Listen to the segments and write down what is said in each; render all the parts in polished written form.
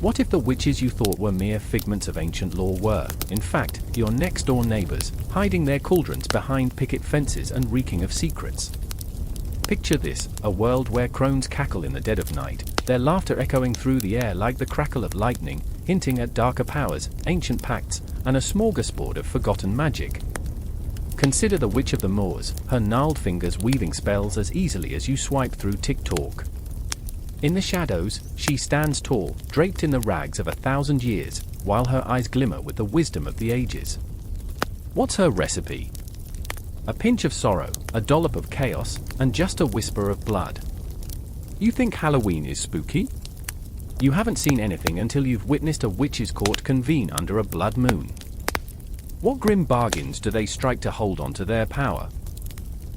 What if the witches you thought were mere figments of ancient lore were, in fact, your next-door neighbors, hiding their cauldrons behind picket fences and reeking of secrets? Picture this, a world where crones cackle in the dead of night, their laughter echoing through the air like the crackle of lightning, hinting at darker powers, ancient pacts, and a smorgasbord of forgotten magic. Consider the Witch of the Moors, her gnarled fingers weaving spells as easily as you swipe through TikTok. In the shadows, she stands tall, draped in the rags of 1,000 years, while her eyes glimmer with the wisdom of the ages. What's her recipe? A pinch of sorrow, a dollop of chaos, and just a whisper of blood. You think Halloween is spooky? You haven't seen anything until you've witnessed a witch's court convene under a blood moon. What grim bargains do they strike to hold on to their power?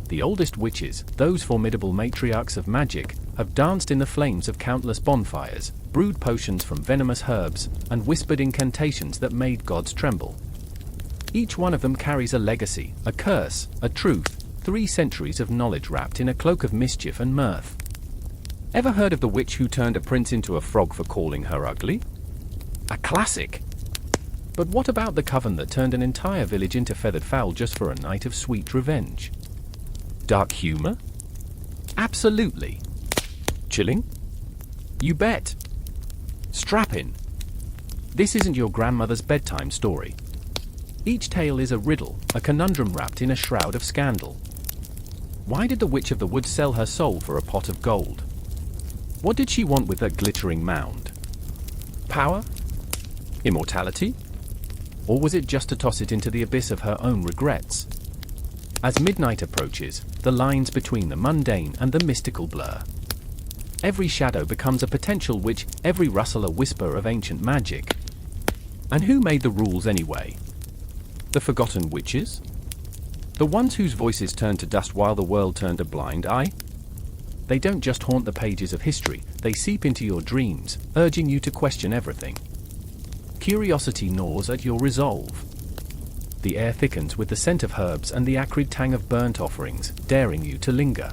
The oldest witches, those formidable matriarchs of magic, have danced in the flames of countless bonfires, brewed potions from venomous herbs, and whispered incantations that made gods tremble. Each one of them carries a legacy, a curse, a truth, 3 centuries of knowledge wrapped in a cloak of mischief and mirth. Ever heard of the witch who turned a prince into a frog for calling her ugly? A classic! But what about the coven that turned an entire village into feathered fowl just for a night of sweet revenge? Dark humor? Absolutely. Chilling? You bet. Strap in. This isn't your grandmother's bedtime story. Each tale is a riddle, a conundrum wrapped in a shroud of scandal. Why did the Witch of the Woods sell her soul for a pot of gold? What did she want with that glittering mound? Power? Immortality? Or was it just to toss it into the abyss of her own regrets? As midnight approaches, the lines between the mundane and the mystical blur. Every shadow becomes a potential witch, every rustle a whisper of ancient magic. And who made the rules anyway? The forgotten witches? The ones whose voices turned to dust while the world turned a blind eye? They don't just haunt the pages of history, they seep into your dreams, urging you to question everything. Curiosity gnaws at your resolve. The air thickens with the scent of herbs and the acrid tang of burnt offerings, daring you to linger.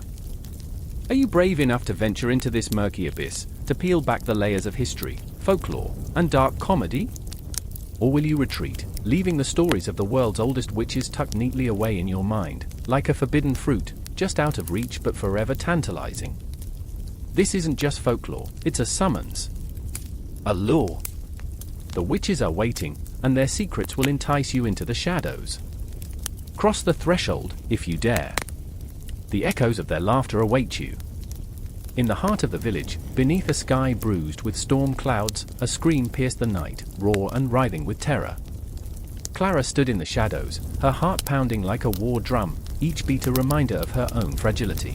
Are you brave enough to venture into this murky abyss, to peel back the layers of history, folklore, and dark comedy? Or will you retreat, leaving the stories of the world's oldest witches tucked neatly away in your mind, like a forbidden fruit, just out of reach but forever tantalizing? This isn't just folklore, it's a summons. A lure. The witches are waiting, and their secrets will entice you into the shadows. Cross the threshold, if you dare. The echoes of their laughter await you. In the heart of the village, beneath a sky bruised with storm clouds, a scream pierced the night, raw and writhing with terror. Clara stood in the shadows, her heart pounding like a war drum, each beat a reminder of her own fragility.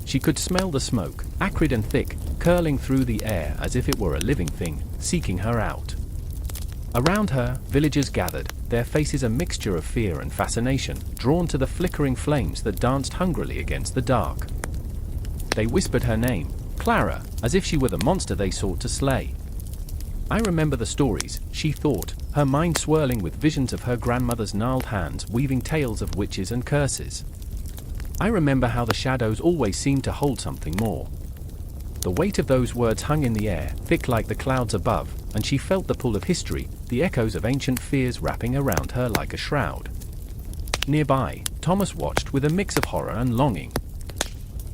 She could smell the smoke, acrid and thick, curling through the air as if it were a living thing, seeking her out. Around her, villagers gathered, their faces a mixture of fear and fascination, drawn to the flickering flames that danced hungrily against the dark. They whispered her name, Clara, as if she were the monster they sought to slay. I remember the stories, she thought, her mind swirling with visions of her grandmother's gnarled hands weaving tales of witches and curses. I remember how the shadows always seemed to hold something more. The weight of those words hung in the air, thick like the clouds above, and she felt the pull of history, the echoes of ancient fears wrapping around her like a shroud. Nearby, Thomas watched with a mix of horror and longing.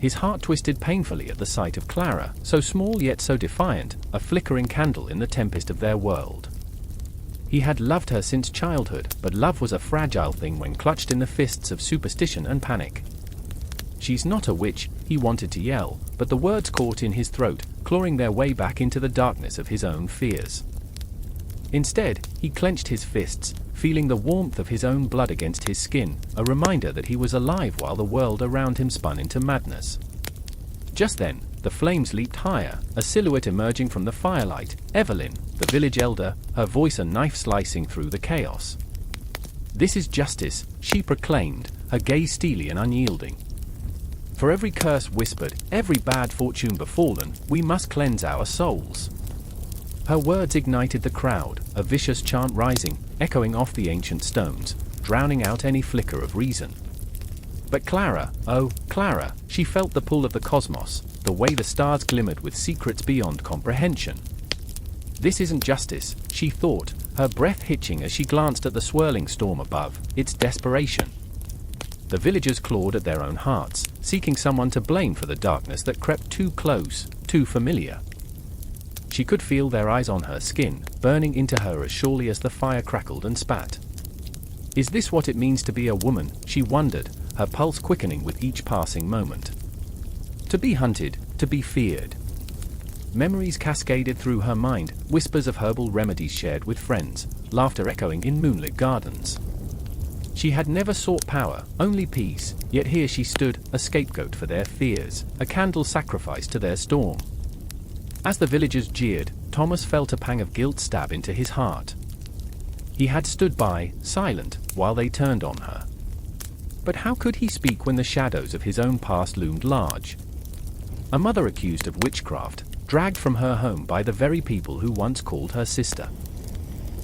His heart twisted painfully at the sight of Clara, so small yet so defiant, a flickering candle in the tempest of their world. He had loved her since childhood, but love was a fragile thing when clutched in the fists of superstition and panic. She's not a witch, he wanted to yell, but the words caught in his throat, clawing their way back into the darkness of his own fears. Instead, he clenched his fists, feeling the warmth of his own blood against his skin, a reminder that he was alive while the world around him spun into madness. Just then, the flames leaped higher, a silhouette emerging from the firelight, Evelyn, the village elder, her voice a knife slicing through the chaos. "This is justice," she proclaimed, her gaze steely and unyielding. "For every curse whispered, every bad fortune befallen, we must cleanse our souls." Her words ignited the crowd, a vicious chant rising, echoing off the ancient stones, drowning out any flicker of reason. But Clara, oh, Clara, she felt the pull of the cosmos, the way the stars glimmered with secrets beyond comprehension. This isn't justice, she thought, her breath hitching as she glanced at the swirling storm above. It's desperation. The villagers clawed at their own hearts, seeking someone to blame for the darkness that crept too close, too familiar. She could feel their eyes on her skin, burning into her as surely as the fire crackled and spat. Is this what it means to be a woman, she wondered, her pulse quickening with each passing moment. To be hunted, to be feared. Memories cascaded through her mind, whispers of herbal remedies shared with friends, laughter echoing in moonlit gardens. She had never sought power, only peace, yet here she stood, a scapegoat for their fears, a candle sacrificed to their storm. As the villagers jeered, Thomas felt a pang of guilt stab into his heart. He had stood by, silent, while they turned on her. But how could he speak when the shadows of his own past loomed large? A mother accused of witchcraft, dragged from her home by the very people who once called her sister.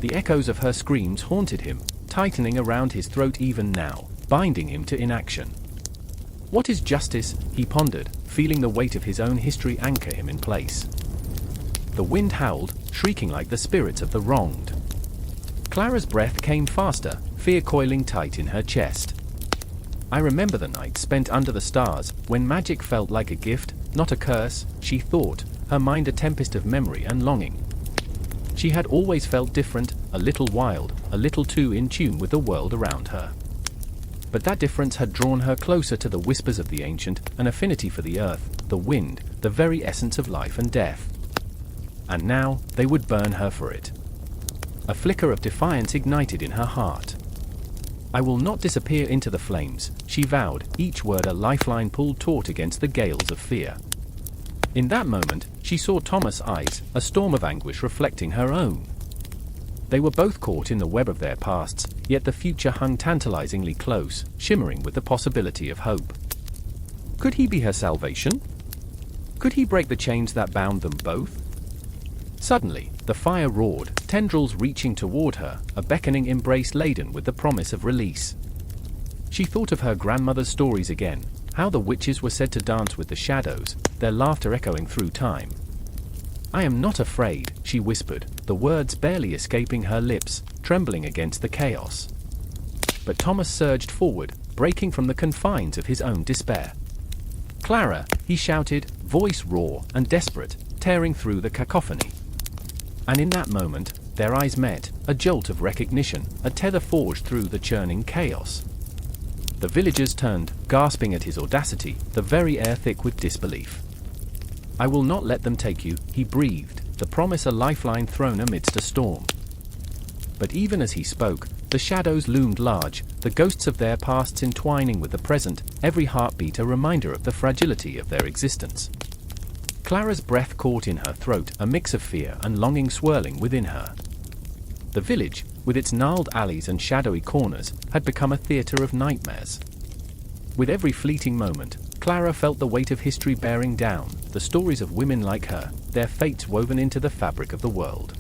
The echoes of her screams haunted him, tightening around his throat even now, binding him to inaction. What is justice, he pondered, feeling the weight of his own history anchor him in place. The wind howled, shrieking like the spirits of the wronged. Clara's breath came faster, fear coiling tight in her chest. I remember the night spent under the stars, when magic felt like a gift, not a curse, she thought, her mind a tempest of memory and longing. She had always felt different, a little wild, a little too in tune with the world around her. But that difference had drawn her closer to the whispers of the ancient, an affinity for the earth, the wind, the very essence of life and death. And now, they would burn her for it. A flicker of defiance ignited in her heart. I will not disappear into the flames, she vowed, each word a lifeline pulled taut against the gales of fear. In that moment, she saw Thomas' eyes, a storm of anguish reflecting her own. They were both caught in the web of their pasts, yet the future hung tantalizingly close, shimmering with the possibility of hope. Could he be her salvation? Could he break the chains that bound them both? Suddenly, the fire roared, tendrils reaching toward her, a beckoning embrace laden with the promise of release. She thought of her grandmother's stories again, how the witches were said to dance with the shadows, their laughter echoing through time. I am not afraid, she whispered, the words barely escaping her lips, trembling against the chaos. But Thomas surged forward, breaking from the confines of his own despair. Clara, he shouted, voice raw and desperate, tearing through the cacophony. And in that moment, their eyes met, a jolt of recognition, a tether forged through the churning chaos. The villagers turned, gasping at his audacity, the very air thick with disbelief. I will not let them take you, he breathed, the promise a lifeline thrown amidst a storm. But even as he spoke, the shadows loomed large, the ghosts of their pasts entwining with the present, every heartbeat a reminder of the fragility of their existence. Clara's breath caught in her throat, a mix of fear and longing swirling within her. The village, with its gnarled alleys and shadowy corners, had become a theater of nightmares. With every fleeting moment, Clara felt the weight of history bearing down, the stories of women like her, their fates woven into the fabric of the world.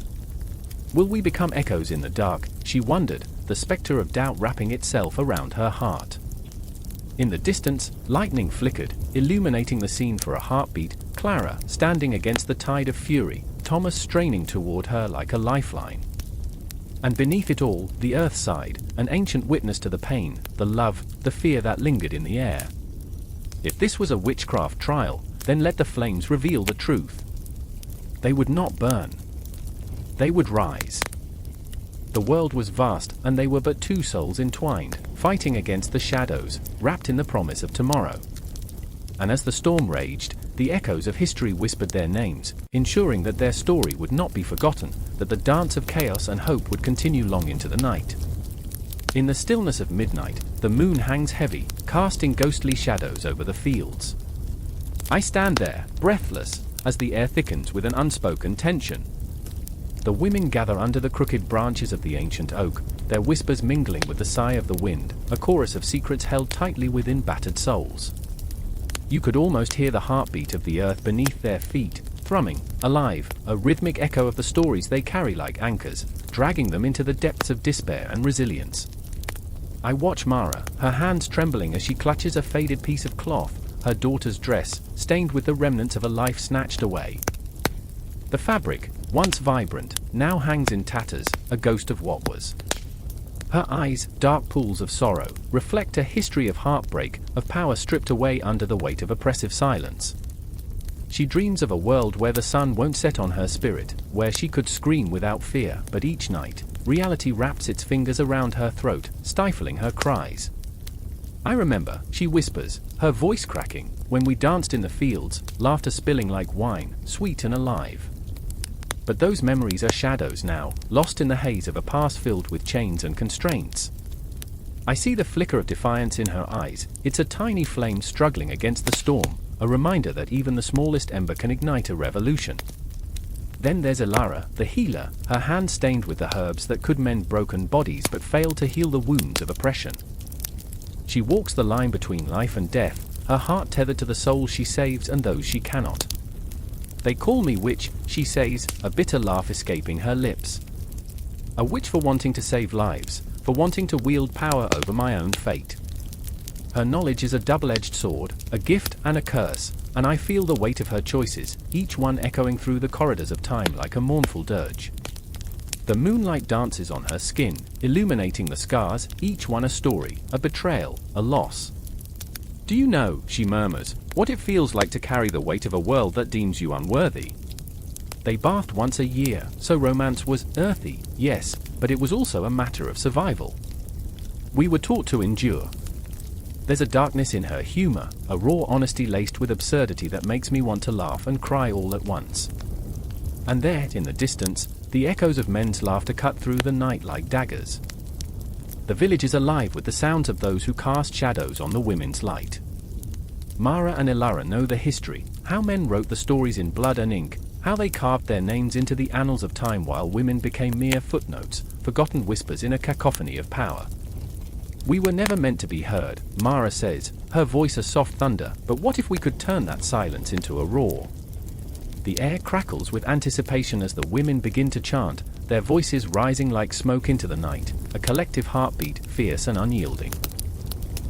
Will we become echoes in the dark, she wondered, the specter of doubt wrapping itself around her heart. In the distance, lightning flickered, illuminating the scene for a heartbeat, Clara, standing against the tide of fury, Thomas straining toward her like a lifeline. And beneath it all, the earth sighed, an ancient witness to the pain, the love, the fear that lingered in the air. If this was a witchcraft trial, then let the flames reveal the truth. They would not burn. They would rise. The world was vast, and they were but two souls entwined, fighting against the shadows, wrapped in the promise of tomorrow. And as the storm raged, the echoes of history whispered their names, ensuring that their story would not be forgotten, that the dance of chaos and hope would continue long into the night. In the stillness of midnight, the moon hangs heavy, casting ghostly shadows over the fields. I stand there, breathless, as the air thickens with an unspoken tension. The women gather under the crooked branches of the ancient oak, their whispers mingling with the sigh of the wind, a chorus of secrets held tightly within battered souls. You could almost hear the heartbeat of the earth beneath their feet, thrumming, alive, a rhythmic echo of the stories they carry like anchors, dragging them into the depths of despair and resilience. I watch Mara, her hands trembling as she clutches a faded piece of cloth, her daughter's dress, stained with the remnants of a life snatched away. The fabric, once vibrant, now hangs in tatters, a ghost of what was. Her eyes, dark pools of sorrow, reflect a history of heartbreak, of power stripped away under the weight of oppressive silence. She dreams of a world where the sun won't set on her spirit, where she could scream without fear, but each night, reality wraps its fingers around her throat, stifling her cries. I remember, she whispers, her voice cracking, when we danced in the fields, laughter spilling like wine, sweet and alive. But those memories are shadows now, lost in the haze of a past filled with chains and constraints. I see the flicker of defiance in her eyes, it's a tiny flame struggling against the storm, a reminder that even the smallest ember can ignite a revolution. Then there's Elara, the healer, her hands stained with the herbs that could mend broken bodies but fail to heal the wounds of oppression. She walks the line between life and death, her heart tethered to the souls she saves and those she cannot. They call me witch, she says, a bitter laugh escaping her lips. A witch for wanting to save lives, for wanting to wield power over my own fate. Her knowledge is a double-edged sword, a gift and a curse, and I feel the weight of her choices, each one echoing through the corridors of time like a mournful dirge. The moonlight dances on her skin, illuminating the scars, each one a story, a betrayal, a loss. Do you know, she murmurs, what it feels like to carry the weight of a world that deems you unworthy? They bathed once a year, so romance was earthy, yes, but it was also a matter of survival. We were taught to endure. There's a darkness in her humor, a raw honesty laced with absurdity that makes me want to laugh and cry all at once. And there, in the distance, the echoes of men's laughter cut through the night like daggers. The village is alive with the sounds of those who cast shadows on the women's light. Mara and Elara know the history, how men wrote the stories in blood and ink, how they carved their names into the annals of time while women became mere footnotes, forgotten whispers in a cacophony of power. We were never meant to be heard, Mara says, her voice a soft thunder, but what if we could turn that silence into a roar? The air crackles with anticipation as the women begin to chant, their voices rising like smoke into the night, a collective heartbeat, fierce and unyielding.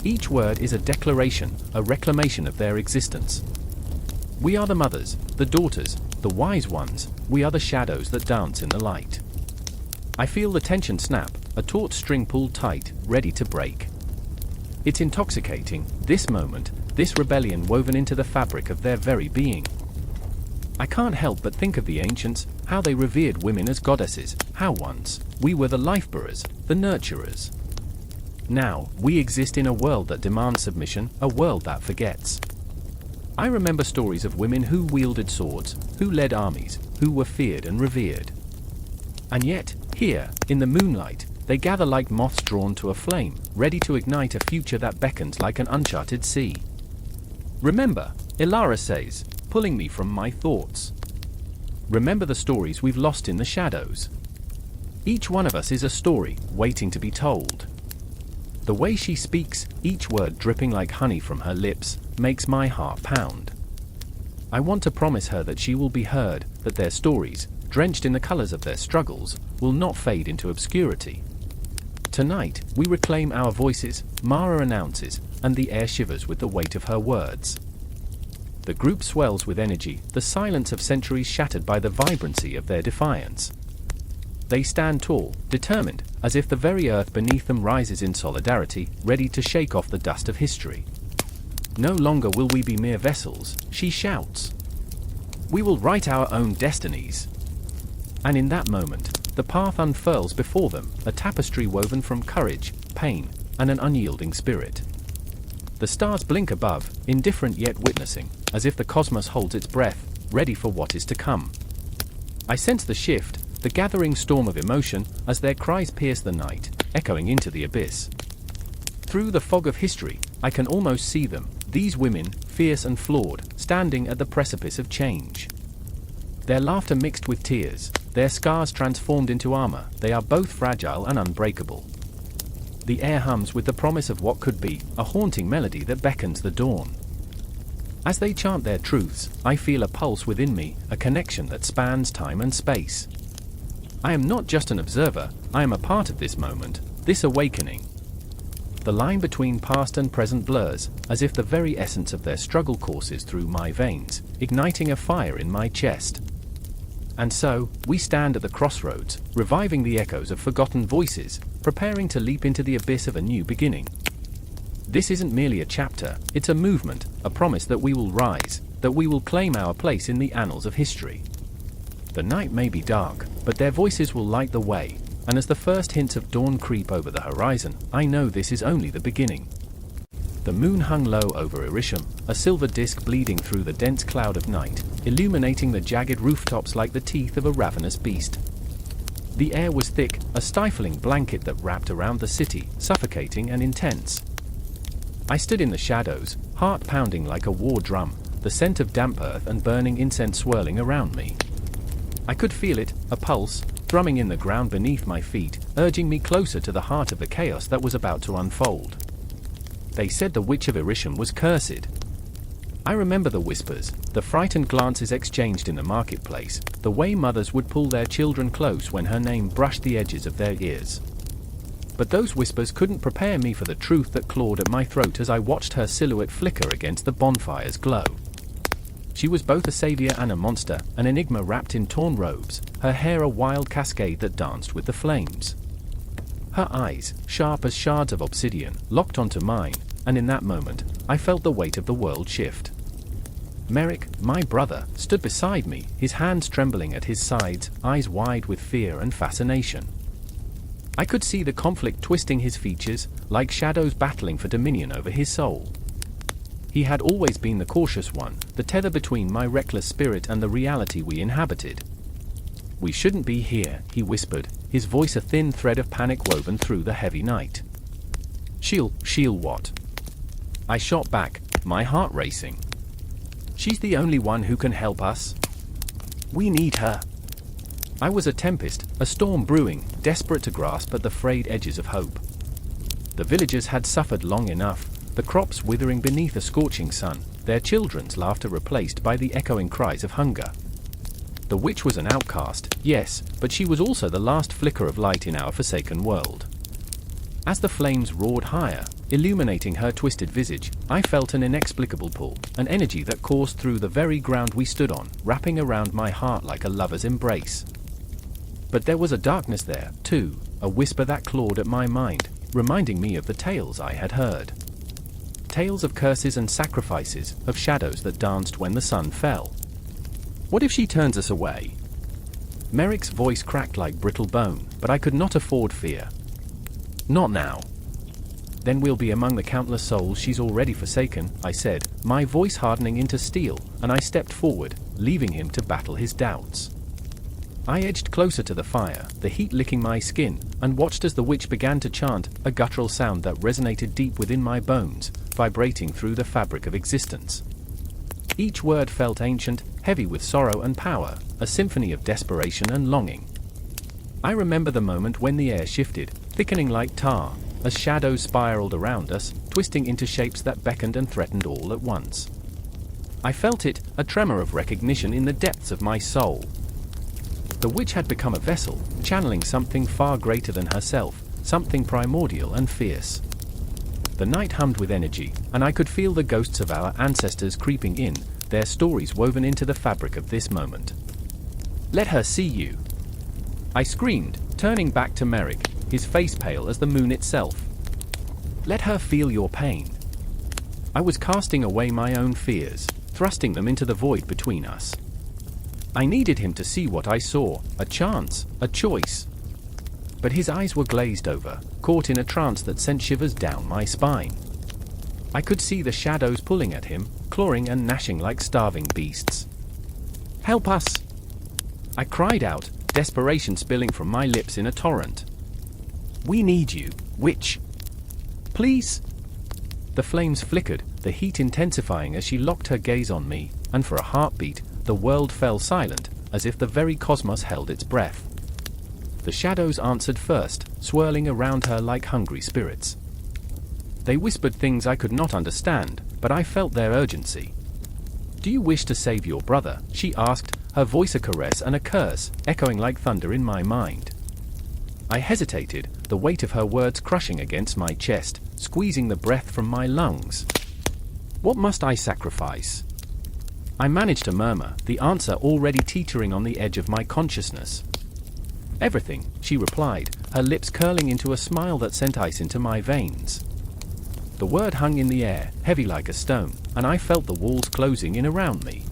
Each word is a declaration, a reclamation of their existence. We are the mothers, the daughters, the wise ones, we are the shadows that dance in the light. I feel the tension snap, a taut string pulled tight, ready to break. It's intoxicating, this moment, this rebellion woven into the fabric of their very being. I can't help but think of the ancients, how they revered women as goddesses, how once, we were the life-bearers, the nurturers. Now, we exist in a world that demands submission, a world that forgets. I remember stories of women who wielded swords, who led armies, who were feared and revered. And yet, here, in the moonlight, they gather like moths drawn to a flame, ready to ignite a future that beckons like an uncharted sea. Remember, Elara says, pulling me from my thoughts. Remember the stories we've lost in the shadows. Each one of us is a story, waiting to be told. The way she speaks, each word dripping like honey from her lips, makes my heart pound. I want to promise her that she will be heard, that their stories, drenched in the colors of their struggles, will not fade into obscurity. Tonight, we reclaim our voices, Mara announces, and the air shivers with the weight of her words. The group swells with energy, the silence of centuries shattered by the vibrancy of their defiance. They stand tall, determined, as if the very earth beneath them rises in solidarity, ready to shake off the dust of history. No longer will we be mere vessels, she shouts. We will write our own destinies. And in that moment, the path unfurls before them, a tapestry woven from courage, pain, and an unyielding spirit. The stars blink above, indifferent yet witnessing, as if the cosmos holds its breath, ready for what is to come. I sense the shift, the gathering storm of emotion, as their cries pierce the night, echoing into the abyss. Through the fog of history, I can almost see them, these women, fierce and flawed, standing at the precipice of change. Their laughter mixed with tears, their scars transformed into armor, they are both fragile and unbreakable. The air hums with the promise of what could be, a haunting melody that beckons the dawn. As they chant their truths, I feel a pulse within me, a connection that spans time and space. I am not just an observer, I am a part of this moment, this awakening. The line between past and present blurs, as if the very essence of their struggle courses through my veins, igniting a fire in my chest. And so, we stand at the crossroads, reviving the echoes of forgotten voices, preparing to leap into the abyss of a new beginning. This isn't merely a chapter, it's a movement, a promise that we will rise, that we will claim our place in the annals of history. The night may be dark, but their voices will light the way, and as the first hints of dawn creep over the horizon, I know this is only the beginning. The moon hung low over Irisham, a silver disk bleeding through the dense cloud of night, illuminating the jagged rooftops like the teeth of a ravenous beast. The air was thick, a stifling blanket that wrapped around the city, suffocating and intense. I stood in the shadows, heart pounding like a war drum, the scent of damp earth and burning incense swirling around me. I could feel it, a pulse, thrumming in the ground beneath my feet, urging me closer to the heart of the chaos that was about to unfold. They said the Witch of Irisham was cursed. I remember the whispers, the frightened glances exchanged in the marketplace, the way mothers would pull their children close when her name brushed the edges of their ears. But those whispers couldn't prepare me for the truth that clawed at my throat as I watched her silhouette flicker against the bonfire's glow. She was both a savior and a monster, an enigma wrapped in torn robes, her hair a wild cascade that danced with the flames. Her eyes, sharp as shards of obsidian, locked onto mine, and in that moment, I felt the weight of the world shift. Merrick, my brother, stood beside me, his hands trembling at his sides, eyes wide with fear and fascination. I could see the conflict twisting his features, like shadows battling for dominion over his soul. He had always been the cautious one, the tether between my reckless spirit and the reality we inhabited. "We shouldn't be here," he whispered, his voice a thin thread of panic woven through the heavy night. She'll what?" I shot back, my heart racing. "She's the only one who can help us. We need her." I was a tempest, a storm brewing, desperate to grasp at the frayed edges of hope. The villagers had suffered long enough, the crops withering beneath a scorching sun, their children's laughter replaced by the echoing cries of hunger. The witch was an outcast, yes, but she was also the last flicker of light in our forsaken world. As the flames roared higher, illuminating her twisted visage, I felt an inexplicable pull, an energy that coursed through the very ground we stood on, wrapping around my heart like a lover's embrace. But there was a darkness there, too, a whisper that clawed at my mind, reminding me of the tales I had heard. Tales of curses and sacrifices, of shadows that danced when the sun fell. What if she turns us away? Merrick's voice cracked like brittle bone, but I could not afford fear. "Not now." "Then we'll be among the countless souls she's already forsaken," I said, my voice hardening into steel, and I stepped forward, leaving him to battle his doubts. I edged closer to the fire, the heat licking my skin, and watched as the witch began to chant, a guttural sound that resonated deep within my bones, vibrating through the fabric of existence. Each word felt ancient, heavy with sorrow and power, a symphony of desperation and longing. I remember the moment when the air shifted, thickening like tar, as shadows spiraled around us, twisting into shapes that beckoned and threatened all at once. I felt it, a tremor of recognition in the depths of my soul. The witch had become a vessel, channeling something far greater than herself, something primordial and fierce. The night hummed with energy, and I could feel the ghosts of our ancestors creeping in, their stories woven into the fabric of this moment. "Let her see you!" I screamed, turning back to Merrick, his face pale as the moon itself. "Let her feel your pain." I was casting away my own fears, thrusting them into the void between us. I needed him to see what I saw, a chance, a choice. But his eyes were glazed over, caught in a trance that sent shivers down my spine. I could see the shadows pulling at him, clawing and gnashing like starving beasts. "Help us!" I cried out, desperation spilling from my lips in a torrent. "We need you, witch! Please!" The flames flickered, the heat intensifying as she locked her gaze on me, and for a heartbeat, the world fell silent, as if the very cosmos held its breath. The shadows answered first, swirling around her like hungry spirits. They whispered things I could not understand, but I felt their urgency. "Do you wish to save your brother?" she asked, her voice a caress and a curse, echoing like thunder in my mind. I hesitated, the weight of her words crushing against my chest, squeezing the breath from my lungs. "What must I sacrifice?" I managed to murmur, the answer already teetering on the edge of my consciousness. Everything, she replied, her lips curling into a smile that sent ice into my veins. The word hung in the air, heavy like a stone, and I felt the walls closing in around me.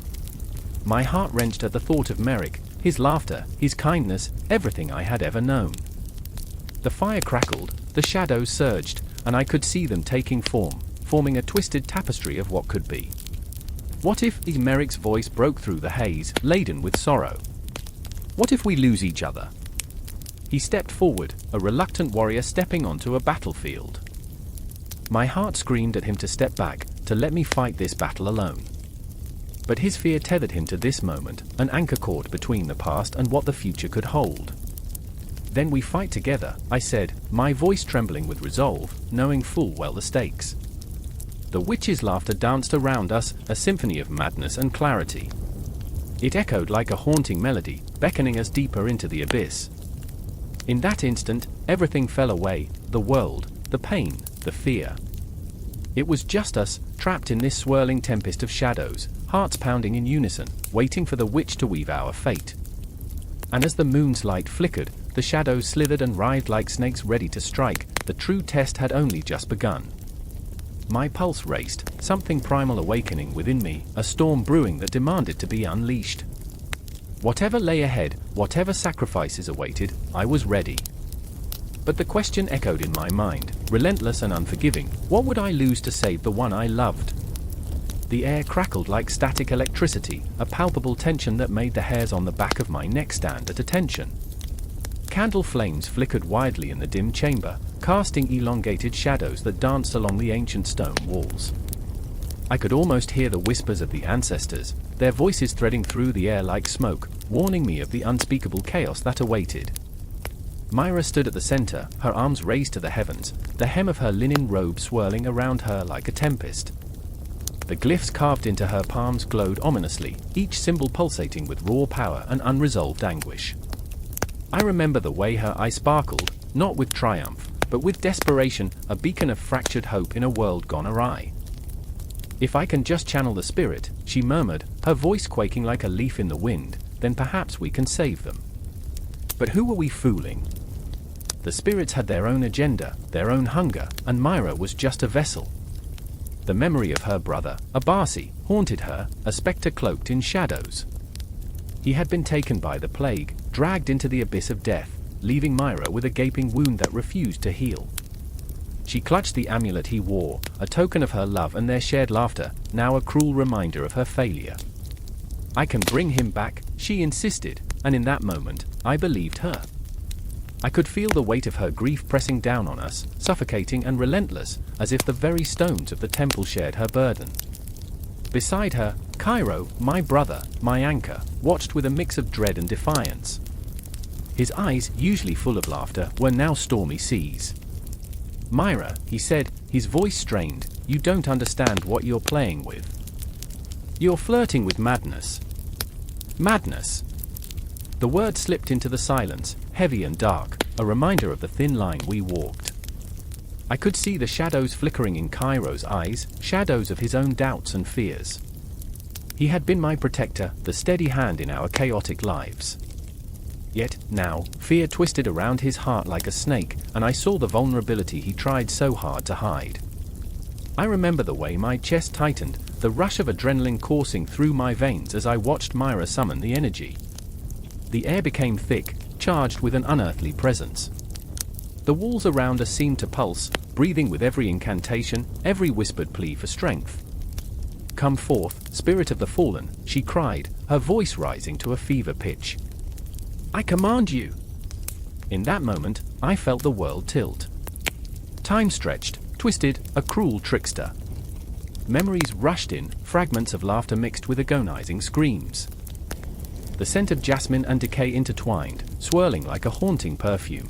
My heart wrenched at the thought of Merrick, his laughter, his kindness, everything I had ever known. The fire crackled, the shadows surged, and I could see them taking form, forming a twisted tapestry of what could be. What if Merrick's voice broke through the haze, laden with sorrow? What if we lose each other? He stepped forward, a reluctant warrior stepping onto a battlefield. My heart screamed at him to step back, to let me fight this battle alone. But his fear tethered him to this moment, an anchor cord between the past and what the future could hold. Then we fight together, I said, my voice trembling with resolve, knowing full well the stakes. The witch's laughter danced around us, a symphony of madness and clarity. It echoed like a haunting melody, beckoning us deeper into the abyss. In that instant, everything fell away, the world, the pain, the fear. It was just us, trapped in this swirling tempest of shadows, hearts pounding in unison, waiting for the witch to weave our fate. And as the moon's light flickered, the shadows slithered and writhed like snakes ready to strike. The true test had only just begun. My pulse raced, something primal awakening within me, a storm brewing that demanded to be unleashed. Whatever lay ahead, whatever sacrifices awaited, I was ready. But the question echoed in my mind, relentless and unforgiving, what would I lose to save the one I loved? The air crackled like static electricity, a palpable tension that made the hairs on the back of my neck stand at attention. Candle flames flickered widely in the dim chamber, casting elongated shadows that danced along the ancient stone walls. I could almost hear the whispers of the ancestors, their voices threading through the air like smoke, warning me of the unspeakable chaos that awaited. Myra stood at the center, her arms raised to the heavens, the hem of her linen robe swirling around her like a tempest. The glyphs carved into her palms glowed ominously, each symbol pulsating with raw power and unresolved anguish. I remember the way her eyes sparkled, not with triumph, but with desperation, a beacon of fractured hope in a world gone awry. If I can just channel the spirit, she murmured, her voice quaking like a leaf in the wind, then perhaps we can save them. But who were we fooling? The spirits had their own agenda, their own hunger, and Myra was just a vessel. The memory of her brother, Abasi, haunted her, a spectre cloaked in shadows. He had been taken by the plague, dragged into the abyss of death, leaving Myra with a gaping wound that refused to heal. She clutched the amulet he wore, a token of her love and their shared laughter, now a cruel reminder of her failure. I can bring him back, she insisted, and in that moment, I believed her. I could feel the weight of her grief pressing down on us, suffocating and relentless, as if the very stones of the temple shared her burden. Beside her, Cairo, my brother, my anchor, watched with a mix of dread and defiance. His eyes, usually full of laughter, were now stormy seas. Myra, he said, his voice strained, you don't understand what you're playing with. You're flirting with madness. Madness. The word slipped into the silence, heavy and dark, a reminder of the thin line we walked. I could see the shadows flickering in Cairo's eyes, shadows of his own doubts and fears. He had been my protector, the steady hand in our chaotic lives. Yet, now, fear twisted around his heart like a snake, and I saw the vulnerability he tried so hard to hide. I remember the way my chest tightened, the rush of adrenaline coursing through my veins as I watched Myra summon the energy. The air became thick, charged with an unearthly presence. The walls around us seemed to pulse, breathing with every incantation, every whispered plea for strength. Come forth, spirit of the fallen, she cried, her voice rising to a fever pitch. I command you! In that moment, I felt the world tilt. Time stretched, twisted, a cruel trickster. Memories rushed in, fragments of laughter mixed with agonizing screams. The scent of jasmine and decay intertwined, swirling like a haunting perfume.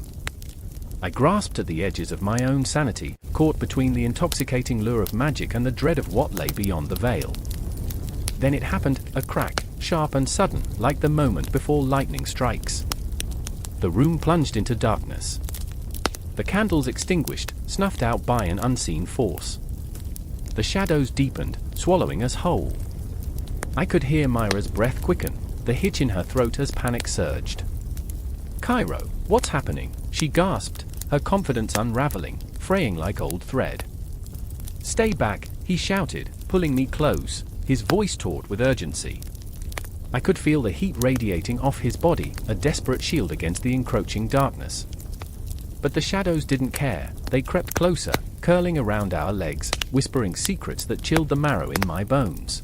I grasped at the edges of my own sanity, caught between the intoxicating lure of magic and the dread of what lay beyond the veil. Then it happened, a crack, sharp and sudden, like the moment before lightning strikes. The room plunged into darkness. The candles extinguished, snuffed out by an unseen force. The shadows deepened, swallowing us whole. I could hear Myra's breath quicken, the hitch in her throat as panic surged. "Cairo, what's happening?" she gasped, her confidence unraveling, fraying like old thread. "Stay back," he shouted, pulling me close, his voice taut with urgency. I could feel the heat radiating off his body, a desperate shield against the encroaching darkness. But the shadows didn't care. They crept closer, curling around our legs, whispering secrets that chilled the marrow in my bones.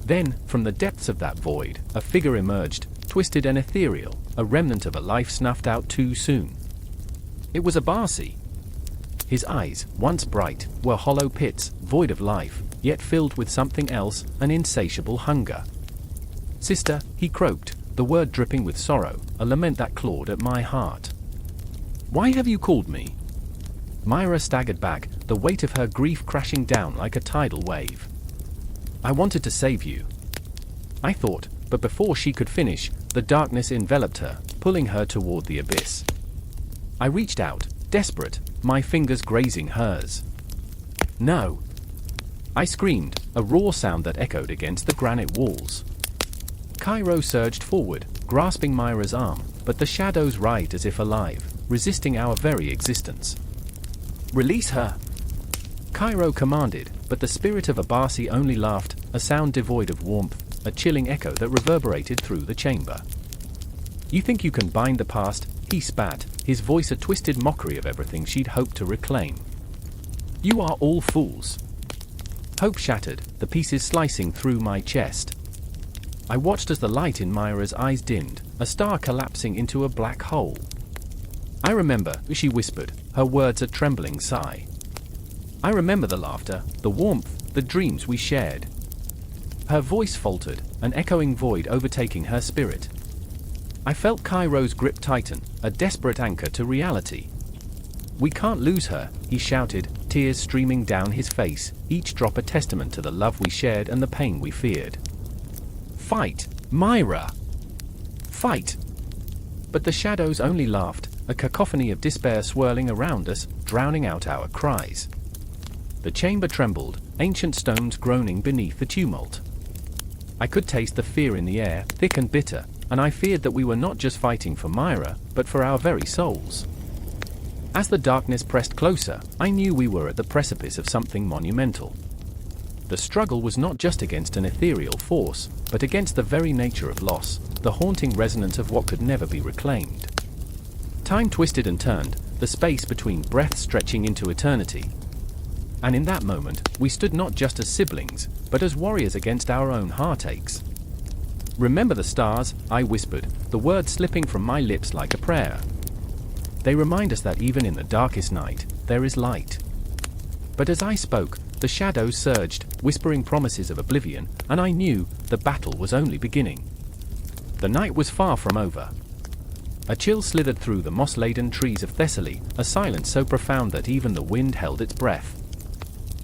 Then, from the depths of that void, a figure emerged, twisted and ethereal, a remnant of a life snuffed out too soon. It was a Barsi. His eyes, once bright, were hollow pits, void of life, yet filled with something else, an insatiable hunger. "Sister," he croaked, the word dripping with sorrow, a lament that clawed at my heart. "Why have you called me?" Myra staggered back, the weight of her grief crashing down like a tidal wave. "I wanted to save you," I thought, but before she could finish, the darkness enveloped her, pulling her toward the abyss. I reached out, desperate, my fingers grazing hers. "No!" I screamed, a raw sound that echoed against the granite walls. Cairo surged forward, grasping Myra's arm, but the shadows writhed as if alive, resisting our very existence. "Release her!" Cairo commanded, but the spirit of a Barsi only laughed, a sound devoid of warmth, a chilling echo that reverberated through the chamber. "You think you can bind the past?" he spat, his voice a twisted mockery of everything she'd hoped to reclaim. "You are all fools." Hope shattered, the pieces slicing through my chest. I watched as the light in Myra's eyes dimmed, a star collapsing into a black hole. "I remember," she whispered, her words a trembling sigh. "I remember the laughter, the warmth, the dreams we shared." Her voice faltered, an echoing void overtaking her spirit. I felt Cairo's grip tighten, a desperate anchor to reality. "We can't lose her," he shouted, tears streaming down his face, each drop a testament to the love we shared and the pain we feared. "Fight, Myra! Fight!" But the shadows only laughed, a cacophony of despair swirling around us, drowning out our cries. The chamber trembled, ancient stones groaning beneath the tumult. I could taste the fear in the air, thick and bitter, and I feared that we were not just fighting for Myra, but for our very souls. As the darkness pressed closer, I knew we were at the precipice of something monumental. The struggle was not just against an ethereal force, but against the very nature of loss, the haunting resonance of what could never be reclaimed. Time twisted and turned, the space between breaths stretching into eternity. And in that moment, we stood not just as siblings, but as warriors against our own heartaches. "Remember the stars," I whispered, the words slipping from my lips like a prayer. "They remind us that even in the darkest night, there is light." But as I spoke, the shadows surged, whispering promises of oblivion, and I knew the battle was only beginning. The night was far from over. A chill slithered through the moss-laden trees of Thessaly, a silence so profound that even the wind held its breath.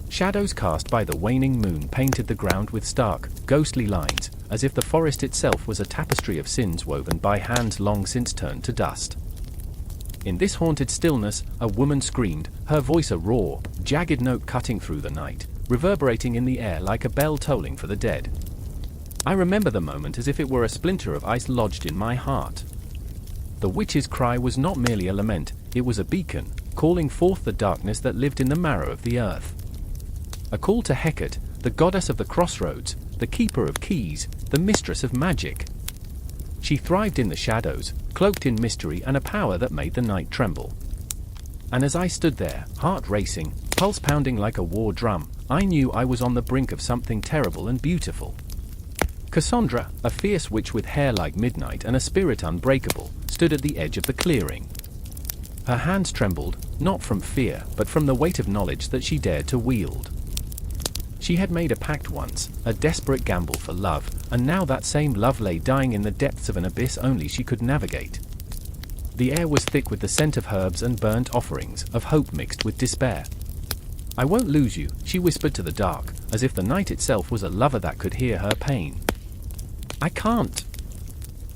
Shadows cast by the waning moon painted the ground with stark, ghostly lines, as if the forest itself was a tapestry of sins woven by hands long since turned to dust. In this haunted stillness, a woman screamed, her voice a raw, jagged note cutting through the night, reverberating in the air like a bell tolling for the dead. I remember the moment as if it were a splinter of ice lodged in my heart. The witch's cry was not merely a lament, it was a beacon, calling forth the darkness that lived in the marrow of the earth. A call to Hecate, the goddess of the crossroads, the keeper of keys, the mistress of magic. She thrived in the shadows, cloaked in mystery and a power that made the night tremble. And as I stood there, heart racing, pulse pounding like a war drum, I knew I was on the brink of something terrible and beautiful. Cassandra, a fierce witch with hair like midnight and a spirit unbreakable, stood at the edge of the clearing. Her hands trembled, not from fear, but from the weight of knowledge that she dared to wield. She had made a pact once, a desperate gamble for love, and now that same love lay dying in the depths of an abyss only she could navigate. The air was thick with the scent of herbs and burnt offerings, of hope mixed with despair. "I won't lose you," she whispered to the dark, as if the night itself was a lover that could hear her pain. "I can't."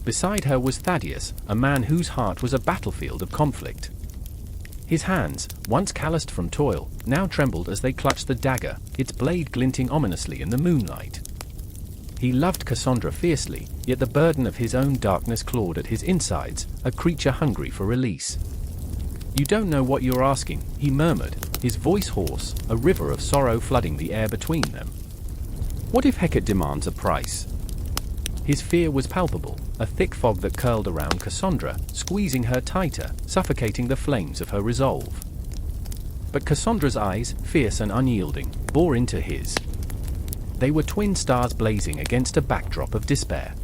Beside her was Thaddeus, a man whose heart was a battlefield of conflict. His hands, once calloused from toil, now trembled as they clutched the dagger, its blade glinting ominously in the moonlight. He loved Cassandra fiercely, yet the burden of his own darkness clawed at his insides, a creature hungry for release. "You don't know what you're asking," he murmured, his voice hoarse, a river of sorrow flooding the air between them. "What if Hecate demands a price?" His fear was palpable, a thick fog that curled around Cassandra, squeezing her tighter, suffocating the flames of her resolve. But Cassandra's eyes, fierce and unyielding, bore into his. They were twin stars blazing against a backdrop of despair.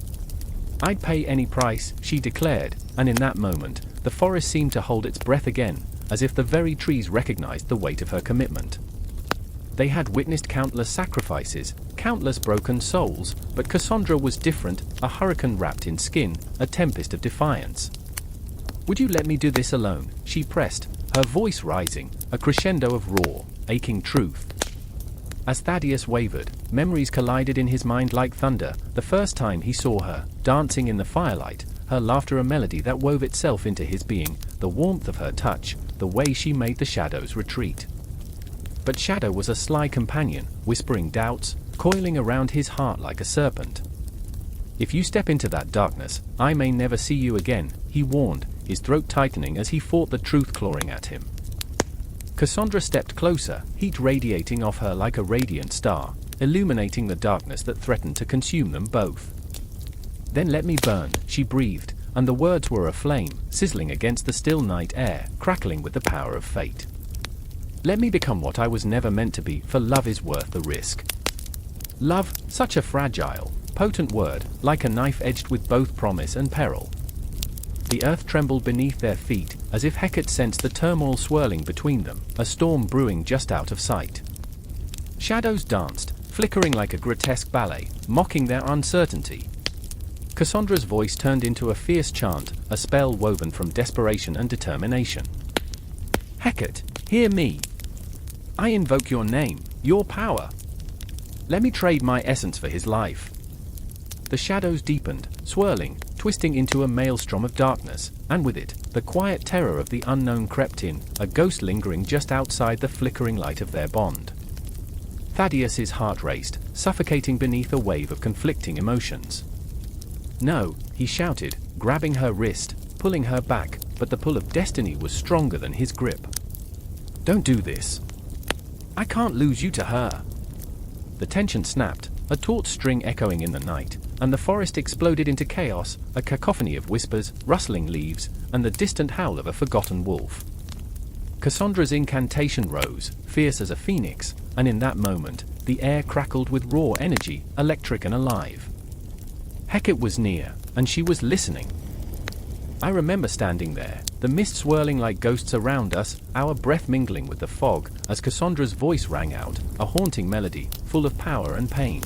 "I'd pay any price," she declared, and in that moment, the forest seemed to hold its breath again, as if the very trees recognized the weight of her commitment. They had witnessed countless sacrifices, countless broken souls, but Cassandra was different, a hurricane wrapped in skin, a tempest of defiance. "Would you let me do this alone?" she pressed, her voice rising, a crescendo of raw, aching truth. As Thaddeus wavered, memories collided in his mind like thunder, the first time he saw her, dancing in the firelight, her laughter a melody that wove itself into his being, the warmth of her touch, the way she made the shadows retreat. But Shadow was a sly companion, whispering doubts, coiling around his heart like a serpent. "If you step into that darkness, I may never see you again," he warned, his throat tightening as he fought the truth clawing at him. Cassandra stepped closer, heat radiating off her like a radiant star, illuminating the darkness that threatened to consume them both. "Then let me burn," she breathed, and the words were a flame, sizzling against the still night air, crackling with the power of fate. "Let me become what I was never meant to be, for love is worth the risk." Love, such a fragile, potent word, like a knife edged with both promise and peril. The earth trembled beneath their feet, as if Hecate sensed the turmoil swirling between them, a storm brewing just out of sight. Shadows danced, flickering like a grotesque ballet, mocking their uncertainty. Cassandra's voice turned into a fierce chant, a spell woven from desperation and determination. "Hecate, hear me! I invoke your name, your power. Let me trade my essence for his life." The shadows deepened, swirling, twisting into a maelstrom of darkness, and with it, the quiet terror of the unknown crept in, a ghost lingering just outside the flickering light of their bond. Thaddeus's heart raced, suffocating beneath a wave of conflicting emotions. "No," he shouted, grabbing her wrist, pulling her back, but the pull of destiny was stronger than his grip. "Don't do this. I can't lose you to her." The tension snapped, a taut string echoing in the night, and the forest exploded into chaos, a cacophony of whispers, rustling leaves, and the distant howl of a forgotten wolf. Cassandra's incantation rose, fierce as a phoenix, and in that moment, the air crackled with raw energy, electric and alive. Hecate was near, and she was listening. I remember standing there, the mist swirling like ghosts around us, our breath mingling with the fog, as Cassandra's voice rang out, a haunting melody, full of power and pain.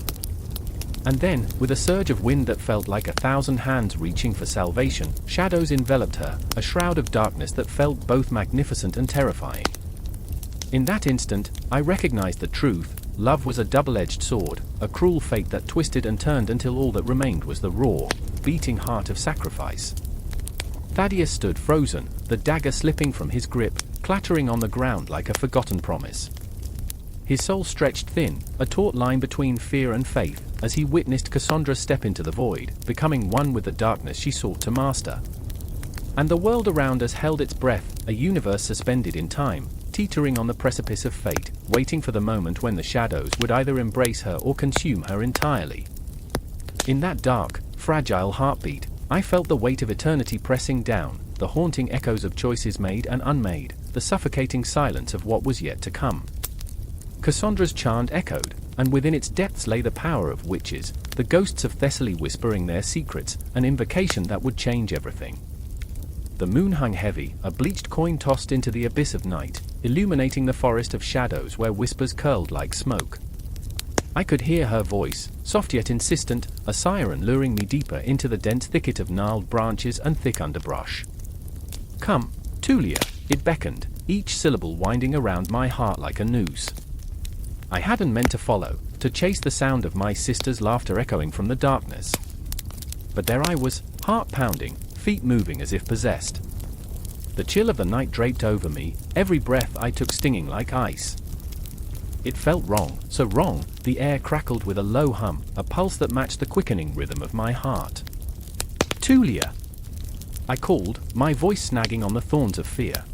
And then, with a surge of wind that felt like 1,000 hands reaching for salvation, shadows enveloped her, a shroud of darkness that felt both magnificent and terrifying. In that instant, I recognized the truth. Love was a double-edged sword, a cruel fate that twisted and turned until all that remained was the raw, beating heart of sacrifice. Thaddeus stood frozen, the dagger slipping from his grip, clattering on the ground like a forgotten promise. His soul stretched thin, a taut line between fear and faith, as he witnessed Cassandra step into the void, becoming one with the darkness she sought to master. And the world around us held its breath, a universe suspended in time, teetering on the precipice of fate, waiting for the moment when the shadows would either embrace her or consume her entirely. In that dark, fragile heartbeat, I felt the weight of eternity pressing down, the haunting echoes of choices made and unmade, the suffocating silence of what was yet to come. Cassandra's chant echoed, and within its depths lay the power of witches, the ghosts of Thessaly whispering their secrets, an invocation that would change everything. The moon hung heavy, a bleached coin tossed into the abyss of night, illuminating the forest of shadows where whispers curled like smoke. I could hear her voice, soft yet insistent, a siren luring me deeper into the dense thicket of gnarled branches and thick underbrush. "Come, Tulia," it beckoned, each syllable winding around my heart like a noose. I hadn't meant to follow, to chase the sound of my sister's laughter echoing from the darkness. But there I was, heart pounding, feet moving as if possessed. The chill of the night draped over me, every breath I took stinging like ice. It felt wrong, so wrong, the air crackled with a low hum, a pulse that matched the quickening rhythm of my heart. "Tulia!" I called, my voice snagging on the thorns of fear.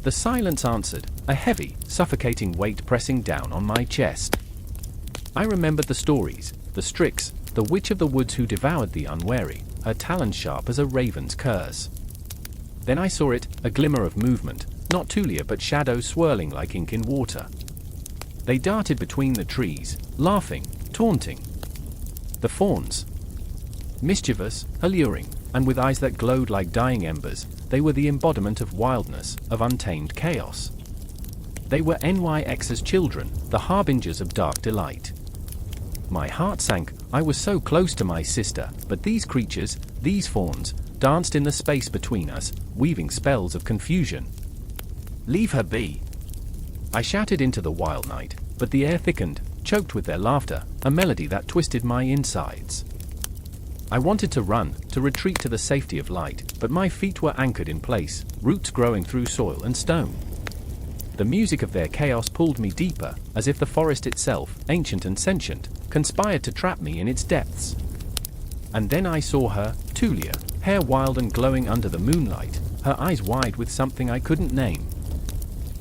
The silence answered, a heavy, suffocating weight pressing down on my chest. I remembered the stories, the Strix, the witch of the woods who devoured the unwary, her talons sharp as a raven's curse. Then I saw it, a glimmer of movement, not Tulia but shadows swirling like ink in water. They darted between the trees, laughing, taunting. The fawns. Mischievous, alluring, and with eyes that glowed like dying embers, they were the embodiment of wildness, of untamed chaos. They were NYX's children, the harbingers of dark delight. My heart sank, I was so close to my sister, but these creatures, these fawns, danced in the space between us, weaving spells of confusion. "Leave her be!" I shouted into the wild night, but the air thickened, choked with their laughter, a melody that twisted my insides. I wanted to run, to retreat to the safety of light, but my feet were anchored in place, roots growing through soil and stone. The music of their chaos pulled me deeper, as if the forest itself, ancient and sentient, conspired to trap me in its depths. And then I saw her, Tulia, hair wild and glowing under the moonlight, her eyes wide with something I couldn't name.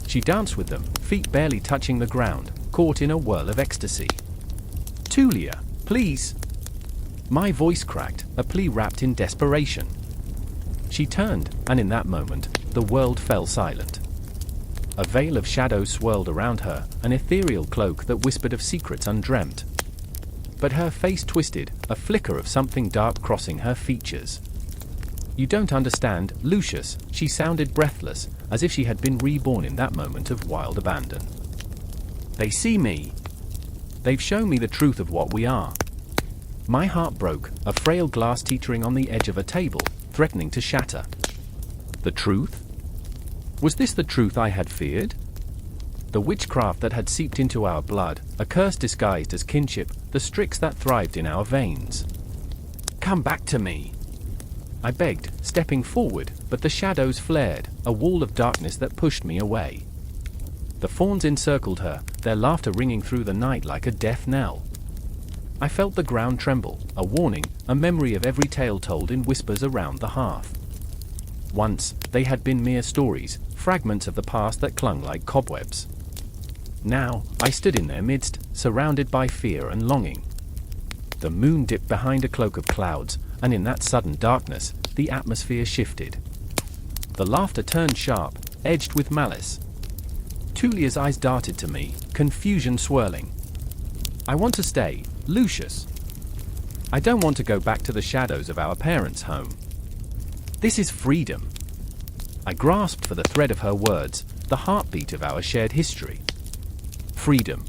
She danced with them, feet barely touching the ground, caught in a whirl of ecstasy. "Tulia, please!" My voice cracked, a plea wrapped in desperation. She turned, and in that moment, the world fell silent. A veil of shadow swirled around her, an ethereal cloak that whispered of secrets undreamt. But her face twisted, a flicker of something dark crossing her features. "You don't understand, Lucius," she sounded breathless, as if she had been reborn in that moment of wild abandon. "They see me. They've shown me the truth of what we are." My heart broke, a frail glass teetering on the edge of a table, threatening to shatter. The truth? Was this the truth I had feared? The witchcraft that had seeped into our blood, a curse disguised as kinship, the Strix that thrived in our veins. "Come back to me," I begged, stepping forward, but the shadows flared, a wall of darkness that pushed me away. The fawns encircled her, their laughter ringing through the night like a death knell. I felt the ground tremble, a warning, a memory of every tale told in whispers around the hearth. Once, they had been mere stories, fragments of the past that clung like cobwebs. Now, I stood in their midst, surrounded by fear and longing. The moon dipped behind a cloak of clouds, and in that sudden darkness, the atmosphere shifted. The laughter turned sharp, edged with malice. Tulia's eyes darted to me, confusion swirling. "I want to stay, Lucius. I don't want to go back to the shadows of our parents' home. This is freedom." I grasped for the thread of her words, the heartbeat of our shared history. "Freedom."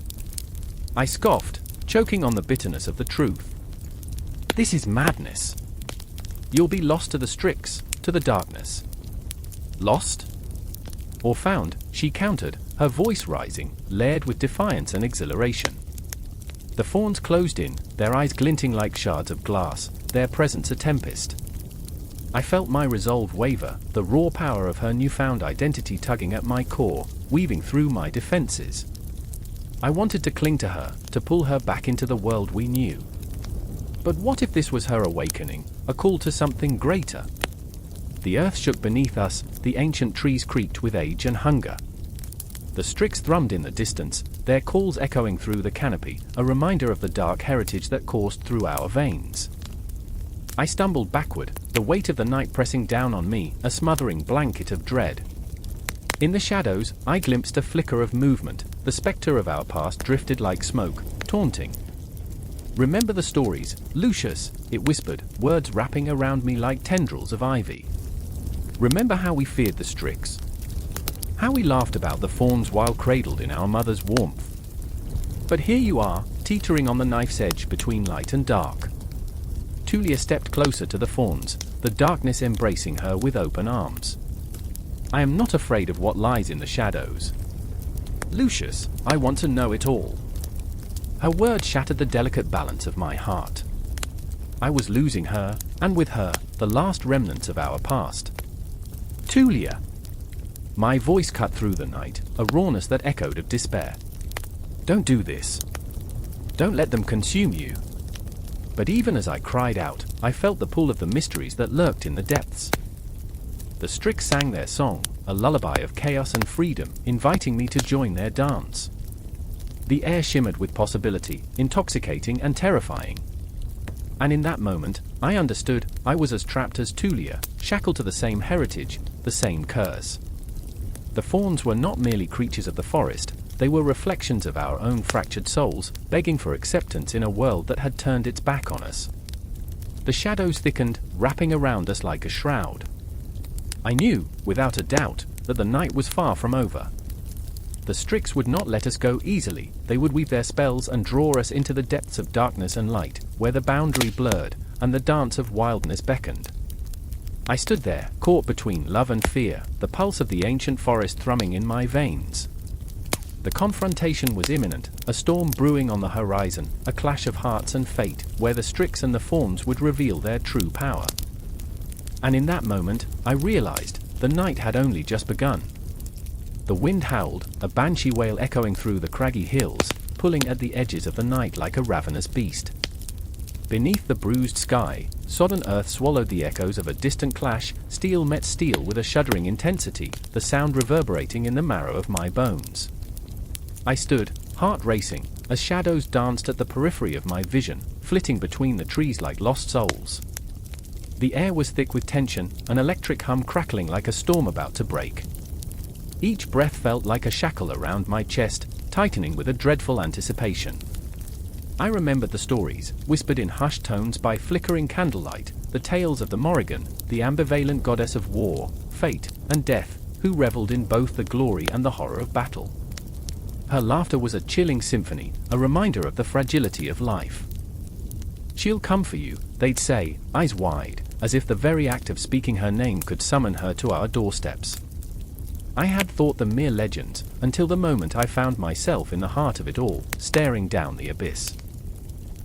I scoffed, choking on the bitterness of the truth. "This is madness. You'll be lost to the Strix, to the darkness." "Lost? Or found," she countered, her voice rising, layered with defiance and exhilaration. The fawns closed in, their eyes glinting like shards of glass, their presence a tempest. I felt my resolve waver, the raw power of her newfound identity tugging at my core, weaving through my defenses. I wanted to cling to her, to pull her back into the world we knew. But what if this was her awakening, a call to something greater? The earth shook beneath us, the ancient trees creaked with age and hunger. The Strix thrummed in the distance, their calls echoing through the canopy, a reminder of the dark heritage that coursed through our veins. I stumbled backward, the weight of the night pressing down on me, a smothering blanket of dread. In the shadows, I glimpsed a flicker of movement, the spectre of our past drifted like smoke, taunting. "Remember the stories, Lucius," it whispered, words wrapping around me like tendrils of ivy. "Remember how we feared the Strix? How we laughed about the fawns while cradled in our mother's warmth? But here you are, teetering on the knife's edge between light and dark." Tulia stepped closer to the fawns, the darkness embracing her with open arms. "I am not afraid of what lies in the shadows. Lucius, I want to know it all." Her words shattered the delicate balance of my heart. I was losing her, and with her, the last remnants of our past. "Tulia!" My voice cut through the night, a rawness that echoed of despair. Don't do this. Don't let them consume you. But even as I cried out, I felt the pull of the mysteries that lurked in the depths. The Strix sang their song, a lullaby of chaos and freedom, inviting me to join their dance. The air shimmered with possibility, intoxicating and terrifying. And in that moment, I understood I was as trapped as Tulia, shackled to the same heritage, the same curse. The fauns were not merely creatures of the forest, they were reflections of our own fractured souls, begging for acceptance in a world that had turned its back on us. The shadows thickened, wrapping around us like a shroud. I knew, without a doubt, that the night was far from over. The Strix would not let us go easily, they would weave their spells and draw us into the depths of darkness and light, where the boundary blurred, and the dance of wildness beckoned. I stood there, caught between love and fear, the pulse of the ancient forest thrumming in my veins. The confrontation was imminent, a storm brewing on the horizon, a clash of hearts and fate, where the Strix and the fauns would reveal their true power. And in that moment, I realized, the night had only just begun. The wind howled, a banshee wail echoing through the craggy hills, pulling at the edges of the night like a ravenous beast. Beneath the bruised sky, sodden earth swallowed the echoes of a distant clash, steel met steel with a shuddering intensity, the sound reverberating in the marrow of my bones. I stood, heart racing, as shadows danced at the periphery of my vision, flitting between the trees like lost souls. The air was thick with tension, an electric hum crackling like a storm about to break. Each breath felt like a shackle around my chest, tightening with a dreadful anticipation. I remembered the stories, whispered in hushed tones by flickering candlelight, the tales of the Morrigan, the ambivalent goddess of war, fate, and death, who reveled in both the glory and the horror of battle. Her laughter was a chilling symphony, a reminder of the fragility of life. "She'll come for you," they'd say, eyes wide, as if the very act of speaking her name could summon her to our doorsteps. I had thought them mere legends, until the moment I found myself in the heart of it all, staring down the abyss.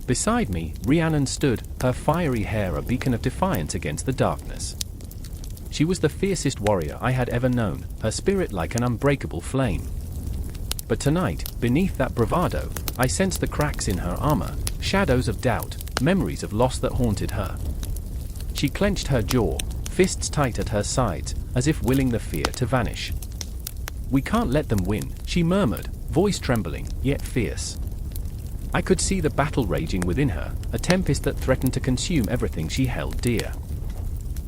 Beside me, Rhiannon stood, her fiery hair a beacon of defiance against the darkness. She was the fiercest warrior I had ever known, her spirit like an unbreakable flame. But tonight, beneath that bravado, I sensed the cracks in her armor, shadows of doubt, memories of loss that haunted her. She clenched her jaw, fists tight at her sides, as if willing the fear to vanish. "We can't let them win," she murmured, voice trembling, yet fierce. I could see the battle raging within her, a tempest that threatened to consume everything she held dear.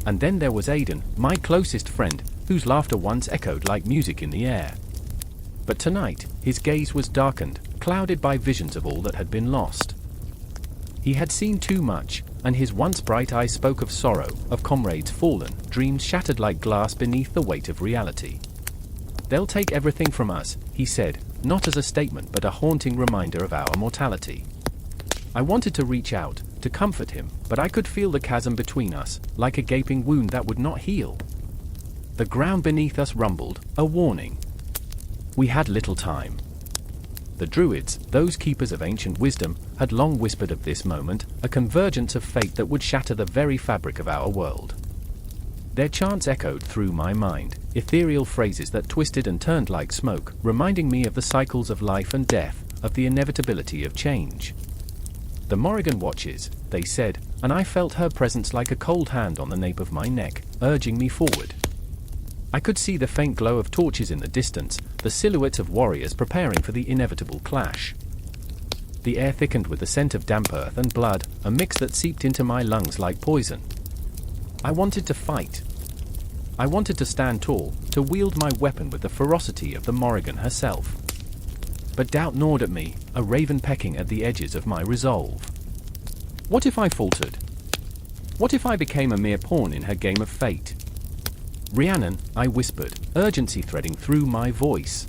And then there was Aidan, my closest friend, whose laughter once echoed like music in the air. But tonight, his gaze was darkened, clouded by visions of all that had been lost. He had seen too much, and his once bright eyes spoke of sorrow, of comrades fallen, dreams shattered like glass beneath the weight of reality. "They'll take everything from us," he said, not as a statement but a haunting reminder of our mortality. I wanted to reach out, to comfort him, but I could feel the chasm between us, like a gaping wound that would not heal. The ground beneath us rumbled, a warning. We had little time. The Druids, those keepers of ancient wisdom, had long whispered of this moment, a convergence of fate that would shatter the very fabric of our world. Their chants echoed through my mind, ethereal phrases that twisted and turned like smoke, reminding me of the cycles of life and death, of the inevitability of change. "The Morrigan watches," they said, and I felt her presence like a cold hand on the nape of my neck, urging me forward. I could see the faint glow of torches in the distance, the silhouettes of warriors preparing for the inevitable clash. The air thickened with the scent of damp earth and blood, a mix that seeped into my lungs like poison. I wanted to fight. I wanted to stand tall, to wield my weapon with the ferocity of the Morrigan herself. But doubt gnawed at me, a raven pecking at the edges of my resolve. What if I faltered? What if I became a mere pawn in her game of fate? "Rhiannon," I whispered, urgency threading through my voice.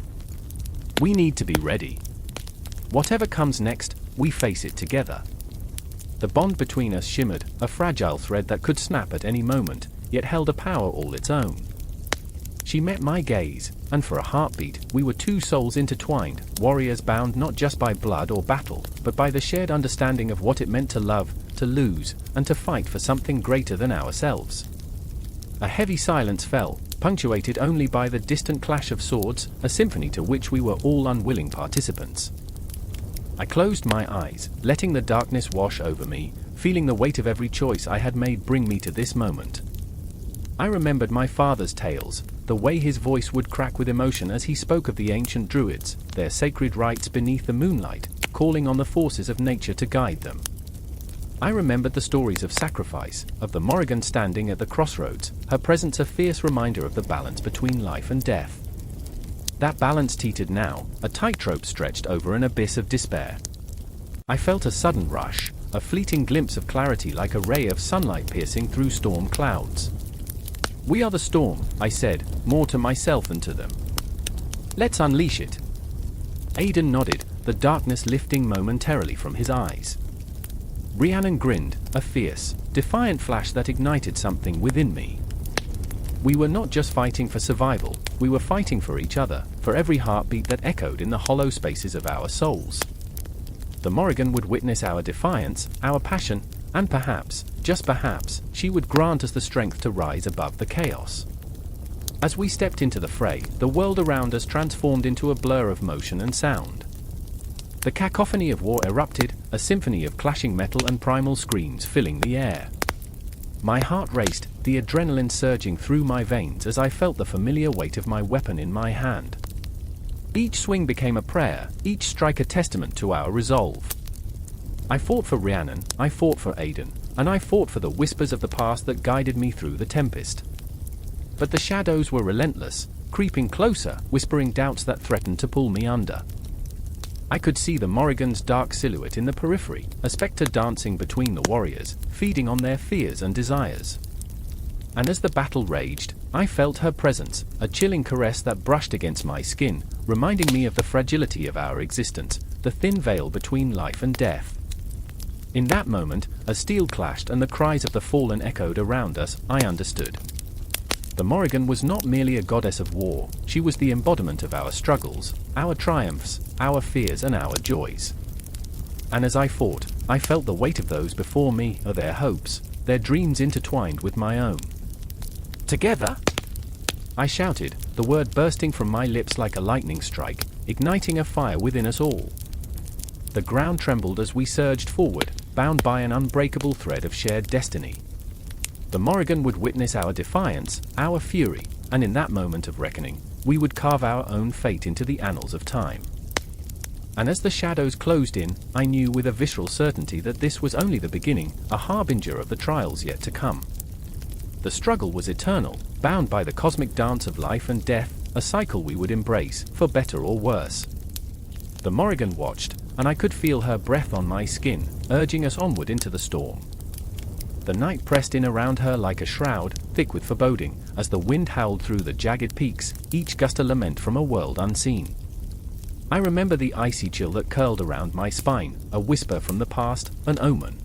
"We need to be ready. Whatever comes next, we face it together." The bond between us shimmered, a fragile thread that could snap at any moment, yet held a power all its own. She met my gaze, and for a heartbeat, we were two souls intertwined, warriors bound not just by blood or battle, but by the shared understanding of what it meant to love, to lose, and to fight for something greater than ourselves. A heavy silence fell, punctuated only by the distant clash of swords, a symphony to which we were all unwilling participants. I closed my eyes, letting the darkness wash over me, feeling the weight of every choice I had made bring me to this moment. I remembered my father's tales, the way his voice would crack with emotion as he spoke of the ancient druids, their sacred rites beneath the moonlight, calling on the forces of nature to guide them. I remembered the stories of sacrifice, of the Morrigan standing at the crossroads, her presence a fierce reminder of the balance between life and death. That balance teetered now, a tightrope stretched over an abyss of despair. I felt a sudden rush, a fleeting glimpse of clarity like a ray of sunlight piercing through storm clouds. "We are the storm," I said, more to myself than to them. "Let's unleash it." Aidan nodded, the darkness lifting momentarily from his eyes. Rhiannon grinned, a fierce, defiant flash that ignited something within me. We were not just fighting for survival, we were fighting for each other, for every heartbeat that echoed in the hollow spaces of our souls. The Morrigan would witness our defiance, our passion, and perhaps, just perhaps, she would grant us the strength to rise above the chaos. As we stepped into the fray, the world around us transformed into a blur of motion and sound. The cacophony of war erupted, a symphony of clashing metal and primal screams filling the air. My heart raced, the adrenaline surging through my veins as I felt the familiar weight of my weapon in my hand. Each swing became a prayer, each strike a testament to our resolve. I fought for Rhiannon, I fought for Aidan, and I fought for the whispers of the past that guided me through the tempest. But the shadows were relentless, creeping closer, whispering doubts that threatened to pull me under. I could see the Morrigan's dark silhouette in the periphery, a spectre dancing between the warriors, feeding on their fears and desires. And as the battle raged, I felt her presence, a chilling caress that brushed against my skin, reminding me of the fragility of our existence, the thin veil between life and death. In that moment, as steel clashed and the cries of the fallen echoed around us, I understood. The Morrigan was not merely a goddess of war, she was the embodiment of our struggles, our triumphs, our fears and our joys. And as I fought, I felt the weight of those before me, of their hopes, their dreams intertwined with my own. "Together!" I shouted, the word bursting from my lips like a lightning strike, igniting a fire within us all. The ground trembled as we surged forward, bound by an unbreakable thread of shared destiny. The Morrigan would witness our defiance, our fury, and in that moment of reckoning, we would carve our own fate into the annals of time. And as the shadows closed in, I knew with a visceral certainty that this was only the beginning, a harbinger of the trials yet to come. The struggle was eternal, bound by the cosmic dance of life and death, a cycle we would embrace, for better or worse. The Morrigan watched, and I could feel her breath on my skin, urging us onward into the storm. The night pressed in around her like a shroud, thick with foreboding, as the wind howled through the jagged peaks, each gust a lament from a world unseen. I remember the icy chill that curled around my spine, a whisper from the past, an omen.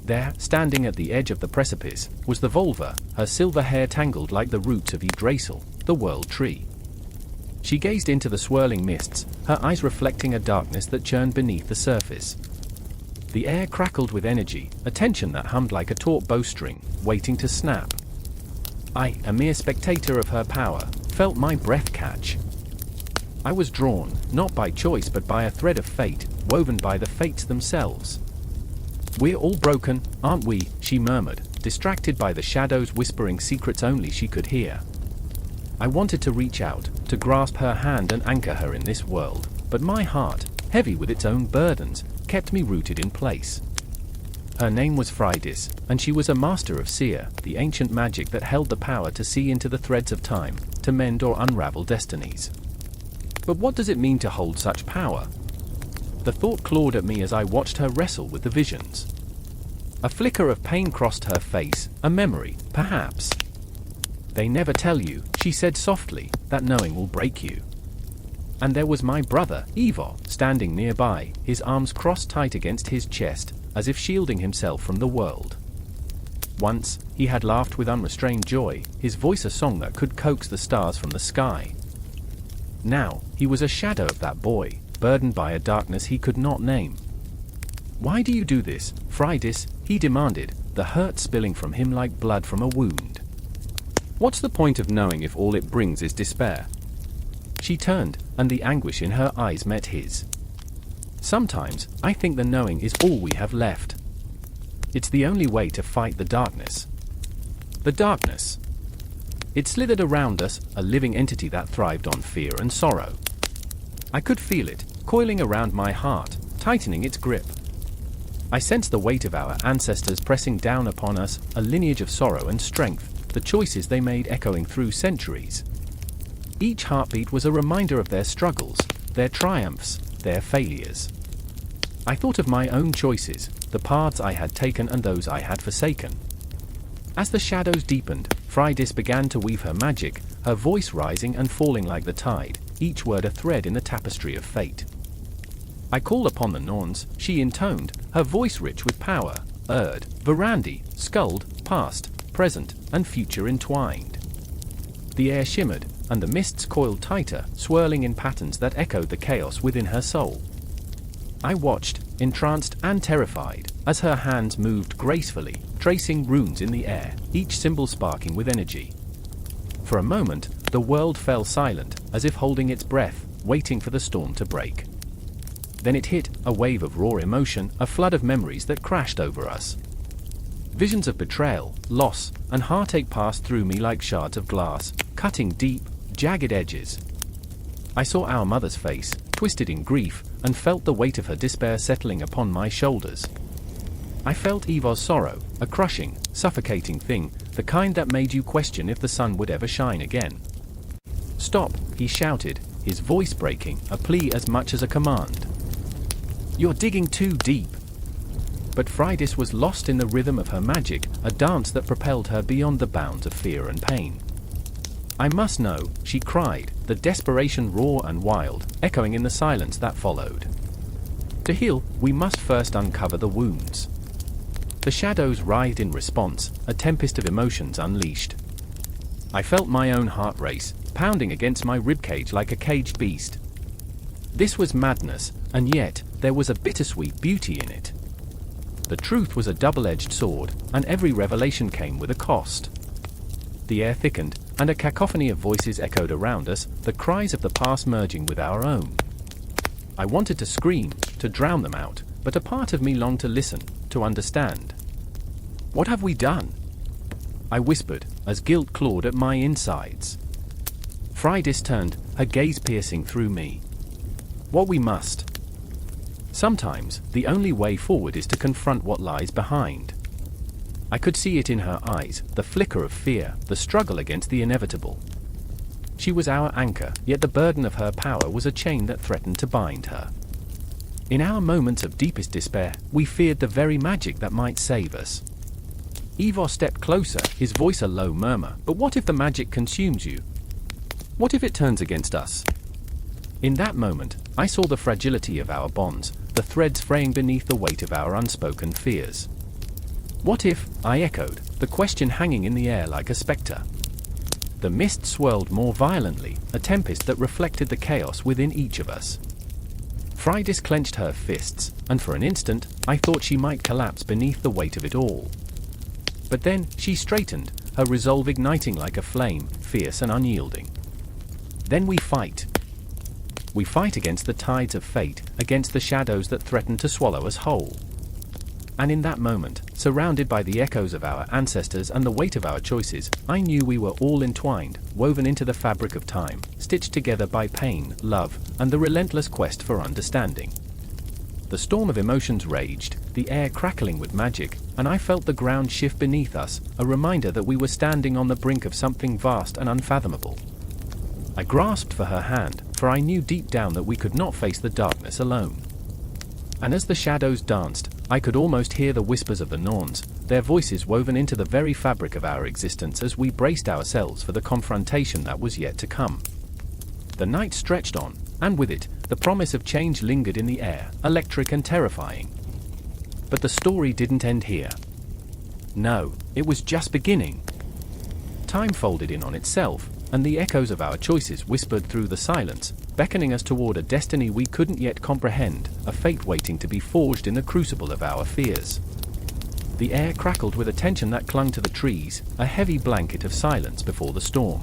There, standing at the edge of the precipice, was the Volva, her silver hair tangled like the roots of Yggdrasil, the world tree. She gazed into the swirling mists, her eyes reflecting a darkness that churned beneath the surface. The air crackled with energy, a tension that hummed like a taut bowstring, waiting to snap. I, a mere spectator of her power, felt my breath catch. I was drawn, not by choice but by a thread of fate, woven by the fates themselves. "We're all broken, aren't we?" she murmured, distracted by the shadows whispering secrets only she could hear. I wanted to reach out, to grasp her hand and anchor her in this world, but my heart, heavy with its own burdens, kept me rooted in place. Her name was Freydis, and she was a master of seer, the ancient magic that held the power to see into the threads of time, to mend or unravel destinies. But what does it mean to hold such power? The thought clawed at me as I watched her wrestle with the visions. A flicker of pain crossed her face, a memory, perhaps. "They never tell you," she said softly, "that knowing will break you." And there was my brother, Ivo, standing nearby, his arms crossed tight against his chest, as if shielding himself from the world. Once, he had laughed with unrestrained joy, his voice a song that could coax the stars from the sky. Now, he was a shadow of that boy, burdened by a darkness he could not name. "Why do you do this, Freydis?" he demanded, the hurt spilling from him like blood from a wound. "What's the point of knowing if all it brings is despair?" She turned, and the anguish in her eyes met his. Sometimes, I think the knowing is all we have left. It's the only way to fight the darkness. The darkness. It slithered around us, a living entity that thrived on fear and sorrow. I could feel it, coiling around my heart, tightening its grip. I sensed the weight of our ancestors pressing down upon us, a lineage of sorrow and strength, the choices they made echoing through centuries. Each heartbeat was a reminder of their struggles, their triumphs, their failures. I thought of my own choices, the paths I had taken and those I had forsaken. As the shadows deepened, Frydis began to weave her magic, her voice rising and falling like the tide, each word a thread in the tapestry of fate. I called upon the Norns, she intoned, her voice rich with power, Erd, Verandi, Skuld, past, present, and future entwined. The air shimmered, and the mists coiled tighter, swirling in patterns that echoed the chaos within her soul. I watched, entranced and terrified, as her hands moved gracefully, tracing runes in the air, each symbol sparking with energy. For a moment, the world fell silent, as if holding its breath, waiting for the storm to break. Then it hit, a wave of raw emotion, a flood of memories that crashed over us. Visions of betrayal, loss, and heartache passed through me like shards of glass, cutting deep, jagged edges. I saw our mother's face, twisted in grief, and felt the weight of her despair settling upon my shoulders. I felt Eva's sorrow, a crushing, suffocating thing, the kind that made you question if the sun would ever shine again. "Stop," he shouted, his voice breaking, a plea as much as a command. "You're digging too deep." But Frydis was lost in the rhythm of her magic, a dance that propelled her beyond the bounds of fear and pain. "I must know," she cried, the desperation raw and wild, echoing in the silence that followed. "To heal, we must first uncover the wounds." The shadows writhed in response, a tempest of emotions unleashed. I felt my own heart race, pounding against my ribcage like a caged beast. This was madness, and yet, there was a bittersweet beauty in it. The truth was a double-edged sword, and every revelation came with a cost. The air thickened, and a cacophony of voices echoed around us, the cries of the past merging with our own. I wanted to scream, to drown them out, but a part of me longed to listen, to understand. "What have we done?" I whispered, as guilt clawed at my insides. Frydis turned, her gaze piercing through me. "What we must. Sometimes, the only way forward is to confront what lies behind." I could see it in her eyes, the flicker of fear, the struggle against the inevitable. She was our anchor, yet the burden of her power was a chain that threatened to bind her. In our moments of deepest despair, we feared the very magic that might save us. Ivor stepped closer, his voice a low murmur. "But what if the magic consumes you? What if it turns against us?" In that moment, I saw the fragility of our bonds, the threads fraying beneath the weight of our unspoken fears. "What if?" I echoed, the question hanging in the air like a spectre. The mist swirled more violently, a tempest that reflected the chaos within each of us. Frydis clenched her fists, and for an instant, I thought she might collapse beneath the weight of it all. But then, she straightened, her resolve igniting like a flame, fierce and unyielding. "Then we fight. We fight against the tides of fate, against the shadows that threaten to swallow us whole." And in that moment, surrounded by the echoes of our ancestors and the weight of our choices, I knew we were all entwined, woven into the fabric of time, stitched together by pain, love, and the relentless quest for understanding. The storm of emotions raged, the air crackling with magic, and I felt the ground shift beneath us, a reminder that we were standing on the brink of something vast and unfathomable. I grasped for her hand, for I knew deep down that we could not face the darkness alone. And as the shadows danced, I could almost hear the whispers of the Norns, their voices woven into the very fabric of our existence as we braced ourselves for the confrontation that was yet to come. The night stretched on, and with it, the promise of change lingered in the air, electric and terrifying. But the story didn't end here. No, it was just beginning. Time folded in on itself, and the echoes of our choices whispered through the silence, beckoning us toward a destiny we couldn't yet comprehend, a fate waiting to be forged in the crucible of our fears. The air crackled with a tension that clung to the trees, a heavy blanket of silence before the storm.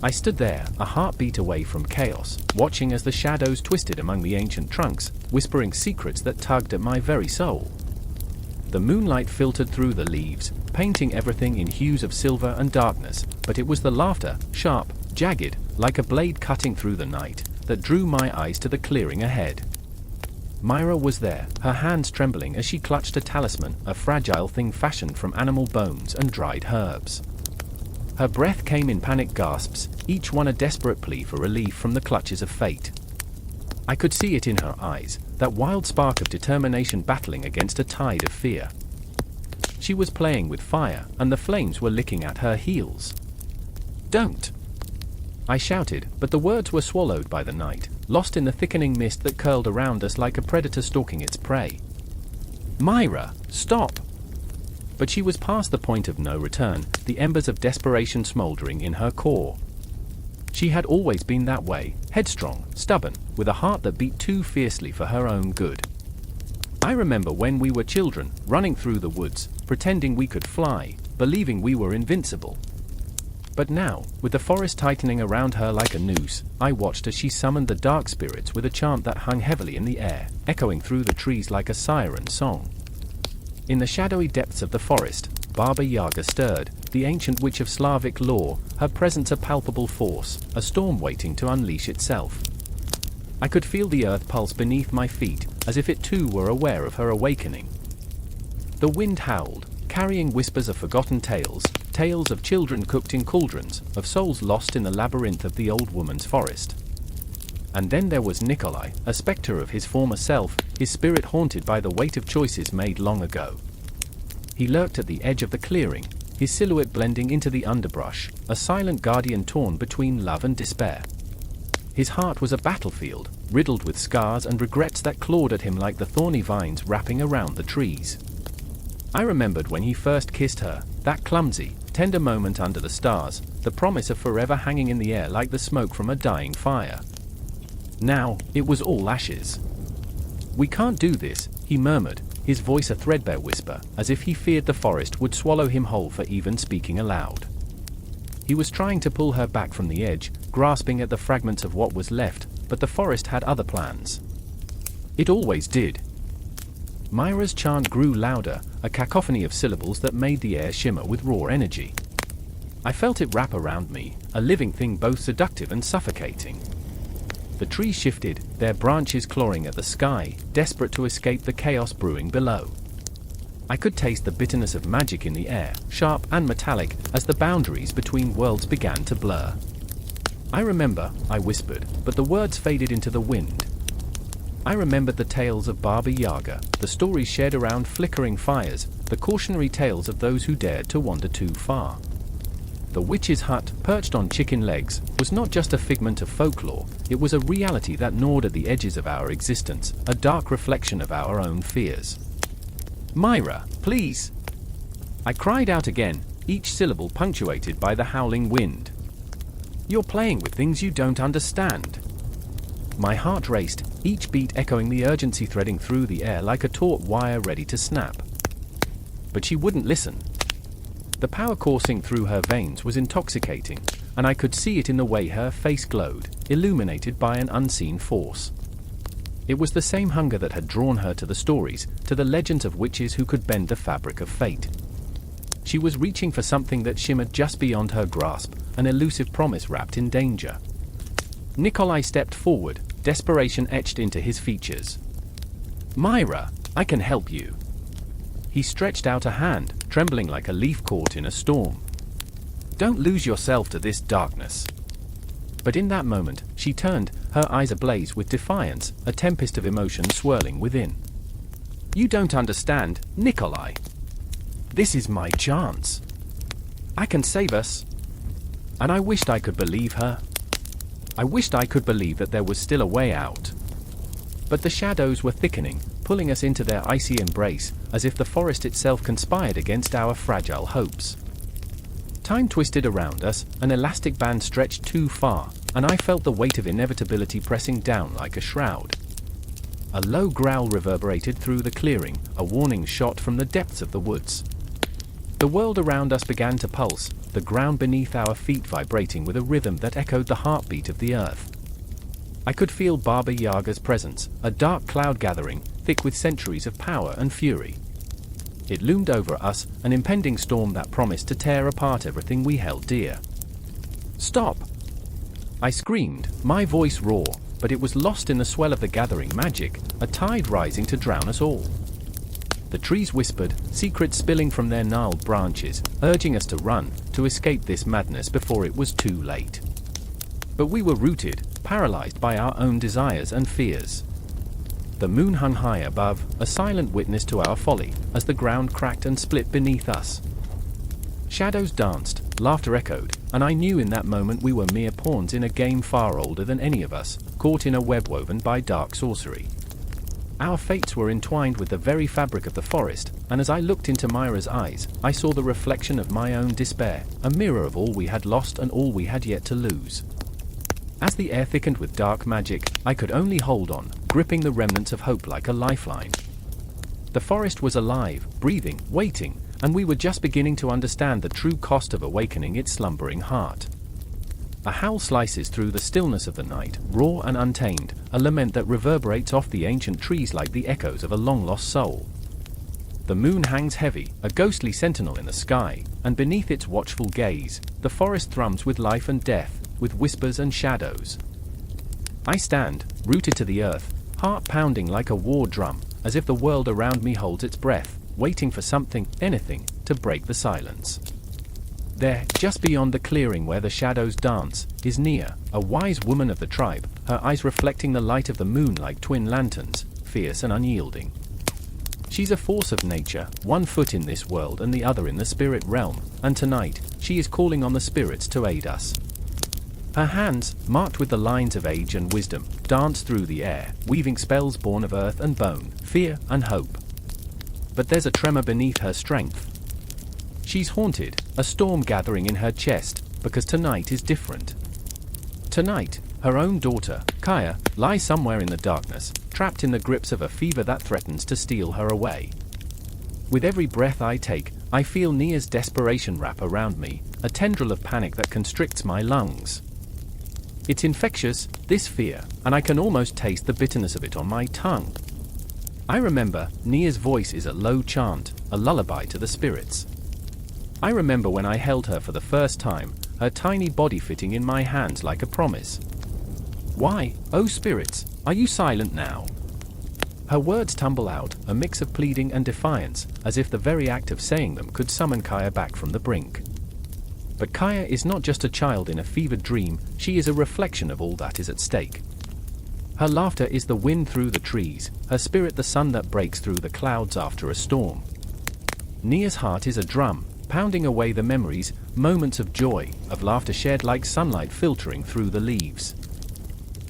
I stood there, a heartbeat away from chaos, watching as the shadows twisted among the ancient trunks, whispering secrets that tugged at my very soul. The moonlight filtered through the leaves, painting everything in hues of silver and darkness, but it was the laughter, sharp, jagged, like a blade cutting through the night, that drew my eyes to the clearing ahead. Myra was there, her hands trembling as she clutched a talisman, a fragile thing fashioned from animal bones and dried herbs. Her breath came in panicked gasps, each one a desperate plea for relief from the clutches of fate. I could see it in her eyes, that wild spark of determination battling against a tide of fear. She was playing with fire, and the flames were licking at her heels. "Don't!" I shouted, but the words were swallowed by the night, lost in the thickening mist that curled around us like a predator stalking its prey. "Myra, stop!" But she was past the point of no return, the embers of desperation smoldering in her core. She had always been that way, headstrong, stubborn, with a heart that beat too fiercely for her own good. I remember when we were children, running through the woods, pretending we could fly, believing we were invincible. But now, with the forest tightening around her like a noose, I watched as she summoned the dark spirits with a chant that hung heavily in the air, echoing through the trees like a siren song. In the shadowy depths of the forest, Baba Yaga stirred, the ancient witch of Slavic lore, her presence a palpable force, a storm waiting to unleash itself. I could feel the earth pulse beneath my feet, as if it too were aware of her awakening. The wind howled, carrying whispers of forgotten tales, tales of children cooked in cauldrons, of souls lost in the labyrinth of the old woman's forest. And then there was Nikolai, a spectre of his former self, his spirit haunted by the weight of choices made long ago. He lurked at the edge of the clearing, his silhouette blending into the underbrush, a silent guardian torn between love and despair. His heart was a battlefield, riddled with scars and regrets that clawed at him like the thorny vines wrapping around the trees. I remembered when he first kissed her, that clumsy, tender moment under the stars, the promise of forever hanging in the air like the smoke from a dying fire. Now, it was all ashes. "We can't do this," he murmured, his voice a threadbare whisper, as if he feared the forest would swallow him whole for even speaking aloud. He was trying to pull her back from the edge, grasping at the fragments of what was left, but the forest had other plans. It always did. Myra's chant grew louder, a cacophony of syllables that made the air shimmer with raw energy. I felt it wrap around me, a living thing both seductive and suffocating. The trees shifted, their branches clawing at the sky, desperate to escape the chaos brewing below. I could taste the bitterness of magic in the air, sharp and metallic, as the boundaries between worlds began to blur. "I remember," I whispered, but the words faded into the wind. I remembered the tales of Baba Yaga, the stories shared around flickering fires, the cautionary tales of those who dared to wander too far. The witch's hut, perched on chicken legs, was not just a figment of folklore, it was a reality that gnawed at the edges of our existence, a dark reflection of our own fears. "Myra, please!" I cried out again, each syllable punctuated by the howling wind. "You're playing with things you don't understand." My heart raced, each beat echoing the urgency threading through the air like a taut wire ready to snap. But she wouldn't listen. The power coursing through her veins was intoxicating, and I could see it in the way her face glowed, illuminated by an unseen force. It was the same hunger that had drawn her to the stories, to the legends of witches who could bend the fabric of fate. She was reaching for something that shimmered just beyond her grasp, an elusive promise wrapped in danger. Nikolai stepped forward, desperation etched into his features. "Myra, I can help you." He stretched out a hand, trembling like a leaf caught in a storm. "Don't lose yourself to this darkness." But in that moment, she turned, her eyes ablaze with defiance, a tempest of emotion swirling within. "You don't understand, Nikolai. This is my chance. I can save us." And I wished I could believe her. I wished I could believe that there was still a way out. But the shadows were thickening, pulling us into their icy embrace, as if the forest itself conspired against our fragile hopes. Time twisted around us, an elastic band stretched too far, and I felt the weight of inevitability pressing down like a shroud. A low growl reverberated through the clearing, a warning shot from the depths of the woods. The world around us began to pulse, the ground beneath our feet vibrating with a rhythm that echoed the heartbeat of the earth. I could feel Baba Yaga's presence, a dark cloud gathering, thick with centuries of power and fury. It loomed over us, an impending storm that promised to tear apart everything we held dear. "Stop!" I screamed, my voice raw, but it was lost in the swell of the gathering magic, a tide rising to drown us all. The trees whispered, secrets spilling from their gnarled branches, urging us to run, to escape this madness before it was too late. But we were rooted, paralyzed by our own desires and fears. The moon hung high above, a silent witness to our folly, as the ground cracked and split beneath us. Shadows danced, laughter echoed, and I knew in that moment we were mere pawns in a game far older than any of us, caught in a web woven by dark sorcery. Our fates were entwined with the very fabric of the forest, and as I looked into Myra's eyes, I saw the reflection of my own despair, a mirror of all we had lost and all we had yet to lose. As the air thickened with dark magic, I could only hold on, gripping the remnants of hope like a lifeline. The forest was alive, breathing, waiting, and we were just beginning to understand the true cost of awakening its slumbering heart. A howl slices through the stillness of the night, raw and untamed, a lament that reverberates off the ancient trees like the echoes of a long-lost soul. The moon hangs heavy, a ghostly sentinel in the sky, and beneath its watchful gaze, the forest thrums with life and death, with whispers and shadows. I stand, rooted to the earth, heart pounding like a war drum, as if the world around me holds its breath, waiting for something, anything, to break the silence. There, just beyond the clearing where the shadows dance, is Nia, a wise woman of the tribe, her eyes reflecting the light of the moon like twin lanterns, fierce and unyielding. She's a force of nature, one foot in this world and the other in the spirit realm, and tonight, she is calling on the spirits to aid us. Her hands, marked with the lines of age and wisdom, dance through the air, weaving spells born of earth and bone, fear and hope. But there's a tremor beneath her strength. She's haunted, a storm gathering in her chest, because tonight is different. Tonight, her own daughter, Kaya, lies somewhere in the darkness, trapped in the grips of a fever that threatens to steal her away. With every breath I take, I feel Nia's desperation wrap around me, a tendril of panic that constricts my lungs. It's infectious, this fear, and I can almost taste the bitterness of it on my tongue. I remember, Nia's voice is a low chant, a lullaby to the spirits. I remember when I held her for the first time, her tiny body fitting in my hands like a promise. Why, oh spirits, are you silent now? Her words tumble out, a mix of pleading and defiance, as if the very act of saying them could summon Kaya back from the brink. But Kaya is not just a child in a fevered dream, she is a reflection of all that is at stake. Her laughter is the wind through the trees, her spirit the sun that breaks through the clouds after a storm. Nia's heart is a drum, pounding away the memories, moments of joy, of laughter shared like sunlight filtering through the leaves.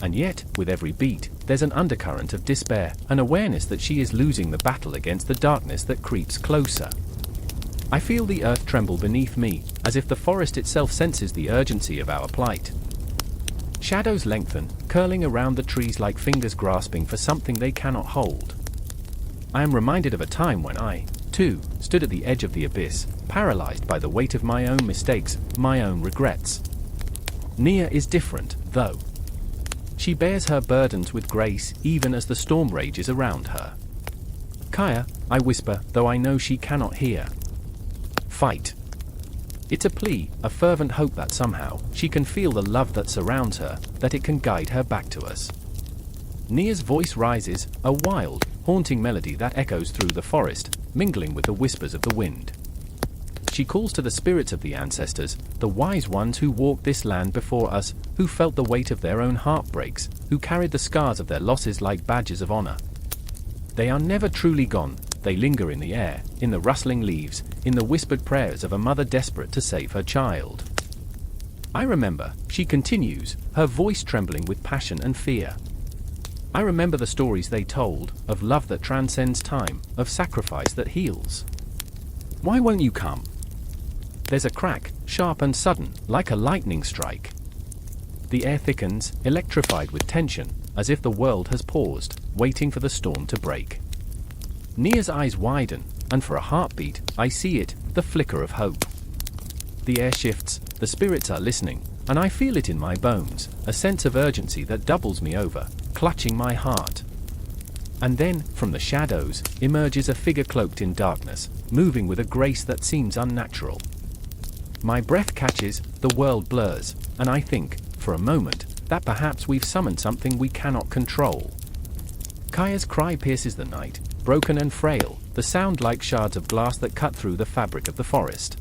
And yet, with every beat, there's an undercurrent of despair, an awareness that she is losing the battle against the darkness that creeps closer. I feel the earth tremble beneath me, as if the forest itself senses the urgency of our plight. Shadows lengthen, curling around the trees like fingers grasping for something they cannot hold. I am reminded of a time when I, too, stood at the edge of the abyss, paralyzed by the weight of my own mistakes, my own regrets. Nia is different, though. She bears her burdens with grace, even as the storm rages around her. Kaya, I whisper, though I know she cannot hear. Fight. It's a plea, a fervent hope that somehow, she can feel the love that surrounds her, that it can guide her back to us. Nia's voice rises, a wild, haunting melody that echoes through the forest, mingling with the whispers of the wind. She calls to the spirits of the ancestors, the wise ones who walked this land before us, who felt the weight of their own heartbreaks, who carried the scars of their losses like badges of honor. They are never truly gone, they linger in the air, in the rustling leaves, in the whispered prayers of a mother desperate to save her child. I remember, she continues, her voice trembling with passion and fear. I remember the stories they told, of love that transcends time, of sacrifice that heals. Why won't you come? There's a crack, sharp and sudden, like a lightning strike. The air thickens, electrified with tension, as if the world has paused, waiting for the storm to break. Nia's eyes widen, and for a heartbeat, I see it, the flicker of hope. The air shifts, the spirits are listening, and I feel it in my bones, a sense of urgency that doubles me over, clutching my heart. And then, from the shadows, emerges a figure cloaked in darkness, moving with a grace that seems unnatural. My breath catches, the world blurs, and I think, for a moment, that perhaps we've summoned something we cannot control. Kaya's cry pierces the night, broken and frail, the sound like shards of glass that cut through the fabric of the forest.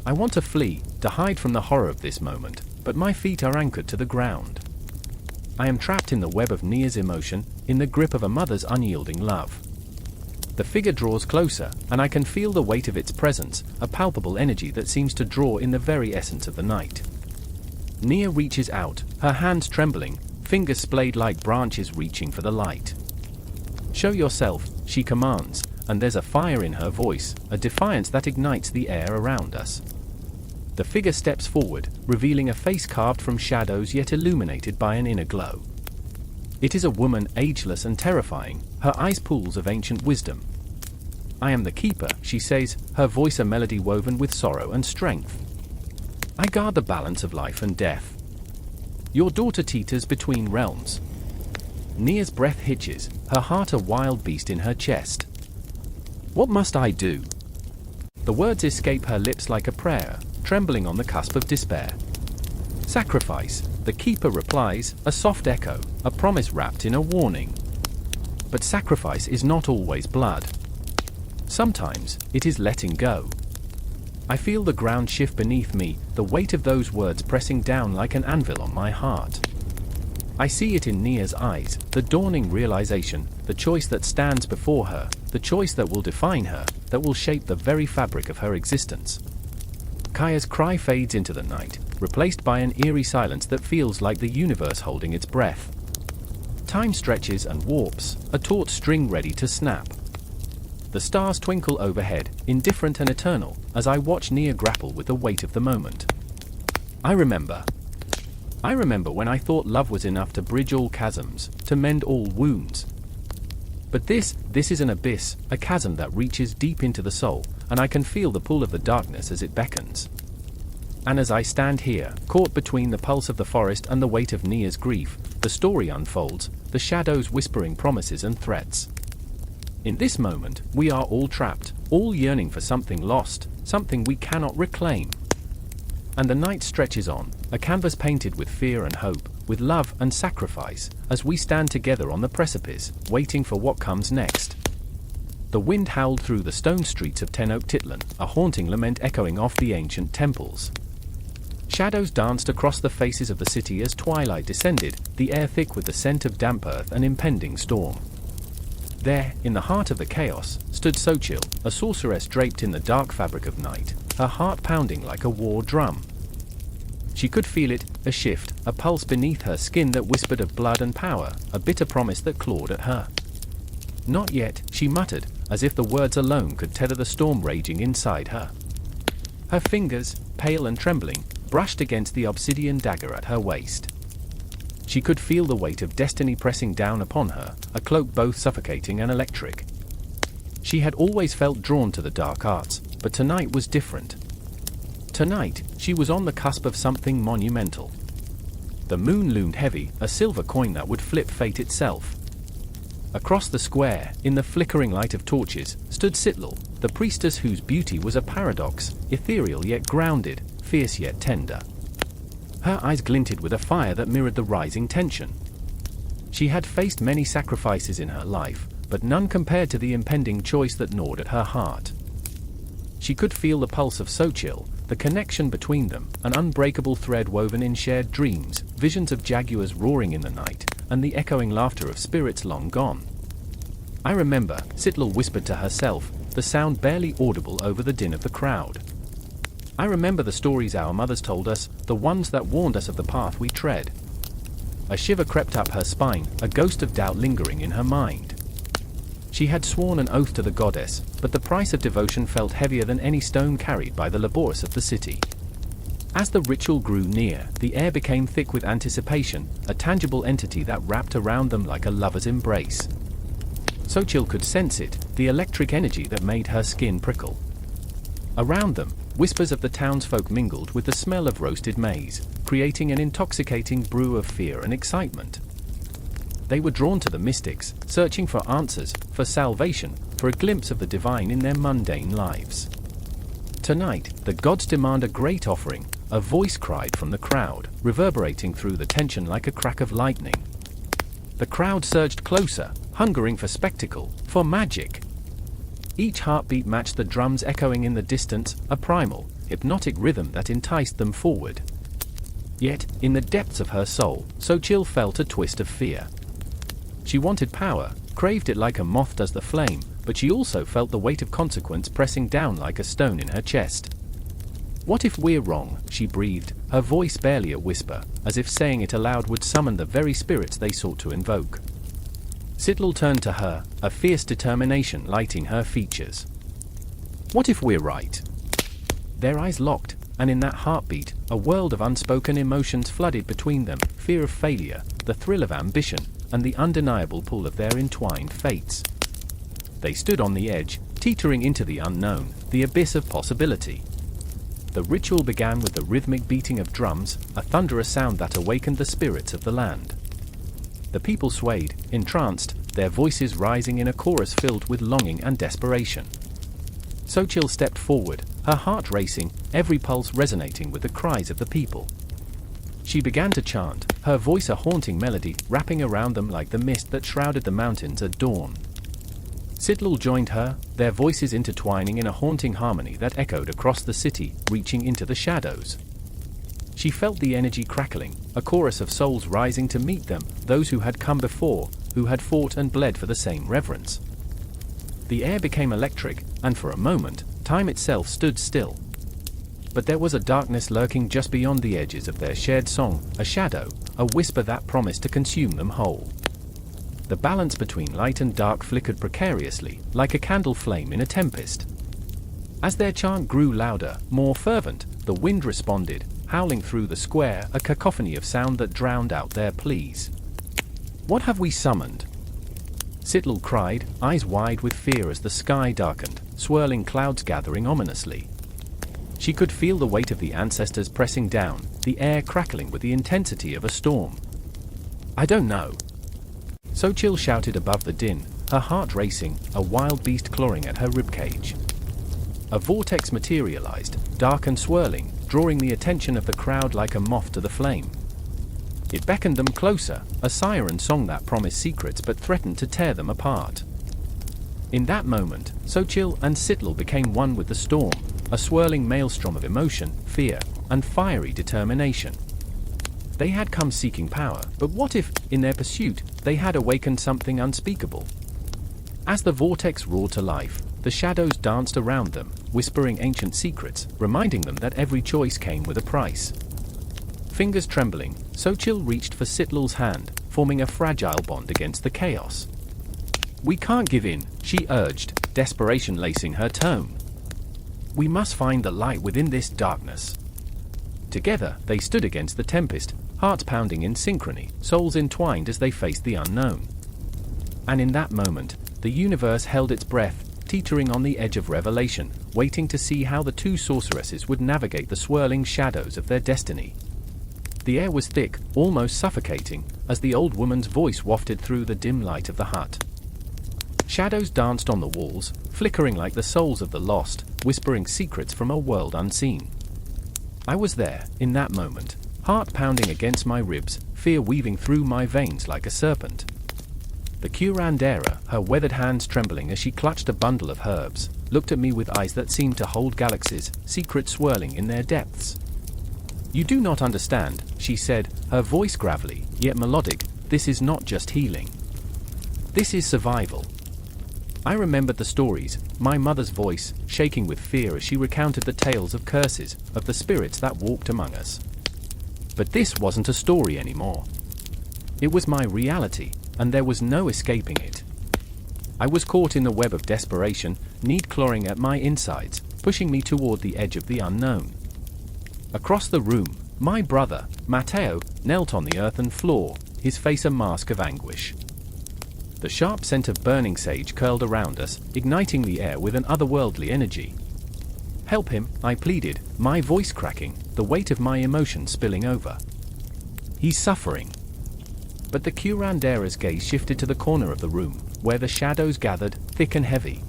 I want to flee, to hide from the horror of this moment, but my feet are anchored to the ground. I am trapped in the web of Nia's emotion, in the grip of a mother's unyielding love. The figure draws closer, and I can feel the weight of its presence, a palpable energy that seems to draw in the very essence of the night. Nia reaches out, her hands trembling, fingers splayed like branches reaching for the light. "Show yourself," she commands, and there's a fire in her voice, a defiance that ignites the air around us. The figure steps forward, revealing a face carved from shadows yet illuminated by an inner glow. It is a woman, ageless and terrifying, her eyes pools of ancient wisdom. "I am the keeper," she says, her voice a melody woven with sorrow and strength. "I guard the balance of life and death. Your daughter teeters between realms." Nia's breath hitches, her heart a wild beast in her chest. "What must I do?" The words escape her lips like a prayer, trembling on the cusp of despair. "Sacrifice," the keeper replies, a soft echo, a promise wrapped in a warning. But sacrifice is not always blood. Sometimes, it is letting go. I feel the ground shift beneath me, the weight of those words pressing down like an anvil on my heart. I see it in Nia's eyes, the dawning realization, the choice that stands before her, the choice that will define her, that will shape the very fabric of her existence. Kaya's cry fades into the night, replaced by an eerie silence that feels like the universe holding its breath. Time stretches and warps, a taut string ready to snap. The stars twinkle overhead, indifferent and eternal, as I watch Nia grapple with the weight of the moment. I remember when I thought love was enough to bridge all chasms, to mend all wounds. But this is an abyss, a chasm that reaches deep into the soul, and I can feel the pull of the darkness as it beckons. And as I stand here, caught between the pulse of the forest and the weight of Nia's grief, the story unfolds, the shadows whispering promises and threats. In this moment, we are all trapped, all yearning for something lost, something we cannot reclaim. And the night stretches on, a canvas painted with fear and hope, with love and sacrifice, as we stand together on the precipice, waiting for what comes next. The wind howled through the stone streets of Tenochtitlan, a haunting lament echoing off the ancient temples. Shadows danced across the faces of the city as twilight descended, the air thick with the scent of damp earth and impending storm. There, in the heart of the chaos, stood Xochitl, a sorceress draped in the dark fabric of night, her heart pounding like a war drum. She could feel it, a shift, a pulse beneath her skin that whispered of blood and power, a bitter promise that clawed at her. "Not yet," she muttered, as if the words alone could tether the storm raging inside her. Her fingers, pale and trembling, brushed against the obsidian dagger at her waist. She could feel the weight of destiny pressing down upon her, a cloak both suffocating and electric. She had always felt drawn to the dark arts, but tonight was different. Tonight, she was on the cusp of something monumental. The moon loomed heavy, a silver coin that would flip fate itself. Across the square, in the flickering light of torches, stood Xochitl, the priestess whose beauty was a paradox, ethereal yet grounded, fierce yet tender. Her eyes glinted with a fire that mirrored the rising tension. She had faced many sacrifices in her life, but none compared to the impending choice that gnawed at her heart. She could feel the pulse of Xochitl, the connection between them, an unbreakable thread woven in shared dreams, visions of jaguars roaring in the night, and the echoing laughter of spirits long gone. "I remember," Xochitl whispered to herself, the sound barely audible over the din of the crowd. "I remember the stories our mothers told us, the ones that warned us of the path we tread." A shiver crept up her spine, a ghost of doubt lingering in her mind. She had sworn an oath to the goddess, but the price of devotion felt heavier than any stone carried by the laborers of the city. As the ritual grew near, the air became thick with anticipation, a tangible entity that wrapped around them like a lover's embrace. Xochitl could sense it, the electric energy that made her skin prickle. Around them, whispers of the townsfolk mingled with the smell of roasted maize, creating an intoxicating brew of fear and excitement. They were drawn to the mystics, searching for answers, for salvation, for a glimpse of the divine in their mundane lives. Tonight, the gods demand a great offering, a voice cried from the crowd, reverberating through the tension like a crack of lightning. The crowd surged closer, hungering for spectacle, for magic. Each heartbeat matched the drums echoing in the distance, a primal, hypnotic rhythm that enticed them forward. Yet, in the depths of her soul, Xochitl felt a twist of fear. She wanted power, craved it like a moth does the flame, but she also felt the weight of consequence pressing down like a stone in her chest. "What if we're wrong?" she breathed, her voice barely a whisper, as if saying it aloud would summon the very spirits they sought to invoke. Xochitl turned to her, a fierce determination lighting her features. "What if we're right?" Their eyes locked, and in that heartbeat, a world of unspoken emotions flooded between them, fear of failure, the thrill of ambition, and the undeniable pull of their entwined fates. They stood on the edge, teetering into the unknown, the abyss of possibility. The ritual began with the rhythmic beating of drums, a thunderous sound that awakened the spirits of the land. The people swayed, entranced, their voices rising in a chorus filled with longing and desperation. Xochitl stepped forward, her heart racing, every pulse resonating with the cries of the people. She began to chant, her voice a haunting melody, wrapping around them like the mist that shrouded the mountains at dawn. Xochitl joined her, their voices intertwining in a haunting harmony that echoed across the city, reaching into the shadows. She felt the energy crackling, a chorus of souls rising to meet them, those who had come before, who had fought and bled for the same reverence. The air became electric, and for a moment, time itself stood still. But there was a darkness lurking just beyond the edges of their shared song, a shadow, a whisper that promised to consume them whole. The balance between light and dark flickered precariously, like a candle flame in a tempest. As their chant grew louder, more fervent, the wind responded, howling through the square, a cacophony of sound that drowned out their pleas. "What have we summoned?" Xochitl cried, eyes wide with fear as the sky darkened, swirling clouds gathering ominously. She could feel the weight of the ancestors pressing down, the air crackling with the intensity of a storm. "I don't know." Xochitl shouted above the din, her heart racing, a wild beast clawing at her ribcage. A vortex materialized, dark and swirling, drawing the attention of the crowd like a moth to the flame. It beckoned them closer, a siren song that promised secrets but threatened to tear them apart. In that moment, Xochitl and Xochitl became one with the storm, a swirling maelstrom of emotion, fear, and fiery determination. They had come seeking power, but what if, in their pursuit, they had awakened something unspeakable? As the vortex roared to life, the shadows danced around them, whispering ancient secrets, reminding them that every choice came with a price. Fingers trembling, Xochitl reached for Xochitl's hand, forming a fragile bond against the chaos. "We can't give in," she urged, desperation lacing her tone. "We must find the light within this darkness." Together, they stood against the tempest, hearts pounding in synchrony, souls entwined as they faced the unknown. And in that moment, the universe held its breath, teetering on the edge of revelation, waiting to see how the two sorceresses would navigate the swirling shadows of their destiny. The air was thick, almost suffocating, as the old woman's voice wafted through the dim light of the hut. Shadows danced on the walls, flickering like the souls of the lost, whispering secrets from a world unseen. I was there, in that moment, heart pounding against my ribs, fear weaving through my veins like a serpent. The curandera, her weathered hands trembling as she clutched a bundle of herbs, looked at me with eyes that seemed to hold galaxies, secrets swirling in their depths. "You do not understand," she said, her voice gravelly, yet melodic. "This is not just healing. This is survival." I remembered the stories, my mother's voice, shaking with fear as she recounted the tales of curses, of the spirits that walked among us. But this wasn't a story anymore. It was my reality, and there was no escaping it. I was caught in the web of desperation, need clawing at my insides, pushing me toward the edge of the unknown. Across the room, my brother, Matteo, knelt on the earthen floor, his face a mask of anguish. The sharp scent of burning sage curled around us, igniting the air with an otherworldly energy. Help him, I pleaded, my voice cracking, the weight of my emotion spilling over. He's suffering. But the curandero's gaze shifted to the corner of the room, where the shadows gathered, thick and heavy.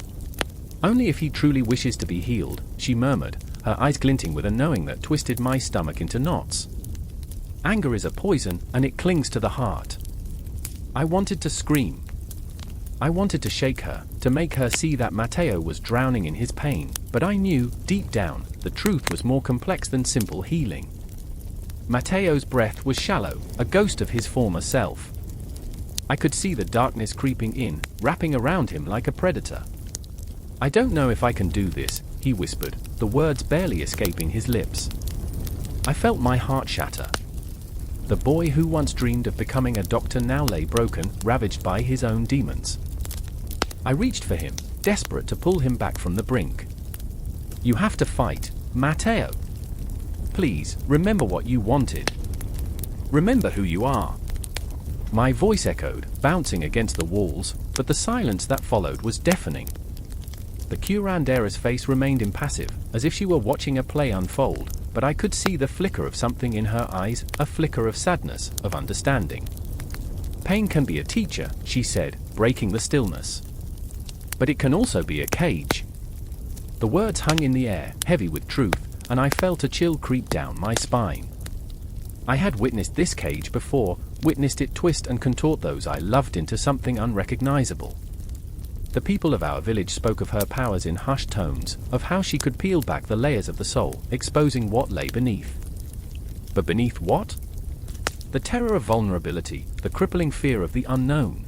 Only if he truly wishes to be healed, she murmured, her eyes glinting with a knowing that twisted my stomach into knots. Anger is a poison, and it clings to the heart. I wanted to scream. I wanted to shake her, to make her see that Matteo was drowning in his pain, but I knew, deep down, the truth was more complex than simple healing. Matteo's breath was shallow, a ghost of his former self. I could see the darkness creeping in, wrapping around him like a predator. I don't know if I can do this, he whispered, the words barely escaping his lips. I felt my heart shatter. The boy who once dreamed of becoming a doctor now lay broken, ravaged by his own demons. I reached for him, desperate to pull him back from the brink. You have to fight, Matteo. Please, remember what you wanted. Remember who you are. My voice echoed, bouncing against the walls, but the silence that followed was deafening. The curandero's face remained impassive, as if she were watching a play unfold, but I could see the flicker of something in her eyes, a flicker of sadness, of understanding. Pain can be a teacher, she said, breaking the stillness. But it can also be a cage. The words hung in the air, heavy with truth, and I felt a chill creep down my spine. I had witnessed this cage before, witnessed it twist and contort those I loved into something unrecognizable. The people of our village spoke of her powers in hushed tones, of how she could peel back the layers of the soul, exposing what lay beneath. But beneath what? The terror of vulnerability, the crippling fear of the unknown.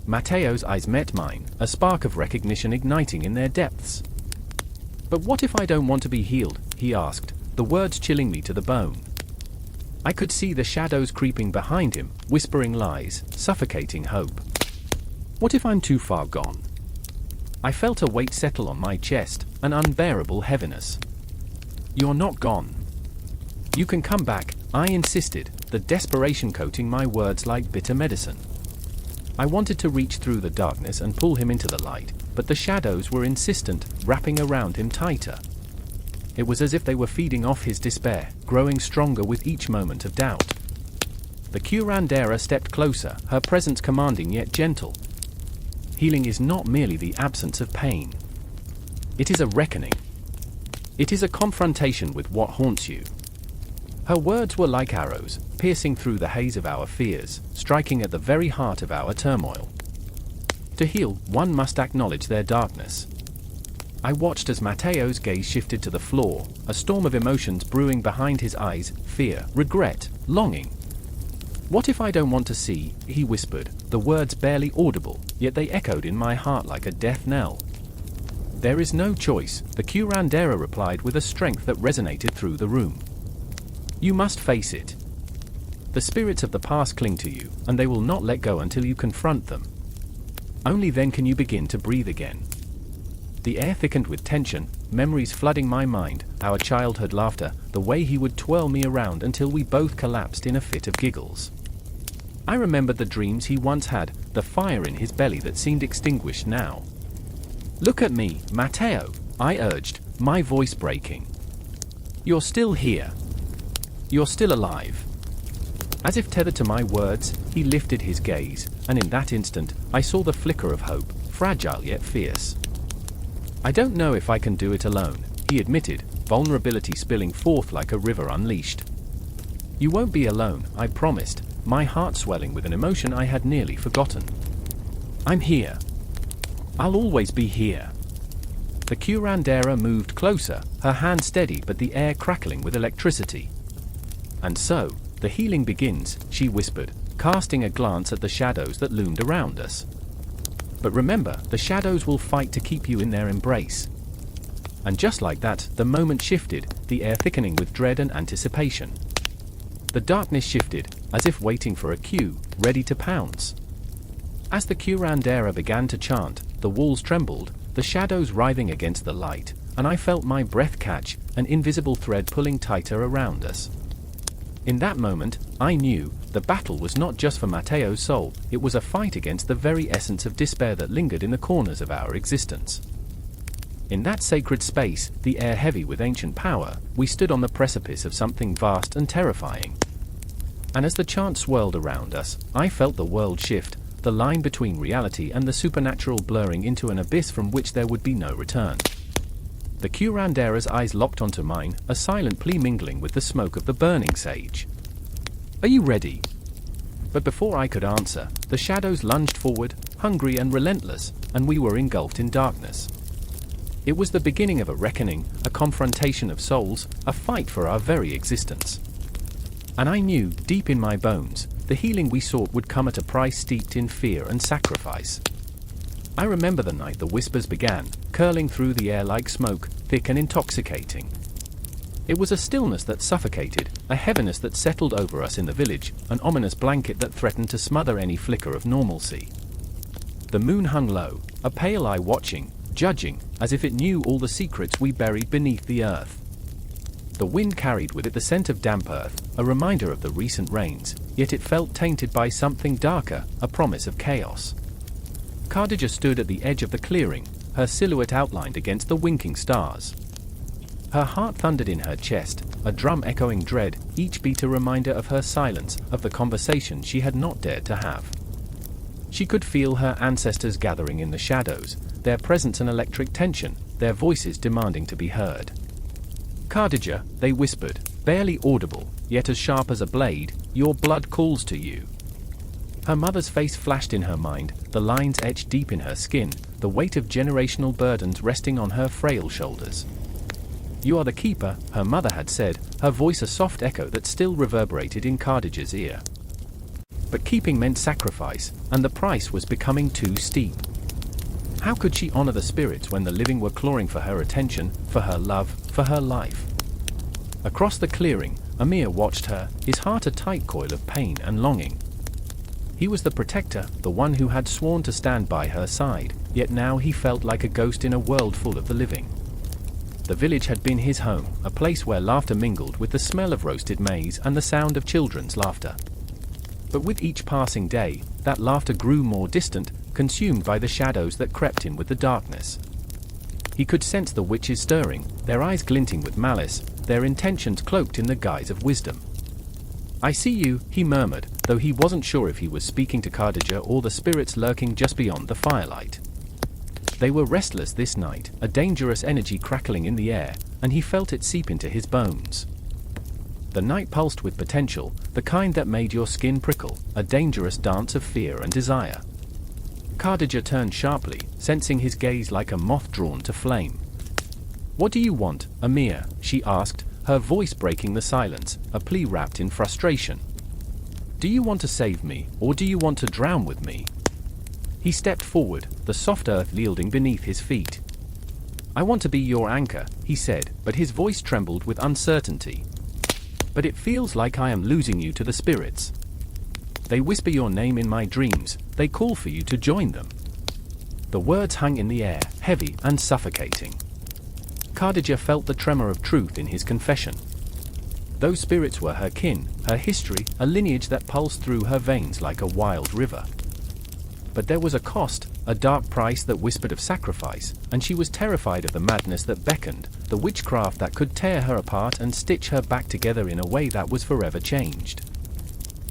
Matteo's eyes met mine, a spark of recognition igniting in their depths. But what if I don't want to be healed, he asked, the words chilling me to the bone. I could see the shadows creeping behind him, whispering lies, suffocating hope. What if I'm too far gone? I felt a weight settle on my chest, an unbearable heaviness. You're not gone. You can come back, I insisted, the desperation coating my words like bitter medicine. I wanted to reach through the darkness and pull him into the light, but the shadows were insistent, wrapping around him tighter. It was as if they were feeding off his despair, growing stronger with each moment of doubt. The curandera stepped closer, her presence commanding yet gentle. Healing is not merely the absence of pain. It is a reckoning. It is a confrontation with what haunts you. Her words were like arrows, piercing through the haze of our fears, striking at the very heart of our turmoil. To heal, one must acknowledge their darkness. I watched as Matteo's gaze shifted to the floor, a storm of emotions brewing behind his eyes, fear, regret, longing. What if I don't want to see, he whispered, the words barely audible, yet they echoed in my heart like a death knell. There is no choice, the curandera replied with a strength that resonated through the room. You must face it. The spirits of the past cling to you, and they will not let go until you confront them. Only then can you begin to breathe again. The air thickened with tension, memories flooding my mind, our childhood laughter, the way he would twirl me around until we both collapsed in a fit of giggles. I remembered the dreams he once had, the fire in his belly that seemed extinguished now. Look at me, Matteo, I urged, my voice breaking. You're still here. You're still alive. As if tethered to my words, he lifted his gaze, and in that instant, I saw the flicker of hope, fragile yet fierce. I don't know if I can do it alone, he admitted, vulnerability spilling forth like a river unleashed. You won't be alone, I promised, my heart swelling with an emotion I had nearly forgotten. I'm here. I'll always be here. The curandera moved closer, her hand steady but the air crackling with electricity. And so, the healing begins, she whispered, casting a glance at the shadows that loomed around us. But remember, the shadows will fight to keep you in their embrace. And just like that, the moment shifted, the air thickening with dread and anticipation. The darkness shifted, as if waiting for a cue, ready to pounce. As the curandera began to chant, the walls trembled, the shadows writhing against the light, and I felt my breath catch, an invisible thread pulling tighter around us. In that moment, I knew, the battle was not just for Matteo's soul, it was a fight against the very essence of despair that lingered in the corners of our existence. In that sacred space, the air heavy with ancient power, we stood on the precipice of something vast and terrifying. And as the chant swirled around us, I felt the world shift, the line between reality and the supernatural blurring into an abyss from which there would be no return. The curandera's eyes locked onto mine, a silent plea mingling with the smoke of the burning sage. "Are you ready?" But before I could answer, the shadows lunged forward, hungry and relentless, and we were engulfed in darkness. It was the beginning of a reckoning, a confrontation of souls, a fight for our very existence. And I knew, deep in my bones, the healing we sought would come at a price steeped in fear and sacrifice. I remember the night the whispers began, curling through the air like smoke, thick and intoxicating. It was a stillness that suffocated, a heaviness that settled over us in the village, an ominous blanket that threatened to smother any flicker of normalcy. The moon hung low, a pale eye watching, judging, as if it knew all the secrets we buried beneath the earth. The wind carried with it the scent of damp earth, a reminder of the recent rains, yet it felt tainted by something darker, a promise of chaos. Khadija stood at the edge of the clearing, her silhouette outlined against the winking stars. Her heart thundered in her chest, a drum echoing dread, each beat a reminder of her silence, of the conversation she had not dared to have. She could feel her ancestors gathering in the shadows, their presence an electric tension, their voices demanding to be heard. "Khadija," they whispered, barely audible, yet as sharp as a blade, "your blood calls to you." Her mother's face flashed in her mind, the lines etched deep in her skin, the weight of generational burdens resting on her frail shoulders. "You are the keeper," her mother had said, her voice a soft echo that still reverberated in Khadija's ear. But keeping meant sacrifice, and the price was becoming too steep. How could she honor the spirits when the living were clawing for her attention, for her love, for her life? Across the clearing, Amir watched her, his heart a tight coil of pain and longing. He was the protector, the one who had sworn to stand by her side, yet now he felt like a ghost in a world full of the living. The village had been his home, a place where laughter mingled with the smell of roasted maize and the sound of children's laughter. But with each passing day, that laughter grew more distant, consumed by the shadows that crept in with the darkness. He could sense the witches stirring, their eyes glinting with malice, their intentions cloaked in the guise of wisdom. "I see you," he murmured, though he wasn't sure if he was speaking to Khadija or the spirits lurking just beyond the firelight. They were restless this night, a dangerous energy crackling in the air, and he felt it seep into his bones. The night pulsed with potential, the kind that made your skin prickle, a dangerous dance of fear and desire. Khadija turned sharply, sensing his gaze like a moth drawn to flame. "What do you want, Amir?" she asked, her voice breaking the silence, a plea wrapped in frustration. "Do you want to save me, or do you want to drown with me?" He stepped forward, the soft earth yielding beneath his feet. "I want to be your anchor," he said, but his voice trembled with uncertainty. "But it feels like I am losing you to the spirits. They whisper your name in my dreams, they call for you to join them." The words hung in the air, heavy and suffocating. Khadija felt the tremor of truth in his confession. Those spirits were her kin, her history, a lineage that pulsed through her veins like a wild river. But there was a cost, a dark price that whispered of sacrifice, and she was terrified of the madness that beckoned, the witchcraft that could tear her apart and stitch her back together in a way that was forever changed.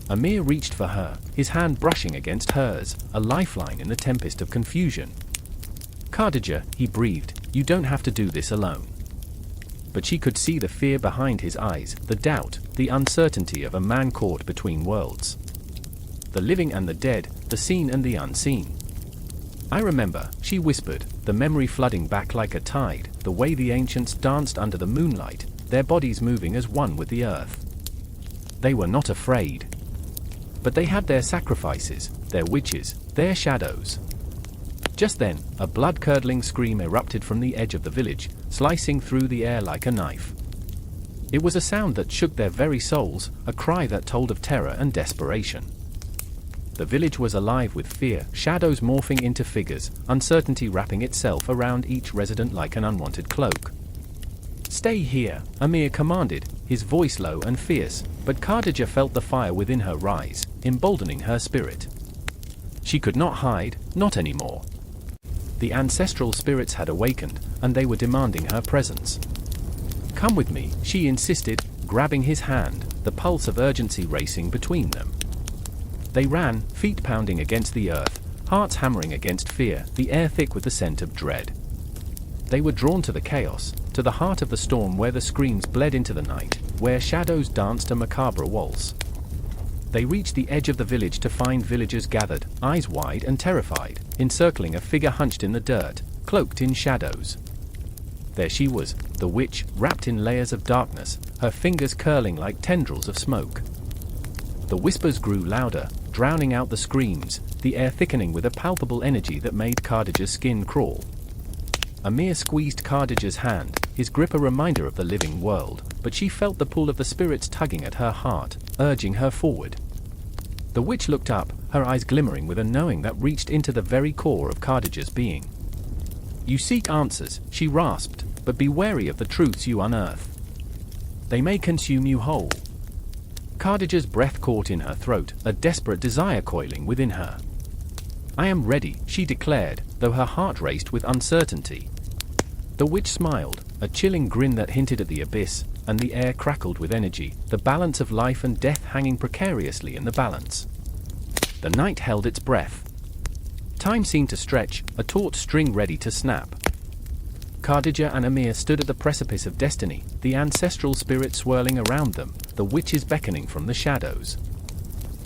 Amir reached for her, his hand brushing against hers, a lifeline in the tempest of confusion. "Khadija," he breathed, "you don't have to do this alone." But she could see the fear behind his eyes, the doubt, the uncertainty of a man caught between worlds. The living and the dead, the seen and the unseen. "I remember," she whispered, the memory flooding back like a tide, the way the ancients danced under the moonlight, their bodies moving as one with the earth. They were not afraid. But they had their sacrifices, their witches, their shadows. Just then, a blood-curdling scream erupted from the edge of the village, slicing through the air like a knife. It was a sound that shook their very souls, a cry that told of terror and desperation. The village was alive with fear, shadows morphing into figures, uncertainty wrapping itself around each resident like an unwanted cloak. "Stay here," Amir commanded, his voice low and fierce, but Khadija felt the fire within her rise, emboldening her spirit. She could not hide, not anymore. The ancestral spirits had awakened, and they were demanding her presence. "Come with me," she insisted, grabbing his hand, the pulse of urgency racing between them. They ran, feet pounding against the earth, hearts hammering against fear, the air thick with the scent of dread. They were drawn to the chaos, to the heart of the storm where the screams bled into the night, where shadows danced a macabre waltz. They reached the edge of the village to find villagers gathered, eyes wide and terrified, encircling a figure hunched in the dirt, cloaked in shadows. There she was, the witch, wrapped in layers of darkness, her fingers curling like tendrils of smoke. The whispers grew louder, drowning out the screams, the air thickening with a palpable energy that made Cardiga's skin crawl. Amir squeezed Cardiga's hand, his grip a reminder of the living world, but she felt the pull of the spirits tugging at her heart, urging her forward. The witch looked up, her eyes glimmering with a knowing that reached into the very core of Cardiga's being. "You seek answers," she rasped, "but be wary of the truths you unearth. They may consume you whole." Cardiga's breath caught in her throat, a desperate desire coiling within her. "I am ready," she declared, though her heart raced with uncertainty. The witch smiled, a chilling grin that hinted at the abyss, and the air crackled with energy, the balance of life and death hanging precariously in the balance. The night held its breath. Time seemed to stretch, a taut string ready to snap. Cardiga and Amir stood at the precipice of destiny, the ancestral spirit swirling around them, the witches beckoning from the shadows.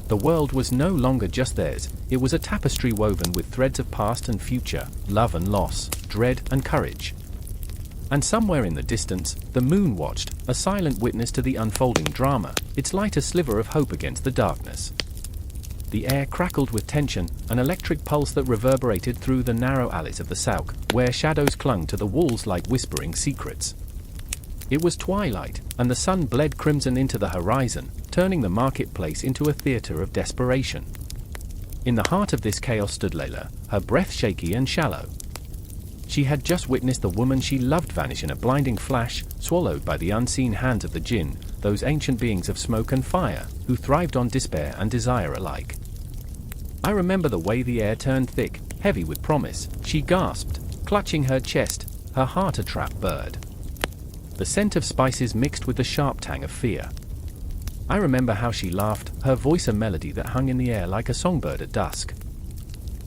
The world was no longer just theirs, it was a tapestry woven with threads of past and future, love and loss, dread and courage. And somewhere in the distance, the moon watched, a silent witness to the unfolding drama, its light a sliver of hope against the darkness. The air crackled with tension, an electric pulse that reverberated through the narrow alleys of the Sauk, where shadows clung to the walls like whispering secrets. It was twilight, and the sun bled crimson into the horizon, turning the marketplace into a theater of desperation. In the heart of this chaos stood Layla, her breath shaky and shallow. She had just witnessed the woman she loved vanish in a blinding flash, swallowed by the unseen hands of the jinn, those ancient beings of smoke and fire, who thrived on despair and desire alike. "I remember the way the air turned thick, heavy with promise," she gasped, clutching her chest, her heart a trapped bird. The scent of spices mixed with the sharp tang of fear. I remember how she laughed, her voice a melody that hung in the air like a songbird at dusk.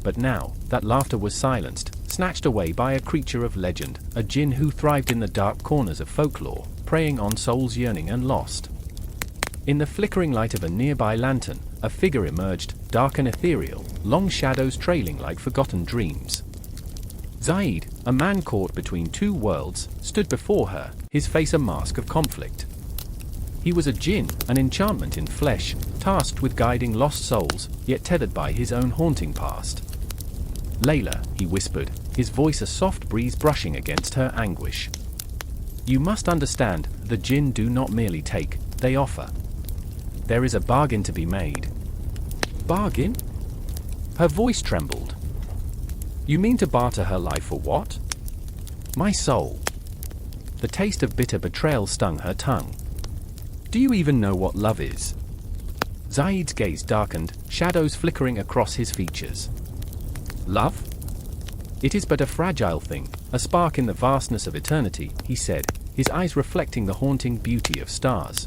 But now, that laughter was silenced, snatched away by a creature of legend, a jinn who thrived in the dark corners of folklore, preying on souls yearning and lost. In the flickering light of a nearby lantern, a figure emerged, dark and ethereal, long shadows trailing like forgotten dreams. Zaid, a man caught between two worlds, stood before her, his face a mask of conflict. He was a jinn, an enchantment in flesh, tasked with guiding lost souls, yet tethered by his own haunting past. "Layla," he whispered, his voice a soft breeze brushing against her anguish. "You must understand, the jinn do not merely take, they offer. There is a bargain to be made." "Bargain?" Her voice trembled. "You mean to barter her life for what?" "My soul." The taste of bitter betrayal stung her tongue. "Do you even know what love is?" Zaid's gaze darkened, shadows flickering across his features. "Love? It is but a fragile thing, a spark in the vastness of eternity," he said, his eyes reflecting the haunting beauty of stars.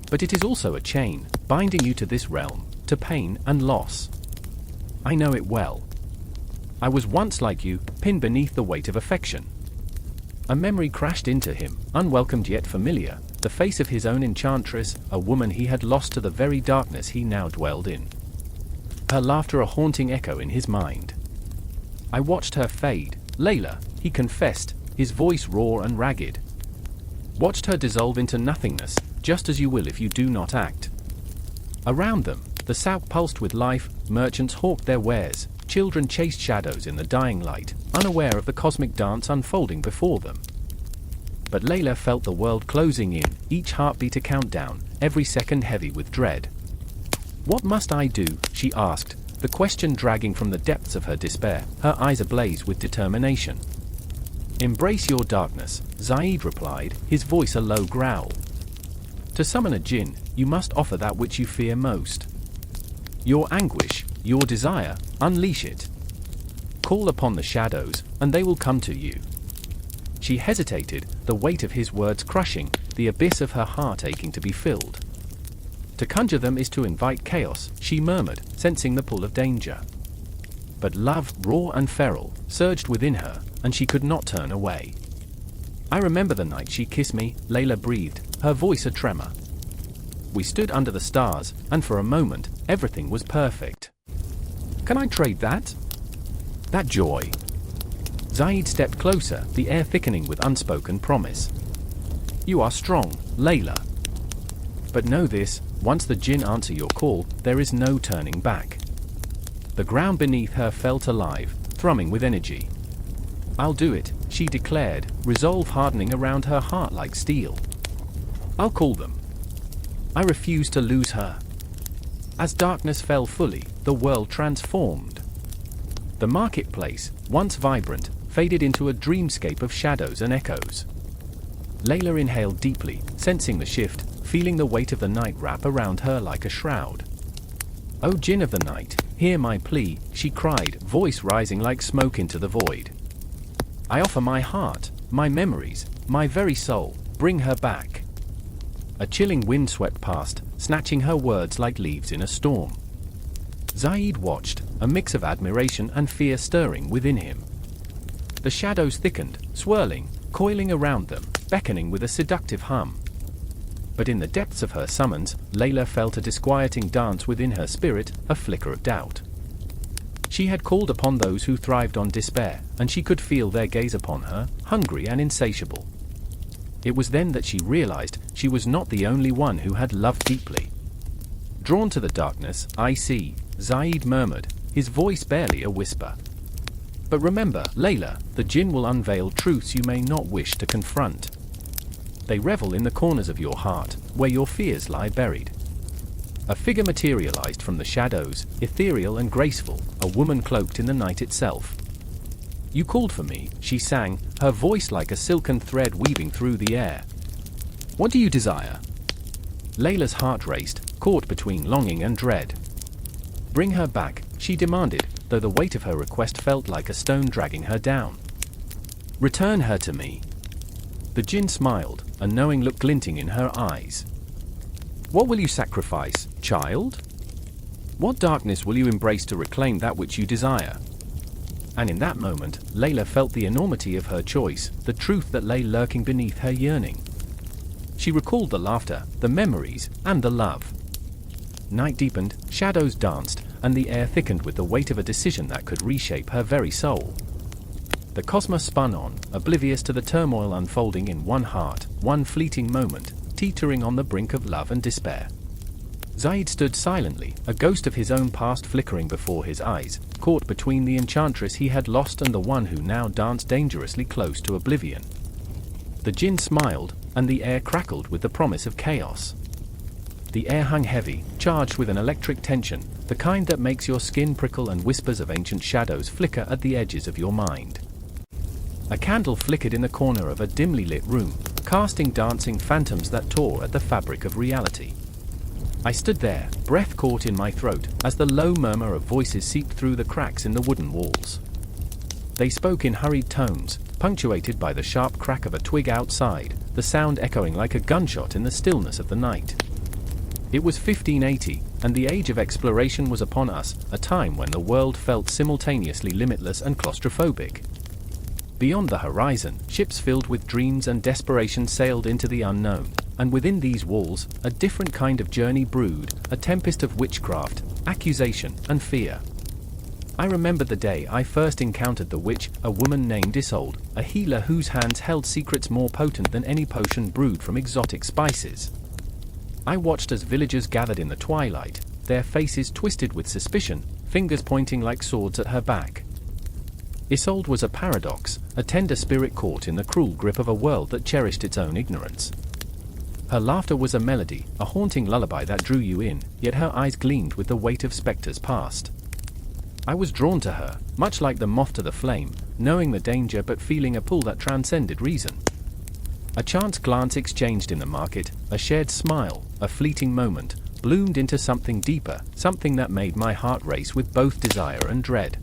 "But it is also a chain, binding you to this realm, to pain and loss. I know it well. I was once like you, pinned beneath the weight of affection." A memory crashed into him, unwelcomed yet familiar, the face of his own enchantress, a woman he had lost to the very darkness he now dwelled in. Her laughter a haunting echo in his mind. "I watched her fade, Layla," he confessed, his voice raw and ragged. "Watched her dissolve into nothingness, just as you will if you do not act." Around them, the Sauk pulsed with life, merchants hawked their wares, children chased shadows in the dying light, unaware of the cosmic dance unfolding before them. But Layla felt the world closing in, each heartbeat a countdown, every second heavy with dread. "What must I do?" she asked, the question dragging from the depths of her despair, her eyes ablaze with determination. "Embrace your darkness," Zaid replied, his voice a low growl. "To summon a jinn, you must offer that which you fear most. Your anguish, your desire, unleash it. Call upon the shadows, and they will come to you." She hesitated, the weight of his words crushing, the abyss of her heart aching to be filled. "To conjure them is to invite chaos," she murmured, sensing the pull of danger. But love, raw and feral, surged within her, and she could not turn away. "I remember the night she kissed me," Layla breathed, her voice a tremor. "We stood under the stars, and for a moment, everything was perfect. Can I trade that? That joy?" Zaid stepped closer, the air thickening with unspoken promise. "You are strong, Layla. But know this, once the jinn answer your call, there is no turning back." The ground beneath her felt alive, thrumming with energy. "I'll do it," she declared, resolve hardening around her heart like steel. "I'll call them. I refuse to lose her." As darkness fell fully, the world transformed. The marketplace, once vibrant, faded into a dreamscape of shadows and echoes. Layla inhaled deeply, sensing the shift, feeling the weight of the night wrap around her like a shroud. "O jinn of the night, hear my plea," she cried, voice rising like smoke into the void. "I offer my heart, my memories, my very soul, bring her back." A chilling wind swept past, snatching her words like leaves in a storm. Zaid watched, a mix of admiration and fear stirring within him. The shadows thickened, swirling, coiling around them, beckoning with a seductive hum. But in the depths of her summons, Layla felt a disquieting dance within her spirit, a flicker of doubt. She had called upon those who thrived on despair, and she could feel their gaze upon her, hungry and insatiable. It was then that she realized she was not the only one who had loved deeply. "Drawn to the darkness, I see," Zaid murmured, his voice barely a whisper. "But remember, Layla, the jinn will unveil truths you may not wish to confront. They revel in the corners of your heart, where your fears lie buried." A figure materialized from the shadows, ethereal and graceful, a woman cloaked in the night itself. "You called for me," she sang, her voice like a silken thread weaving through the air. "What do you desire?" Layla's heart raced, caught between longing and dread. "Bring her back," she demanded, though the weight of her request felt like a stone dragging her down. "Return her to me." The jinn smiled, a knowing look glinting in her eyes. "What will you sacrifice, child? What darkness will you embrace to reclaim that which you desire?" And in that moment, Layla felt the enormity of her choice, the truth that lay lurking beneath her yearning. She recalled the laughter, the memories, and the love. Night deepened, shadows danced, and the air thickened with the weight of a decision that could reshape her very soul. The cosmos spun on, oblivious to the turmoil unfolding in one heart, one fleeting moment, teetering on the brink of love and despair. Zaid stood silently, a ghost of his own past flickering before his eyes, caught between the enchantress he had lost and the one who now danced dangerously close to oblivion. The jinn smiled, and the air crackled with the promise of chaos. The air hung heavy, charged with an electric tension, the kind that makes your skin prickle and whispers of ancient shadows flicker at the edges of your mind. A candle flickered in the corner of a dimly lit room, casting dancing phantoms that tore at the fabric of reality. I stood there, breath caught in my throat, as the low murmur of voices seeped through the cracks in the wooden walls. They spoke in hurried tones, punctuated by the sharp crack of a twig outside, the sound echoing like a gunshot in the stillness of the night. It was 1580, and the age of exploration was upon us, a time when the world felt simultaneously limitless and claustrophobic. Beyond the horizon, ships filled with dreams and desperation sailed into the unknown, and within these walls, a different kind of journey brewed, a tempest of witchcraft, accusation, and fear. I remembered the day I first encountered the witch, a woman named Isolde, a healer whose hands held secrets more potent than any potion brewed from exotic spices. I watched as villagers gathered in the twilight, their faces twisted with suspicion, fingers pointing like swords at her back. Isolde was a paradox, a tender spirit caught in the cruel grip of a world that cherished its own ignorance. Her laughter was a melody, a haunting lullaby that drew you in, yet her eyes gleamed with the weight of specters past. I was drawn to her, much like the moth to the flame, knowing the danger but feeling a pull that transcended reason. A chance glance exchanged in the market, a shared smile, a fleeting moment, bloomed into something deeper, something that made my heart race with both desire and dread.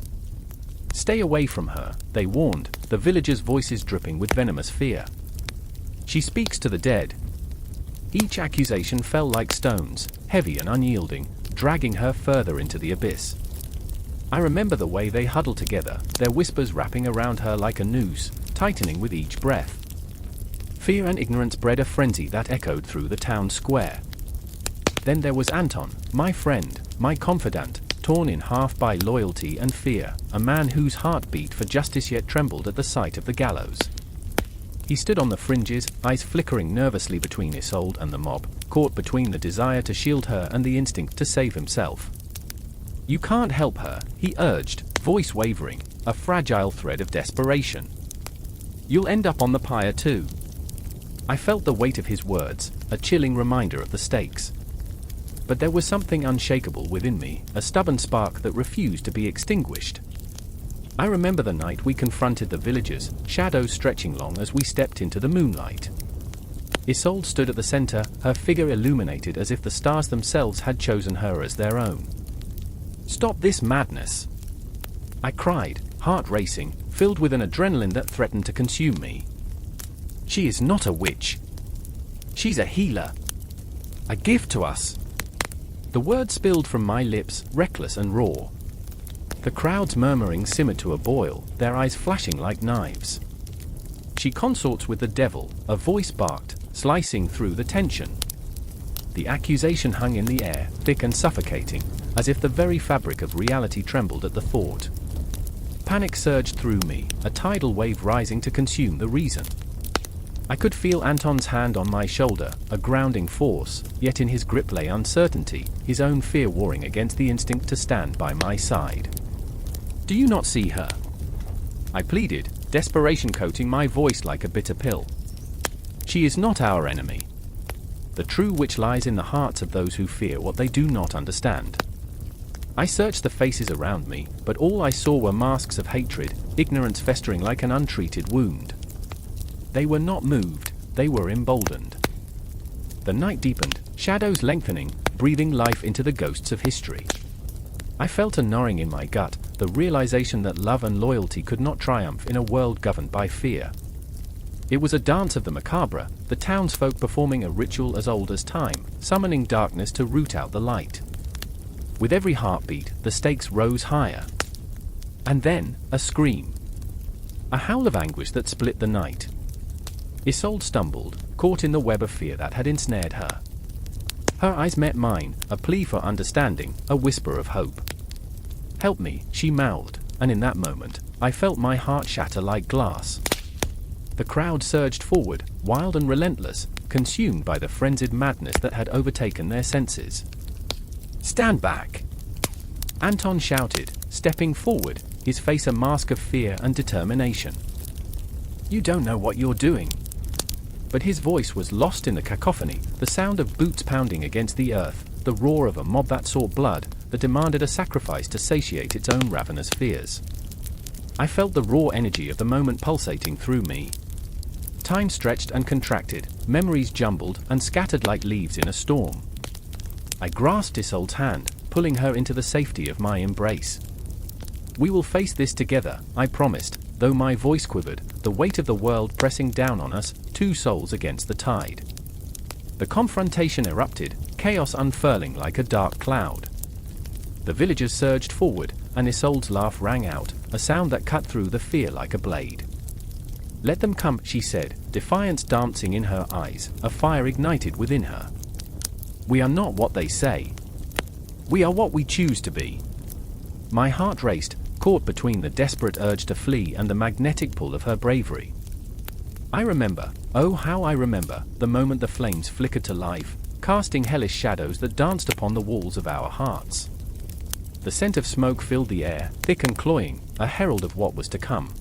Stay away from her, they warned, the villagers' voices dripping with venomous fear. She speaks to the dead. Each accusation fell like stones, heavy and unyielding, dragging her further into the abyss. I remember the way they huddled together, their whispers wrapping around her like a noose, tightening with each breath. Fear and ignorance bred a frenzy that echoed through the town square. Then there was Anton, my friend, my confidant, torn in half by loyalty and fear, a man whose heart beat for justice yet trembled at the sight of the gallows. He stood on the fringes, eyes flickering nervously between Isolde and the mob, caught between the desire to shield her and the instinct to save himself. You can't help her, he urged, voice wavering, a fragile thread of desperation. You'll end up on the pyre too. I felt the weight of his words, a chilling reminder of the stakes. But there was something unshakable within me, a stubborn spark that refused to be extinguished. I remember the night we confronted the villagers, shadows stretching long as we stepped into the moonlight. Isolde stood at the center, her figure illuminated as if the stars themselves had chosen her as their own. Stop this madness! I cried, heart racing, filled with an adrenaline that threatened to consume me. She is not a witch. She's a healer. A gift to us. The words spilled from my lips, reckless and raw. The crowd's murmuring simmered to a boil, their eyes flashing like knives. She consorts with the devil, a voice barked, slicing through the tension. The accusation hung in the air, thick and suffocating, as if the very fabric of reality trembled at the thought. Panic surged through me, a tidal wave rising to consume the reason. I could feel Anton's hand on my shoulder, a grounding force, yet in his grip lay uncertainty, his own fear warring against the instinct to stand by my side. Do you not see her? I pleaded, desperation coating my voice like a bitter pill. She is not our enemy. The true witch lies in the hearts of those who fear what they do not understand. I searched the faces around me, but all I saw were masks of hatred, ignorance festering like an untreated wound. They were not moved, they were emboldened. The night deepened, shadows lengthening, breathing life into the ghosts of history. I felt a gnawing in my gut, the realization that love and loyalty could not triumph in a world governed by fear. It was a dance of the macabre, the townsfolk performing a ritual as old as time, summoning darkness to root out the light. With every heartbeat, the stakes rose higher. And then, a scream. A howl of anguish that split the night. Isolde stumbled, caught in the web of fear that had ensnared her. Her eyes met mine, a plea for understanding, a whisper of hope. Help me, she mouthed, and in that moment, I felt my heart shatter like glass. The crowd surged forward, wild and relentless, consumed by the frenzied madness that had overtaken their senses. Stand back! Anton shouted, stepping forward, his face a mask of fear and determination. You don't know what you're doing. But his voice was lost in the cacophony, the sound of boots pounding against the earth, the roar of a mob that sought blood, that demanded a sacrifice to satiate its own ravenous fears. I felt the raw energy of the moment pulsating through me. Time stretched and contracted, memories jumbled and scattered like leaves in a storm. I grasped Isolde's hand, pulling her into the safety of my embrace. We will face this together, I promised, though my voice quivered, the weight of the world pressing down on us, two souls against the tide. The confrontation erupted, chaos unfurling like a dark cloud. The villagers surged forward, and Isolde's laugh rang out, a sound that cut through the fear like a blade. Let them come, she said, defiance dancing in her eyes, a fire ignited within her. We are not what they say. We are what we choose to be. My heart raced, caught between the desperate urge to flee and the magnetic pull of her bravery. I remember, oh how I remember, the moment the flames flickered to life, casting hellish shadows that danced upon the walls of our hearts. The scent of smoke filled the air, thick and cloying, a herald of what was to come.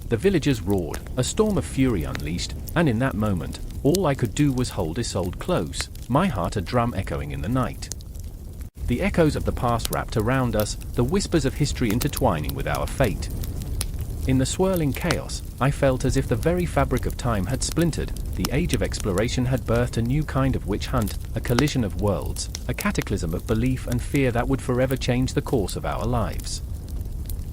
The villagers roared, a storm of fury unleashed, and in that moment, all I could do was hold Isolde close, my heart a drum echoing in the night. The echoes of the past wrapped around us, the whispers of history intertwining with our fate. In the swirling chaos, I felt as if the very fabric of time had splintered, the age of exploration had birthed a new kind of witch hunt, a collision of worlds, a cataclysm of belief and fear that would forever change the course of our lives.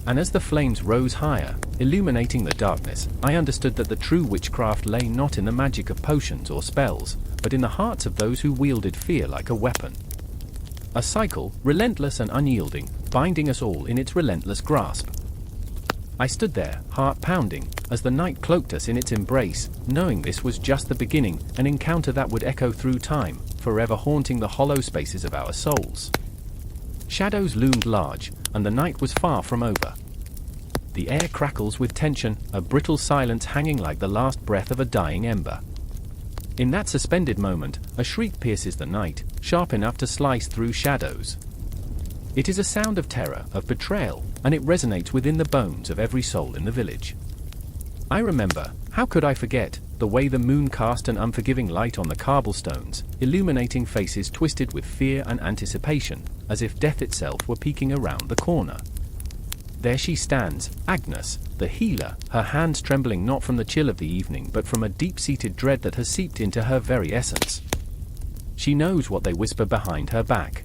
And as the flames rose higher, illuminating the darkness, I understood that the true witchcraft lay not in the magic of potions or spells, but in the hearts of those who wielded fear like a weapon. A cycle, relentless and unyielding, binding us all in its relentless grasp. I stood there, heart pounding, as the night cloaked us in its embrace, knowing this was just the beginning, an encounter that would echo through time, forever haunting the hollow spaces of our souls. Shadows loomed large, and the night was far from over. The air crackles with tension, a brittle silence hanging like the last breath of a dying ember. In that suspended moment, a shriek pierces the night, sharp enough to slice through shadows. It is a sound of terror, of betrayal, and it resonates within the bones of every soul in the village. I remember, how could I forget, the way the moon cast an unforgiving light on the cobblestones, illuminating faces twisted with fear and anticipation, as if death itself were peeking around the corner. There she stands, Agnes, the healer, her hands trembling not from the chill of the evening but from a deep-seated dread that has seeped into her very essence. She knows what they whisper behind her back.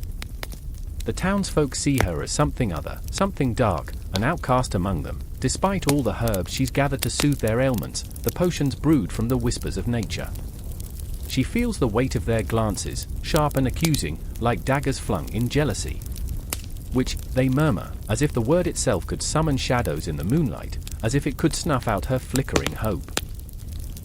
The townsfolk see her as something other, something dark, an outcast among them. Despite all the herbs she's gathered to soothe their ailments, the potions brewed from the whispers of nature. She feels the weight of their glances, sharp and accusing, like daggers flung in jealousy. Which, they murmur, as if the word itself could summon shadows in the moonlight, as if it could snuff out her flickering hope.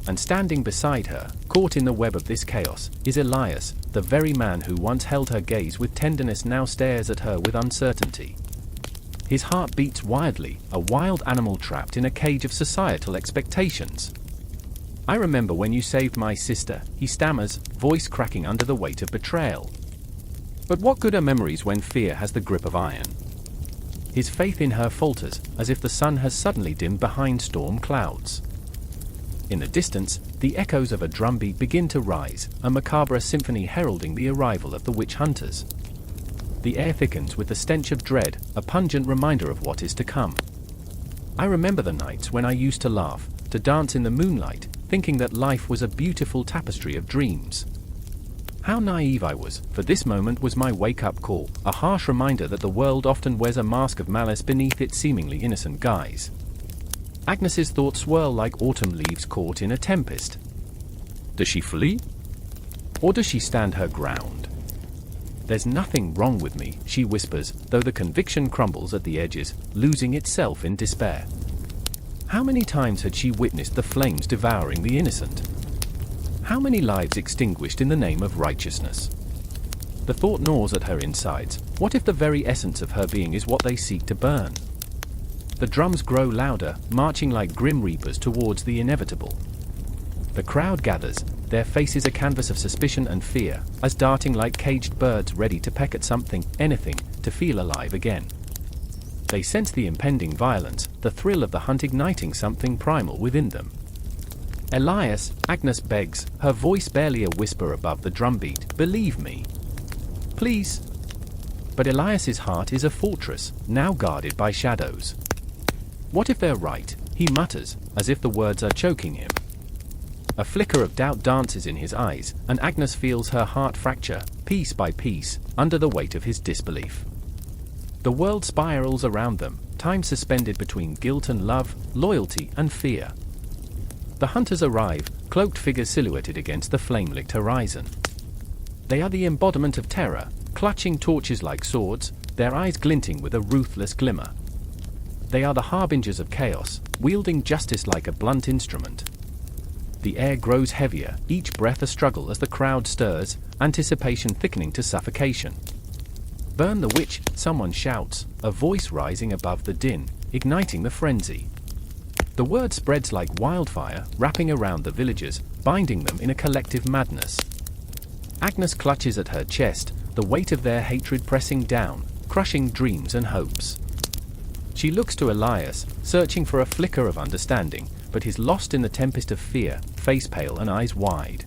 And standing beside her, caught in the web of this chaos, is Elias, the very man who once held her gaze with tenderness now stares at her with uncertainty. His heart beats wildly, a wild animal trapped in a cage of societal expectations. I remember when you saved my sister, he stammers, voice cracking under the weight of betrayal. But what good are memories when fear has the grip of iron? His faith in her falters, as if the sun has suddenly dimmed behind storm clouds. In the distance, the echoes of a drumbeat begin to rise, a macabre symphony heralding the arrival of the witch hunters. The air thickens with the stench of dread, a pungent reminder of what is to come. I remember the nights when I used to laugh, to dance in the moonlight, thinking that life was a beautiful tapestry of dreams. How naive I was, for this moment was my wake-up call, a harsh reminder that the world often wears a mask of malice beneath its seemingly innocent guise. Agnes's thoughts swirl like autumn leaves caught in a tempest. Does she flee? Or does she stand her ground? There's nothing wrong with me, she whispers, though the conviction crumbles at the edges, losing itself in despair. How many times had she witnessed the flames devouring the innocent? How many lives extinguished in the name of righteousness? The thought gnaws at her insides. What if the very essence of her being is what they seek to burn? The drums grow louder, marching like grim reapers towards the inevitable. The crowd gathers, their faces a canvas of suspicion and fear, as darting like caged birds ready to peck at something, anything, to feel alive again. They sense the impending violence, the thrill of the hunt igniting something primal within them. Elias, Agnes begs, her voice barely a whisper above the drumbeat, believe me. Please. But Elias's heart is a fortress, now guarded by shadows. What if they're right, he mutters, as if the words are choking him. A flicker of doubt dances in his eyes, and Agnes feels her heart fracture, piece by piece, under the weight of his disbelief. The world spirals around them, time suspended between guilt and love, loyalty and fear. The hunters arrive, cloaked figures silhouetted against the flame-licked horizon. They are the embodiment of terror, clutching torches like swords, their eyes glinting with a ruthless glimmer. They are the harbingers of chaos, wielding justice like a blunt instrument. The air grows heavier, each breath a struggle as the crowd stirs, anticipation thickening to suffocation. Burn the witch, someone shouts, a voice rising above the din, igniting the frenzy. The word spreads like wildfire, wrapping around the villagers, binding them in a collective madness. Agnes clutches at her chest, the weight of their hatred pressing down, crushing dreams and hopes. She looks to Elias, searching for a flicker of understanding, but is lost in the tempest of fear, face pale and eyes wide.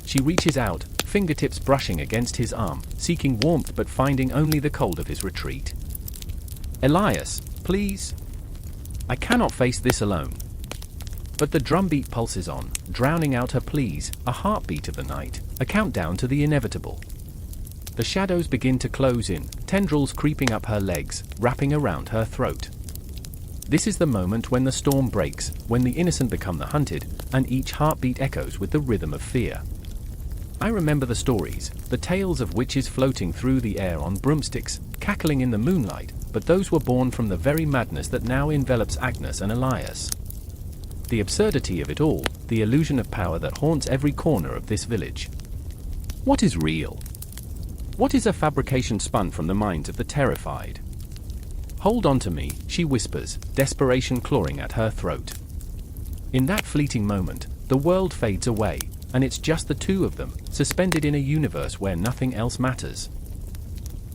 She reaches out, fingertips brushing against his arm, seeking warmth but finding only the cold of his retreat. Elias, please. I cannot face this alone. But the drumbeat pulses on, drowning out her pleas, a heartbeat of the night, a countdown to the inevitable. The shadows begin to close in, tendrils creeping up her legs, wrapping around her throat. This is the moment when the storm breaks, when the innocent become the hunted, and each heartbeat echoes with the rhythm of fear. I remember the stories, the tales of witches floating through the air on broomsticks, cackling in the moonlight, but those were born from the very madness that now envelops Agnes and Elias. The absurdity of it all, the illusion of power that haunts every corner of this village. What is real? What is a fabrication spun from the minds of the terrified? Hold on to me, she whispers, desperation clawing at her throat. In that fleeting moment, the world fades away, and it's just the two of them, suspended in a universe where nothing else matters.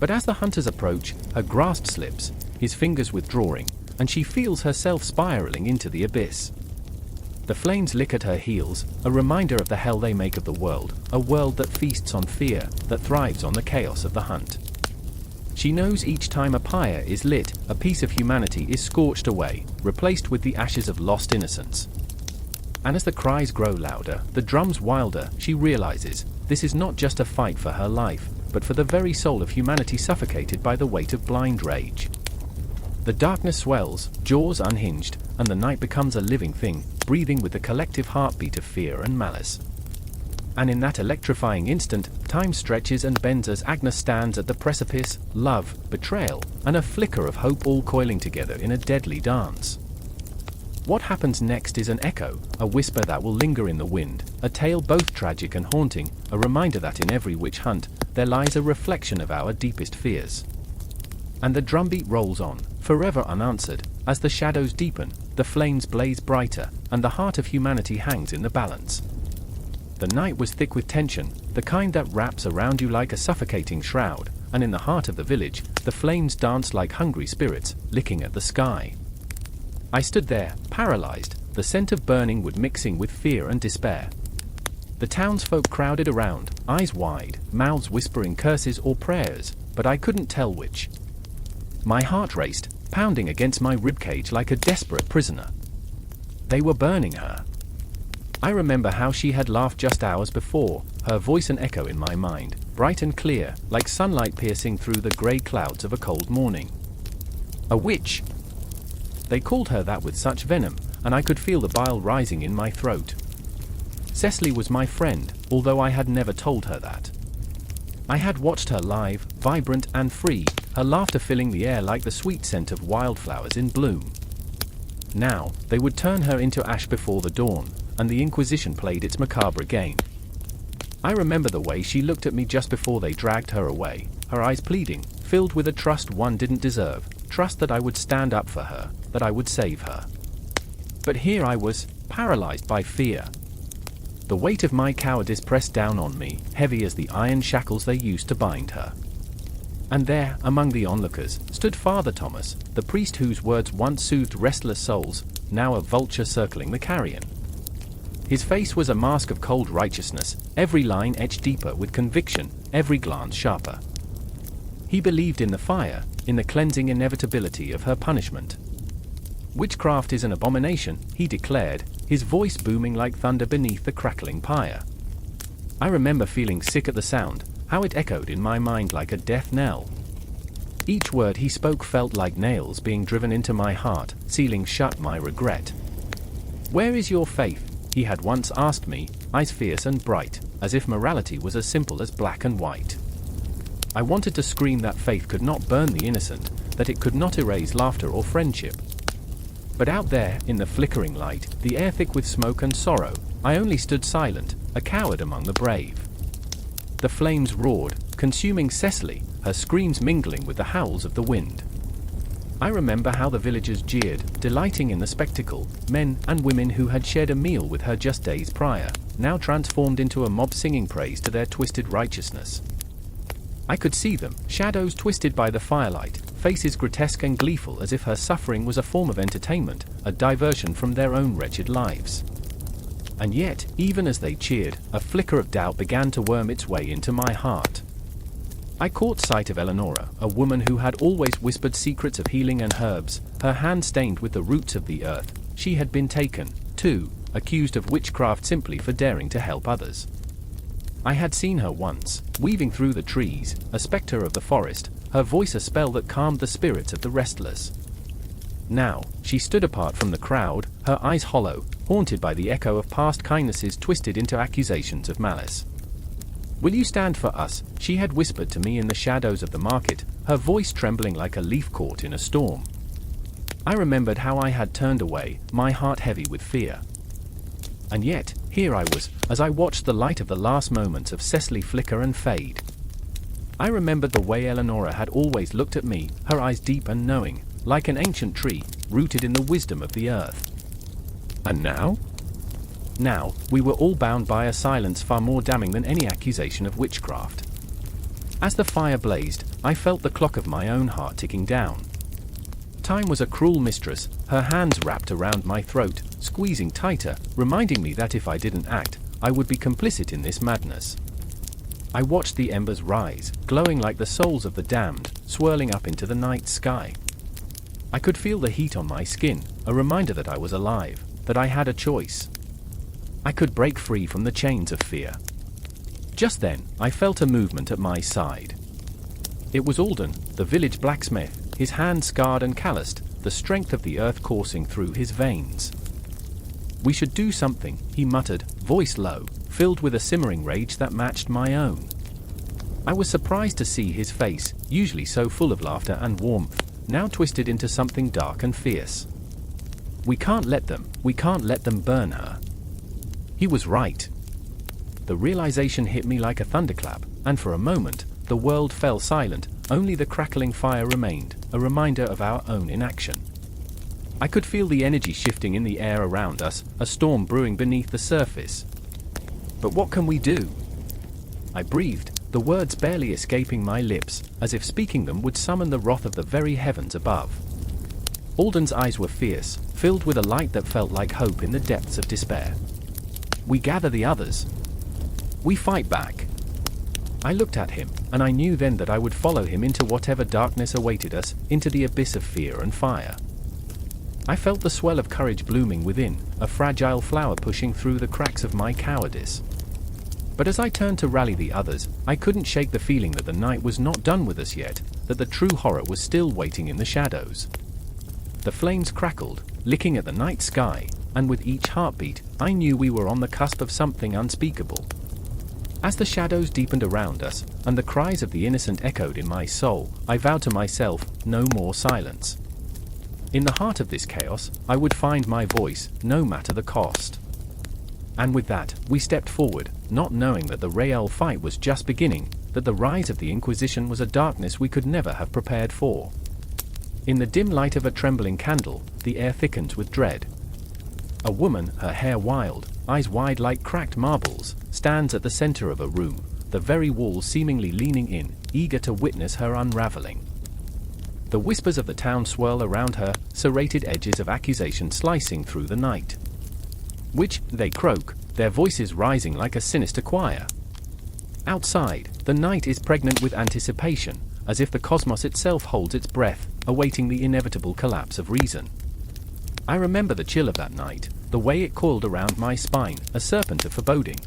But as the hunters approach, her grasp slips, his fingers withdrawing, and she feels herself spiraling into the abyss. The flames lick at her heels, a reminder of the hell they make of the world, a world that feasts on fear, that thrives on the chaos of the hunt. She knows each time a pyre is lit, a piece of humanity is scorched away, replaced with the ashes of lost innocence. And as the cries grow louder, the drums wilder, she realizes, this is not just a fight for her life, but for the very soul of humanity suffocated by the weight of blind rage. The darkness swells, jaws unhinged, and the night becomes a living thing, breathing with the collective heartbeat of fear and malice. And in that electrifying instant, time stretches and bends as Agnes stands at the precipice, love, betrayal, and a flicker of hope all coiling together in a deadly dance. What happens next is an echo, a whisper that will linger in the wind, a tale both tragic and haunting, a reminder that in every witch hunt, there lies a reflection of our deepest fears. And the drumbeat rolls on, forever unanswered, as the shadows deepen, the flames blaze brighter, and the heart of humanity hangs in the balance. The night was thick with tension, the kind that wraps around you like a suffocating shroud, and in the heart of the village, the flames danced like hungry spirits, licking at the sky. I stood there, paralyzed, the scent of burning wood mixing with fear and despair. The townsfolk crowded around, eyes wide, mouths whispering curses or prayers, but I couldn't tell which. My heart raced, pounding against my ribcage like a desperate prisoner. They were burning her. I remember how she had laughed just hours before, her voice an echo in my mind, bright and clear, like sunlight piercing through the grey clouds of a cold morning. A witch! They called her that with such venom, and I could feel the bile rising in my throat. Cecily was my friend, although I had never told her that. I had watched her live, vibrant and free, her laughter filling the air like the sweet scent of wildflowers in bloom. Now, they would turn her into ash before the dawn, and the Inquisition played its macabre game. I remember the way she looked at me just before they dragged her away, her eyes pleading, filled with a trust one didn't deserve, trust that I would stand up for her, that I would save her. But here I was, paralyzed by fear. The weight of my cowardice pressed down on me, heavy as the iron shackles they used to bind her. And there, among the onlookers, stood Father Thomas, the priest whose words once soothed restless souls, now a vulture circling the carrion. His face was a mask of cold righteousness, every line etched deeper with conviction, every glance sharper. He believed in the fire, in the cleansing inevitability of her punishment. Witchcraft is an abomination, he declared, his voice booming like thunder beneath the crackling pyre. I remember feeling sick at the sound, how it echoed in my mind like a death knell. Each word he spoke felt like nails being driven into my heart, sealing shut my regret. "Where is your faith?" he had once asked me, eyes fierce and bright, as if morality was as simple as black and white. I wanted to scream that faith could not burn the innocent, that it could not erase laughter or friendship. But out there, in the flickering light, the air thick with smoke and sorrow, I only stood silent, a coward among the brave. The flames roared, consuming Cecily, her screams mingling with the howls of the wind. I remember how the villagers jeered, delighting in the spectacle, men and women who had shared a meal with her just days prior, now transformed into a mob singing praise to their twisted righteousness. I could see them, shadows twisted by the firelight, faces grotesque and gleeful as if her suffering was a form of entertainment, a diversion from their own wretched lives. And yet, even as they cheered, a flicker of doubt began to worm its way into my heart. I caught sight of Eleonora, a woman who had always whispered secrets of healing and herbs, her hand stained with the roots of the earth. She had been taken, too, accused of witchcraft simply for daring to help others. I had seen her once, weaving through the trees, a spectre of the forest, her voice a spell that calmed the spirits of the restless. Now, she stood apart from the crowd, her eyes hollow, haunted by the echo of past kindnesses twisted into accusations of malice. "Will you stand for us?" she had whispered to me in the shadows of the market, her voice trembling like a leaf caught in a storm. I remembered how I had turned away, my heart heavy with fear. And yet, here I was, as I watched the light of the last moments of Cecily flicker and fade. I remembered the way Eleonora had always looked at me, her eyes deep and knowing, like an ancient tree, rooted in the wisdom of the earth. And now? Now, we were all bound by a silence far more damning than any accusation of witchcraft. As the fire blazed, I felt the clock of my own heart ticking down. Time was a cruel mistress, her hands wrapped around my throat, squeezing tighter, reminding me that if I didn't act, I would be complicit in this madness. I watched the embers rise, glowing like the souls of the damned, swirling up into the night sky. I could feel the heat on my skin, a reminder that I was alive, that I had a choice. I could break free from the chains of fear. Just then, I felt a movement at my side. It was Alden, the village blacksmith, his hand scarred and calloused, the strength of the earth coursing through his veins. "We should do something," he muttered, voice low, filled with a simmering rage that matched my own. I was surprised to see his face, usually so full of laughter and warmth, now twisted into something dark and fierce. We can't let them burn her." He was right. The realization hit me like a thunderclap, and for a moment, the world fell silent, only the crackling fire remained, a reminder of our own inaction. I could feel the energy shifting in the air around us, a storm brewing beneath the surface. But what can we do? I breathed, the words barely escaping my lips, as if speaking them would summon the wrath of the very heavens above. Alden's eyes were fierce, filled with a light that felt like hope in the depths of despair. "We gather the others. We fight back." I looked at him, and I knew then that I would follow him into whatever darkness awaited us, into the abyss of fear and fire. I felt the swell of courage blooming within, a fragile flower pushing through the cracks of my cowardice. But as I turned to rally the others, I couldn't shake the feeling that the night was not done with us yet, that the true horror was still waiting in the shadows. The flames crackled, licking at the night sky, and with each heartbeat, I knew we were on the cusp of something unspeakable. As the shadows deepened around us, and the cries of the innocent echoed in my soul, I vowed to myself, no more silence. In the heart of this chaos, I would find my voice, no matter the cost. And with that, we stepped forward, not knowing that the real fight was just beginning, that the rise of the Inquisition was a darkness we could never have prepared for. In the dim light of a trembling candle, the air thickens with dread. A woman, her hair wild, eyes wide like cracked marbles, stands at the center of a room, the very walls seemingly leaning in, eager to witness her unraveling. The whispers of the town swirl around her, serrated edges of accusation slicing through the night. "Witch," they croak, their voices rising like a sinister choir. Outside, the night is pregnant with anticipation, as if the cosmos itself holds its breath, awaiting the inevitable collapse of reason. I remember the chill of that night, the way it coiled around my spine, a serpent of foreboding.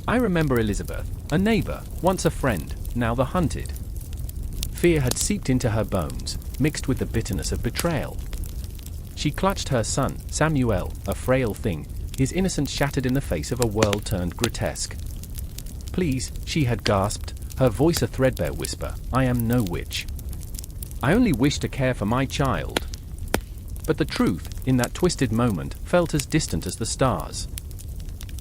I remember Elizabeth, a neighbor, once a friend, now the hunted. Fear had seeped into her bones, mixed with the bitterness of betrayal. She clutched her son, Samuel, a frail thing, his innocence shattered in the face of a world turned grotesque. "Please," she had gasped, her voice a threadbare whisper, "I am no witch. I only wish to care for my child." But the truth, in that twisted moment, felt as distant as the stars.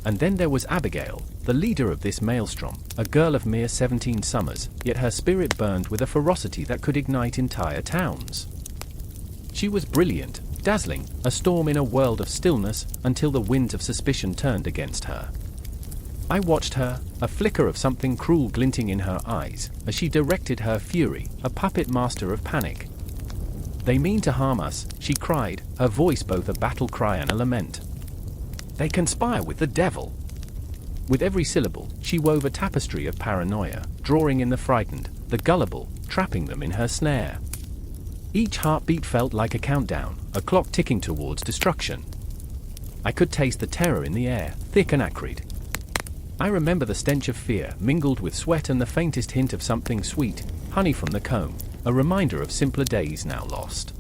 And then there was Abigail, the leader of this maelstrom, a girl of mere 17 summers, yet her spirit burned with a ferocity that could ignite entire towns. She was brilliant, dazzling, a storm in a world of stillness, until the winds of suspicion turned against her. I watched her, a flicker of something cruel glinting in her eyes, as she directed her fury, a puppet master of panic. "They mean to harm us," she cried, her voice both a battle cry and a lament. "They conspire with the devil." With every syllable, she wove a tapestry of paranoia, drawing in the frightened, the gullible, trapping them in her snare. Each heartbeat felt like a countdown, a clock ticking towards destruction. I could taste the terror in the air, thick and acrid. I remember the stench of fear mingled with sweat and the faintest hint of something sweet, honey from the comb, a reminder of simpler days now lost.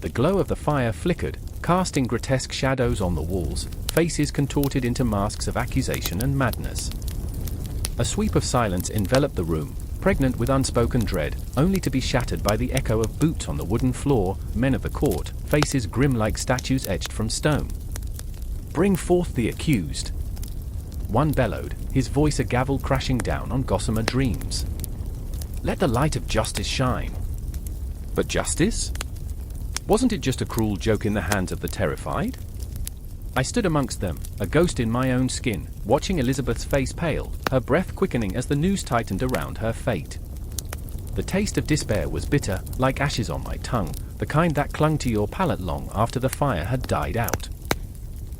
The glow of the fire flickered, casting grotesque shadows on the walls, faces contorted into masks of accusation and madness. A sweep of silence enveloped the room, pregnant with unspoken dread, only to be shattered by the echo of boots on the wooden floor, men of the court, faces grim like statues etched from stone. "Bring forth the accused," one bellowed, his voice a gavel crashing down on gossamer dreams. "Let the light of justice shine." But justice? Wasn't it just a cruel joke in the hands of the terrified? I stood amongst them, a ghost in my own skin, watching Elizabeth's face pale, her breath quickening as the noose tightened around her fate. The taste of despair was bitter, like ashes on my tongue, the kind that clung to your palate long after the fire had died out.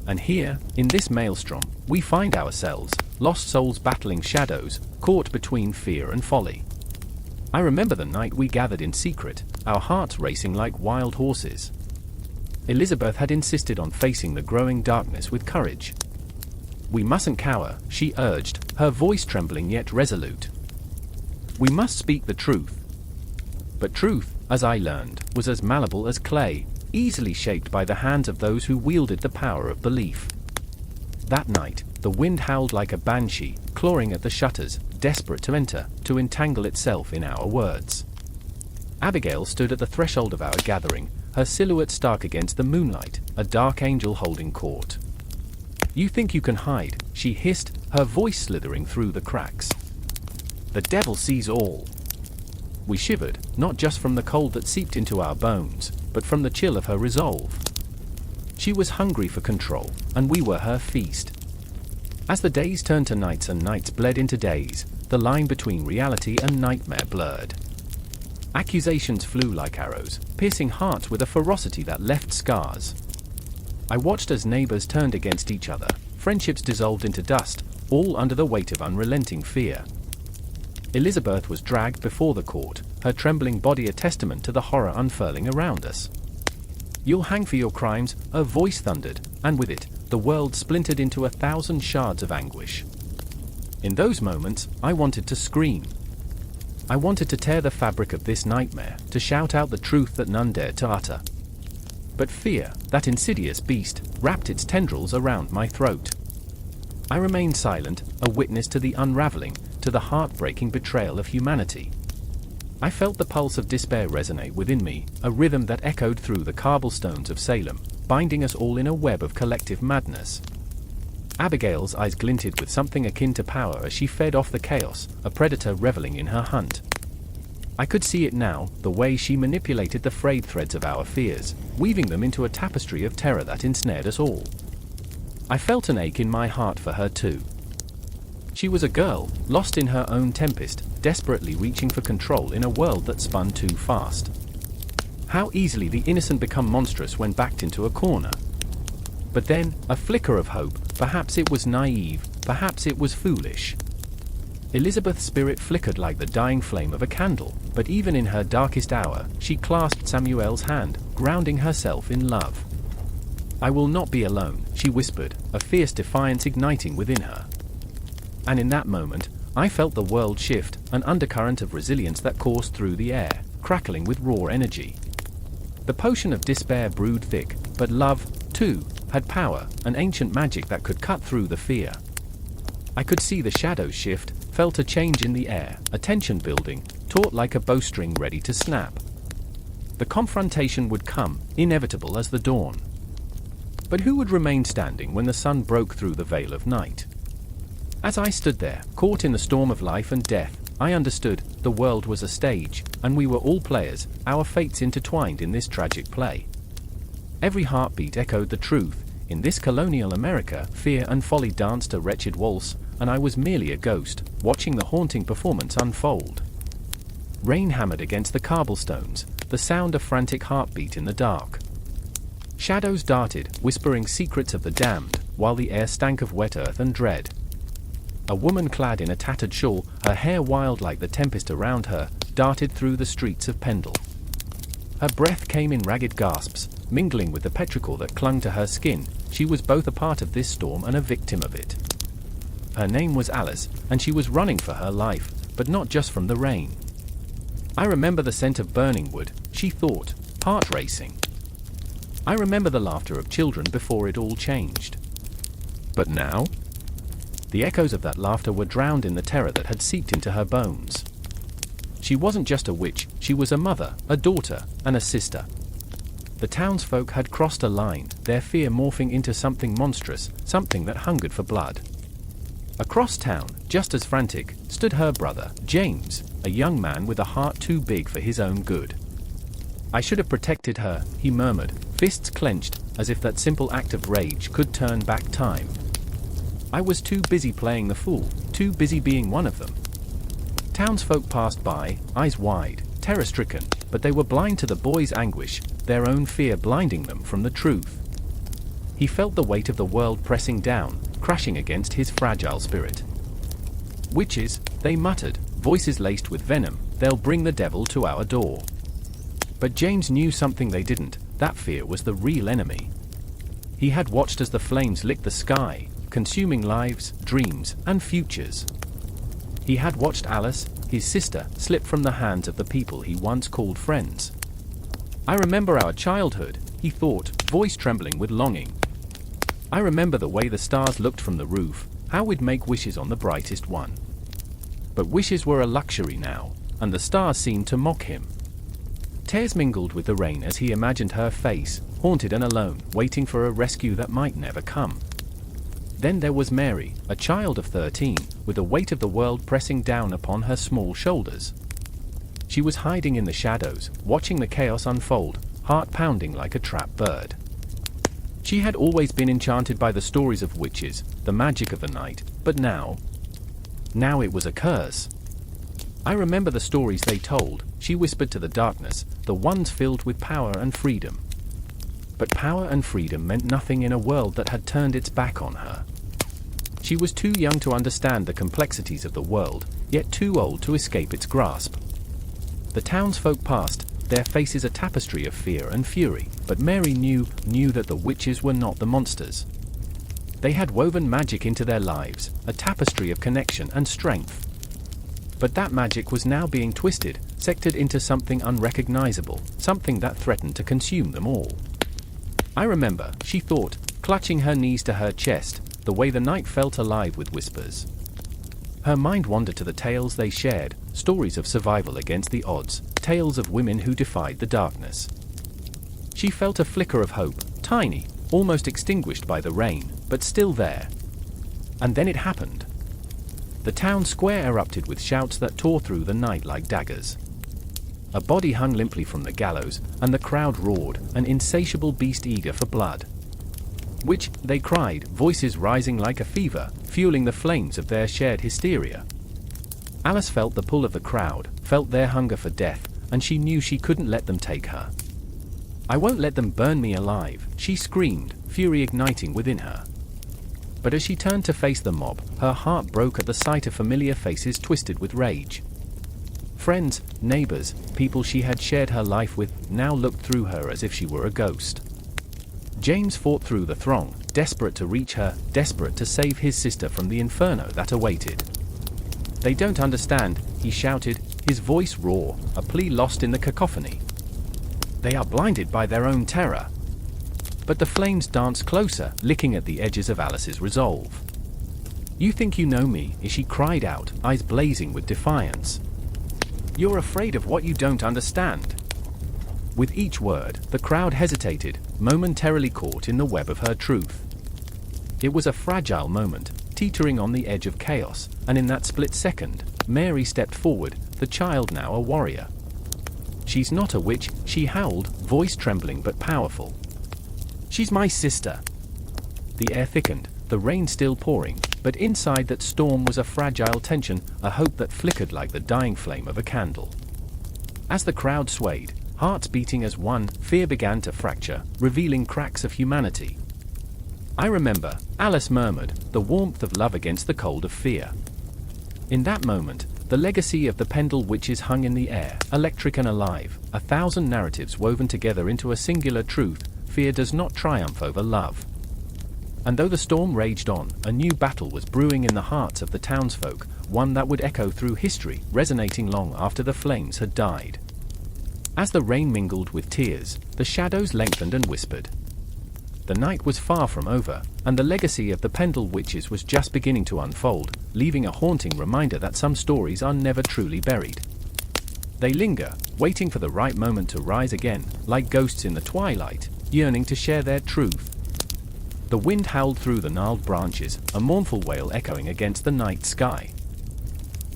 And here, in this maelstrom, we find ourselves, lost souls battling shadows, caught between fear and folly. I remember the night we gathered in secret, our hearts racing like wild horses. Elizabeth had insisted on facing the growing darkness with courage. "We mustn't cower," she urged, her voice trembling yet resolute. "We must speak the truth." But truth, as I learned, was as malleable as clay, easily shaped by the hands of those who wielded the power of belief. That night, the wind howled like a banshee, clawing at the shutters, desperate to enter, to entangle itself in our words. Abigail stood at the threshold of our gathering, her silhouette stark against the moonlight, a dark angel holding court. "You think you can hide," she hissed, her voice slithering through the cracks. "The devil sees all." We shivered, not just from the cold that seeped into our bones, but from the chill of her resolve. She was hungry for control, and we were her feast. As the days turned to nights and nights bled into days, the line between reality and nightmare blurred. Accusations flew like arrows, piercing hearts with a ferocity that left scars. I watched as neighbors turned against each other, friendships dissolved into dust, all under the weight of unrelenting fear. Elizabeth was dragged before the court, her trembling body a testament to the horror unfurling around us. "You'll hang for your crimes," her voice thundered, and with it, the world splintered into 1,000 shards of anguish. In those moments, I wanted to scream. I wanted to tear the fabric of this nightmare, to shout out the truth that none dared to utter. But fear, that insidious beast, wrapped its tendrils around my throat. I remained silent, a witness to the unraveling, to the heartbreaking betrayal of humanity. I felt the pulse of despair resonate within me, a rhythm that echoed through the cobblestones of Salem, binding us all in a web of collective madness. Abigail's eyes glinted with something akin to power as she fed off the chaos, a predator reveling in her hunt. I could see it now, the way she manipulated the frayed threads of our fears, weaving them into a tapestry of terror that ensnared us all. I felt an ache in my heart for her too. She was a girl, lost in her own tempest, desperately reaching for control in a world that spun too fast. How easily the innocent become monstrous when backed into a corner. But then, a flicker of hope, perhaps it was naive, perhaps it was foolish. Elizabeth's spirit flickered like the dying flame of a candle, but even in her darkest hour, she clasped Samuel's hand, grounding herself in love. "I will not be alone," she whispered, a fierce defiance igniting within her. And in that moment, I felt the world shift, an undercurrent of resilience that coursed through the air, crackling with raw energy. The potion of despair brewed thick, but love, too, had power, an ancient magic that could cut through the fear. I could see the shadows shift, felt a change in the air, a tension building, taut like a bowstring ready to snap. The confrontation would come, inevitable as the dawn. But who would remain standing when the sun broke through the veil of night? As I stood there, caught in the storm of life and death, I understood the world was a stage, and we were all players, our fates intertwined in this tragic play. Every heartbeat echoed the truth. In this colonial America, fear and folly danced a wretched waltz, and I was merely a ghost, watching the haunting performance unfold. Rain hammered against the cobblestones, the sound of frantic heartbeat in the dark. Shadows darted, whispering secrets of the damned, while the air stank of wet earth and dread. A woman clad in a tattered shawl, her hair wild like the tempest around her, darted through the streets of Pendle. Her breath came in ragged gasps, mingling with the petrichor that clung to her skin. She was both a part of this storm and a victim of it. Her name was Alice, and she was running for her life, but not just from the rain. I remember the scent of burning wood, she thought, heart racing. I remember the laughter of children before it all changed. But now? The echoes of that laughter were drowned in the terror that had seeped into her bones. She wasn't just a witch, she was a mother, a daughter, and a sister. The townsfolk had crossed a line, their fear morphing into something monstrous, something that hungered for blood. Across town, just as frantic, stood her brother, James, a young man with a heart too big for his own good. "I should have protected her," he murmured, fists clenched, as if that simple act of rage could turn back time. "I was too busy playing the fool, too busy being one of them." Townsfolk passed by, eyes wide, terror-stricken, but they were blind to the boy's anguish, their own fear blinding them from the truth. He felt the weight of the world pressing down, crashing against his fragile spirit. "Witches," they muttered, voices laced with venom, "they'll bring the devil to our door." But James knew something they didn't, that fear was the real enemy. He had watched as the flames licked the sky, consuming lives, dreams, and futures. He had watched Alice, his sister, slip from the hands of the people he once called friends. "I remember our childhood," he thought, voice trembling with longing. "I remember the way the stars looked from the roof, how we'd make wishes on the brightest one." But wishes were a luxury now, and the stars seemed to mock him. Tears mingled with the rain as he imagined her face, haunted and alone, waiting for a rescue that might never come. Then there was Mary, a child of 13, with the weight of the world pressing down upon her small shoulders. She was hiding in the shadows, watching the chaos unfold, heart pounding like a trapped bird. She had always been enchanted by the stories of witches, the magic of the night, but now it was a curse. "I remember the stories they told," she whispered to the darkness, "the ones filled with power and freedom." But power and freedom meant nothing in a world that had turned its back on her. She was too young to understand the complexities of the world, yet too old to escape its grasp. The townsfolk passed, their faces a tapestry of fear and fury, but Mary knew that the witches were not the monsters. They had woven magic into their lives, a tapestry of connection and strength. But that magic was now being twisted, sectored into something unrecognizable, something that threatened to consume them all. "I remember," she thought, clutching her knees to her chest, the way the night felt alive with whispers. Her mind wandered to the tales they shared, stories of survival against the odds, tales of women who defied the darkness. She felt a flicker of hope, tiny, almost extinguished by the rain, but still there. And then it happened. The town square erupted with shouts that tore through the night like daggers. A body hung limply from the gallows, and the crowd roared, an insatiable beast eager for blood. "Witch," they cried, voices rising like a fever, fueling the flames of their shared hysteria. Alice felt the pull of the crowd, felt their hunger for death, and she knew she couldn't let them take her. "I won't let them burn me alive," she screamed, fury igniting within her. But as she turned to face the mob, her heart broke at the sight of familiar faces twisted with rage. Friends, neighbors, people she had shared her life with, now looked through her as if she were a ghost. James fought through the throng, desperate to reach her, desperate to save his sister from the inferno that awaited. "They don't understand," he shouted, his voice raw, a plea lost in the cacophony. "They are blinded by their own terror." But the flames danced closer, licking at the edges of Alice's resolve. "You think you know me," she cried out, eyes blazing with defiance. "You're afraid of what you don't understand." With each word, the crowd hesitated, momentarily caught in the web of her truth. It was a fragile moment, teetering on the edge of chaos, and in that split second, Mary stepped forward, the child now a warrior. "She's not a witch," she howled, voice trembling but powerful. "She's my sister." The air thickened, the rain still pouring, but inside that storm was a fragile tension, a hope that flickered like the dying flame of a candle. As the crowd swayed, hearts beating as one, fear began to fracture, revealing cracks of humanity. "I remember," Alice murmured, the warmth of love against the cold of fear. In that moment, the legacy of the Pendle witches hung in the air, electric and alive, 1,000 narratives woven together into a singular truth: fear does not triumph over love. And though the storm raged on, a new battle was brewing in the hearts of the townsfolk, one that would echo through history, resonating long after the flames had died. As the rain mingled with tears, the shadows lengthened and whispered. The night was far from over, and the legacy of the Pendle witches was just beginning to unfold, leaving a haunting reminder that some stories are never truly buried. They linger, waiting for the right moment to rise again, like ghosts in the twilight, yearning to share their truth. The wind howled through the gnarled branches, a mournful wail echoing against the night sky.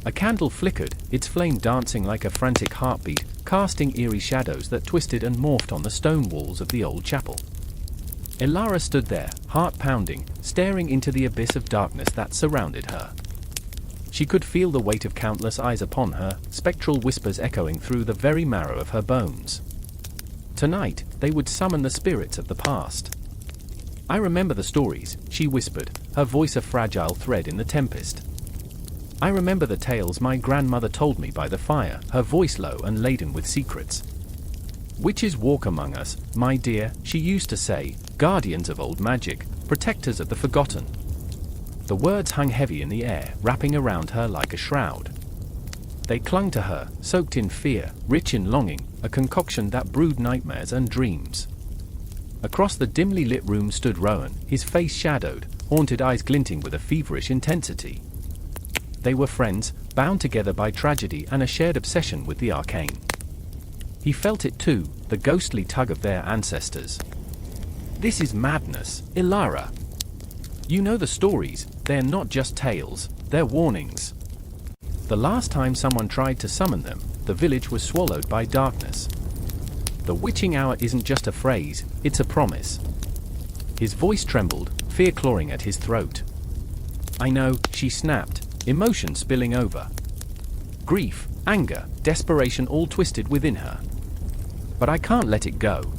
A candle flickered, its flame dancing like a frantic heartbeat, casting eerie shadows that twisted and morphed on the stone walls of the old chapel. Elara stood there, heart pounding, staring into the abyss of darkness that surrounded her. She could feel the weight of countless eyes upon her, spectral whispers echoing through the very marrow of her bones. Tonight, they would summon the spirits of the past. I remember the stories, she whispered, her voice a fragile thread in the tempest. I remember the tales my grandmother told me by the fire, her voice low and laden with secrets. Witches walk among us, my dear, she used to say, guardians of old magic, protectors of the forgotten. The words hung heavy in the air, wrapping around her like a shroud. They clung to her, soaked in fear, rich in longing, a concoction that brewed nightmares and dreams. Across the dimly lit room stood Rowan, his face shadowed, haunted eyes glinting with a feverish intensity. They were friends, bound together by tragedy and a shared obsession with the arcane. He felt it too, the ghostly tug of their ancestors. This is madness, Elara. You know the stories, they're not just tales, they're warnings. The last time someone tried to summon them, the village was swallowed by darkness. The witching hour isn't just a phrase, it's a promise. His voice trembled, fear clawing at his throat. I know, she snapped, emotion spilling over. Grief, anger, desperation all twisted within her. But I can't let it go.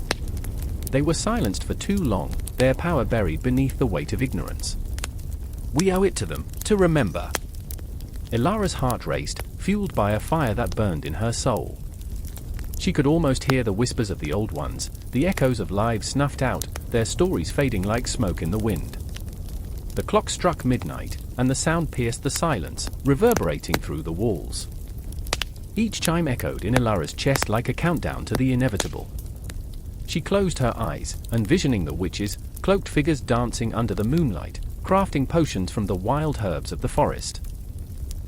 They were silenced for too long, their power buried beneath the weight of ignorance. We owe it to them, to remember. Elara's heart raced, fueled by a fire that burned in her soul. She could almost hear the whispers of the old ones, the echoes of lives snuffed out, their stories fading like smoke in the wind. The clock struck midnight, and the sound pierced the silence, reverberating through the walls. Each chime echoed in Elara's chest like a countdown to the inevitable. She closed her eyes, envisioning the witches, cloaked figures dancing under the moonlight, crafting potions from the wild herbs of the forest.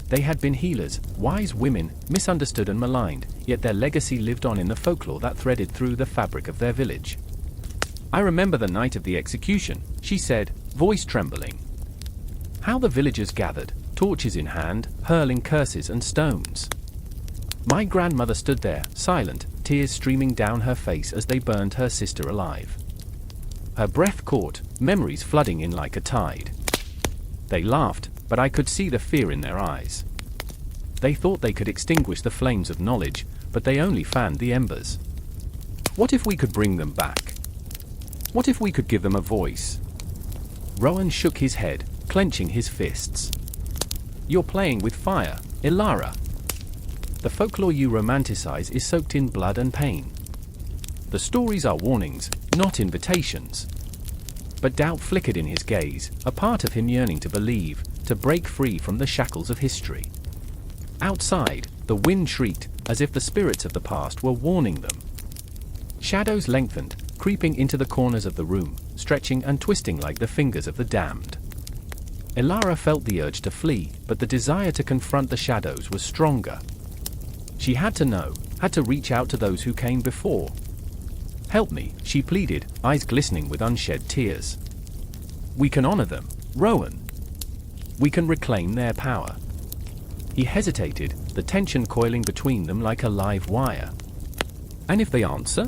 They had been healers, wise women, misunderstood and maligned, yet their legacy lived on in the folklore that threaded through the fabric of their village. I remember the night of the execution, she said, voice trembling. How the villagers gathered, torches in hand, hurling curses and stones. My grandmother stood there, silent, tears streaming down her face as they burned her sister alive. Her breath caught, memories flooding in like a tide. They laughed, but I could see the fear in their eyes. They thought they could extinguish the flames of knowledge, but they only fanned the embers. What if we could bring them back? What if we could give them a voice? Rowan shook his head, clenching his fists. You're playing with fire, Elara. The folklore you romanticize is soaked in blood and pain. The stories are warnings, not invitations. But doubt flickered in his gaze, a part of him yearning to believe, to break free from the shackles of history. Outside, the wind shrieked, as if the spirits of the past were warning them. Shadows lengthened, creeping into the corners of the room, stretching and twisting like the fingers of the damned. Elara felt the urge to flee, but the desire to confront the shadows was stronger. She had to know, had to reach out to those who came before. Help me, she pleaded, eyes glistening with unshed tears. We can honor them, Rowan. We can reclaim their power. He hesitated, the tension coiling between them like a live wire. And if they answer?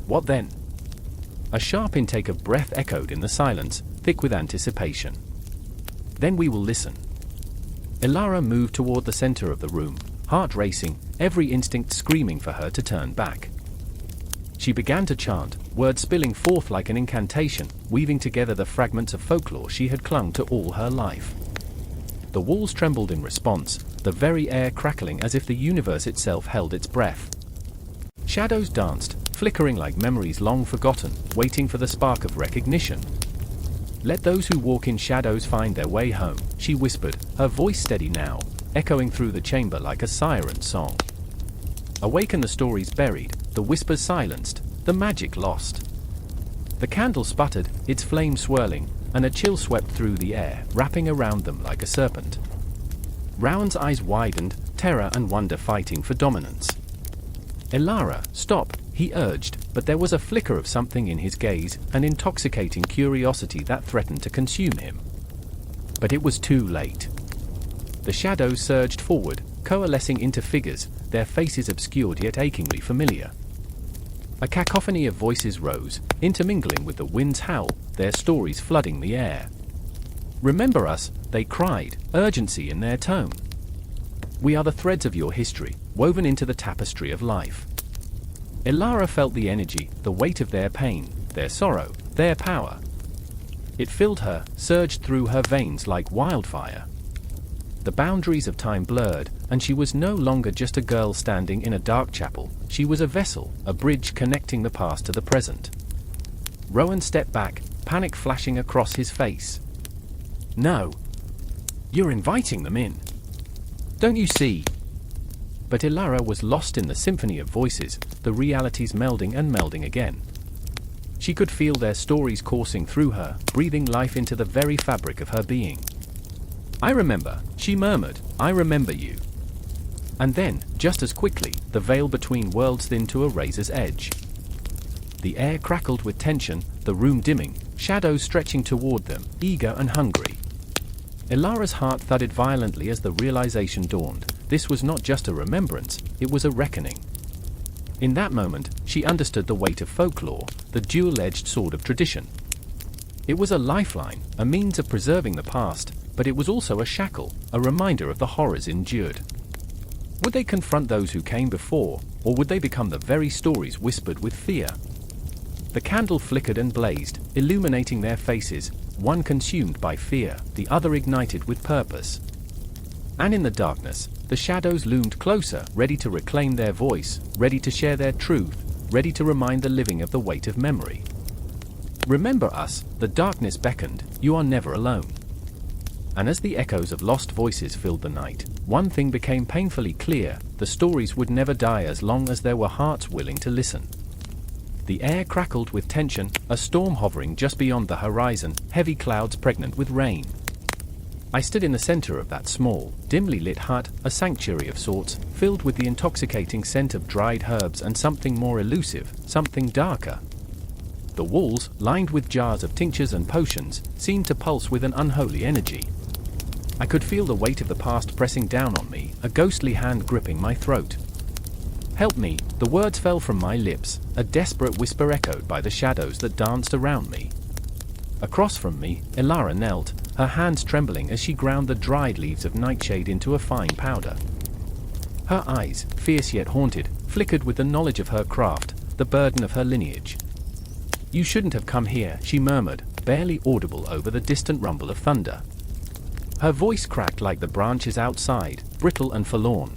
What then? A sharp intake of breath echoed in the silence, thick with anticipation. Then we will listen. Elara moved toward the center of the room, heart racing, every instinct screaming for her to turn back. She began to chant, words spilling forth like an incantation, weaving together the fragments of folklore she had clung to all her life. The walls trembled in response, the very air crackling as if the universe itself held its breath. Shadows danced, flickering like memories long forgotten, waiting for the spark of recognition. Let those who walk in shadows find their way home, she whispered, her voice steady now, echoing through the chamber like a siren song. Awaken the stories buried, the whispers silenced, the magic lost. The candle sputtered, its flame swirling, and a chill swept through the air, wrapping around them like a serpent. Rowan's eyes widened, terror and wonder fighting for dominance. "Elara, stop," he urged, but there was a flicker of something in his gaze, an intoxicating curiosity that threatened to consume him. But it was too late. The shadows surged forward, coalescing into figures, their faces obscured yet achingly familiar. A cacophony of voices rose, intermingling with the wind's howl, their stories flooding the air. "Remember us," they cried, urgency in their tone. "We are the threads of your history, woven into the tapestry of life." Elara felt the energy, the weight of their pain, their sorrow, their power. It filled her, surged through her veins like wildfire. The boundaries of time blurred, and she was no longer just a girl standing in a dark chapel. She was a vessel, a bridge connecting the past to the present. Rowan stepped back, panic flashing across his face. "No. You're inviting them in. Don't you see?" But Elara was lost in the symphony of voices, the realities melding and melding again. She could feel their stories coursing through her, breathing life into the very fabric of her being. "I remember," she murmured, "I remember you." And then, just as quickly, the veil between worlds thinned to a razor's edge. The air crackled with tension, the room dimming, shadows stretching toward them, eager and hungry. Elara's heart thudded violently as the realization dawned. This was not just a remembrance, it was a reckoning. In that moment, she understood the weight of folklore, the dual-edged sword of tradition. It was a lifeline, a means of preserving the past, but it was also a shackle, a reminder of the horrors endured. Would they confront those who came before, or would they become the very stories whispered with fear? The candle flickered and blazed, illuminating their faces, one consumed by fear, the other ignited with purpose. And in the darkness, the shadows loomed closer, ready to reclaim their voice, ready to share their truth, ready to remind the living of the weight of memory. "Remember us," the darkness beckoned, "you are never alone." And as the echoes of lost voices filled the night, one thing became painfully clear: the stories would never die as long as there were hearts willing to listen. The air crackled with tension, a storm hovering just beyond the horizon, heavy clouds pregnant with rain. I stood in the center of that small, dimly lit hut, a sanctuary of sorts, filled with the intoxicating scent of dried herbs and something more elusive, something darker. The walls, lined with jars of tinctures and potions, seemed to pulse with an unholy energy. I could feel the weight of the past pressing down on me, a ghostly hand gripping my throat. "Help me," the words fell from my lips, a desperate whisper echoed by the shadows that danced around me. Across from me, Elara knelt, her hands trembling as she ground the dried leaves of nightshade into a fine powder. Her eyes, fierce yet haunted, flickered with the knowledge of her craft, the burden of her lineage. "You shouldn't have come here," she murmured, barely audible over the distant rumble of thunder. Her voice cracked like the branches outside, brittle and forlorn.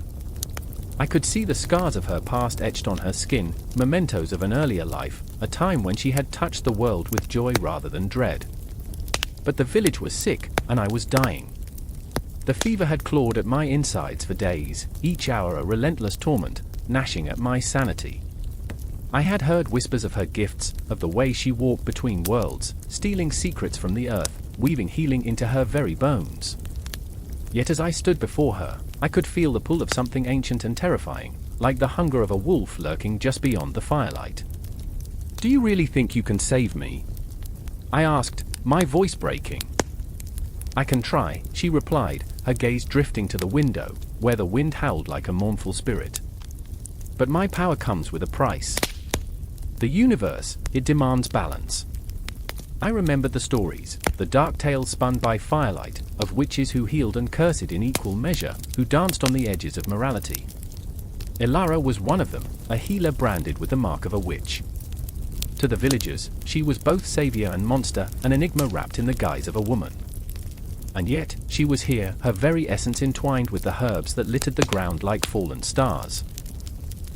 I could see the scars of her past etched on her skin, mementos of an earlier life, a time when she had touched the world with joy rather than dread. But the village was sick, and I was dying. The fever had clawed at my insides for days, each hour a relentless torment, gnashing at my sanity. I had heard whispers of her gifts, of the way she walked between worlds, stealing secrets from the earth, weaving healing into her very bones. Yet as I stood before her, I could feel the pull of something ancient and terrifying, like the hunger of a wolf lurking just beyond the firelight. "Do you really think you can save me?" I asked, my voice breaking. "I can try," she replied, her gaze drifting to the window, where the wind howled like a mournful spirit. "But my power comes with a price. The universe, it demands balance." I remembered the stories, the dark tales spun by firelight, of witches who healed and cursed in equal measure, who danced on the edges of morality. Elara was one of them, a healer branded with the mark of a witch. To the villagers, she was both savior and monster, an enigma wrapped in the guise of a woman. And yet, she was here, her very essence entwined with the herbs that littered the ground like fallen stars.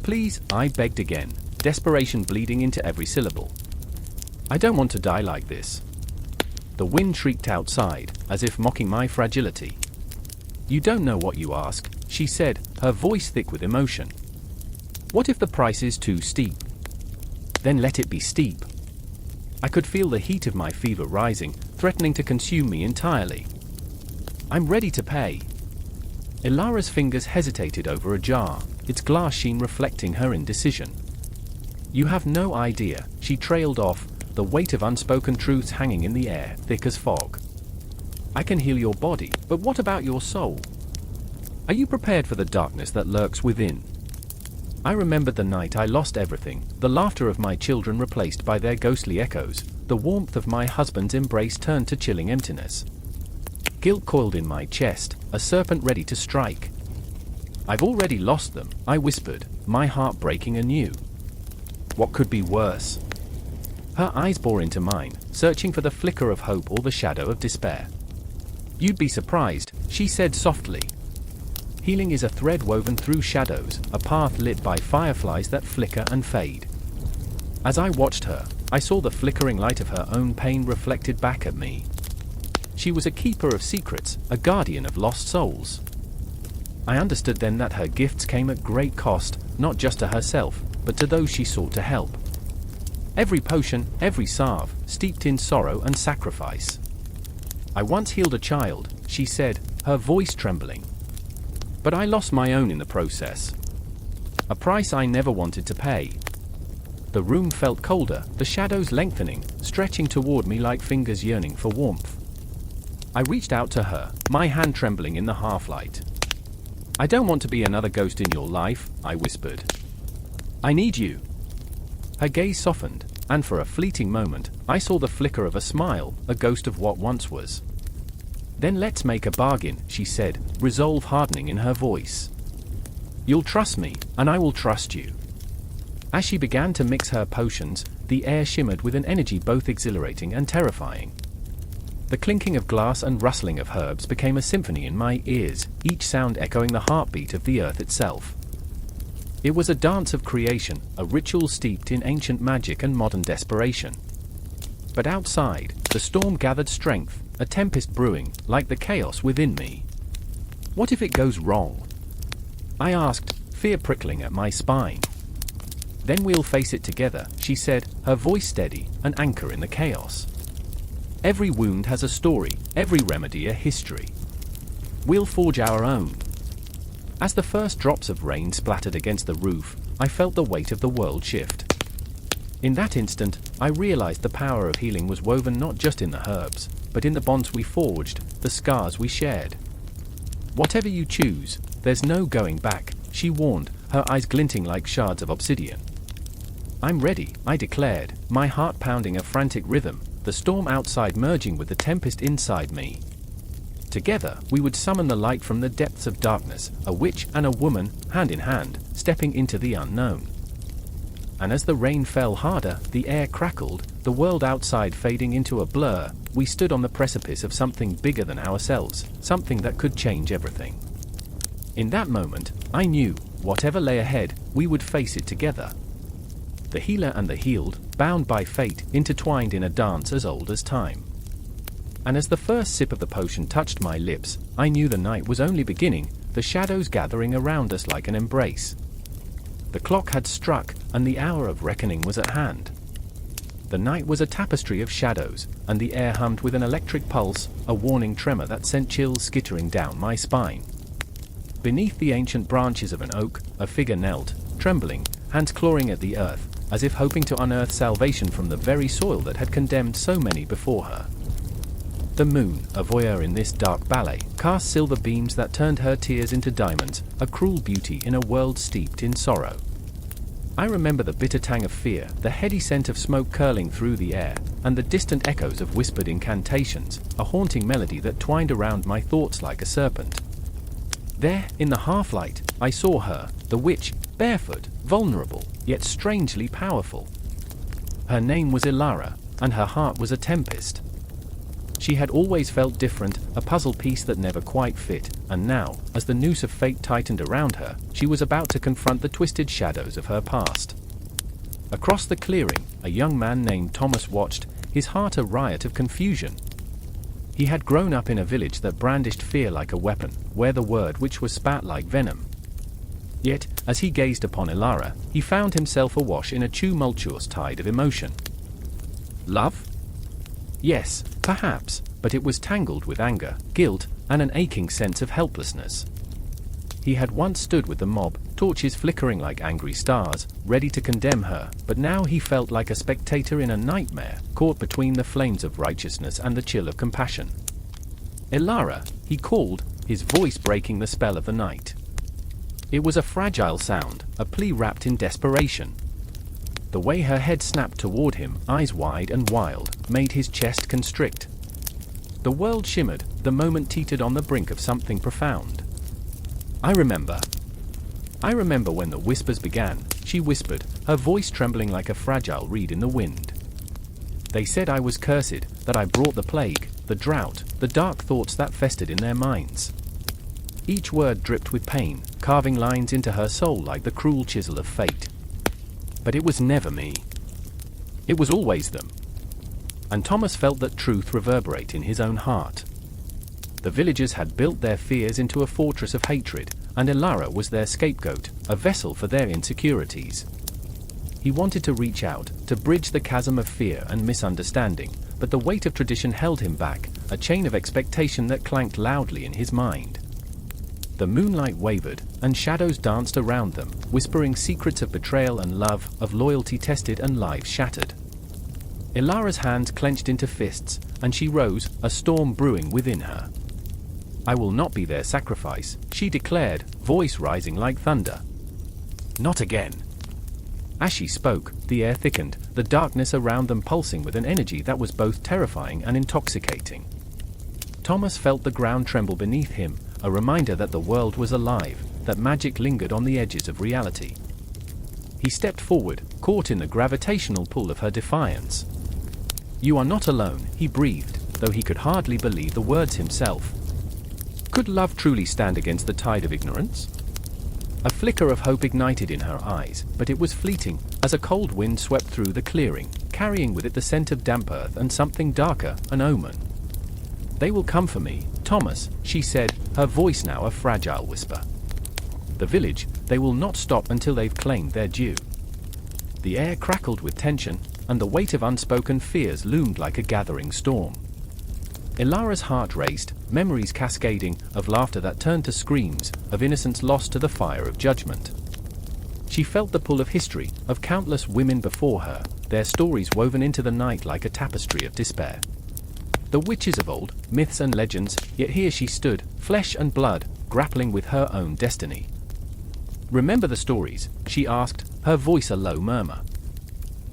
"Please," I begged again, desperation bleeding into every syllable. "I don't want to die like this." The wind shrieked outside, as if mocking my fragility. "You don't know what you ask," she said, her voice thick with emotion. What if the price is too steep? Then let it be steep. I could feel the heat of my fever rising, threatening to consume me entirely. I'm ready to pay. Ilara's fingers hesitated over a jar, its glass sheen reflecting her indecision. You have no idea, she trailed off, the weight of unspoken truths hanging in the air, thick as fog. I can heal your body, but what about your soul? Are you prepared for the darkness that lurks within? I remembered the night I lost everything, the laughter of my children replaced by their ghostly echoes, the warmth of my husband's embrace turned to chilling emptiness. Guilt coiled in my chest, a serpent ready to strike. I've already lost them, I whispered, my heart breaking anew. What could be worse? Her eyes bore into mine, searching for the flicker of hope or the shadow of despair. You'd be surprised, she said softly. Healing is a thread woven through shadows, a path lit by fireflies that flicker and fade. As I watched her, I saw the flickering light of her own pain reflected back at me. She was a keeper of secrets, a guardian of lost souls. I understood then that her gifts came at great cost, not just to herself, but to those she sought to help. Every potion, every salve, steeped in sorrow and sacrifice. I once healed a child, she said, her voice trembling. But I lost my own in the process. A price I never wanted to pay. The room felt colder, the shadows lengthening, stretching toward me like fingers yearning for warmth. I reached out to her, my hand trembling in the half-light. I don't want to be another ghost in your life, I whispered. I need you. Her gaze softened, and for a fleeting moment, I saw the flicker of a smile, a ghost of what once was. Then let's make a bargain, she said, resolve hardening in her voice. You'll trust me, and I will trust you. As she began to mix her potions, the air shimmered with an energy both exhilarating and terrifying. The clinking of glass and rustling of herbs became a symphony in my ears, each sound echoing the heartbeat of the earth itself. It was a dance of creation, a ritual steeped in ancient magic and modern desperation. But outside, the storm gathered strength, a tempest brewing, like the chaos within me. What if it goes wrong? I asked, fear prickling at my spine. Then we'll face it together, she said, her voice steady, an anchor in the chaos. Every wound has a story, every remedy a history. We'll forge our own. As the first drops of rain splattered against the roof, I felt the weight of the world shift. In that instant, I realized the power of healing was woven not just in the herbs, but in the bonds we forged, the scars we shared. Whatever you choose, there's no going back, she warned, her eyes glinting like shards of obsidian. I'm ready, I declared, my heart pounding a frantic rhythm, the storm outside merging with the tempest inside me. Together, we would summon the light from the depths of darkness, a witch and a woman, hand in hand, stepping into the unknown. And as the rain fell harder, the air crackled, the world outside fading into a blur, we stood on the precipice of something bigger than ourselves, something that could change everything. In that moment, I knew, whatever lay ahead, we would face it together. The healer and the healed, bound by fate, intertwined in a dance as old as time. And as the first sip of the potion touched my lips, I knew the night was only beginning, the shadows gathering around us like an embrace. The clock had struck, and the hour of reckoning was at hand. The night was a tapestry of shadows, and the air hummed with an electric pulse, a warning tremor that sent chills skittering down my spine. Beneath the ancient branches of an oak, a figure knelt, trembling, hands clawing at the earth, as if hoping to unearth salvation from the very soil that had condemned so many before her. The moon, a voyeur in this dark ballet, cast silver beams that turned her tears into diamonds, a cruel beauty in a world steeped in sorrow. I remember the bitter tang of fear, the heady scent of smoke curling through the air, and the distant echoes of whispered incantations, a haunting melody that twined around my thoughts like a serpent. There, in the half-light, I saw her, the witch, barefoot, vulnerable, yet strangely powerful. Her name was Ilara, and her heart was a tempest. She had always felt different, a puzzle piece that never quite fit, and now, as the noose of fate tightened around her, she was about to confront the twisted shadows of her past. Across the clearing, a young man named Thomas watched, his heart a riot of confusion. He had grown up in a village that brandished fear like a weapon, where the word witch was spat like venom. Yet, as he gazed upon Ilara, he found himself awash in a tumultuous tide of emotion. Love? Yes, perhaps, but it was tangled with anger, guilt, and an aching sense of helplessness. He had once stood with the mob, torches flickering like angry stars, ready to condemn her, but now he felt like a spectator in a nightmare, caught between the flames of righteousness and the chill of compassion. Ilara, he called, his voice breaking the spell of the night. It was a fragile sound, a plea wrapped in desperation. The way her head snapped toward him, eyes wide and wild, made his chest constrict. The world shimmered, the moment teetered on the brink of something profound. I remember when the whispers began, she whispered, her voice trembling like a fragile reed in the wind. They said I was cursed, that I brought the plague, the drought, the dark thoughts that festered in their minds. Each word dripped with pain, carving lines into her soul like the cruel chisel of fate. But it was never me. It was always them. And Thomas felt that truth reverberate in his own heart. The villagers had built their fears into a fortress of hatred, and Ilara was their scapegoat, a vessel for their insecurities. He wanted to reach out, to bridge the chasm of fear and misunderstanding, but the weight of tradition held him back, a chain of expectation that clanked loudly in his mind. The moonlight wavered, and shadows danced around them, whispering secrets of betrayal and love, of loyalty tested and lives shattered. Ilara's hands clenched into fists, and she rose, a storm brewing within her. I will not be their sacrifice, she declared, voice rising like thunder. Not again. As she spoke, the air thickened, the darkness around them pulsing with an energy that was both terrifying and intoxicating. Thomas felt the ground tremble beneath him, a reminder that the world was alive, that magic lingered on the edges of reality. He stepped forward, caught in the gravitational pull of her defiance. You are not alone, he breathed, though he could hardly believe the words himself. Could love truly stand against the tide of ignorance? A flicker of hope ignited in her eyes, but it was fleeting, as a cold wind swept through the clearing, carrying with it the scent of damp earth and something darker, an omen. They will come for me, Thomas, she said, her voice now a fragile whisper. The village, they will not stop until they've claimed their due. The air crackled with tension, and the weight of unspoken fears loomed like a gathering storm. Ilara's heart raced, memories cascading, of laughter that turned to screams, of innocence lost to the fire of judgment. She felt the pull of history, of countless women before her, their stories woven into the night like a tapestry of despair. The witches of old, myths and legends, yet here she stood, flesh and blood, grappling with her own destiny. Remember the stories, she asked, her voice a low murmur.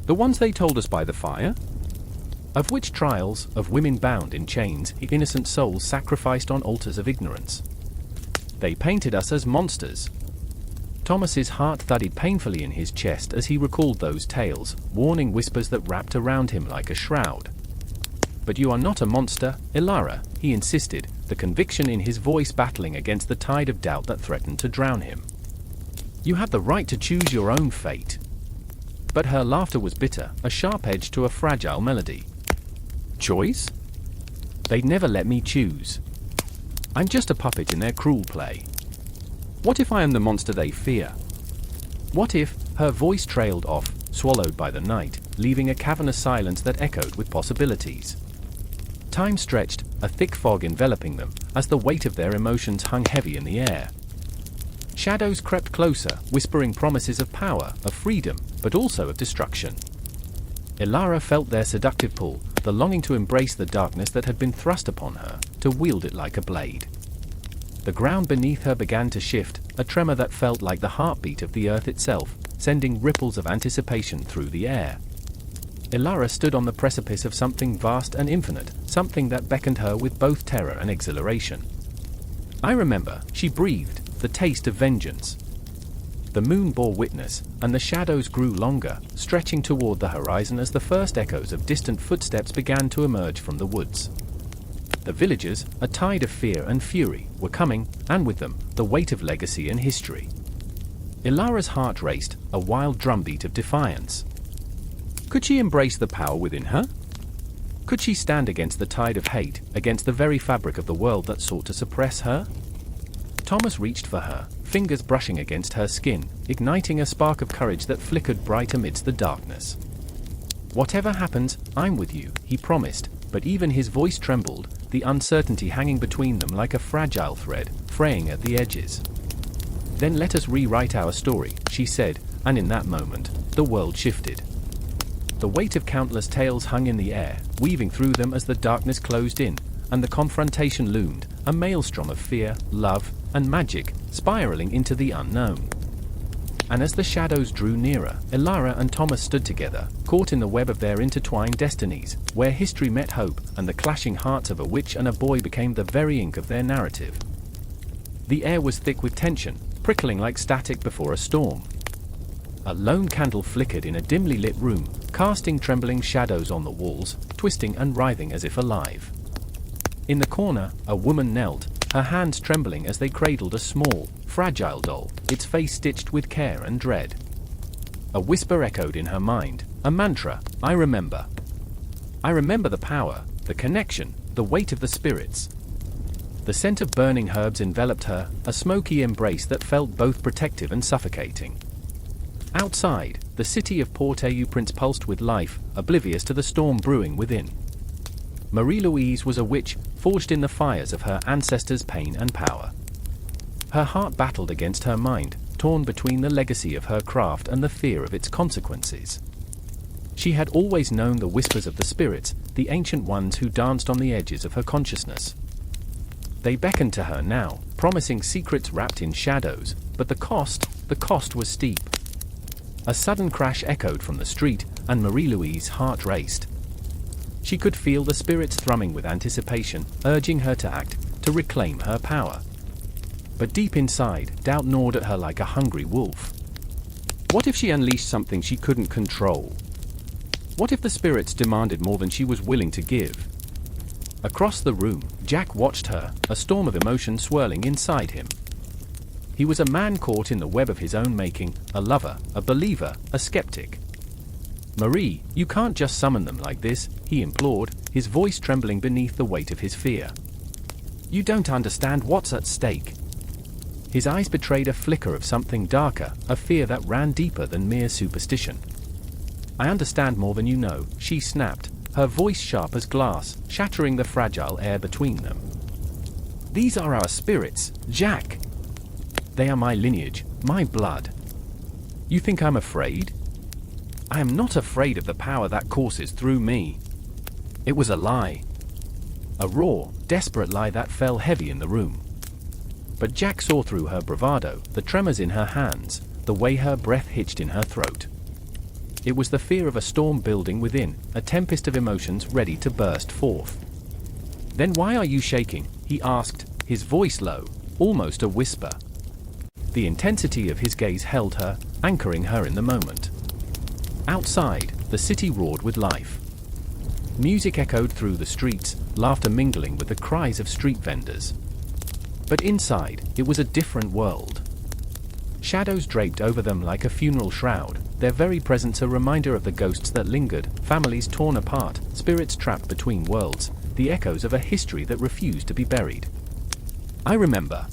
The ones they told us by the fire? Of witch trials, of women bound in chains, innocent souls sacrificed on altars of ignorance. They painted us as monsters. Thomas's heart thudded painfully in his chest as he recalled those tales, warning whispers that wrapped around him like a shroud. But you are not a monster, Ilara, he insisted, the conviction in his voice battling against the tide of doubt that threatened to drown him. You have the right to choose your own fate. But her laughter was bitter, a sharp edge to a fragile melody. Choice? They'd never let me choose. I'm just a puppet in their cruel play. What if I am the monster they fear? What if, her voice trailed off, swallowed by the night, leaving a cavernous silence that echoed with possibilities. Time stretched, a thick fog enveloping them, as the weight of their emotions hung heavy in the air. Shadows crept closer, whispering promises of power, of freedom, but also of destruction. Ilara felt their seductive pull, the longing to embrace the darkness that had been thrust upon her, to wield it like a blade. The ground beneath her began to shift, a tremor that felt like the heartbeat of the earth itself, sending ripples of anticipation through the air. Ilara stood on the precipice of something vast and infinite, something that beckoned her with both terror and exhilaration. I remember, she breathed, the taste of vengeance. The moon bore witness, and the shadows grew longer, stretching toward the horizon as the first echoes of distant footsteps began to emerge from the woods. The villagers, a tide of fear and fury, were coming, and with them, the weight of legacy and history. Ilara's heart raced, a wild drumbeat of defiance. Could she embrace the power within her? Could she stand against the tide of hate, against the very fabric of the world that sought to suppress her? Thomas reached for her, fingers brushing against her skin, igniting a spark of courage that flickered bright amidst the darkness. "Whatever happens, I'm with you," he promised, but even his voice trembled, the uncertainty hanging between them like a fragile thread, fraying at the edges. "Then let us rewrite our story," she said, and in that moment, the world shifted. The weight of countless tales hung in the air, weaving through them as the darkness closed in, and the confrontation loomed, a maelstrom of fear, love, and magic, spiraling into the unknown. And as the shadows drew nearer, Elara and Thomas stood together, caught in the web of their intertwined destinies, where history met hope, and the clashing hearts of a witch and a boy became the very ink of their narrative. The air was thick with tension, prickling like static before a storm. A lone candle flickered in a dimly lit room, casting trembling shadows on the walls, twisting and writhing as if alive. In the corner, a woman knelt, her hands trembling as they cradled a small, fragile doll, its face stitched with care and dread. A whisper echoed in her mind, a mantra: "I remember. I remember the power, the connection, the weight of the spirits." The scent of burning herbs enveloped her, a smoky embrace that felt both protective and suffocating. Outside, the city of Port-au-Prince pulsed with life, oblivious to the storm brewing within. Marie-Louise was a witch, forged in the fires of her ancestors' pain and power. Her heart battled against her mind, torn between the legacy of her craft and the fear of its consequences. She had always known the whispers of the spirits, the ancient ones who danced on the edges of her consciousness. They beckoned to her now, promising secrets wrapped in shadows, but the cost was steep. A sudden crash echoed from the street, and Marie-Louise's heart raced. She could feel the spirits thrumming with anticipation, urging her to act, to reclaim her power. But deep inside, doubt gnawed at her like a hungry wolf. What if she unleashed something she couldn't control? What if the spirits demanded more than she was willing to give? Across the room, Jack watched her, a storm of emotion swirling inside him. He was a man caught in the web of his own making, a lover, a believer, a skeptic. "Marie, you can't just summon them like this," he implored, his voice trembling beneath the weight of his fear. "You don't understand what's at stake." His eyes betrayed a flicker of something darker, a fear that ran deeper than mere superstition. "I understand more than you know," she snapped, her voice sharp as glass, shattering the fragile air between them. "These are our spirits, Jack. They are my lineage, my blood. You think I'm afraid? I am not afraid of the power that courses through me." It was a lie. A raw, desperate lie that fell heavy in the room. But Jack saw through her bravado, the tremors in her hands, the way her breath hitched in her throat. It was the fear of a storm building within, a tempest of emotions ready to burst forth. "Then why are you shaking?" he asked, his voice low, almost a whisper. The intensity of his gaze held her, anchoring her in the moment. Outside, the city roared with life. Music echoed through the streets, laughter mingling with the cries of street vendors. But inside, it was a different world. Shadows draped over them like a funeral shroud, their very presence a reminder of the ghosts that lingered, families torn apart, spirits trapped between worlds, the echoes of a history that refused to be buried. "I remember."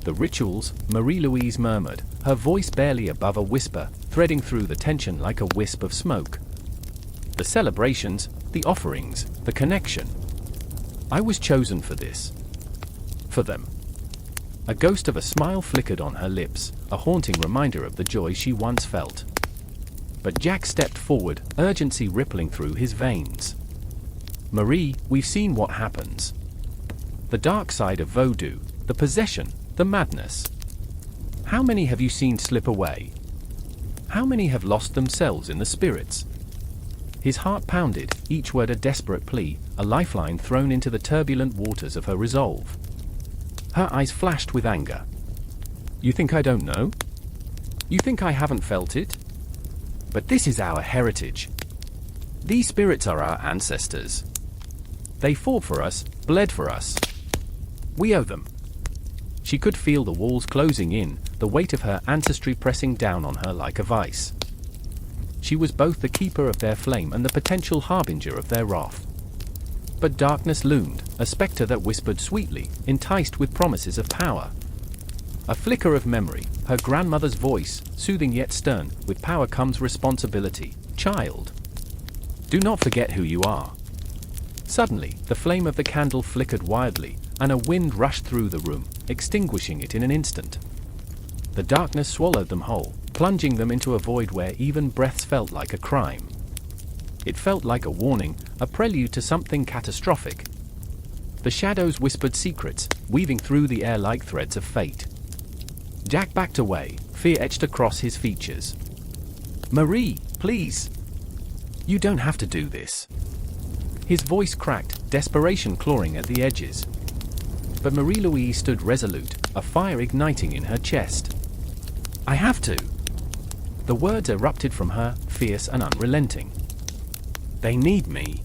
"The rituals," Marie-Louise murmured, her voice barely above a whisper, threading through the tension like a wisp of smoke. "The celebrations, the offerings, the connection. I was chosen for this. For them." A ghost of a smile flickered on her lips, a haunting reminder of the joy she once felt. But Jack stepped forward, urgency rippling through his veins. "Marie, we've seen what happens. The dark side of voodoo, the possession, the madness. How many have you seen slip away? How many have lost themselves in the spirits?" His heart pounded, each word a desperate plea, a lifeline thrown into the turbulent waters of her resolve. Her eyes flashed with anger. "You think I don't know? You think I haven't felt it? But this is our heritage. These spirits are our ancestors. They fought for us, bled for us. We owe them." She could feel the walls closing in, the weight of her ancestry pressing down on her like a vice. She was both the keeper of their flame and the potential harbinger of their wrath. But darkness loomed, a specter that whispered sweetly, enticed with promises of power. A flicker of memory, her grandmother's voice, soothing yet stern. With power comes responsibility, child. Do not forget who you are. Suddenly, the flame of the candle flickered wildly, and a wind rushed through the room, extinguishing it in an instant. The darkness swallowed them whole, plunging them into a void where even breaths felt like a crime. It felt like a warning, a prelude to something catastrophic. The shadows whispered secrets, weaving through the air like threads of fate. Jack backed away, fear etched across his features. Marie, please! You don't have to do this. His voice cracked, desperation clawing at the edges. But Marie-Louise stood resolute, a fire igniting in her chest. I have to. The words erupted from her, fierce and unrelenting. They need me.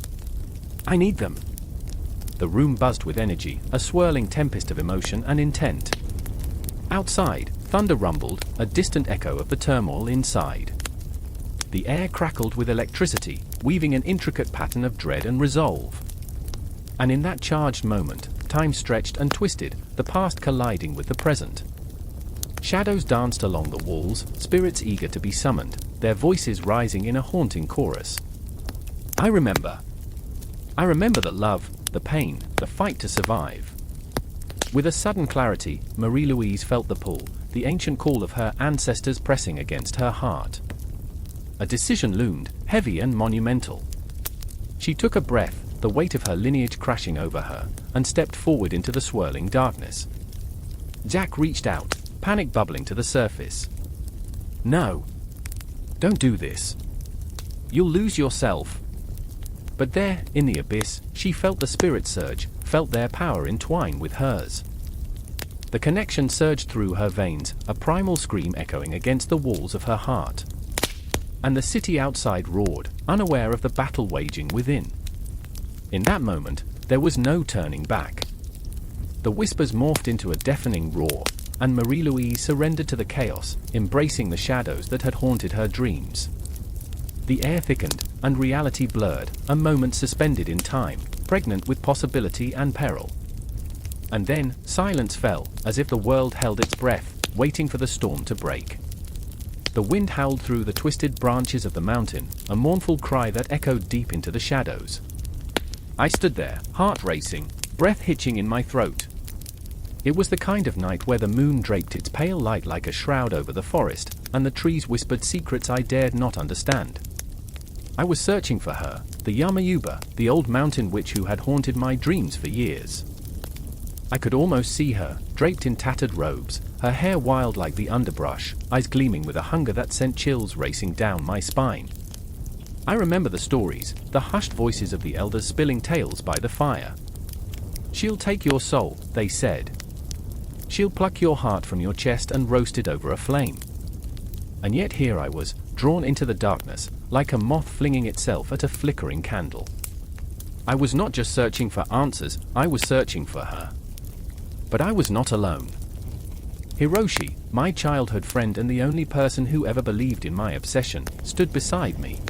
I need them. The room buzzed with energy, a swirling tempest of emotion and intent. Outside, thunder rumbled, a distant echo of the turmoil inside. The air crackled with electricity, weaving an intricate pattern of dread and resolve. And in that charged moment, time stretched and twisted, the past colliding with the present. Shadows danced along the walls, spirits eager to be summoned, their voices rising in a haunting chorus. I remember the love, the pain, the fight to survive. With a sudden clarity, Marie-Louise felt the pull, the ancient call of her ancestors pressing against her heart. A decision loomed, heavy and monumental. She took a breath, the weight of her lineage crashing over her, and stepped forward into the swirling darkness. Jack reached out, panic bubbling to the surface. No. Don't do this. You'll lose yourself. But there, in the abyss, she felt the spirit surge, felt their power entwine with hers. The connection surged through her veins, a primal scream echoing against the walls of her heart. And the city outside roared, unaware of the battle waging within. In that moment, there was no turning back. The whispers morphed into a deafening roar, and Marie-Louise surrendered to the chaos, embracing the shadows that had haunted her dreams. The air thickened, and reality blurred, a moment suspended in time, pregnant with possibility and peril. And then, silence fell, as if the world held its breath, waiting for the storm to break. The wind howled through the twisted branches of the mountain, a mournful cry that echoed deep into the shadows. I stood there, heart racing, breath hitching in my throat. It was the kind of night where the moon draped its pale light like a shroud over the forest, and the trees whispered secrets I dared not understand. I was searching for her, the Yamayuba, the old mountain witch who had haunted my dreams for years. I could almost see her, draped in tattered robes, her hair wild like the underbrush, eyes gleaming with a hunger that sent chills racing down my spine. I remember the stories, the hushed voices of the elders spilling tales by the fire. She'll take your soul, they said. She'll pluck your heart from your chest and roast it over a flame. And yet here I was, drawn into the darkness, like a moth flinging itself at a flickering candle. I was not just searching for answers, I was searching for her. But I was not alone. Hiroshi, my childhood friend and the only person who ever believed in my obsession, stood beside me.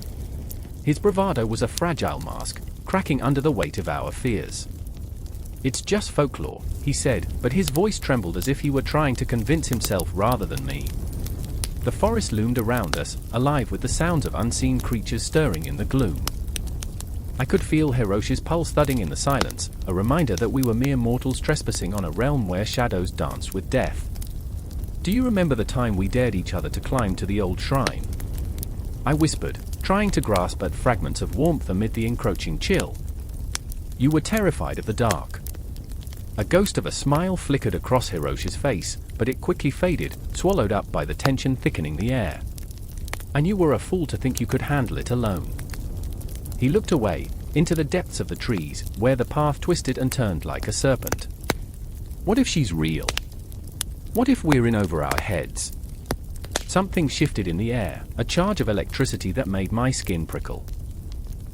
His bravado was a fragile mask, cracking under the weight of our fears. It's just folklore, he said, but his voice trembled as if he were trying to convince himself rather than me. The forest loomed around us, alive with the sounds of unseen creatures stirring in the gloom. I could feel Hiroshi's pulse thudding in the silence, a reminder that we were mere mortals trespassing on a realm where shadows danced with death. Do you remember the time we dared each other to climb to the old shrine? I whispered, trying to grasp at fragments of warmth amid the encroaching chill. You were terrified of the dark. A ghost of a smile flickered across Hiroshi's face, but it quickly faded, swallowed up by the tension thickening the air. And you were a fool to think you could handle it alone. He looked away, into the depths of the trees, where the path twisted and turned like a serpent. What if she's real? What if we're in over our heads? Something shifted in the air, a charge of electricity that made my skin prickle.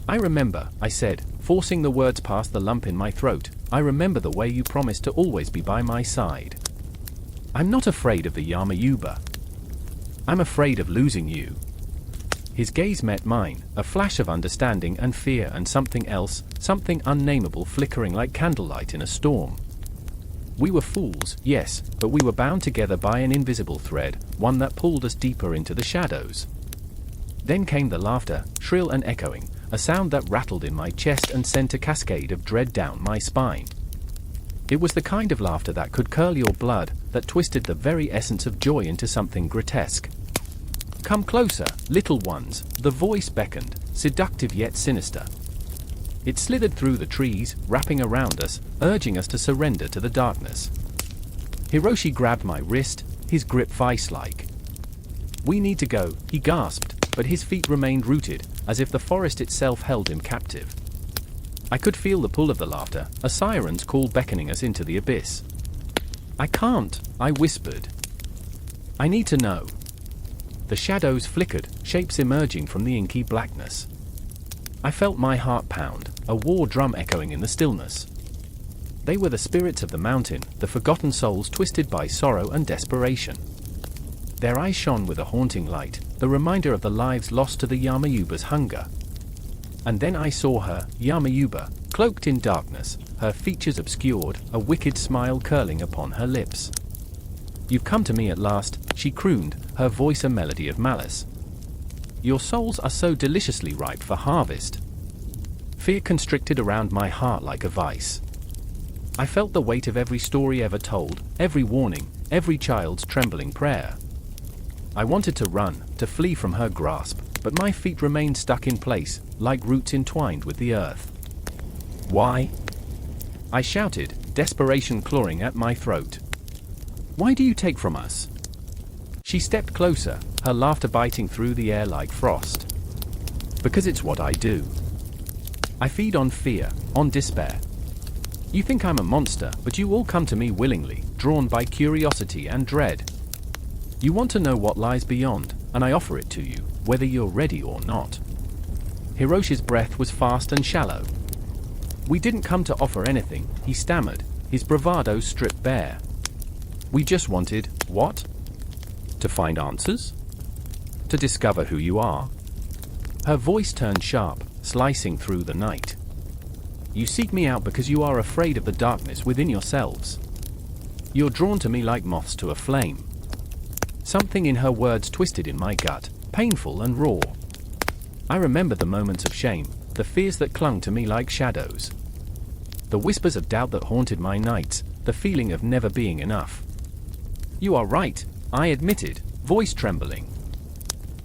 I remember, I said, forcing the words past the lump in my throat, I remember the way you promised to always be by my side. I'm not afraid of the Yamayuba. I'm afraid of losing you. His gaze met mine, a flash of understanding and fear and something else, something unnameable flickering like candlelight in a storm. We were fools, yes, but we were bound together by an invisible thread, one that pulled us deeper into the shadows. Then came the laughter, shrill and echoing, a sound that rattled in my chest and sent a cascade of dread down my spine. It was the kind of laughter that could curl your blood, that twisted the very essence of joy into something grotesque. "Come closer, little ones," the voice beckoned, seductive yet sinister. It slithered through the trees, wrapping around us, urging us to surrender to the darkness. Hiroshi grabbed my wrist, his grip vice-like. "We need to go," he gasped, but his feet remained rooted, as if the forest itself held him captive. I could feel the pull of the laughter, a siren's call beckoning us into the abyss. "I can't," I whispered. "I need to know." The shadows flickered, shapes emerging from the inky blackness. I felt my heart pound, a war drum echoing in the stillness. They were the spirits of the mountain, the forgotten souls twisted by sorrow and desperation. Their eyes shone with a haunting light, the reminder of the lives lost to the Yamayuba's hunger. And then I saw her, Yamayuba, cloaked in darkness, her features obscured, a wicked smile curling upon her lips. "You've come to me at last," she crooned, her voice a melody of malice. "Your souls are so deliciously ripe for harvest." Fear constricted around my heart like a vice. I felt the weight of every story ever told, every warning, every child's trembling prayer. I wanted to run, to flee from her grasp, but my feet remained stuck in place, like roots entwined with the earth. "Why?" I shouted, desperation clawing at my throat. "Why do you take from us?" She stepped closer, her laughter biting through the air like frost. "Because it's what I do. I feed on fear, on despair. You think I'm a monster, but you all come to me willingly, drawn by curiosity and dread. You want to know what lies beyond, and I offer it to you, whether you're ready or not." Hiroshi's breath was fast and shallow. "We didn't come to offer anything," he stammered, his bravado stripped bare. "We just wanted, what? To find answers? To discover who you are?" Her voice turned sharp, slicing through the night. "You seek me out because you are afraid of the darkness within yourselves. You're drawn to me like moths to a flame." Something in her words twisted in my gut, painful and raw. I remembered the moments of shame, the fears that clung to me like shadows. The whispers of doubt that haunted my nights, the feeling of never being enough. "You are right," I admitted, voice trembling.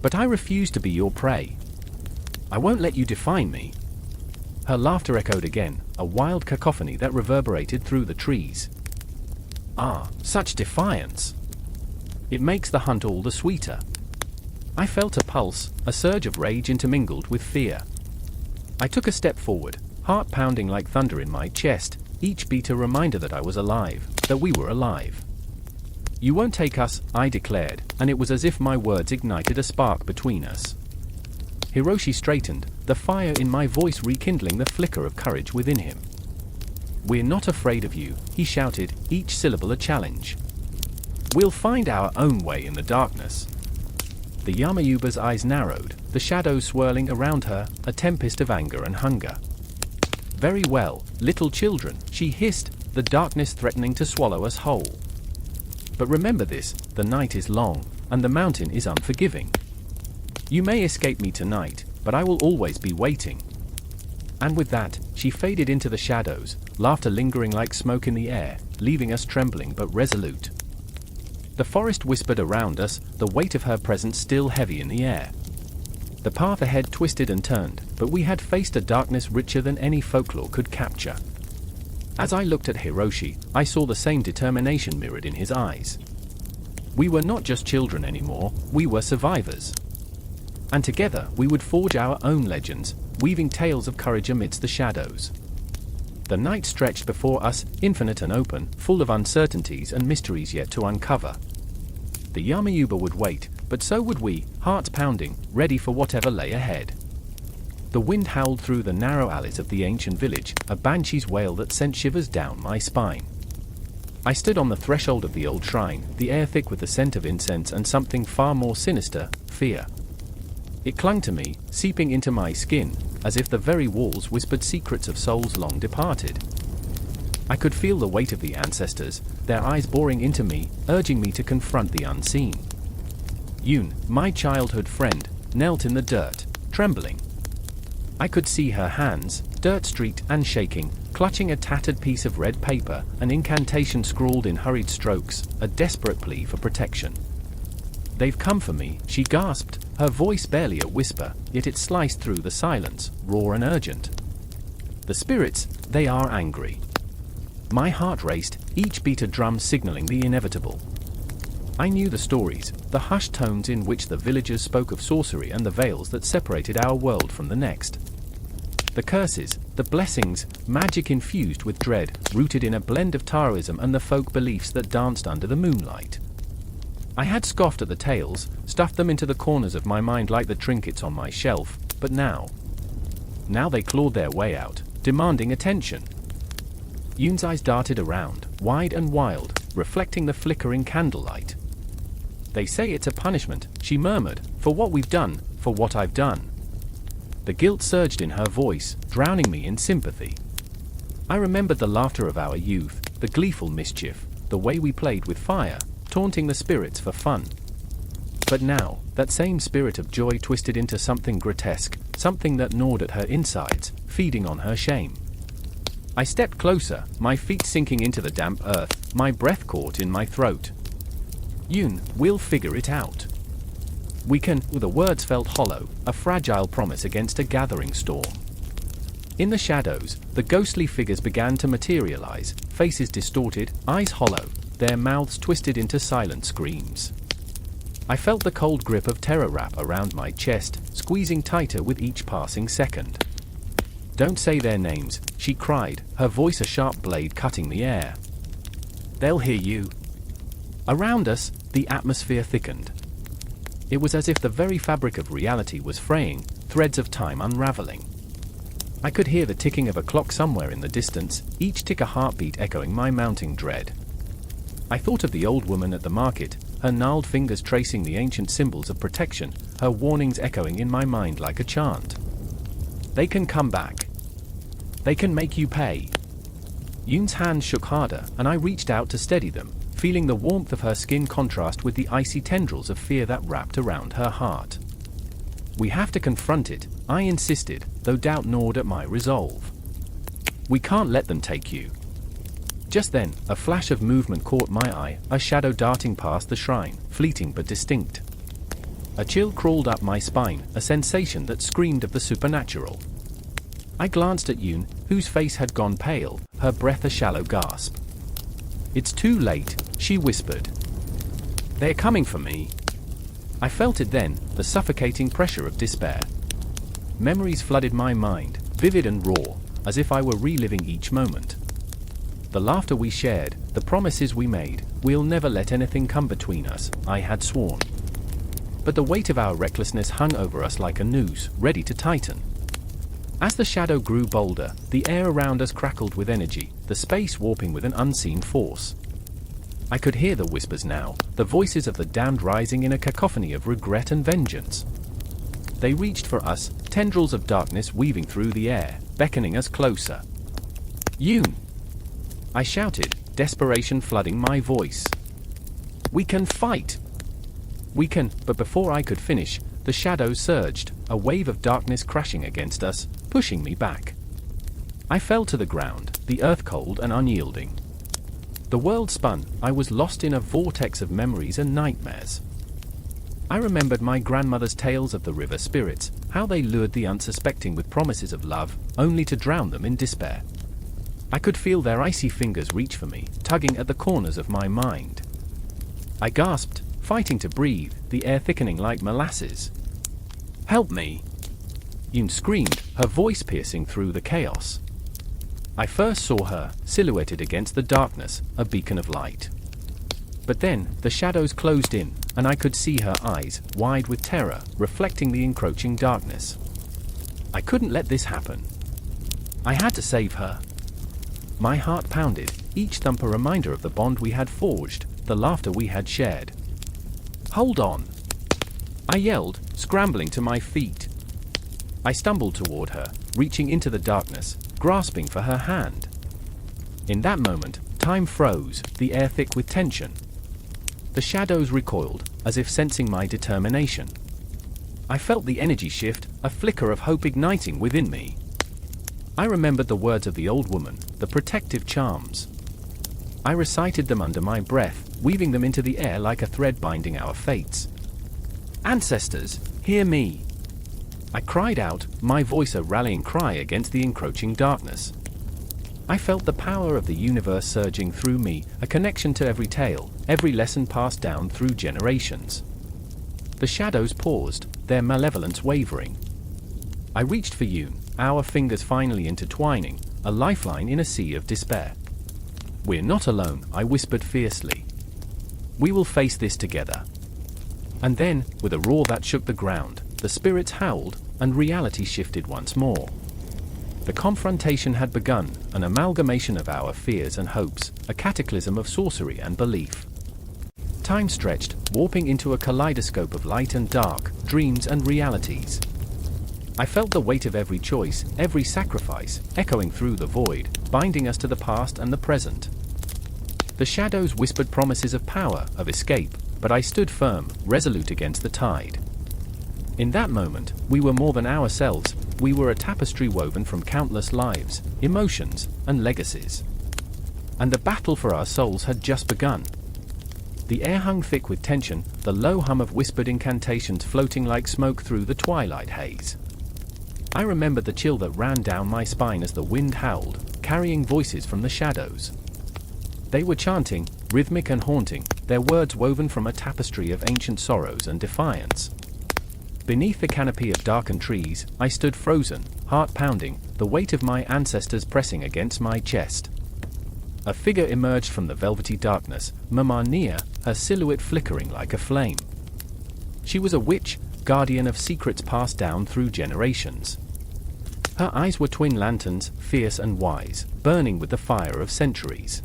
"But I refuse to be your prey. I won't let you define me." Her laughter echoed again, a wild cacophony that reverberated through the trees. "Ah, such defiance! It makes the hunt all the sweeter." I felt a pulse, a surge of rage intermingled with fear. I took a step forward, heart pounding like thunder in my chest, each beat a reminder that I was alive, that we were alive. "You won't take us," I declared, and it was as if my words ignited a spark between us. Hiroshi straightened, the fire in my voice rekindling the flicker of courage within him. "We're not afraid of you," he shouted, each syllable a challenge. "We'll find our own way in the darkness." The Yamayuba's eyes narrowed, the shadows swirling around her, a tempest of anger and hunger. "Very well, little children," she hissed, the darkness threatening to swallow us whole. "But remember this, the night is long, and the mountain is unforgiving. You may escape me tonight, but I will always be waiting." And with that, she faded into the shadows, laughter lingering like smoke in the air, leaving us trembling but resolute. The forest whispered around us, the weight of her presence still heavy in the air. The path ahead twisted and turned, but we had faced a darkness richer than any folklore could capture. As I looked at Hiroshi, I saw the same determination mirrored in his eyes. We were not just children anymore, we were survivors. And together we would forge our own legends, weaving tales of courage amidst the shadows. The night stretched before us, infinite and open, full of uncertainties and mysteries yet to uncover. The Yamayuba would wait, but so would we, hearts pounding, ready for whatever lay ahead. The wind howled through the narrow alleys of the ancient village, a banshee's wail that sent shivers down my spine. I stood on the threshold of the old shrine, the air thick with the scent of incense and something far more sinister, fear. It clung to me, seeping into my skin, as if the very walls whispered secrets of souls long departed. I could feel the weight of the ancestors, their eyes boring into me, urging me to confront the unseen. Yoon, my childhood friend, knelt in the dirt, trembling. I could see her hands, dirt-streaked and shaking, clutching a tattered piece of red paper, an incantation scrawled in hurried strokes, a desperate plea for protection. "They've come for me," she gasped, her voice barely a whisper, yet it sliced through the silence, raw and urgent. "The spirits, they are angry." My heart raced, each beat a drum signaling the inevitable. I knew the stories, the hushed tones in which the villagers spoke of sorcery and the veils that separated our world from the next. The curses, the blessings, magic infused with dread, rooted in a blend of Taoism and the folk beliefs that danced under the moonlight. I had scoffed at the tales, stuffed them into the corners of my mind like the trinkets on my shelf, but now they clawed their way out, demanding attention. Yoon's eyes darted around, wide and wild, reflecting the flickering candlelight. "They say it's a punishment," she murmured, "for what we've done, for what I've done." The guilt surged in her voice, drowning me in sympathy. I remembered the laughter of our youth, the gleeful mischief, the way we played with fire, taunting the spirits for fun. But now, that same spirit of joy twisted into something grotesque, something that gnawed at her insides, feeding on her shame. I stepped closer, my feet sinking into the damp earth, my breath caught in my throat. "Yoon, we'll figure it out. We can." The words felt hollow, a fragile promise against a gathering storm. In the shadows, the ghostly figures began to materialize, faces distorted, eyes hollow, their mouths twisted into silent screams. I felt the cold grip of terror wrap around my chest, squeezing tighter with each passing second. "Don't say their names," she cried, her voice a sharp blade cutting the air. "They'll hear you." Around us, the atmosphere thickened. It was as if the very fabric of reality was fraying, threads of time unraveling. I could hear the ticking of a clock somewhere in the distance, each tick a heartbeat echoing my mounting dread. I thought of the old woman at the market, her gnarled fingers tracing the ancient symbols of protection, her warnings echoing in my mind like a chant. "They can come back. They can make you pay." Yoon's hands shook harder, and I reached out to steady them, feeling the warmth of her skin contrast with the icy tendrils of fear that wrapped around her heart. "We have to confront it," I insisted, though doubt gnawed at my resolve. "We can't let them take you." Just then, a flash of movement caught my eye, a shadow darting past the shrine, fleeting but distinct. A chill crawled up my spine, a sensation that screamed of the supernatural. I glanced at Yoon, whose face had gone pale, her breath a shallow gasp. "It's too late," she whispered. "They're coming for me." I felt it then, the suffocating pressure of despair. Memories flooded my mind, vivid and raw, as if I were reliving each moment. The laughter we shared, the promises we made, "We'll never let anything come between us," I had sworn. But the weight of our recklessness hung over us like a noose, ready to tighten. As the shadow grew bolder, the air around us crackled with energy, the space warping with an unseen force. I could hear the whispers now, the voices of the damned rising in a cacophony of regret and vengeance. They reached for us, tendrils of darkness weaving through the air, beckoning us closer. "Yoon!" I shouted, desperation flooding my voice. "We can fight! We can," but before I could finish, the shadows surged, a wave of darkness crashing against us, pushing me back. I fell to the ground, the earth cold and unyielding. The world spun, I was lost in a vortex of memories and nightmares. I remembered my grandmother's tales of the river spirits, how they lured the unsuspecting with promises of love, only to drown them in despair. I could feel their icy fingers reach for me, tugging at the corners of my mind. I gasped, fighting to breathe, the air thickening like molasses. "Help me!" Yoon screamed, her voice piercing through the chaos. I first saw her, silhouetted against the darkness, a beacon of light. But then, the shadows closed in, and I could see her eyes, wide with terror, reflecting the encroaching darkness. I couldn't let this happen. I had to save her. My heart pounded, each thump a reminder of the bond we had forged, the laughter we had shared. "Hold on!" I yelled, scrambling to my feet. I stumbled toward her, reaching into the darkness, grasping for her hand. In that moment, time froze, the air thick with tension. The shadows recoiled, as if sensing my determination. I felt the energy shift, a flicker of hope igniting within me. I remembered the words of the old woman, the protective charms. I recited them under my breath, weaving them into the air like a thread binding our fates. "Ancestors, hear me!" I cried out, my voice a rallying cry against the encroaching darkness. I felt the power of the universe surging through me, a connection to every tale, every lesson passed down through generations. The shadows paused, their malevolence wavering. I reached for Yoon, our fingers finally intertwining, a lifeline in a sea of despair. "We're not alone," I whispered fiercely. "We will face this together." And then, with a roar that shook the ground, the spirits howled, and reality shifted once more. The confrontation had begun, an amalgamation of our fears and hopes, a cataclysm of sorcery and belief. Time stretched, warping into a kaleidoscope of light and dark, dreams and realities. I felt the weight of every choice, every sacrifice, echoing through the void, binding us to the past and the present. The shadows whispered promises of power, of escape, but I stood firm, resolute against the tide. In that moment, we were more than ourselves, we were a tapestry woven from countless lives, emotions, and legacies. And the battle for our souls had just begun. The air hung thick with tension, the low hum of whispered incantations floating like smoke through the twilight haze. I remember the chill that ran down my spine as the wind howled, carrying voices from the shadows. They were chanting, rhythmic and haunting, their words woven from a tapestry of ancient sorrows and defiance. Beneath the canopy of darkened trees, I stood frozen, heart pounding, the weight of my ancestors pressing against my chest. A figure emerged from the velvety darkness, Mama Nia, her silhouette flickering like a flame. She was a witch, guardian of secrets passed down through generations. Her eyes were twin lanterns, fierce and wise, burning with the fire of centuries.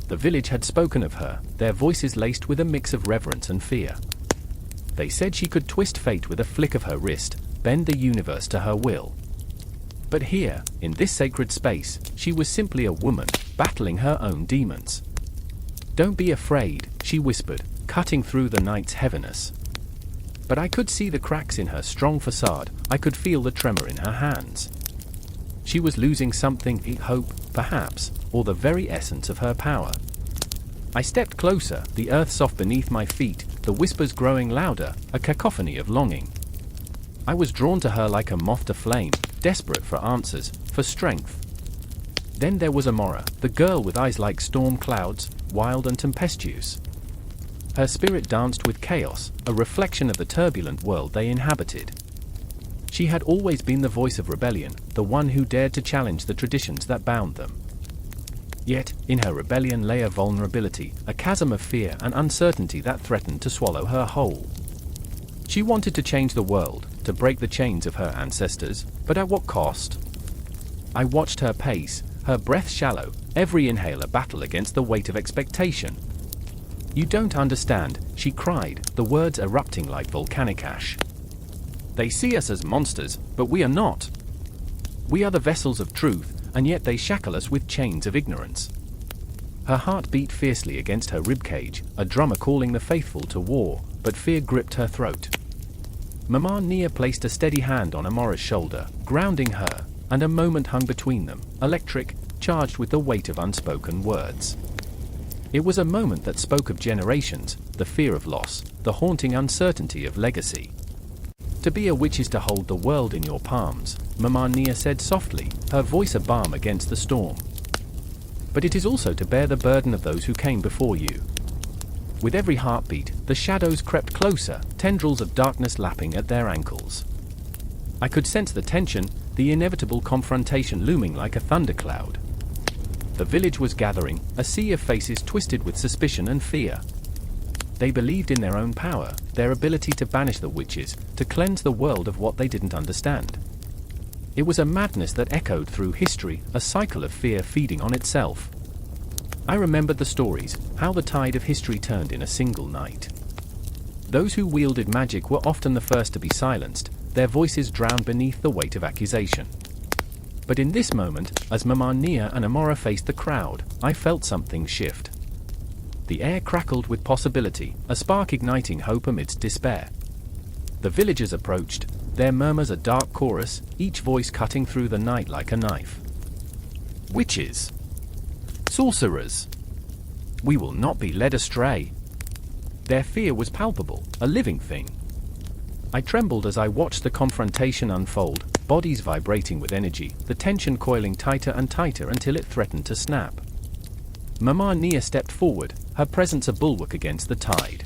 The village had spoken of her, their voices laced with a mix of reverence and fear. They said she could twist fate with a flick of her wrist, bend the universe to her will. But here, in this sacred space, she was simply a woman, battling her own demons. "Don't be afraid," she whispered, cutting through the night's heaviness. But I could see the cracks in her strong facade, I could feel the tremor in her hands. She was losing something, hope, perhaps, or the very essence of her power. I stepped closer, the earth soft beneath my feet, the whispers growing louder, a cacophony of longing. I was drawn to her like a moth to flame, desperate for answers, for strength. Then there was Amora, the girl with eyes like storm clouds, wild and tempestuous. Her spirit danced with chaos, a reflection of the turbulent world they inhabited. She had always been the voice of rebellion, the one who dared to challenge the traditions that bound them. Yet, in her rebellion lay a vulnerability, a chasm of fear and uncertainty that threatened to swallow her whole. She wanted to change the world, to break the chains of her ancestors, but at what cost? I watched her pace, her breath shallow, every inhale a battle against the weight of expectation. "You don't understand," she cried, the words erupting like volcanic ash. "They see us as monsters, but we are not. We are the vessels of truth, and yet they shackle us with chains of ignorance." Her heart beat fiercely against her ribcage, a drummer calling the faithful to war, but fear gripped her throat. Mama Nia placed a steady hand on Amora's shoulder, grounding her, and a moment hung between them, electric, charged with the weight of unspoken words. It was a moment that spoke of generations, the fear of loss, the haunting uncertainty of legacy. "To be a witch is to hold the world in your palms," Mama Nia said softly, her voice a balm against the storm. "But it is also to bear the burden of those who came before you." With every heartbeat, the shadows crept closer, tendrils of darkness lapping at their ankles. I could sense the tension, the inevitable confrontation looming like a thundercloud. The village was gathering, a sea of faces twisted with suspicion and fear. They believed in their own power, their ability to banish the witches, to cleanse the world of what they didn't understand. It was a madness that echoed through history, a cycle of fear feeding on itself. I remembered the stories, how the tide of history turned in a single night. Those who wielded magic were often the first to be silenced, their voices drowned beneath the weight of accusation. But in this moment, as Mama Nia and Amora faced the crowd, I felt something shift. The air crackled with possibility, a spark igniting hope amidst despair. The villagers approached, their murmurs a dark chorus, each voice cutting through the night like a knife. Witches! Sorcerers! We will not be led astray. Their fear was palpable, a living thing. I trembled as I watched the confrontation unfold, bodies vibrating with energy, the tension coiling tighter and tighter until it threatened to snap. Mama Nia stepped forward, her presence a bulwark against the tide.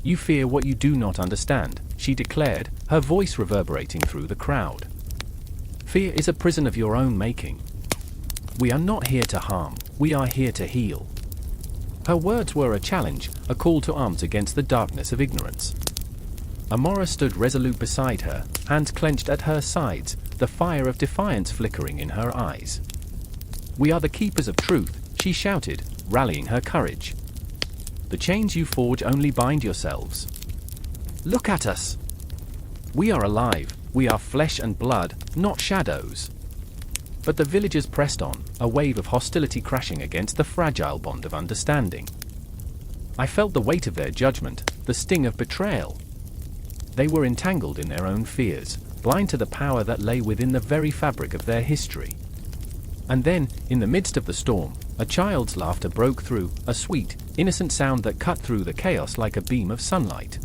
You fear what you do not understand, she declared, her voice reverberating through the crowd. Fear is a prison of your own making. We are not here to harm, we are here to heal. Her words were a challenge, a call to arms against the darkness of ignorance. Amora stood resolute beside her, hands clenched at her sides, the fire of defiance flickering in her eyes. We are the keepers of truth, she shouted, rallying her courage. The chains you forge only bind yourselves. Look at us. We are alive, we are flesh and blood, not shadows. But the villagers pressed on, a wave of hostility crashing against the fragile bond of understanding. I felt the weight of their judgment, the sting of betrayal. They were entangled in their own fears, blind to the power that lay within the very fabric of their history. And then, in the midst of the storm, a child's laughter broke through, a sweet, innocent sound that cut through the chaos like a beam of sunlight.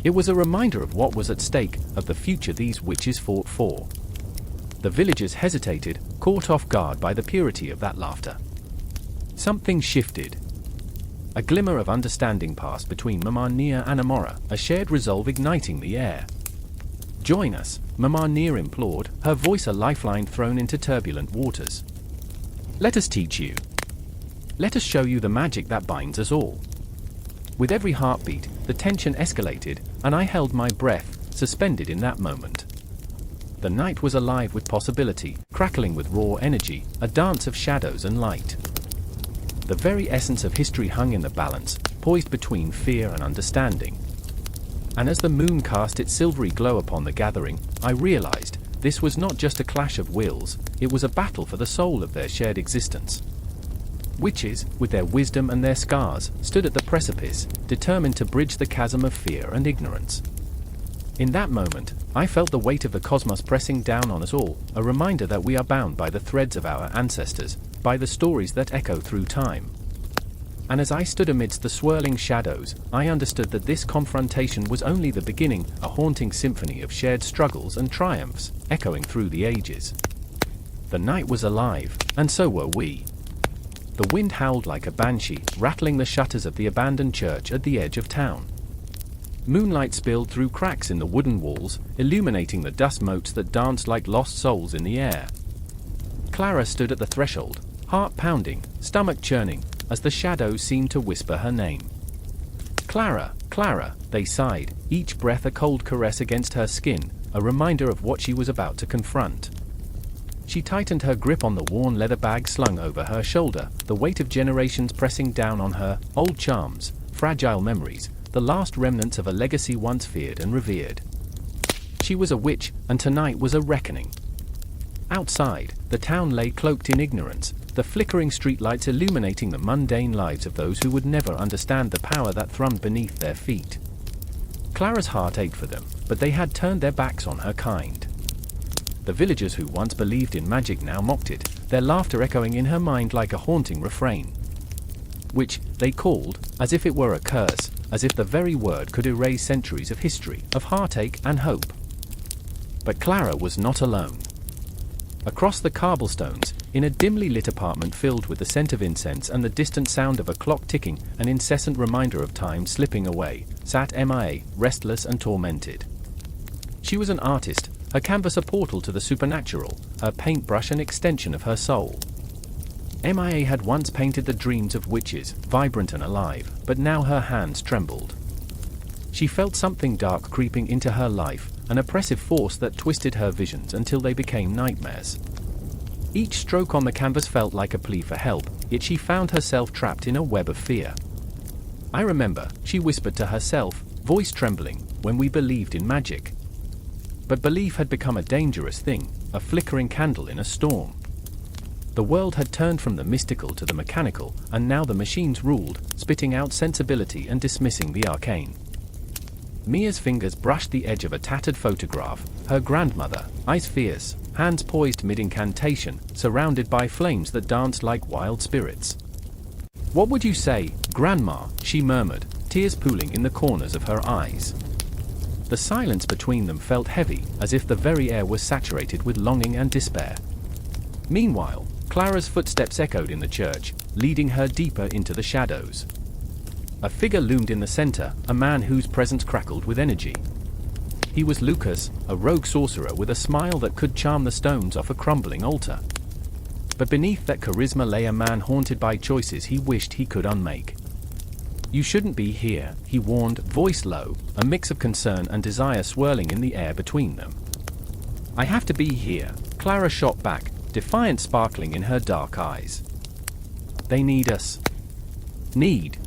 It was a reminder of what was at stake, of the future these witches fought for. The villagers hesitated, caught off guard by the purity of that laughter. Something shifted. A glimmer of understanding passed between Mama Nia and Amora, a shared resolve igniting the air. Join us, Mama Nia implored, her voice a lifeline thrown into turbulent waters. Let us teach you. Let us show you the magic that binds us all. With every heartbeat, the tension escalated, and I held my breath, suspended in that moment. The night was alive with possibility, crackling with raw energy, a dance of shadows and light. The very essence of history hung in the balance, poised between fear and understanding. And as the moon cast its silvery glow upon the gathering, I realized, this was not just a clash of wills, it was a battle for the soul of their shared existence. Witches, with their wisdom and their scars, stood at the precipice, determined to bridge the chasm of fear and ignorance. In that moment, I felt the weight of the cosmos pressing down on us all, a reminder that we are bound by the threads of our ancestors, by the stories that echo through time. And as I stood amidst the swirling shadows, I understood that this confrontation was only the beginning, a haunting symphony of shared struggles and triumphs, echoing through the ages. The night was alive, and so were we. The wind howled like a banshee, rattling the shutters of the abandoned church at the edge of town. Moonlight spilled through cracks in the wooden walls, illuminating the dust motes that danced like lost souls in the air. Clara stood at the threshold, heart pounding, stomach churning, as the shadows seemed to whisper her name. Clara, Clara, they sighed, each breath a cold caress against her skin, a reminder of what she was about to confront. She tightened her grip on the worn leather bag slung over her shoulder, the weight of generations pressing down on her, old charms, fragile memories, the last remnants of a legacy once feared and revered. She was a witch, and tonight was a reckoning. Outside, the town lay cloaked in ignorance, the flickering streetlights illuminating the mundane lives of those who would never understand the power that thrummed beneath their feet. Clara's heart ached for them, but they had turned their backs on her kind. The villagers who once believed in magic now mocked it, their laughter echoing in her mind like a haunting refrain. Which, they called, as if it were a curse, as if the very word could erase centuries of history, of heartache and hope. But Clara was not alone. Across the cobblestones, in a dimly lit apartment filled with the scent of incense and the distant sound of a clock ticking, an incessant reminder of time slipping away, sat MIA, restless and tormented. She was an artist, her canvas a portal to the supernatural, her paintbrush an extension of her soul. MIA had once painted the dreams of witches, vibrant and alive, but now her hands trembled. She felt something dark creeping into her life, an oppressive force that twisted her visions until they became nightmares. Each stroke on the canvas felt like a plea for help, yet she found herself trapped in a web of fear. I remember, she whispered to herself, voice trembling, when we believed in magic. But belief had become a dangerous thing, a flickering candle in a storm. The world had turned from the mystical to the mechanical, and now the machines ruled, spitting out sensibility and dismissing the arcane. Mia's fingers brushed the edge of a tattered photograph, her grandmother, eyes fierce, hands poised mid-incantation, surrounded by flames that danced like wild spirits. "What would you say, Grandma?" she murmured, tears pooling in the corners of her eyes. The silence between them felt heavy, as if the very air was saturated with longing and despair. Meanwhile, Clara's footsteps echoed in the church, leading her deeper into the shadows. A figure loomed in the center, a man whose presence crackled with energy. He was Lucas, a rogue sorcerer with a smile that could charm the stones off a crumbling altar. But beneath that charisma lay a man haunted by choices he wished he could unmake. "You shouldn't be here," he warned, voice low, a mix of concern and desire swirling in the air between them. "I have to be here," Clara shot back, defiance sparkling in her dark eyes. "They need us." "Need?"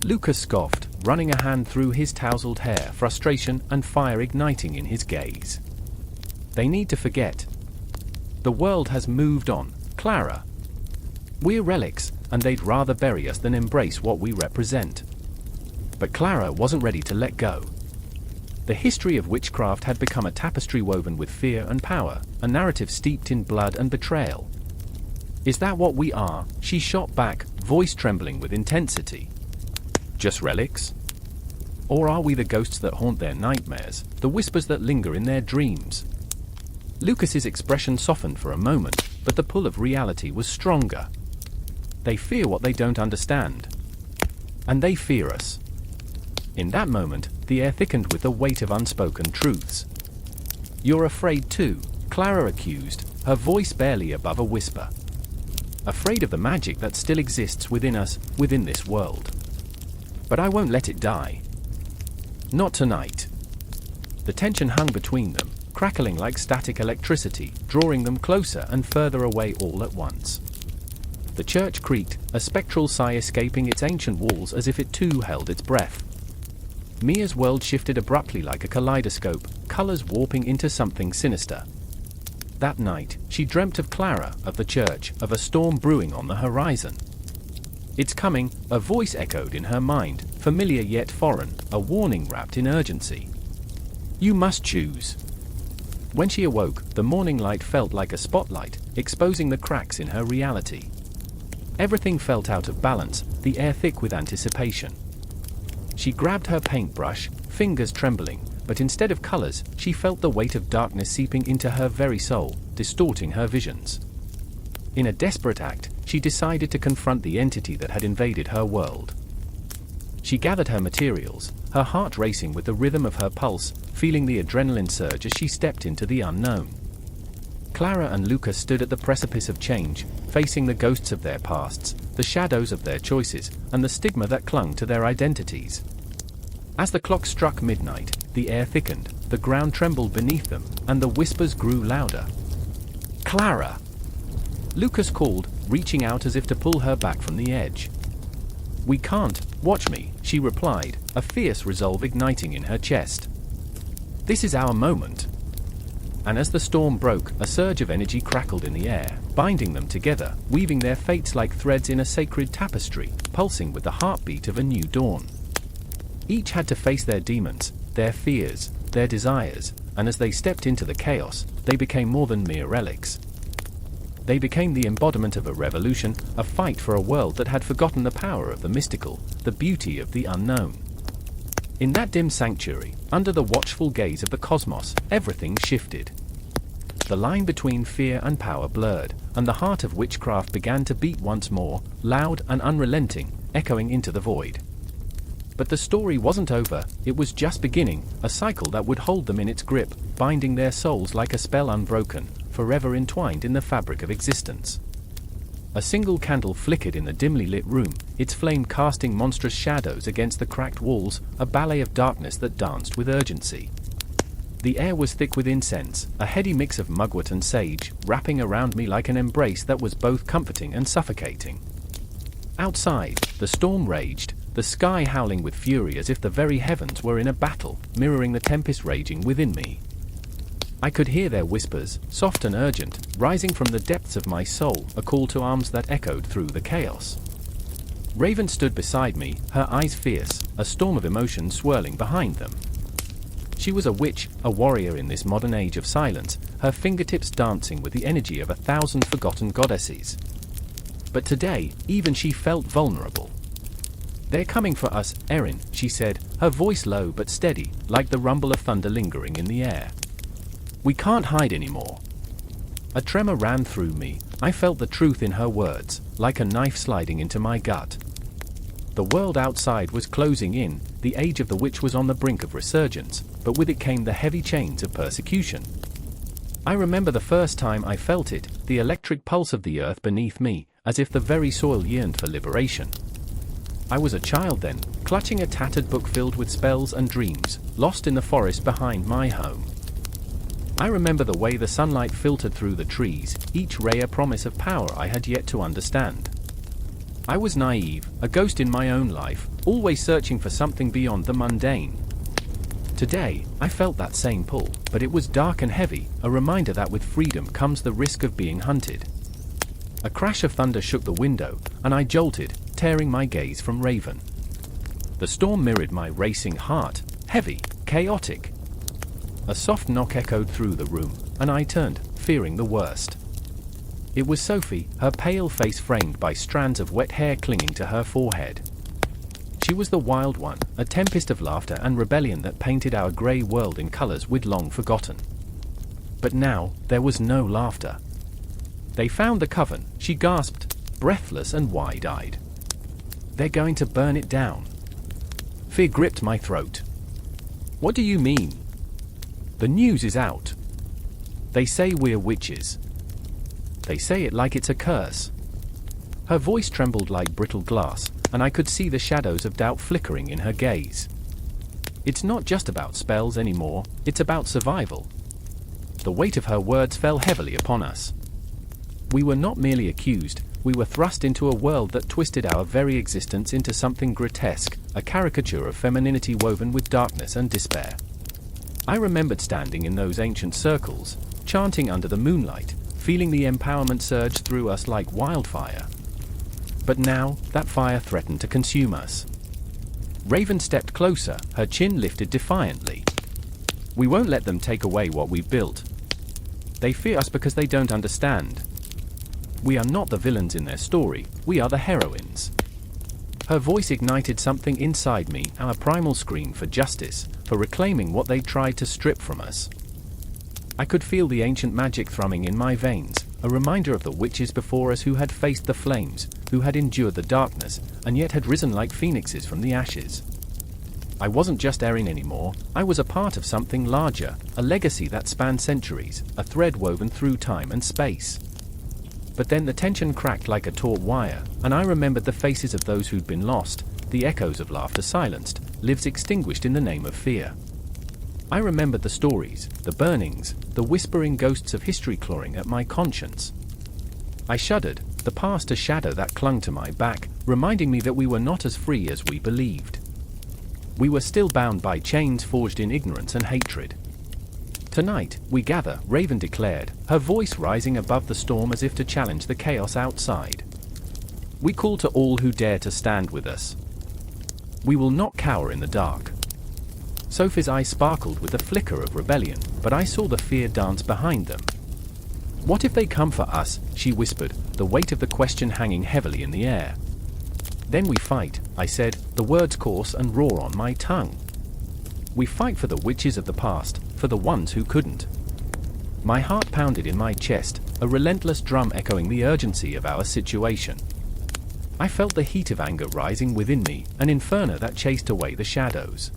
Lucas scoffed, running a hand through his tousled hair, frustration and fire igniting in his gaze. "They need to forget. The world has moved on, Clara. We're relics, and they'd rather bury us than embrace what we represent." But Clara wasn't ready to let go. The history of witchcraft had become a tapestry woven with fear and power, a narrative steeped in blood and betrayal. "Is that what we are?" she shot back, voice trembling with intensity. "Just relics? Or are we the ghosts that haunt their nightmares, the whispers that linger in their dreams?" Lucas's expression softened for a moment, but the pull of reality was stronger. "They fear what they don't understand. And they fear us." In that moment, the air thickened with the weight of unspoken truths. "You're afraid too," Clara accused, her voice barely above a whisper. "Afraid of the magic that still exists within us, within this world. But I won't let it die. Not tonight." The tension hung between them, crackling like static electricity, drawing them closer and further away all at once. The church creaked, a spectral sigh escaping its ancient walls as if it too held its breath. Mia's world shifted abruptly like a kaleidoscope, colors warping into something sinister. That night, she dreamt of Clara, of the church, of a storm brewing on the horizon. "It's coming," a voice echoed in her mind, familiar yet foreign, a warning wrapped in urgency. "You must choose." When she awoke, the morning light felt like a spotlight, exposing the cracks in her reality. Everything felt out of balance, the air thick with anticipation. She grabbed her paintbrush, fingers trembling, but instead of colors, she felt the weight of darkness seeping into her very soul, distorting her visions. In a desperate act, she decided to confront the entity that had invaded her world. She gathered her materials, her heart racing with the rhythm of her pulse, feeling the adrenaline surge as she stepped into the unknown. Clara and Lucas stood at the precipice of change, facing the ghosts of their pasts, the shadows of their choices, and the stigma that clung to their identities. As the clock struck midnight, the air thickened, the ground trembled beneath them, and the whispers grew louder. "Clara!" Lucas called, reaching out as if to pull her back from the edge. "We can't, watch me," she replied, a fierce resolve igniting in her chest. "This is our moment." And as the storm broke, a surge of energy crackled in the air, binding them together, weaving their fates like threads in a sacred tapestry, pulsing with the heartbeat of a new dawn. Each had to face their demons, their fears, their desires, and as they stepped into the chaos, they became more than mere relics. They became the embodiment of a revolution, a fight for a world that had forgotten the power of the mystical, the beauty of the unknown. In that dim sanctuary, under the watchful gaze of the cosmos, everything shifted. The line between fear and power blurred, and the heart of witchcraft began to beat once more, loud and unrelenting, echoing into the void. But the story wasn't over, it was just beginning, a cycle that would hold them in its grip, binding their souls like a spell unbroken, forever entwined in the fabric of existence. A single candle flickered in the dimly lit room, its flame casting monstrous shadows against the cracked walls, a ballet of darkness that danced with urgency. The air was thick with incense, a heady mix of mugwort and sage, wrapping around me like an embrace that was both comforting and suffocating. Outside, the storm raged, the sky howling with fury as if the very heavens were in a battle, mirroring the tempest raging within me. I could hear their whispers, soft and urgent, rising from the depths of my soul, a call to arms that echoed through the chaos. Raven stood beside me, her eyes fierce, a storm of emotion swirling behind them. She was a witch, a warrior in this modern age of silence, her fingertips dancing with the energy of 1,000 forgotten goddesses. But today, even she felt vulnerable. "They're coming for us, Erin," she said, her voice low but steady, like the rumble of thunder lingering in the air. "We can't hide anymore." A tremor ran through me. I felt the truth in her words, like a knife sliding into my gut. The world outside was closing in, the age of the witch was on the brink of resurgence, but with it came the heavy chains of persecution. I remember the first time I felt it, the electric pulse of the earth beneath me, as if the very soil yearned for liberation. I was a child then, clutching a tattered book filled with spells and dreams, lost in the forest behind my home. I remember the way the sunlight filtered through the trees, each ray a promise of power I had yet to understand. I was naive, a ghost in my own life, always searching for something beyond the mundane. Today, I felt that same pull, but it was dark and heavy, a reminder that with freedom comes the risk of being hunted. A crash of thunder shook the window, and I jolted, tearing my gaze from Raven. The storm mirrored my racing heart, heavy, chaotic. A soft knock echoed through the room, and I turned, fearing the worst. It was Sophie, her pale face framed by strands of wet hair clinging to her forehead. She was the wild one, a tempest of laughter and rebellion that painted our grey world in colours we'd long forgotten. But now, there was no laughter. "They found the coven," she gasped, breathless and wide-eyed. "They're going to burn it down." Fear gripped my throat. "What do you mean?" "The news is out. They say we're witches. They say it like it's a curse." Her voice trembled like brittle glass, and I could see the shadows of doubt flickering in her gaze. "It's not just about spells anymore, it's about survival." The weight of her words fell heavily upon us. We were not merely accused, we were thrust into a world that twisted our very existence into something grotesque, a caricature of femininity woven with darkness and despair. I remembered standing in those ancient circles, chanting under the moonlight, feeling the empowerment surge through us like wildfire. But now, that fire threatened to consume us. Raven stepped closer, her chin lifted defiantly. "We won't let them take away what we've built. They fear us because they don't understand. We are not the villains in their story, we are the heroines." Her voice ignited something inside me, our primal scream for justice, for reclaiming what they tried to strip from us. I could feel the ancient magic thrumming in my veins, a reminder of the witches before us who had faced the flames, who had endured the darkness, and yet had risen like phoenixes from the ashes. I wasn't just Erin anymore, I was a part of something larger, a legacy that spanned centuries, a thread woven through time and space. But then the tension cracked like a taut wire, and I remembered the faces of those who'd been lost, the echoes of laughter silenced, lives extinguished in the name of fear. I remembered the stories, the burnings, the whispering ghosts of history clawing at my conscience. I shuddered, the past a shadow that clung to my back, reminding me that we were not as free as we believed. We were still bound by chains forged in ignorance and hatred. "Tonight, we gather," Raven declared, her voice rising above the storm as if to challenge the chaos outside. "We call to all who dare to stand with us. We will not cower in the dark." Sophie's eyes sparkled with the flicker of rebellion, but I saw the fear dance behind them. "What if they come for us?" she whispered, the weight of the question hanging heavily in the air. "Then we fight," I said, the words coarse and raw on my tongue. "We fight for the witches of the past, for the ones who couldn't." My heart pounded in my chest, a relentless drum echoing the urgency of our situation. I felt the heat of anger rising within me, an inferno that chased away the shadows.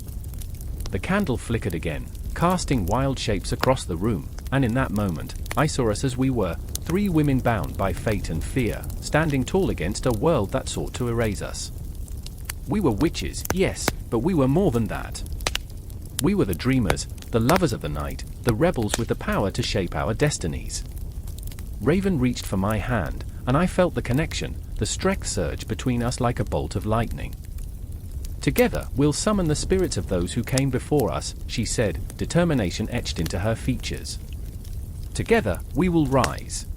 The candle flickered again, casting wild shapes across the room, and in that moment, I saw us as we were, three women bound by fate and fear, standing tall against a world that sought to erase us. We were witches, yes, but we were more than that. We were the dreamers, the lovers of the night, the rebels with the power to shape our destinies. Raven reached for my hand, and I felt the connection, the strength surge between us like a bolt of lightning. "Together, we'll summon the spirits of those who came before us," she said, determination etched into her features. Together, we will rise.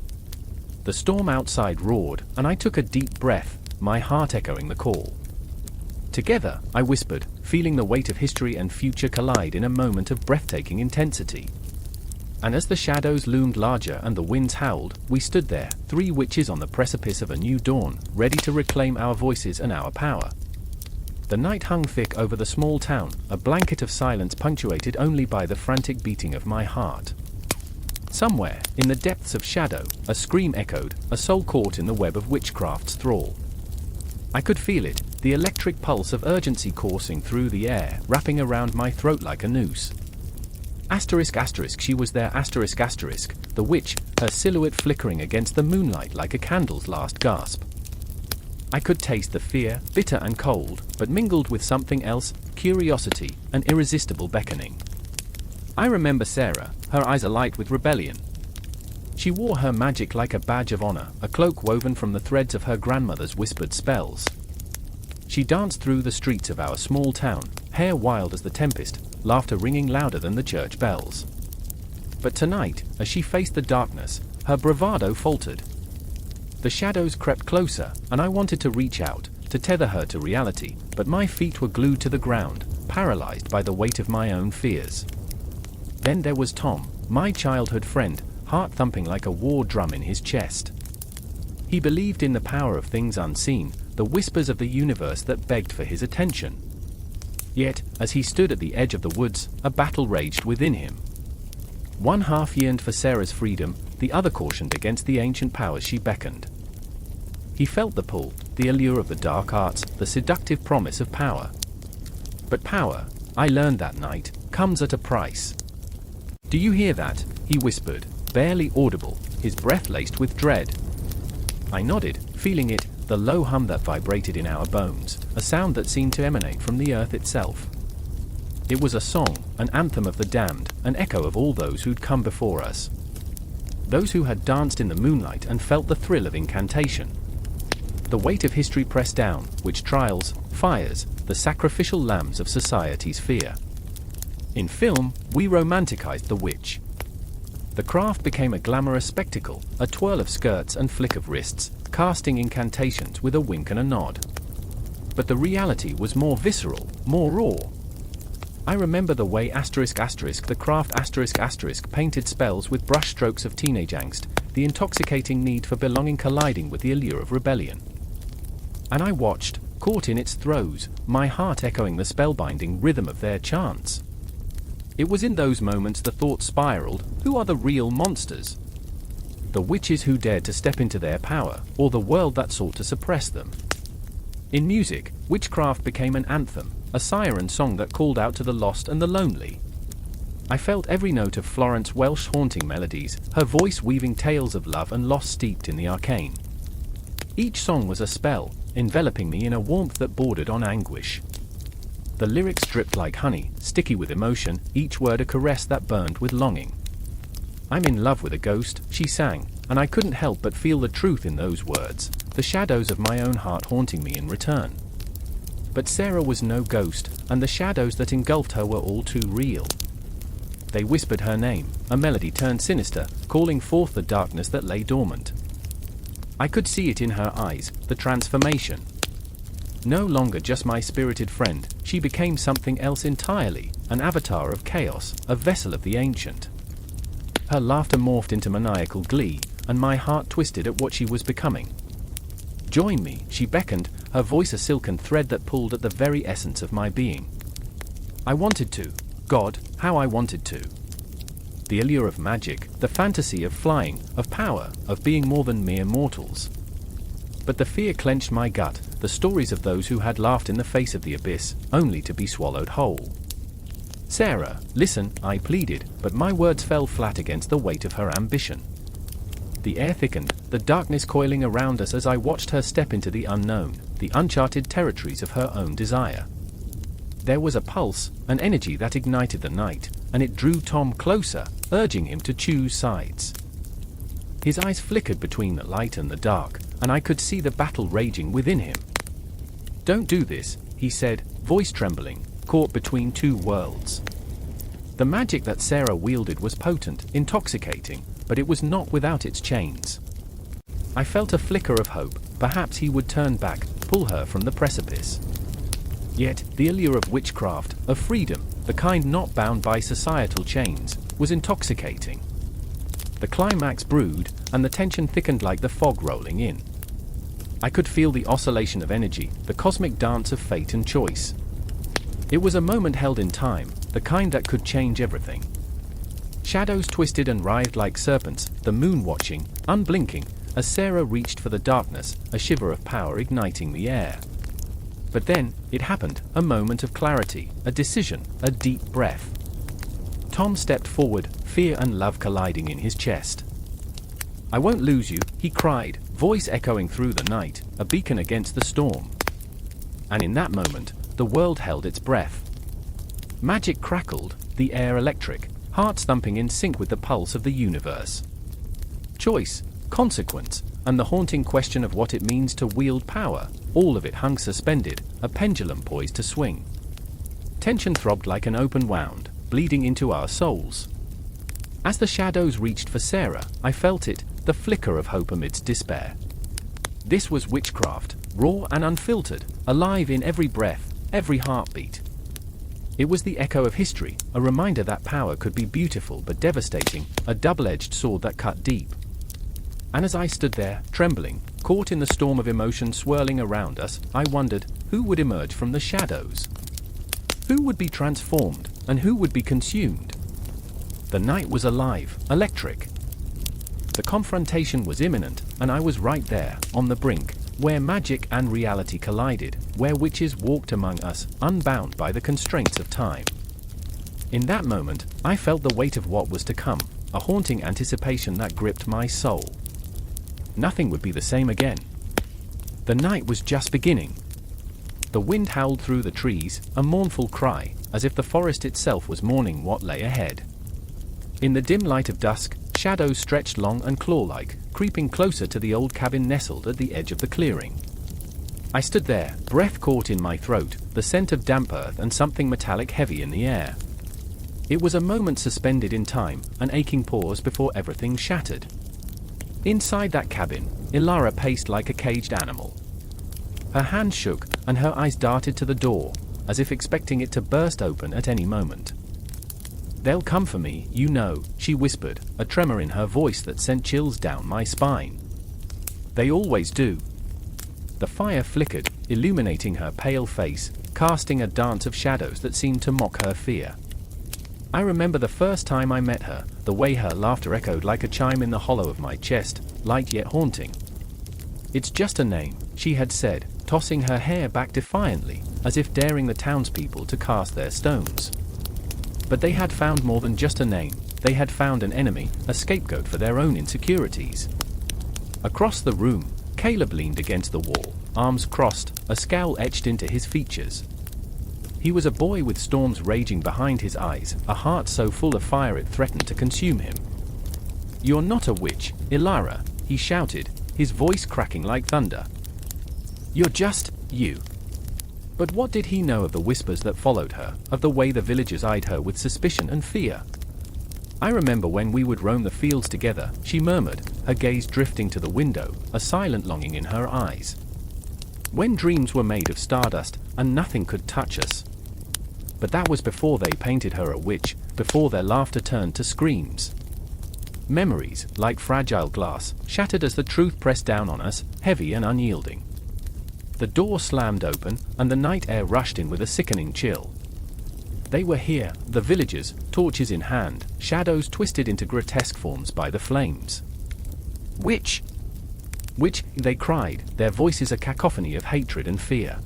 The storm outside roared, and I took a deep breath, my heart echoing the call. Together, I whispered, feeling the weight of history and future collide in a moment of breathtaking intensity. And as the shadows loomed larger and the winds howled, we stood there, three witches on the precipice of a new dawn, ready to reclaim our voices and our power. The night hung thick over the small town, a blanket of silence punctuated only by the frantic beating of my heart. Somewhere, in the depths of shadow, a scream echoed, a soul caught in the web of witchcraft's thrall. I could feel it, the electric pulse of urgency coursing through the air, wrapping around my throat like a noose. Asterisk asterisk, she was there, asterisk asterisk, the witch, her silhouette flickering against the moonlight like a candle's last gasp. I could taste the fear, bitter and cold, but mingled with something else, curiosity, an irresistible beckoning. I remember Sarah, her eyes alight with rebellion. She wore her magic like a badge of honor, a cloak woven from the threads of her grandmother's whispered spells. She danced through the streets of our small town, hair wild as the tempest, laughter ringing louder than the church bells. But tonight, as she faced the darkness, her bravado faltered. The shadows crept closer, and I wanted to reach out, to tether her to reality, but my feet were glued to the ground, paralyzed by the weight of my own fears. Then there was Tom, my childhood friend, heart thumping like a war drum in his chest. He believed in the power of things unseen, the whispers of the universe that begged for his attention. Yet, as he stood at the edge of the woods, a battle raged within him. One half yearned for Sarah's freedom, the other cautioned against the ancient powers she beckoned. He felt the pull, the allure of the dark arts, the seductive promise of power. But power, I learned that night, comes at a price. "Do you hear that?" he whispered, barely audible, his breath laced with dread. I nodded, feeling it, the low hum that vibrated in our bones, a sound that seemed to emanate from the earth itself. It was a song, an anthem of the damned, an echo of all those who'd come before us. Those who had danced in the moonlight and felt the thrill of incantation. The weight of history pressed down, witch trials, fires, the sacrificial lambs of society's fear. In film, we romanticized the witch. The craft became a glamorous spectacle, a twirl of skirts and flick of wrists, casting incantations with a wink and a nod. But the reality was more visceral, more raw. I remember the way the craft painted spells with brushstrokes of teenage angst, the intoxicating need for belonging colliding with the allure of rebellion. And I watched, caught in its throes, my heart echoing the spellbinding rhythm of their chants. It was in those moments the thought spiraled, who are the real monsters? The witches who dared to step into their power, or the world that sought to suppress them? In music, witchcraft became an anthem, a siren song that called out to the lost and the lonely. I felt every note of Florence Welch's haunting melodies, her voice weaving tales of love and loss steeped in the arcane. Each song was a spell, enveloping me in a warmth that bordered on anguish. The lyrics dripped like honey, sticky with emotion, each word a caress that burned with longing. "I'm in love with a ghost," she sang, and I couldn't help but feel the truth in those words, the shadows of my own heart haunting me in return. But Sarah was no ghost, and the shadows that engulfed her were all too real. They whispered her name, a melody turned sinister, calling forth the darkness that lay dormant. I could see it in her eyes, the transformation. No longer just my spirited friend, she became something else entirely, an avatar of chaos, a vessel of the ancient. Her laughter morphed into maniacal glee, and my heart twisted at what she was becoming. "Join me," she beckoned, her voice a silken thread that pulled at the very essence of my being. I wanted to. God, how I wanted to. The allure of magic, the fantasy of flying, of power, of being more than mere mortals. But the fear clenched my gut, the stories of those who had laughed in the face of the abyss, only to be swallowed whole. "Sarah, listen," I pleaded, but my words fell flat against the weight of her ambition. The air thickened, the darkness coiling around us as I watched her step into the unknown, the uncharted territories of her own desire. There was a pulse, an energy that ignited the night, and it drew Tom closer, urging him to choose sides. His eyes flickered between the light and the dark, and I could see the battle raging within him. "Don't do this," he said, voice trembling, caught between two worlds. The magic that Sarah wielded was potent, intoxicating, but it was not without its chains. I felt a flicker of hope, perhaps he would turn back, pull her from the precipice. Yet, the allure of witchcraft, of freedom, the kind not bound by societal chains, was intoxicating. The climax brewed, and the tension thickened like the fog rolling in. I could feel the oscillation of energy, the cosmic dance of fate and choice. It was a moment held in time, the kind that could change everything. Shadows twisted and writhed like serpents, the moon watching, unblinking, as Sarah reached for the darkness, a shiver of power igniting the air. But then, it happened, a moment of clarity, a decision, a deep breath. Tom stepped forward, fear and love colliding in his chest. "I won't lose you," he cried, voice echoing through the night, a beacon against the storm. And in that moment, the world held its breath. Magic crackled, the air electric, hearts thumping in sync with the pulse of the universe. Choice, consequence, and the haunting question of what it means to wield power, all of it hung suspended, a pendulum poised to swing. Tension throbbed like an open wound, bleeding into our souls. As the shadows reached for Sarah, I felt it, the flicker of hope amidst despair. This was witchcraft, raw and unfiltered, alive in every breath, every heartbeat. It was the echo of history, a reminder that power could be beautiful but devastating, a double-edged sword that cut deep. And as I stood there, trembling, caught in the storm of emotion swirling around us, I wondered, who would emerge from the shadows? Who would be transformed, and who would be consumed? The night was alive, electric. The confrontation was imminent, and I was right there, on the brink, where magic and reality collided, where witches walked among us, unbound by the constraints of time. In that moment, I felt the weight of what was to come, a haunting anticipation that gripped my soul. Nothing would be the same again. The night was just beginning. The wind howled through the trees, a mournful cry, as if the forest itself was mourning what lay ahead. In the dim light of dusk, shadows stretched long and claw-like, creeping closer to the old cabin nestled at the edge of the clearing. I stood there, breath caught in my throat, the scent of damp earth and something metallic heavy in the air. It was a moment suspended in time, an aching pause before everything shattered. Inside that cabin, Ilara paced like a caged animal. Her hands shook, and her eyes darted to the door, as if expecting it to burst open at any moment. "They'll come for me, you know," she whispered, a tremor in her voice that sent chills down my spine. "They always do." The fire flickered, illuminating her pale face, casting a dance of shadows that seemed to mock her fear. I remember the first time I met her, the way her laughter echoed like a chime in the hollow of my chest, light yet haunting. "It's just a name," she had said, tossing her hair back defiantly, as if daring the townspeople to cast their stones. But they had found more than just a name, they had found an enemy, a scapegoat for their own insecurities. Across the room, Caleb leaned against the wall, arms crossed, a scowl etched into his features. He was a boy with storms raging behind his eyes, a heart so full of fire it threatened to consume him. "You're not a witch, Ilara," he shouted, his voice cracking like thunder. "You're just, you." But what did he know of the whispers that followed her, of the way the villagers eyed her with suspicion and fear? "I remember when we would roam the fields together," she murmured, her gaze drifting to the window, a silent longing in her eyes. "When dreams were made of stardust, and nothing could touch us." But that was before they painted her a witch, before their laughter turned to screams. Memories, like fragile glass, shattered as the truth pressed down on us, heavy and unyielding. The door slammed open, and the night air rushed in with a sickening chill. They were here, the villagers, torches in hand, shadows twisted into grotesque forms by the flames. "Witch! Witch!" they cried, their voices a cacophony of hatred and fear.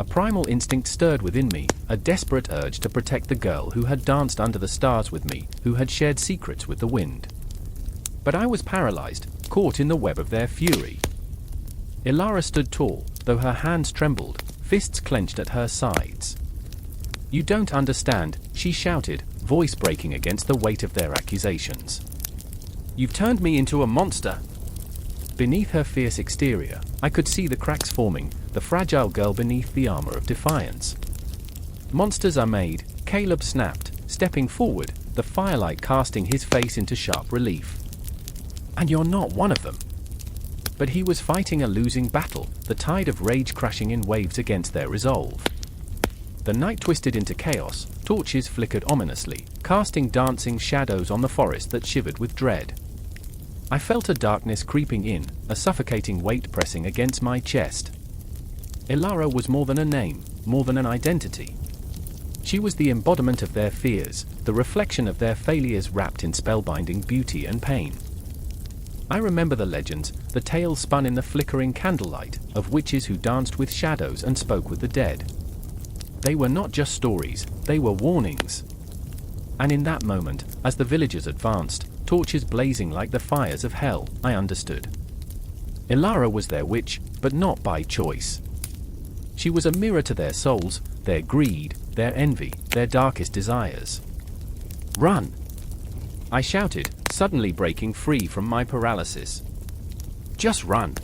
A primal instinct stirred within me, a desperate urge to protect the girl who had danced under the stars with me, who had shared secrets with the wind. But I was paralyzed, caught in the web of their fury. Ilara stood tall, though her hands trembled, fists clenched at her sides. "You don't understand," she shouted, voice breaking against the weight of their accusations. "You've turned me into a monster." Beneath her fierce exterior, I could see the cracks forming, the fragile girl beneath the armor of defiance. "Monsters are made," Caleb snapped, stepping forward, the firelight casting his face into sharp relief. "And you're not one of them." But he was fighting a losing battle, the tide of rage crashing in waves against their resolve. The night twisted into chaos, torches flickered ominously, casting dancing shadows on the forest that shivered with dread. I felt a darkness creeping in, a suffocating weight pressing against my chest. Ilara was more than a name, more than an identity. She was the embodiment of their fears, the reflection of their failures wrapped in spellbinding beauty and pain. I remember the legends, the tales spun in the flickering candlelight, of witches who danced with shadows and spoke with the dead. They were not just stories, they were warnings. And in that moment, as the villagers advanced, torches blazing like the fires of hell, I understood. Ilara was their witch, but not by choice. She was a mirror to their souls, their greed, their envy, their darkest desires. "Run!" I shouted, suddenly breaking free from my paralysis. "Just run!"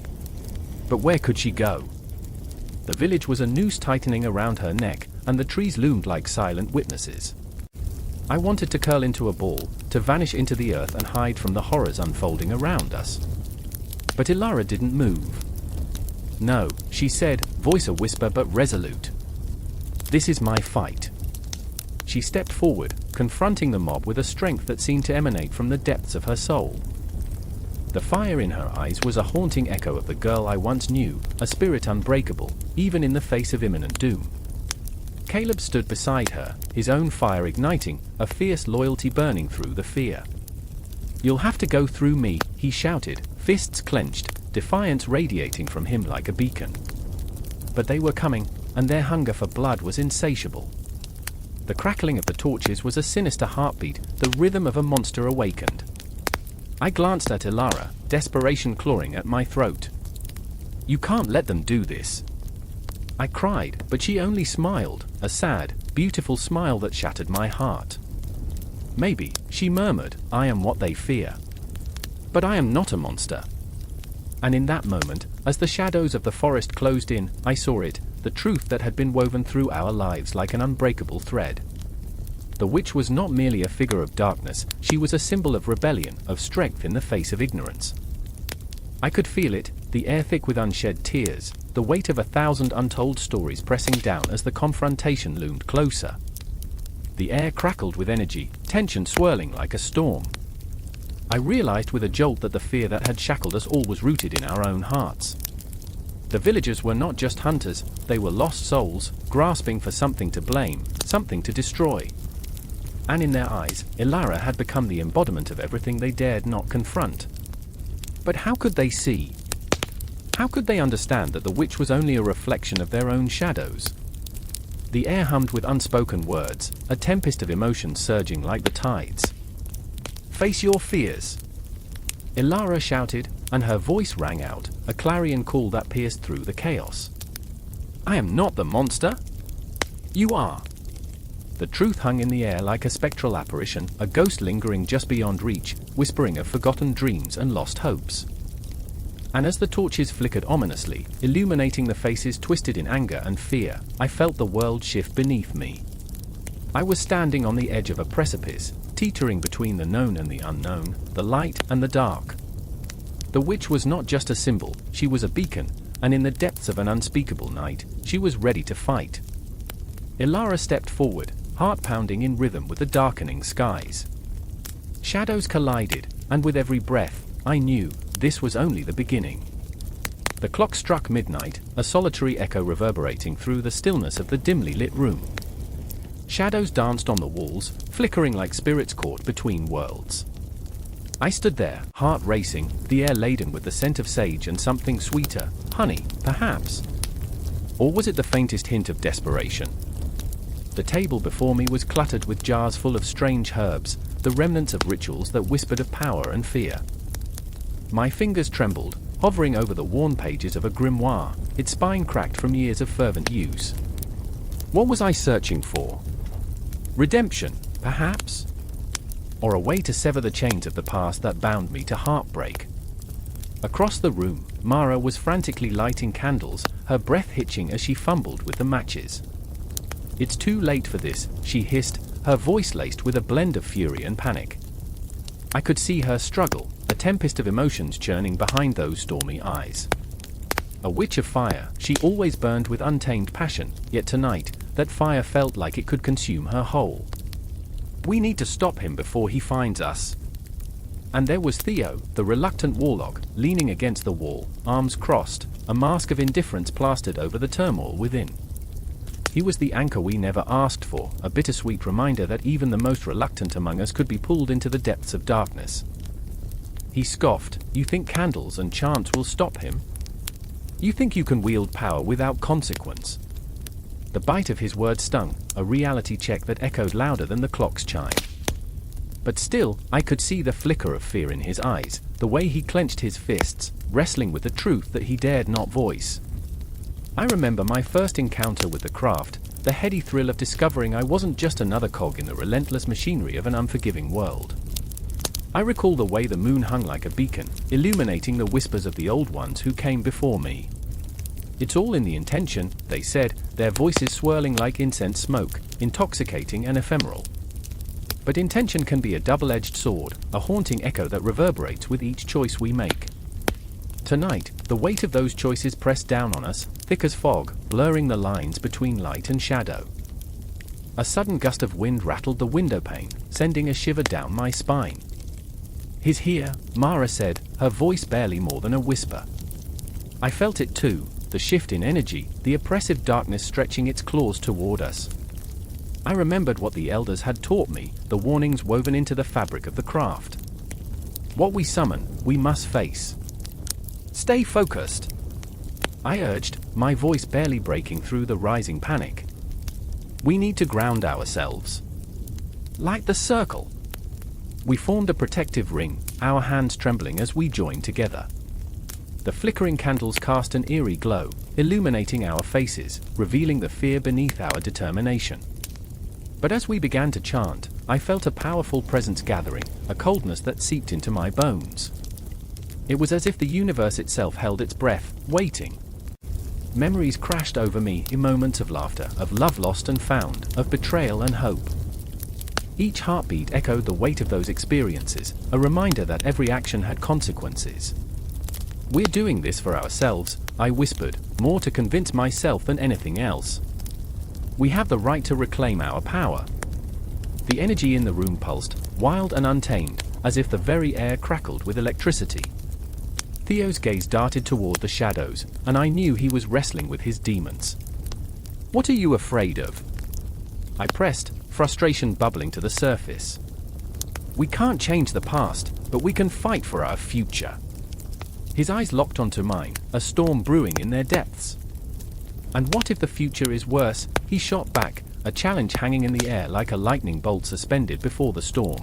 But where could she go? The village was a noose tightening around her neck, and the trees loomed like silent witnesses. I wanted to curl into a ball, to vanish into the earth and hide from the horrors unfolding around us. But Ilara didn't move. "No," she said, voice a whisper but resolute. "This is my fight." She stepped forward, confronting the mob with a strength that seemed to emanate from the depths of her soul. The fire in her eyes was a haunting echo of the girl I once knew, a spirit unbreakable, even in the face of imminent doom. Caleb stood beside her, his own fire igniting, a fierce loyalty burning through the fear. "You'll have to go through me," he shouted, fists clenched, defiance radiating from him like a beacon. But they were coming, and their hunger for blood was insatiable. The crackling of the torches was a sinister heartbeat, the rhythm of a monster awakened. I glanced at Ilara, desperation clawing at my throat. "You can't let them do this." I cried, but she only smiled, a sad, beautiful smile that shattered my heart. "Maybe," she murmured, "I am what they fear. But I am not a monster." And in that moment, as the shadows of the forest closed in, I saw it, the truth that had been woven through our lives like an unbreakable thread. The witch was not merely a figure of darkness, she was a symbol of rebellion, of strength in the face of ignorance. I could feel it, the air thick with unshed tears, the weight of 1,000 untold stories pressing down as the confrontation loomed closer. The air crackled with energy, tension swirling like a storm. I realized with a jolt that the fear that had shackled us all was rooted in our own hearts. The villagers were not just hunters, they were lost souls, grasping for something to blame, something to destroy. And in their eyes, Ilara had become the embodiment of everything they dared not confront. But how could they see? How could they understand that the witch was only a reflection of their own shadows? The air hummed with unspoken words, a tempest of emotions surging like the tides. "Face your fears!" Ilara shouted, and her voice rang out, a clarion call that pierced through the chaos. "I am not the monster!" "You are!" The truth hung in the air like a spectral apparition, a ghost lingering just beyond reach, whispering of forgotten dreams and lost hopes. And as the torches flickered ominously, illuminating the faces twisted in anger and fear, I felt the world shift beneath me. I was standing on the edge of a precipice, teetering between the known and the unknown, the light and the dark. The witch was not just a symbol, she was a beacon, and in the depths of an unspeakable night, she was ready to fight. Ilara stepped forward, heart pounding in rhythm with the darkening skies. Shadows collided, and with every breath, I knew, this was only the beginning. The clock struck midnight, a solitary echo reverberating through the stillness of the dimly lit room. Shadows danced on the walls, flickering like spirits caught between worlds. I stood there, heart racing, the air laden with the scent of sage and something sweeter, honey, perhaps. Or was it the faintest hint of desperation? The table before me was cluttered with jars full of strange herbs, the remnants of rituals that whispered of power and fear. My fingers trembled, hovering over the worn pages of a grimoire, its spine cracked from years of fervent use. What was I searching for? Redemption, perhaps? Or a way to sever the chains of the past that bound me to heartbreak? Across the room, Mara was frantically lighting candles, her breath hitching as she fumbled with the matches. "It's too late for this," she hissed, her voice laced with a blend of fury and panic. I could see her struggle, a tempest of emotions churning behind those stormy eyes. A witch of fire, she always burned with untamed passion, yet tonight, that fire felt like it could consume her whole. "We need to stop him before he finds us." And there was Theo, the reluctant warlock, leaning against the wall, arms crossed, a mask of indifference plastered over the turmoil within. He was the anchor we never asked for, a bittersweet reminder that even the most reluctant among us could be pulled into the depths of darkness. He scoffed, "You think candles and chants will stop him? You think you can wield power without consequence?" The bite of his words stung, a reality check that echoed louder than the clock's chime. But still, I could see the flicker of fear in his eyes, the way he clenched his fists, wrestling with the truth that he dared not voice. I remember my first encounter with the craft, the heady thrill of discovering I wasn't just another cog in the relentless machinery of an unforgiving world. I recall the way the moon hung like a beacon, illuminating the whispers of the old ones who came before me. "It's all in the intention," they said, their voices swirling like incense smoke, intoxicating and ephemeral. But intention can be a double-edged sword, a haunting echo that reverberates with each choice we make. Tonight, the weight of those choices pressed down on us, thick as fog, blurring the lines between light and shadow. A sudden gust of wind rattled the window pane, sending a shiver down my spine. "He's here," Mara said, her voice barely more than a whisper. I felt it too, the shift in energy, the oppressive darkness stretching its claws toward us. I remembered what the elders had taught me, the warnings woven into the fabric of the craft. What we summon, we must face. "Stay focused," I urged, my voice barely breaking through the rising panic. "We need to ground ourselves. Light the circle." We formed a protective ring, our hands trembling as we joined together. The flickering candles cast an eerie glow, illuminating our faces, revealing the fear beneath our determination. But as we began to chant, I felt a powerful presence gathering, a coldness that seeped into my bones. It was as if the universe itself held its breath, waiting. Memories crashed over me in moments of laughter, of love lost and found, of betrayal and hope. Each heartbeat echoed the weight of those experiences, a reminder that every action had consequences. "We're doing this for ourselves," I whispered, more to convince myself than anything else. "We have the right to reclaim our power." The energy in the room pulsed, wild and untamed, as if the very air crackled with electricity. Theo's gaze darted toward the shadows, and I knew he was wrestling with his demons. "What are you afraid of?" I pressed, frustration bubbling to the surface. "We can't change the past, but we can fight for our future." His eyes locked onto mine, a storm brewing in their depths. "And what if the future is worse?" he shot back, a challenge hanging in the air like a lightning bolt suspended before the storm.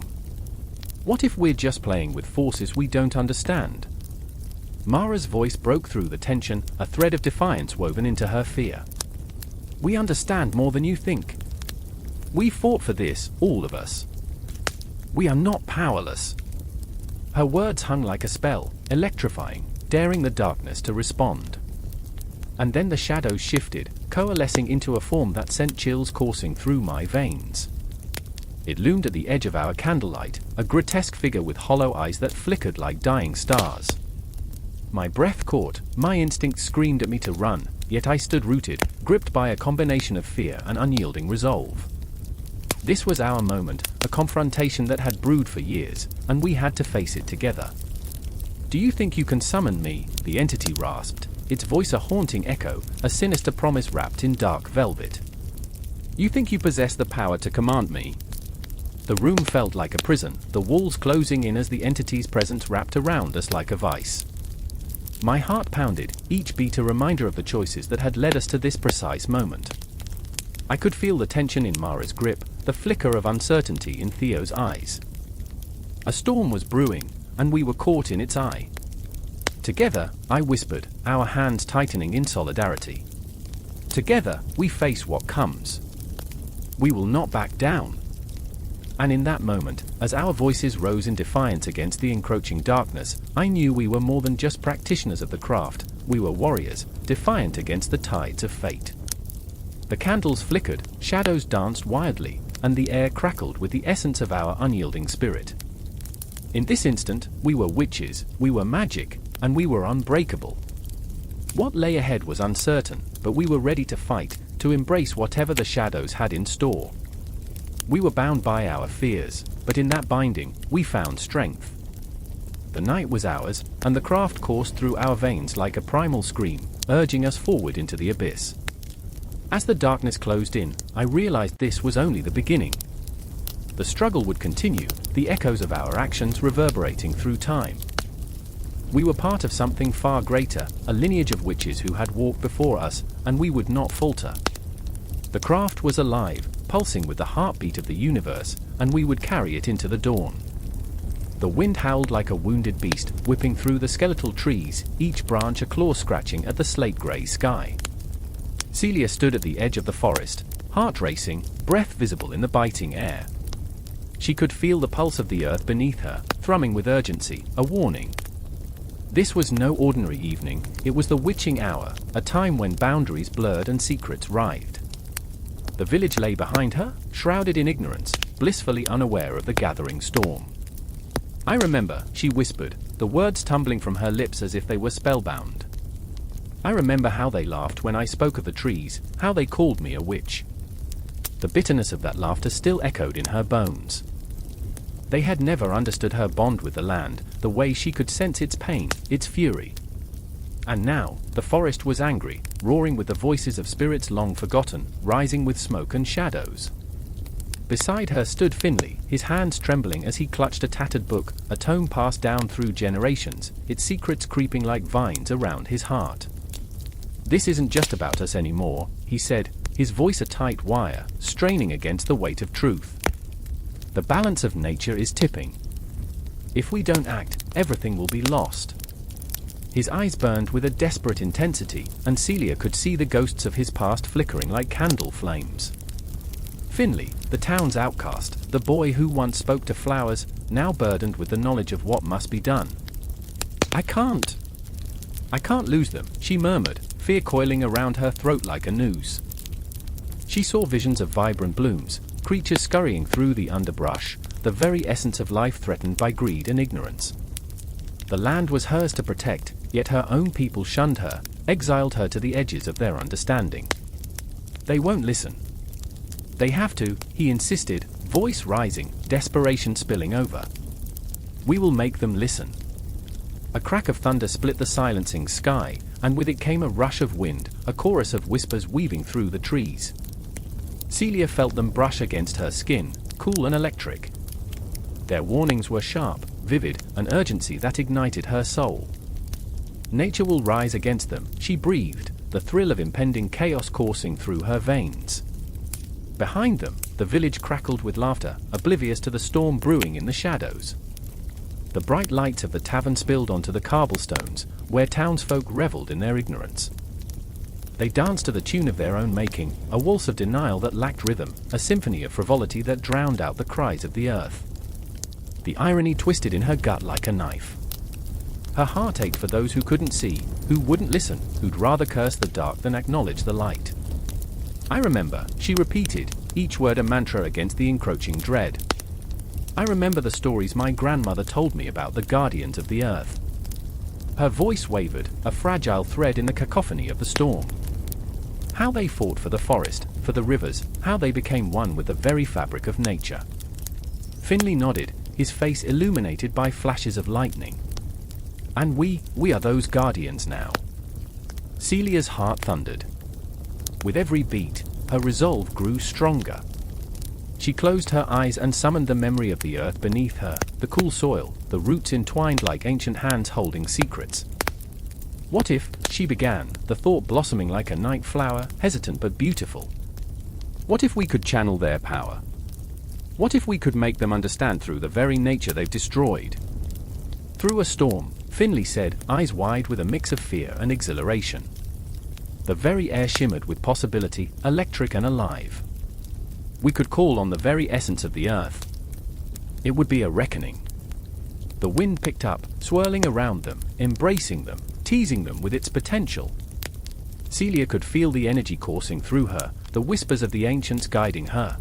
"What if we're just playing with forces we don't understand?" Mara's voice broke through the tension, a thread of defiance woven into her fear. "We understand more than you think. We fought for this, all of us. We are not powerless." Her words hung like a spell, electrifying, daring the darkness to respond. And then the shadows shifted, coalescing into a form that sent chills coursing through my veins. It loomed at the edge of our candlelight, a grotesque figure with hollow eyes that flickered like dying stars. My breath caught, my instinct screamed at me to run, yet I stood rooted, gripped by a combination of fear and unyielding resolve. This was our moment, a confrontation that had brewed for years, and we had to face it together. "Do you think you can summon me?" the entity rasped, its voice a haunting echo, a sinister promise wrapped in dark velvet. "You think you possess the power to command me?" The room felt like a prison, the walls closing in as the entity's presence wrapped around us like a vice. My heart pounded, each beat a reminder of the choices that had led us to this precise moment. I could feel the tension in Mara's grip, the flicker of uncertainty in Theo's eyes. A storm was brewing, and we were caught in its eye. "Together," I whispered, our hands tightening in solidarity. "Together, we face what comes. We will not back down." And in that moment, as our voices rose in defiance against the encroaching darkness, I knew we were more than just practitioners of the craft, we were warriors, defiant against the tides of fate. The candles flickered, shadows danced wildly, and the air crackled with the essence of our unyielding spirit. In this instant, we were witches, we were magic, and we were unbreakable. What lay ahead was uncertain, but we were ready to fight, to embrace whatever the shadows had in store. We were bound by our fears, but in that binding, we found strength. The night was ours, and the craft coursed through our veins like a primal scream, urging us forward into the abyss. As the darkness closed in, I realized this was only the beginning. The struggle would continue, the echoes of our actions reverberating through time. We were part of something far greater, a lineage of witches who had walked before us, and we would not falter. The craft was alive, pulsing with the heartbeat of the universe, and we would carry it into the dawn. The wind howled like a wounded beast, whipping through the skeletal trees, each branch a claw scratching at the slate-grey sky. Celia stood at the edge of the forest, heart racing, breath visible in the biting air. She could feel the pulse of the earth beneath her, thrumming with urgency, a warning. This was no ordinary evening, it was the witching hour, a time when boundaries blurred and secrets writhed. The village lay behind her, shrouded in ignorance, blissfully unaware of the gathering storm. "I remember," she whispered, the words tumbling from her lips as if they were spellbound. "I remember how they laughed when I spoke of the trees, how they called me a witch." The bitterness of that laughter still echoed in her bones. They had never understood her bond with the land, the way she could sense its pain, its fury. And now, the forest was angry, roaring with the voices of spirits long forgotten, rising with smoke and shadows. Beside her stood Finley, his hands trembling as he clutched a tattered book, a tome passed down through generations, its secrets creeping like vines around his heart. "This isn't just about us anymore," he said, his voice a tight wire, straining against the weight of truth. "The balance of nature is tipping. If we don't act, everything will be lost." His eyes burned with a desperate intensity, and Celia could see the ghosts of his past flickering like candle flames. Finley, the town's outcast, the boy who once spoke to flowers, now burdened with the knowledge of what must be done. I can't lose them," she murmured, fear coiling around her throat like a noose. She saw visions of vibrant blooms, creatures scurrying through the underbrush, the very essence of life threatened by greed and ignorance. The land was hers to protect, yet her own people shunned her, exiled her to the edges of their understanding. "They won't listen." "They have to," he insisted, voice rising, desperation spilling over. "We will make them listen." A crack of thunder split the silencing sky, and with it came a rush of wind, a chorus of whispers weaving through the trees. Celia felt them brush against her skin, cool and electric. Their warnings were sharp, vivid, an urgency that ignited her soul. Nature will rise against them, she breathed, the thrill of impending chaos coursing through her veins. Behind them, the village crackled with laughter, oblivious to the storm brewing in the shadows. The bright lights of the tavern spilled onto the cobblestones, where townsfolk reveled in their ignorance. They danced to the tune of their own making, a waltz of denial that lacked rhythm, a symphony of frivolity that drowned out the cries of the earth. The irony twisted in her gut like a knife. Her heart ached for those who couldn't see, who wouldn't listen, who'd rather curse the dark than acknowledge the light. "I remember," she repeated, each word a mantra against the encroaching dread. "I remember the stories my grandmother told me about the guardians of the earth." Her voice wavered, a fragile thread in the cacophony of the storm. How they fought for the forest, for the rivers, how they became one with the very fabric of nature. Finley nodded, his face illuminated by flashes of lightning. "And we are those guardians now." Celia's heart thundered. With every beat, her resolve grew stronger. She closed her eyes and summoned the memory of the earth beneath her, the cool soil, the roots entwined like ancient hands holding secrets. "What if," she began, the thought blossoming like a night flower, hesitant but beautiful. "What if we could channel their power? What if we could make them understand through the very nature they've destroyed?" "Through a storm," Finley said, eyes wide with a mix of fear and exhilaration. The very air shimmered with possibility, electric and alive. "We could call on the very essence of the earth. It would be a reckoning." The wind picked up, swirling around them, embracing them, teasing them with its potential. Celia could feel the energy coursing through her, the whispers of the ancients guiding her.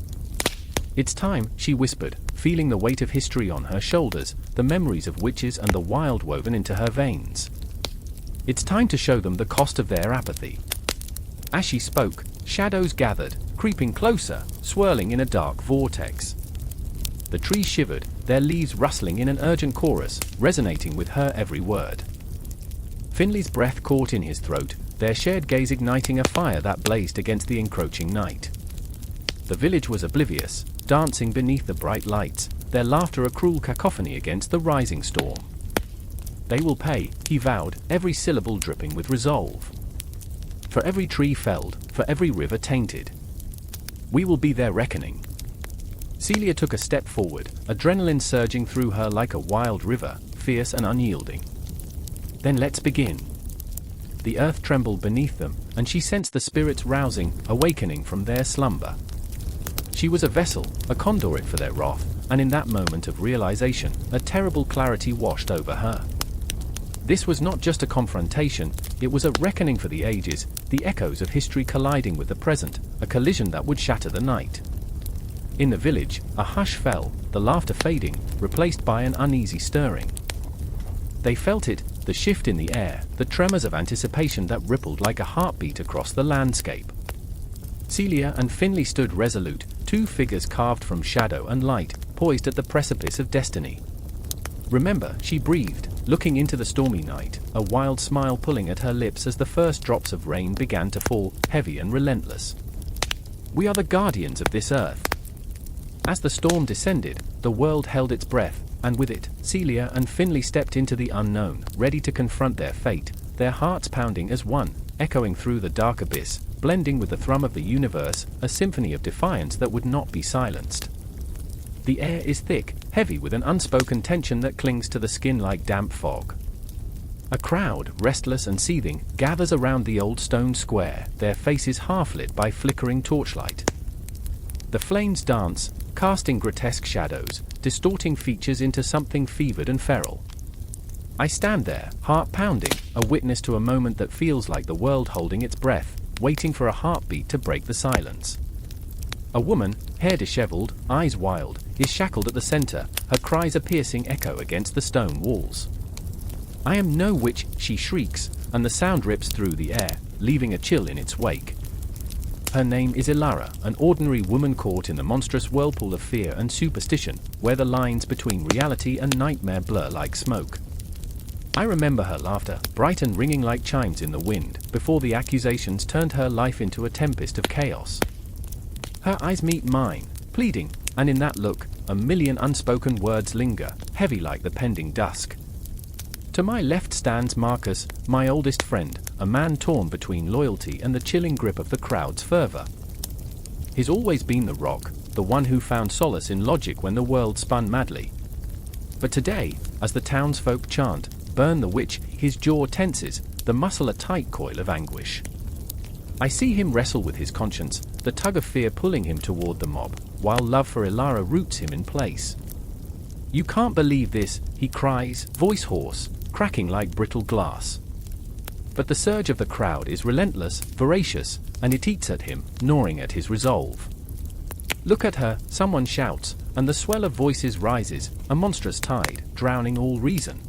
It's time, she whispered, feeling the weight of history on her shoulders, the memories of witches and the wild woven into her veins. It's time to show them the cost of their apathy. As she spoke, shadows gathered, creeping closer, swirling in a dark vortex. The trees shivered, their leaves rustling in an urgent chorus, resonating with her every word. Finley's breath caught in his throat, their shared gaze igniting a fire that blazed against the encroaching night. The village was oblivious, dancing beneath the bright lights, their laughter a cruel cacophony against the rising storm. They will pay, he vowed, every syllable dripping with resolve. For every tree felled, for every river tainted. We will be their reckoning. Celia took a step forward, adrenaline surging through her like a wild river, fierce and unyielding. Then let's begin. The earth trembled beneath them, and she sensed the spirits rousing, awakening from their slumber. She was a vessel, a conduit for their wrath, and in that moment of realization, a terrible clarity washed over her. This was not just a confrontation, it was a reckoning for the ages, the echoes of history colliding with the present, a collision that would shatter the night. In the village, a hush fell, the laughter fading, replaced by an uneasy stirring. They felt it, the shift in the air, the tremors of anticipation that rippled like a heartbeat across the landscape. Celia and Finley stood resolute, two figures carved from shadow and light, poised at the precipice of destiny. Remember, she breathed, looking into the stormy night, a wild smile pulling at her lips as the first drops of rain began to fall, heavy and relentless. We are the guardians of this earth. As the storm descended, the world held its breath, and with it, Celia and Finley stepped into the unknown, ready to confront their fate, their hearts pounding as one, echoing through the dark abyss, blending with the thrum of the universe, a symphony of defiance that would not be silenced. The air is thick, heavy with an unspoken tension that clings to the skin like damp fog. A crowd, restless and seething, gathers around the old stone square, their faces half-lit by flickering torchlight. The flames dance, casting grotesque shadows, distorting features into something fevered and feral. I stand there, heart pounding, a witness to a moment that feels like the world holding its breath, waiting for a heartbeat to break the silence. A woman, hair disheveled, eyes wild, is shackled at the center, her cries a piercing echo against the stone walls. I am no witch, she shrieks, and the sound rips through the air, leaving a chill in its wake. Her name is Ilara, an ordinary woman caught in the monstrous whirlpool of fear and superstition, where the lines between reality and nightmare blur like smoke. I remember her laughter, bright and ringing like chimes in the wind, before the accusations turned her life into a tempest of chaos. Her eyes meet mine, pleading, and in that look, a million unspoken words linger, heavy like the pending dusk. To my left stands Marcus, my oldest friend, a man torn between loyalty and the chilling grip of the crowd's fervor. He's always been the rock, the one who found solace in logic when the world spun madly. But today, as the townsfolk chant, "Burn the witch," his jaw tenses, the muscle a tight coil of anguish. I see him wrestle with his conscience, the tug of fear pulling him toward the mob, while love for Ilara roots him in place. "You can't believe this," he cries, voice hoarse, cracking like brittle glass. But the surge of the crowd is relentless, voracious, and it eats at him, gnawing at his resolve. "Look at her," someone shouts, and the swell of voices rises, a monstrous tide, drowning all reason.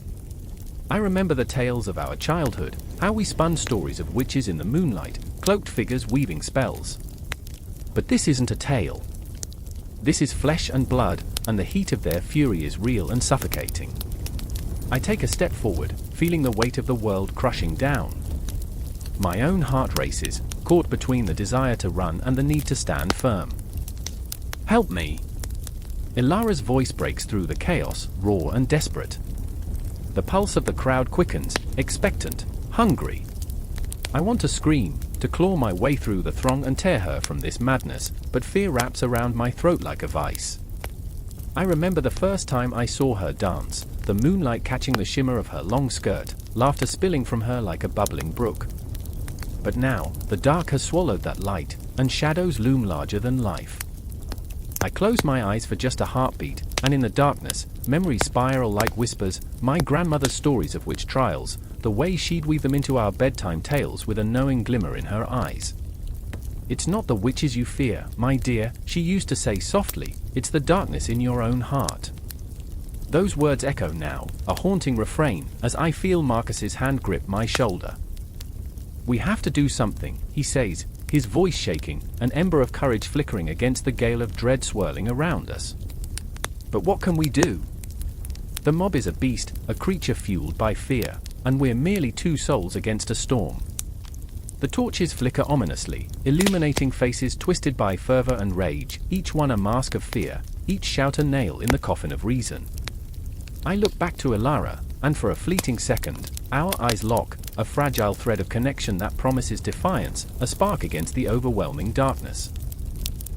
I remember the tales of our childhood, how we spun stories of witches in the moonlight, cloaked figures weaving spells. But this isn't a tale. This is flesh and blood, and the heat of their fury is real and suffocating. I take a step forward, feeling the weight of the world crushing down. My own heart races, caught between the desire to run and the need to stand firm. "Help me!" Ilara's voice breaks through the chaos, raw and desperate. The pulse of the crowd quickens, expectant, hungry. I want to scream, to claw my way through the throng and tear her from this madness, but fear wraps around my throat like a vice. I remember the first time I saw her dance, the moonlight catching the shimmer of her long skirt, laughter spilling from her like a bubbling brook. But now, the dark has swallowed that light, and shadows loom larger than life. I close my eyes for just a heartbeat, and in the darkness, memories spiral like whispers, my grandmother's stories of witch trials, the way she'd weave them into our bedtime tales with a knowing glimmer in her eyes. "It's not the witches you fear, my dear," she used to say softly, "it's the darkness in your own heart." Those words echo now, a haunting refrain, as I feel Marcus's hand grip my shoulder. "We have to do something," he says, his voice shaking, an ember of courage flickering against the gale of dread swirling around us. "But what can we do? The mob is a beast, a creature fueled by fear, and we're merely two souls against a storm." The torches flicker ominously, illuminating faces twisted by fervor and rage, each one a mask of fear, each shout a nail in the coffin of reason. I look back to Ilara, and for a fleeting second, our eyes lock, a fragile thread of connection that promises defiance, a spark against the overwhelming darkness.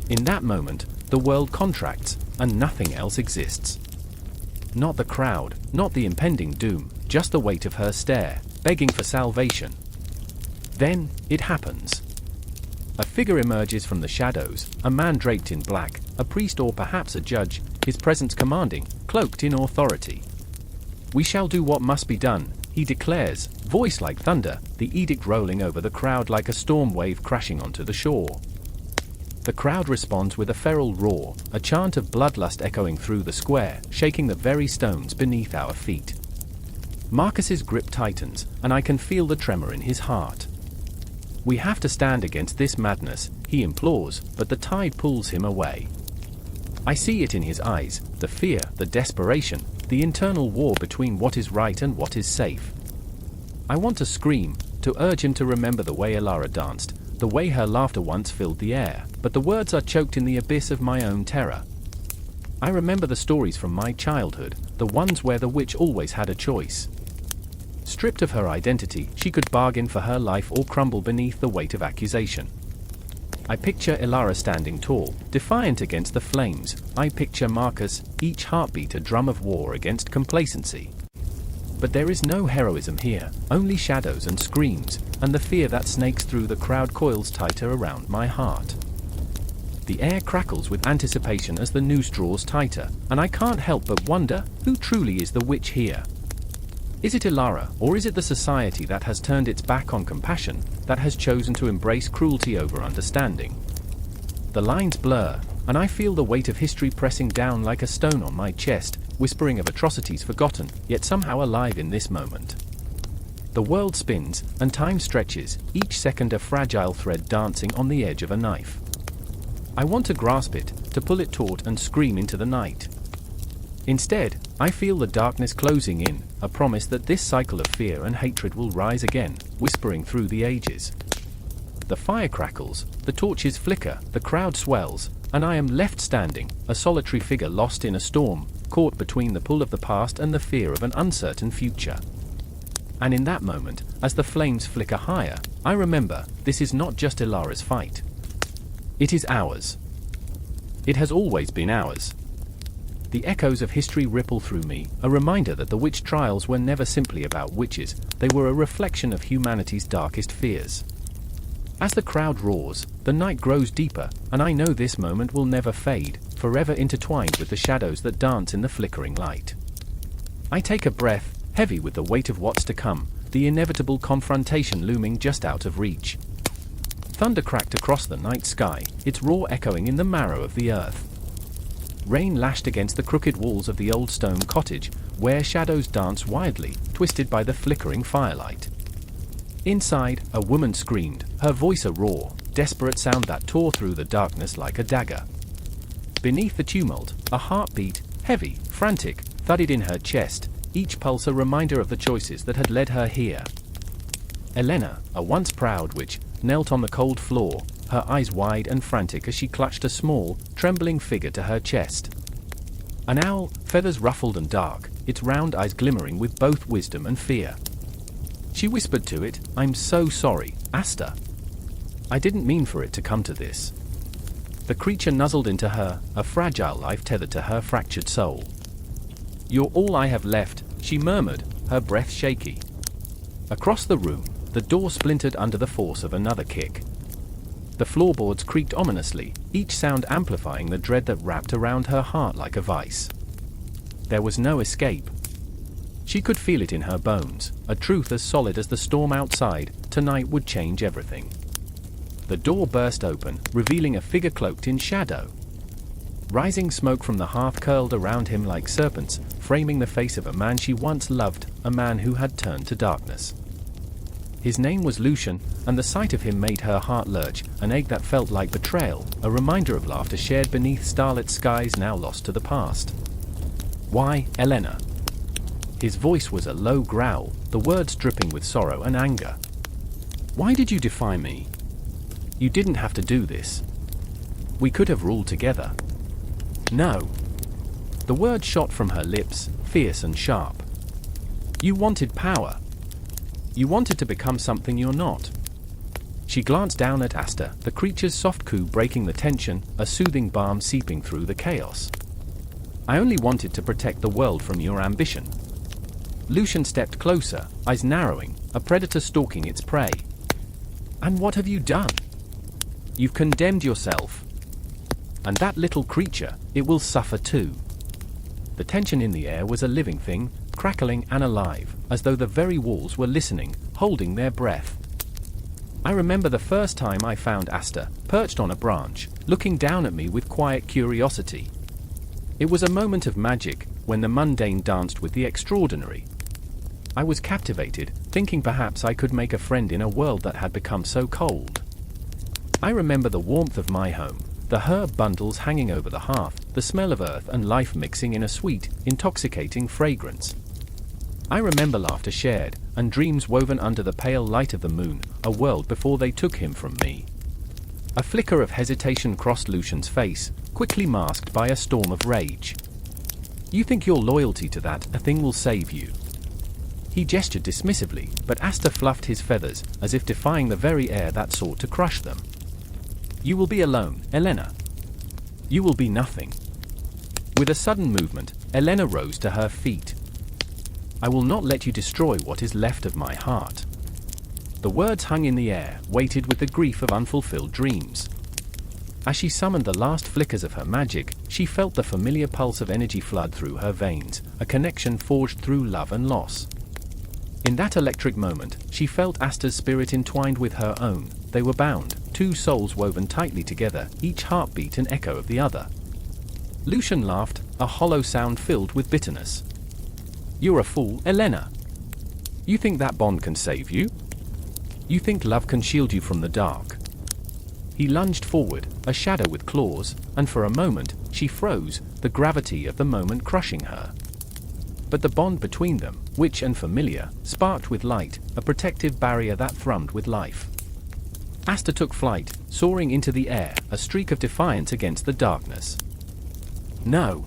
In that moment, the world contracts, and nothing else exists. Not the crowd, not the impending doom, just the weight of her stare, begging for salvation. Then, it happens. A figure emerges from the shadows, a man draped in black, a priest or perhaps a judge, his presence commanding, cloaked in authority. "We shall do what must be done," he declares, voice like thunder, the edict rolling over the crowd like a storm wave crashing onto the shore. The crowd responds with a feral roar, a chant of bloodlust echoing through the square, shaking the very stones beneath our feet. Marcus's grip tightens, and I can feel the tremor in his heart. "We have to stand against this madness," he implores, but the tide pulls him away. I see it in his eyes, the fear, the desperation, the internal war between what is right and what is safe. I want to scream, to urge him to remember the way Ilara danced, the way her laughter once filled the air, but the words are choked in the abyss of my own terror. I remember the stories from my childhood, the ones where the witch always had a choice. Stripped of her identity, she could bargain for her life or crumble beneath the weight of accusation. I picture Ilara standing tall, defiant against the flames. I picture Marcus, each heartbeat a drum of war against complacency. But there is no heroism here, only shadows and screams, and the fear that snakes through the crowd coils tighter around my heart. The air crackles with anticipation as the noose draws tighter, and I can't help but wonder, who truly is the witch here? Is it Ilara, or is it the society that has turned its back on compassion, that has chosen to embrace cruelty over understanding? The lines blur, and I feel the weight of history pressing down like a stone on my chest, whispering of atrocities forgotten, yet somehow alive in this moment. The world spins, and time stretches, each second a fragile thread dancing on the edge of a knife. I want to grasp it, to pull it taut and scream into the night. Instead, I feel the darkness closing in, a promise that this cycle of fear and hatred will rise again, whispering through the ages. The fire crackles, the torches flicker, the crowd swells, and I am left standing, a solitary figure lost in a storm, caught between the pull of the past and the fear of an uncertain future. And in that moment, as the flames flicker higher, I remember, this is not just Ilara's fight. It is ours. It has always been ours. The echoes of history ripple through me, a reminder that the witch trials were never simply about witches, they were a reflection of humanity's darkest fears. As the crowd roars, the night grows deeper, and I know this moment will never fade, forever intertwined with the shadows that dance in the flickering light. I take a breath, heavy with the weight of what's to come, the inevitable confrontation looming just out of reach. Thunder cracked across the night sky, its roar echoing in the marrow of the earth. Rain lashed against the crooked walls of the old stone cottage, where shadows danced wildly, twisted by the flickering firelight. Inside, a woman screamed, her voice a roar, desperate sound that tore through the darkness like a dagger. Beneath the tumult, a heartbeat, heavy, frantic, thudded in her chest, each pulse a reminder of the choices that had led her here. Elena, a once proud witch, knelt on the cold floor, her eyes wide and frantic as she clutched a small, trembling figure to her chest. An owl, feathers ruffled and dark, its round eyes glimmering with both wisdom and fear. She whispered to it, "I'm so sorry, Asta. I didn't mean for it to come to this." The creature nuzzled into her, a fragile life tethered to her fractured soul. "You're all I have left," she murmured, her breath shaky. Across the room, the door splintered under the force of another kick. The floorboards creaked ominously, each sound amplifying the dread that wrapped around her heart like a vice. There was no escape. She could feel it in her bones, a truth as solid as the storm outside. Tonight would change everything. The door burst open, revealing a figure cloaked in shadow. Rising smoke from the hearth curled around him like serpents, framing the face of a man she once loved, a man who had turned to darkness. His name was Lucian, and the sight of him made her heart lurch, an ache that felt like betrayal, a reminder of laughter shared beneath starlit skies now lost to the past. "Why, Elena?" His voice was a low growl, the words dripping with sorrow and anger. "Why did you defy me? You didn't have to do this. We could have ruled together." "No." The word shot from her lips, fierce and sharp. "You wanted power. You wanted to become something you're not." She glanced down at Asta, the creature's soft coo breaking the tension, a soothing balm seeping through the chaos. "I only wanted to protect the world from your ambition." Lucian stepped closer, eyes narrowing, a predator stalking its prey. "And what have you done? You've condemned yourself. And that little creature, it will suffer too." The tension in the air was a living thing, crackling and alive, as though the very walls were listening, holding their breath. I remember the first time I found Asta, perched on a branch, looking down at me with quiet curiosity. It was a moment of magic, when the mundane danced with the extraordinary. I was captivated, thinking perhaps I could make a friend in a world that had become so cold. I remember the warmth of my home, the herb bundles hanging over the hearth, the smell of earth and life mixing in a sweet, intoxicating fragrance. I remember laughter shared, and dreams woven under the pale light of the moon, a world before they took him from me. A flicker of hesitation crossed Lucian's face, quickly masked by a storm of rage. "You think your loyalty to that a thing will save you?" He gestured dismissively, but Asta fluffed his feathers, as if defying the very air that sought to crush them. "You will be alone, Elena. You will be nothing." With a sudden movement, Elena rose to her feet. "I will not let you destroy what is left of my heart." The words hung in the air, weighted with the grief of unfulfilled dreams. As she summoned the last flickers of her magic, she felt the familiar pulse of energy flood through her veins, a connection forged through love and loss. In that electric moment, she felt Asta's spirit entwined with her own. They were bound, two souls woven tightly together, each heartbeat an echo of the other. Lucian laughed, a hollow sound filled with bitterness. "You're a fool, Elena. You think that bond can save you? You think love can shield you from the dark?" He lunged forward, a shadow with claws, and for a moment, she froze, the gravity of the moment crushing her. But the bond between them, witch and familiar, sparked with light, a protective barrier that thrummed with life. Asta took flight, soaring into the air, a streak of defiance against the darkness. "No!"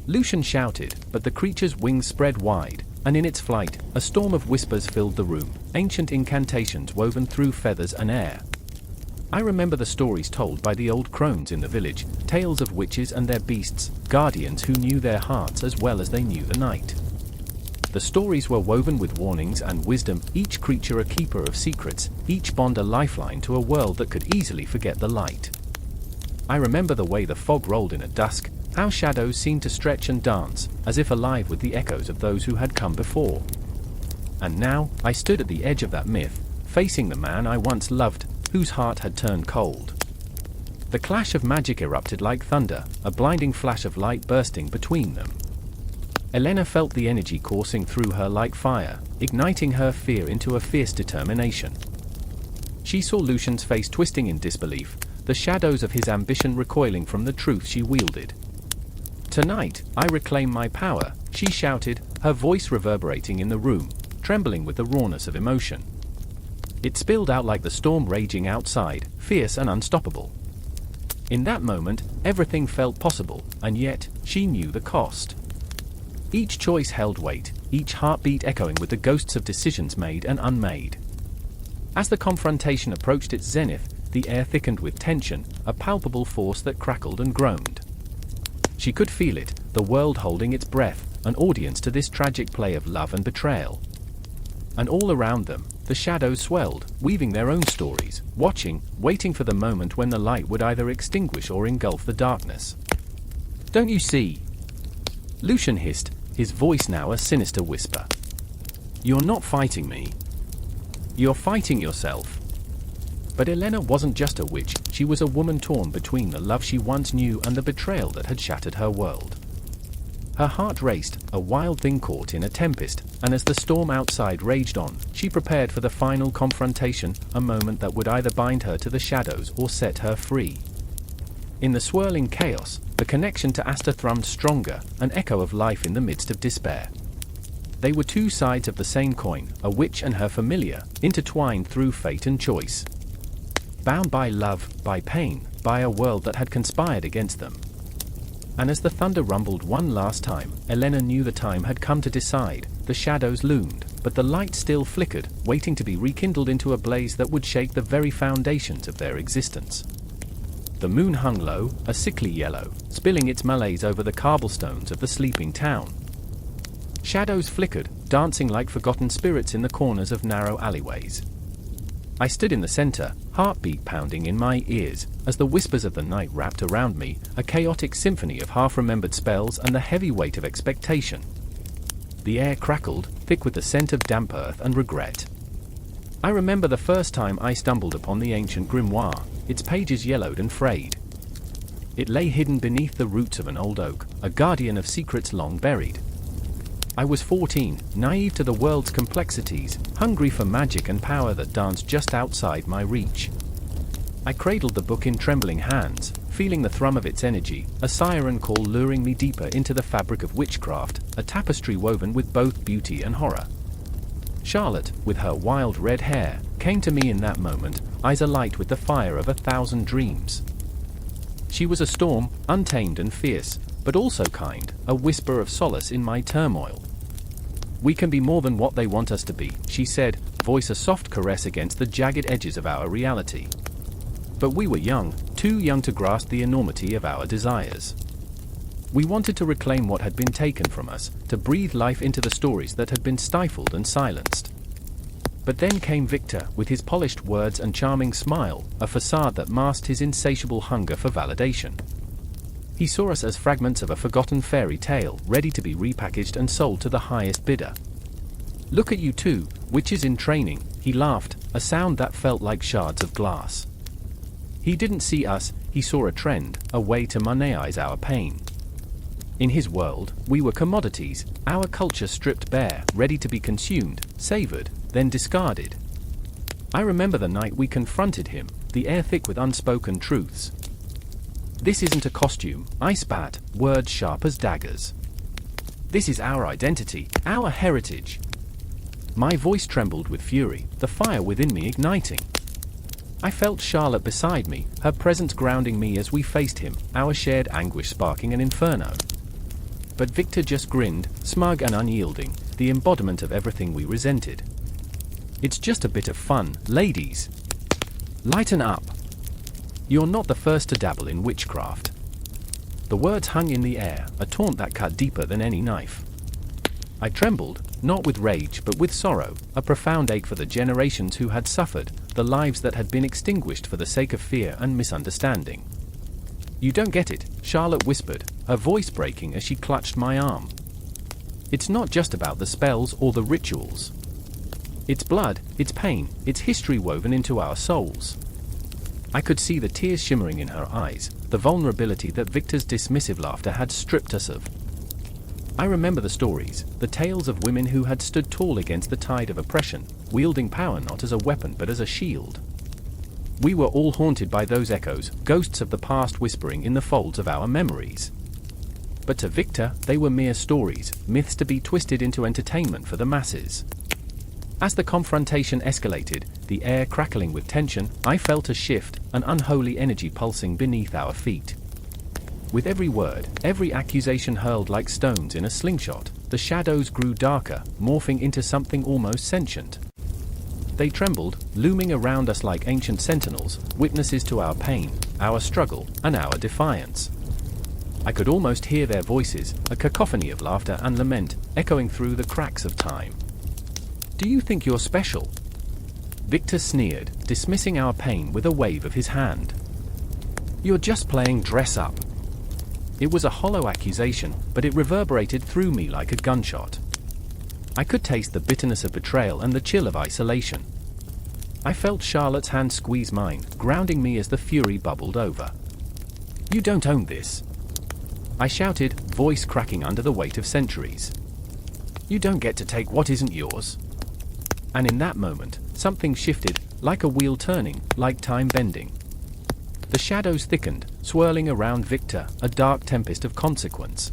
Lucian shouted, but the creature's wings spread wide, and in its flight, a storm of whispers filled the room, ancient incantations woven through feathers and air. I remember the stories told by the old crones in the village, tales of witches and their beasts, guardians who knew their hearts as well as they knew the night. The stories were woven with warnings and wisdom, each creature a keeper of secrets, each bond a lifeline to a world that could easily forget the light. I remember the way the fog rolled in at dusk, how shadows seemed to stretch and dance, as if alive with the echoes of those who had come before. And now, I stood at the edge of that myth, facing the man I once loved, whose heart had turned cold. The clash of magic erupted like thunder, a blinding flash of light bursting between them. Elena felt the energy coursing through her like fire, igniting her fear into a fierce determination. She saw Lucian's face twisting in disbelief, the shadows of his ambition recoiling from the truth she wielded. "Tonight, I reclaim my power," she shouted, her voice reverberating in the room, trembling with the rawness of emotion. It spilled out like the storm raging outside, fierce and unstoppable. In that moment, everything felt possible, and yet, she knew the cost. Each choice held weight, each heartbeat echoing with the ghosts of decisions made and unmade. As the confrontation approached its zenith, the air thickened with tension, a palpable force that crackled and groaned. She could feel it, the world holding its breath, an audience to this tragic play of love and betrayal. And all around them, the shadows swelled, weaving their own stories, watching, waiting for the moment when the light would either extinguish or engulf the darkness. "Don't you see?" Lucian hissed, his voice now a sinister whisper. "You're not fighting me. You're fighting yourself. But Elena wasn't just a witch, she was a woman torn between the love she once knew and the betrayal that had shattered her world. Her heart raced, a wild thing caught in a tempest, and as the storm outside raged on, she prepared for the final confrontation, a moment that would either bind her to the shadows or set her free. In the swirling chaos, the connection to Asta thrummed stronger, an echo of life in the midst of despair. They were two sides of the same coin, a witch and her familiar, intertwined through fate and choice. Bound by love, by pain, by a world that had conspired against them. And as the thunder rumbled one last time, Elena knew the time had come to decide. The shadows loomed, but the light still flickered, waiting to be rekindled into a blaze that would shake the very foundations of their existence. The moon hung low, a sickly yellow, spilling its malaise over the cobblestones of the sleeping town. Shadows flickered, dancing like forgotten spirits in the corners of narrow alleyways. I stood in the center, heartbeat pounding in my ears, as the whispers of the night wrapped around me, a chaotic symphony of half-remembered spells and the heavy weight of expectation. The air crackled, thick with the scent of damp earth and regret. I remember the first time I stumbled upon the ancient grimoire, its pages yellowed and frayed. It lay hidden beneath the roots of an old oak, a guardian of secrets long buried. I was 14, naive to the world's complexities, hungry for magic and power that danced just outside my reach. I cradled the book in trembling hands, feeling the thrum of its energy, a siren call luring me deeper into the fabric of witchcraft, a tapestry woven with both beauty and horror. Charlotte, with her wild red hair, came to me in that moment, eyes alight with the fire of 1,000 dreams. She was a storm, untamed and fierce, but also kind, a whisper of solace in my turmoil. "We can be more than what they want us to be," she said, voice a soft caress against the jagged edges of our reality. But we were young, too young to grasp the enormity of our desires. We wanted to reclaim what had been taken from us, to breathe life into the stories that had been stifled and silenced. But then came Victor, with his polished words and charming smile, a facade that masked his insatiable hunger for validation. He saw us as fragments of a forgotten fairy tale, ready to be repackaged and sold to the highest bidder. "Look at you two, witches in training," he laughed, a sound that felt like shards of glass. He didn't see us, he saw a trend, a way to monetize our pain. In his world, we were commodities, our culture stripped bare, ready to be consumed, savored, then discarded. I remember the night we confronted him, the air thick with unspoken truths. "This isn't a costume," I spat, words sharp as daggers. "This is our identity, our heritage." My voice trembled with fury, the fire within me igniting. I felt Charlotte beside me, her presence grounding me as we faced him, our shared anguish sparking an inferno. But Victor just grinned, smug and unyielding, the embodiment of everything we resented. "It's just a bit of fun, ladies. Lighten up. You're not the first to dabble in witchcraft." The words hung in the air, a taunt that cut deeper than any knife. I trembled, not with rage but with sorrow, a profound ache for the generations who had suffered, the lives that had been extinguished for the sake of fear and misunderstanding. "You don't get it," Charlotte whispered, her voice breaking as she clutched my arm. "It's not just about the spells or the rituals. It's blood, it's pain, it's history woven into our souls." I could see the tears shimmering in her eyes, the vulnerability that Victor's dismissive laughter had stripped us of. I remember the stories, the tales of women who had stood tall against the tide of oppression, wielding power not as a weapon but as a shield. We were all haunted by those echoes, ghosts of the past whispering in the folds of our memories. But to Victor, they were mere stories, myths to be twisted into entertainment for the masses. As the confrontation escalated, the air crackling with tension, I felt a shift, an unholy energy pulsing beneath our feet. With every word, every accusation hurled like stones in a slingshot, the shadows grew darker, morphing into something almost sentient. They trembled, looming around us like ancient sentinels, witnesses to our pain, our struggle, and our defiance. I could almost hear their voices, a cacophony of laughter and lament, echoing through the cracks of time. "Do you think you're special?" Victor sneered, dismissing our pain with a wave of his hand. "You're just playing dress up." It was a hollow accusation, but it reverberated through me like a gunshot. I could taste the bitterness of betrayal and the chill of isolation. I felt Charlotte's hand squeeze mine, grounding me as the fury bubbled over. "You don't own this," I shouted, voice cracking under the weight of centuries. "You don't get to take what isn't yours." And in that moment, something shifted, like a wheel turning, like time bending. The shadows thickened, swirling around Victor, a dark tempest of consequence.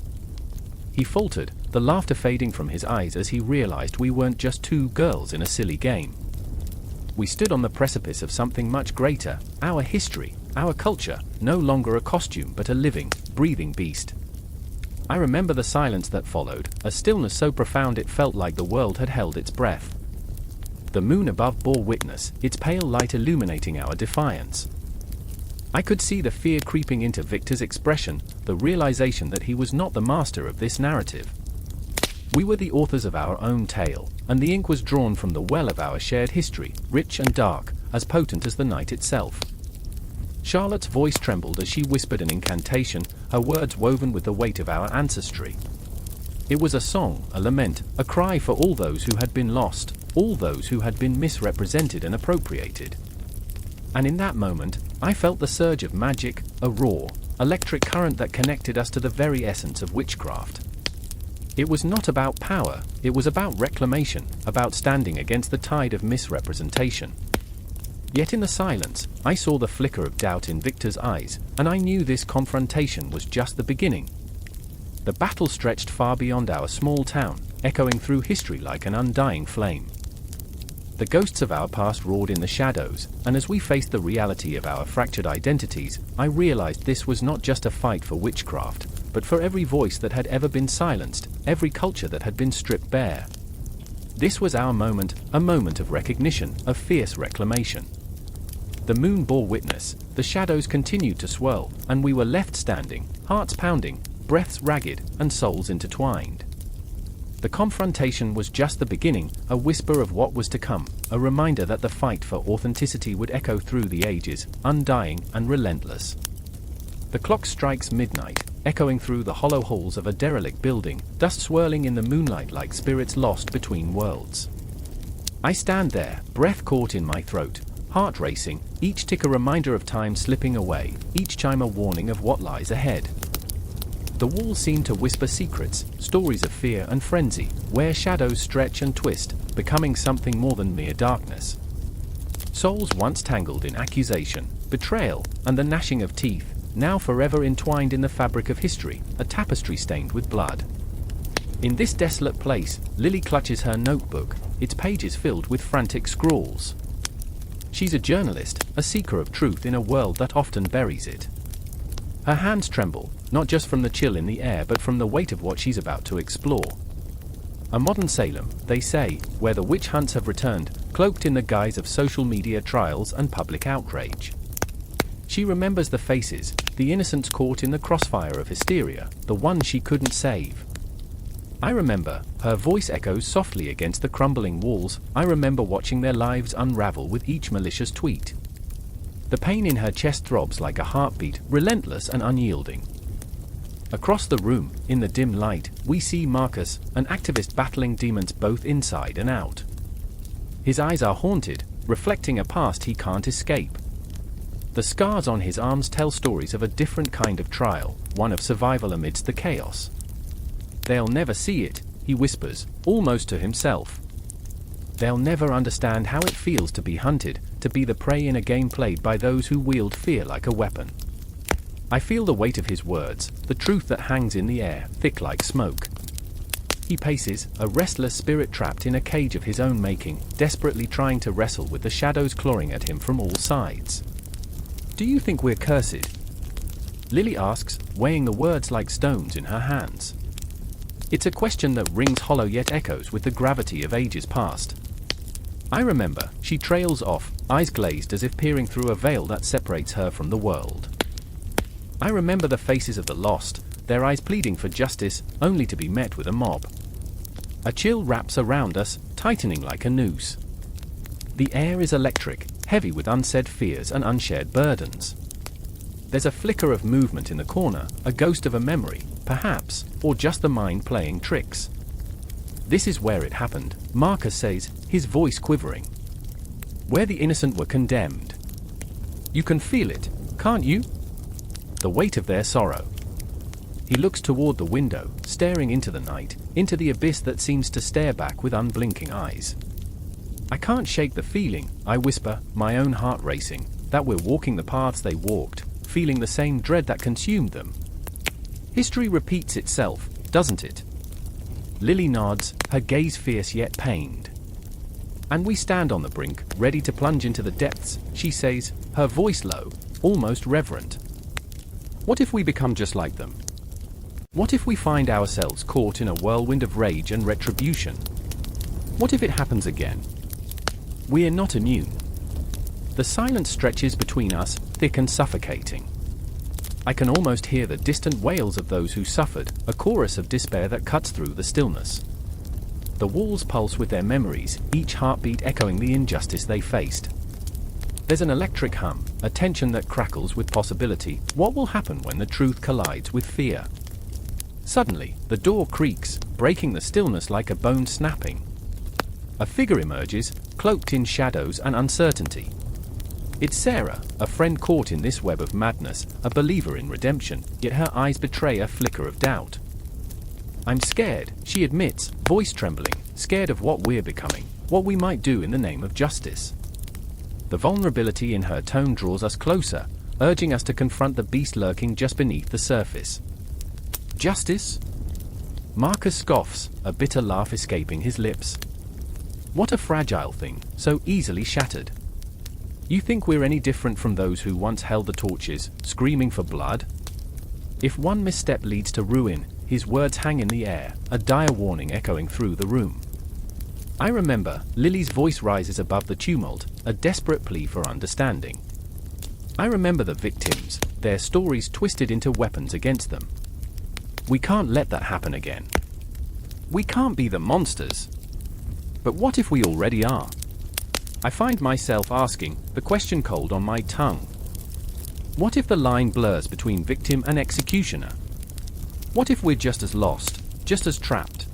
He faltered, the laughter fading from his eyes as he realized we weren't just two girls in a silly game. We stood on the precipice of something much greater, our history, our culture, no longer a costume but a living, breathing beast. I remember the silence that followed, a stillness so profound it felt like the world had held its breath. The moon above bore witness, its pale light illuminating our defiance. I could see the fear creeping into Victor's expression, the realization that he was not the master of this narrative. We were the authors of our own tale, and the ink was drawn from the well of our shared history, rich and dark, as potent as the night itself. Charlotte's voice trembled as she whispered an incantation, her words woven with the weight of our ancestry. It was a song, a lament, a cry for all those who had been lost, all those who had been misrepresented and appropriated. And in that moment, I felt the surge of magic, a raw, electric current that connected us to the very essence of witchcraft. It was not about power, it was about reclamation, about standing against the tide of misrepresentation. Yet in the silence, I saw the flicker of doubt in Victor's eyes, and I knew this confrontation was just the beginning. The battle stretched far beyond our small town, echoing through history like an undying flame. The ghosts of our past roared in the shadows, and as we faced the reality of our fractured identities, I realized this was not just a fight for witchcraft, but for every voice that had ever been silenced, every culture that had been stripped bare. This was our moment, a moment of recognition, of fierce reclamation. The moon bore witness, the shadows continued to swirl, and we were left standing, hearts pounding, breaths ragged, and souls intertwined. The confrontation was just the beginning, a whisper of what was to come, a reminder that the fight for authenticity would echo through the ages, undying and relentless. The clock strikes midnight, echoing through the hollow halls of a derelict building, dust swirling in the moonlight like spirits lost between worlds. I stand there, breath caught in my throat, heart racing, each tick a reminder of time slipping away, each chime a warning of what lies ahead. The walls seem to whisper secrets, stories of fear and frenzy, where shadows stretch and twist, becoming something more than mere darkness. Souls once tangled in accusation, betrayal, and the gnashing of teeth, now forever entwined in the fabric of history, a tapestry stained with blood. In this desolate place, Lily clutches her notebook, its pages filled with frantic scrawls. She's a journalist, a seeker of truth in a world that often buries it. Her hands tremble, not just from the chill in the air but from the weight of what she's about to explore. A modern Salem, they say, where the witch hunts have returned, cloaked in the guise of social media trials and public outrage. She remembers the faces, the innocents caught in the crossfire of hysteria, the ones she couldn't save. I remember, her voice echoes softly against the crumbling walls, I remember watching their lives unravel with each malicious tweet. The pain in her chest throbs like a heartbeat, relentless and unyielding. Across the room, in the dim light, we see Marcus, an activist battling demons both inside and out. His eyes are haunted, reflecting a past he can't escape. The scars on his arms tell stories of a different kind of trial, one of survival amidst the chaos. They'll never see it, he whispers, almost to himself. They'll never understand how it feels to be hunted, to be the prey in a game played by those who wield fear like a weapon. I feel the weight of his words, the truth that hangs in the air, thick like smoke. He paces, a restless spirit trapped in a cage of his own making, desperately trying to wrestle with the shadows clawing at him from all sides. Do you think we're cursed? Lily asks, weighing the words like stones in her hands. It's a question that rings hollow yet echoes with the gravity of ages past. I remember, she trails off, eyes glazed as if peering through a veil that separates her from the world. I remember the faces of the lost, their eyes pleading for justice, only to be met with a mob. A chill wraps around us, tightening like a noose. The air is electric, heavy with unsaid fears and unshared burdens. There's a flicker of movement in the corner, a ghost of a memory, perhaps, or just the mind playing tricks. This is where it happened, Marcus says, his voice quivering. where the innocent were condemned. You can feel it, can't you? The weight of their sorrow. He looks toward the window, staring into the night, into the abyss that seems to stare back with unblinking eyes. I can't shake the feeling, I whisper, my own heart racing, that we're walking the paths they walked, feeling the same dread that consumed them. History repeats itself, doesn't it? Lily nods, her gaze fierce yet pained. And we stand on the brink, ready to plunge into the depths, she says, her voice low, almost reverent. What if we become just like them? What if we find ourselves caught in a whirlwind of rage and retribution? What if it happens again? We are not immune. The silence stretches between us, thick and suffocating. I can almost hear the distant wails of those who suffered, a chorus of despair that cuts through the stillness. The walls pulse with their memories, each heartbeat echoing the injustice they faced. There's an electric hum, a tension that crackles with possibility. What will happen when the truth collides with fear? Suddenly, the door creaks, breaking the stillness like a bone snapping. A figure emerges, cloaked in shadows and uncertainty. It's Sarah, a friend caught in this web of madness, a believer in redemption, yet her eyes betray a flicker of doubt. I'm scared, she admits, voice trembling, scared of what we're becoming, what we might do in the name of justice. The vulnerability in her tone draws us closer, urging us to confront the beast lurking just beneath the surface. Justice? Marcus scoffs, a bitter laugh escaping his lips. What a fragile thing, so easily shattered. You think we're any different from those who once held the torches, screaming for blood? If one misstep leads to ruin, his words hang in the air, a dire warning echoing through the room. I remember, Lily's voice rises above the tumult, a desperate plea for understanding. I remember the victims, their stories twisted into weapons against them. We can't let that happen again. We can't be the monsters. But what if we already are? I find myself asking, the question cold on my tongue. What if the line blurs between victim and executioner? What if we're just as lost, just as trapped?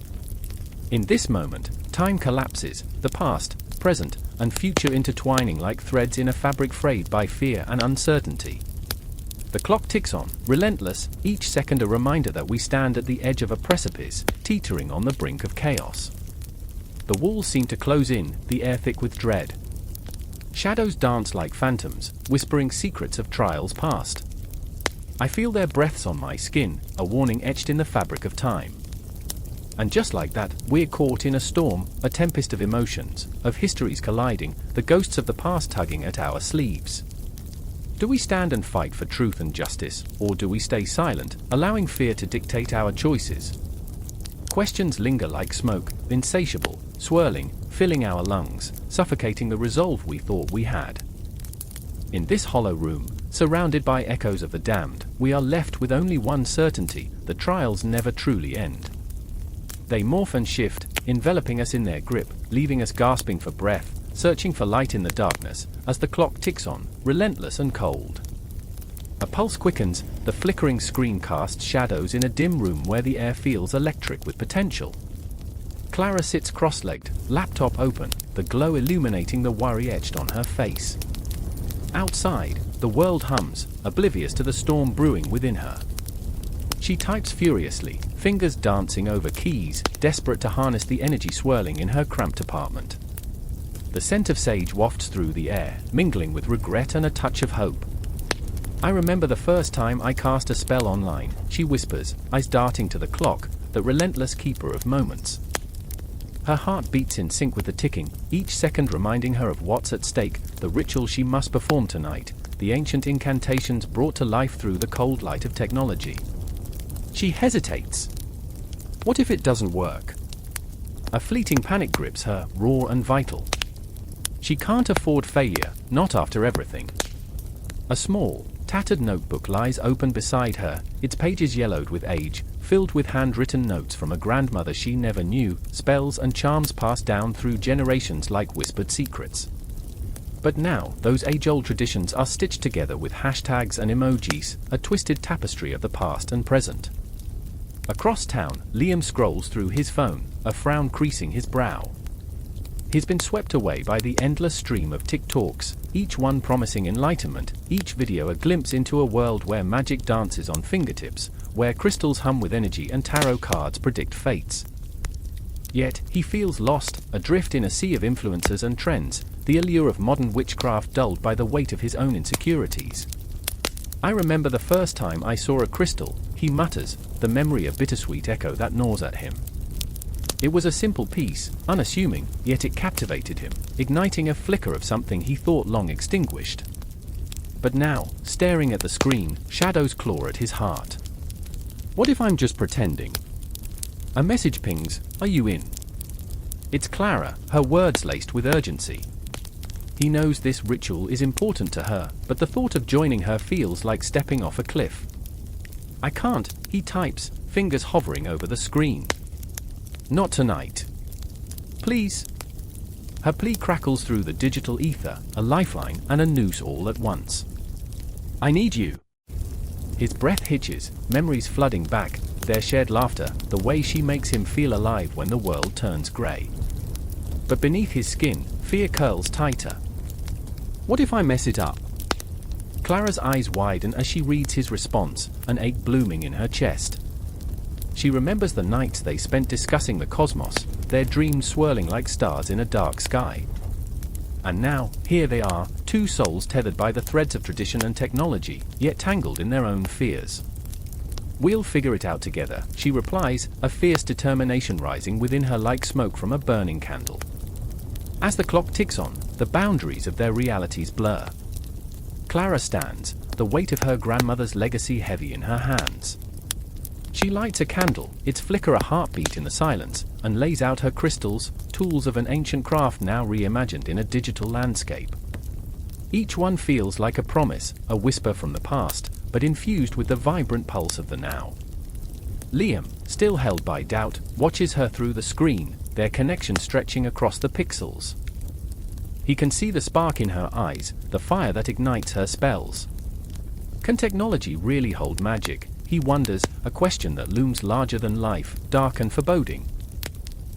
In this moment, time collapses, the past, present, and future intertwining like threads in a fabric frayed by fear and uncertainty. The clock ticks on, relentless, each second a reminder that we stand at the edge of a precipice, teetering on the brink of chaos. The walls seem to close in, the air thick with dread. Shadows dance like phantoms, whispering secrets of trials past. I feel their breaths on my skin, a warning etched in the fabric of time. And just like that, we're caught in a storm, a tempest of emotions, of histories colliding, the ghosts of the past tugging at our sleeves. Do we stand and fight for truth and justice, or do we stay silent, allowing fear to dictate our choices? Questions linger like smoke, insatiable, swirling, filling our lungs, suffocating the resolve we thought we had. In this hollow room, surrounded by echoes of the damned, we are left with only one certainty: the trials never truly end. They morph and shift, enveloping us in their grip, leaving us gasping for breath, searching for light in the darkness, as the clock ticks on, relentless and cold. A pulse quickens, the flickering screen casts shadows in a dim room where the air feels electric with potential. Clara sits cross-legged, laptop open, the glow illuminating the worry etched on her face. Outside, the world hums, oblivious to the storm brewing within her. She types furiously, fingers dancing over keys, desperate to harness the energy swirling in her cramped apartment. The scent of sage wafts through the air, mingling with regret and a touch of hope. I remember the first time I cast a spell online, she whispers, eyes darting to the clock, the relentless keeper of moments. Her heart beats in sync with the ticking, each second reminding her of what's at stake, the ritual she must perform tonight, the ancient incantations brought to life through the cold light of technology. She hesitates. What if it doesn't work? A fleeting panic grips her, raw and vital. She can't afford failure, not after everything. A small, tattered notebook lies open beside her, its pages yellowed with age, filled with handwritten notes from a grandmother she never knew, spells and charms passed down through generations like whispered secrets. But now, those age-old traditions are stitched together with hashtags and emojis, a twisted tapestry of the past and present. Across town, Liam scrolls through his phone, a frown creasing his brow. He's been swept away by the endless stream of TikToks, each one promising enlightenment, each video a glimpse into a world where magic dances on fingertips, where crystals hum with energy and tarot cards predict fates. Yet, he feels lost, adrift in a sea of influencers and trends, the allure of modern witchcraft dulled by the weight of his own insecurities. I remember the first time I saw a crystal, he mutters, the memory a bittersweet echo that gnaws at him. It was a simple piece, unassuming, yet it captivated him, igniting a flicker of something he thought long extinguished. But now, staring at the screen, shadows claw at his heart. What if I'm just pretending? A message pings, "Are you in?" It's Clara, her words laced with urgency. He knows this ritual is important to her, but the thought of joining her feels like stepping off a cliff. "I can't," he types, fingers hovering over the screen. "Not tonight. Please." Her plea crackles through the digital ether, a lifeline and a noose all at once. "I need you." His breath hitches, memories flooding back, their shared laughter, the way she makes him feel alive when the world turns grey. But beneath his skin, fear curls tighter. What if I mess it up? Clara's eyes widen as she reads his response, an ache blooming in her chest. She remembers the nights they spent discussing the cosmos, their dreams swirling like stars in a dark sky. And now, here they are, two souls tethered by the threads of tradition and technology, yet tangled in their own fears. "We'll figure it out together," she replies, a fierce determination rising within her like smoke from a burning candle. As the clock ticks on, the boundaries of their realities blur. Clara stands, the weight of her grandmother's legacy heavy in her hands. She lights a candle, its flicker a heartbeat in the silence, and lays out her crystals, tools of an ancient craft now reimagined in a digital landscape. Each one feels like a promise, a whisper from the past, but infused with the vibrant pulse of the now. Liam, still held by doubt, watches her through the screen, their connection stretching across the pixels. He can see the spark in her eyes, the fire that ignites her spells. Can technology really hold magic? He wonders, a question that looms larger than life, dark and foreboding.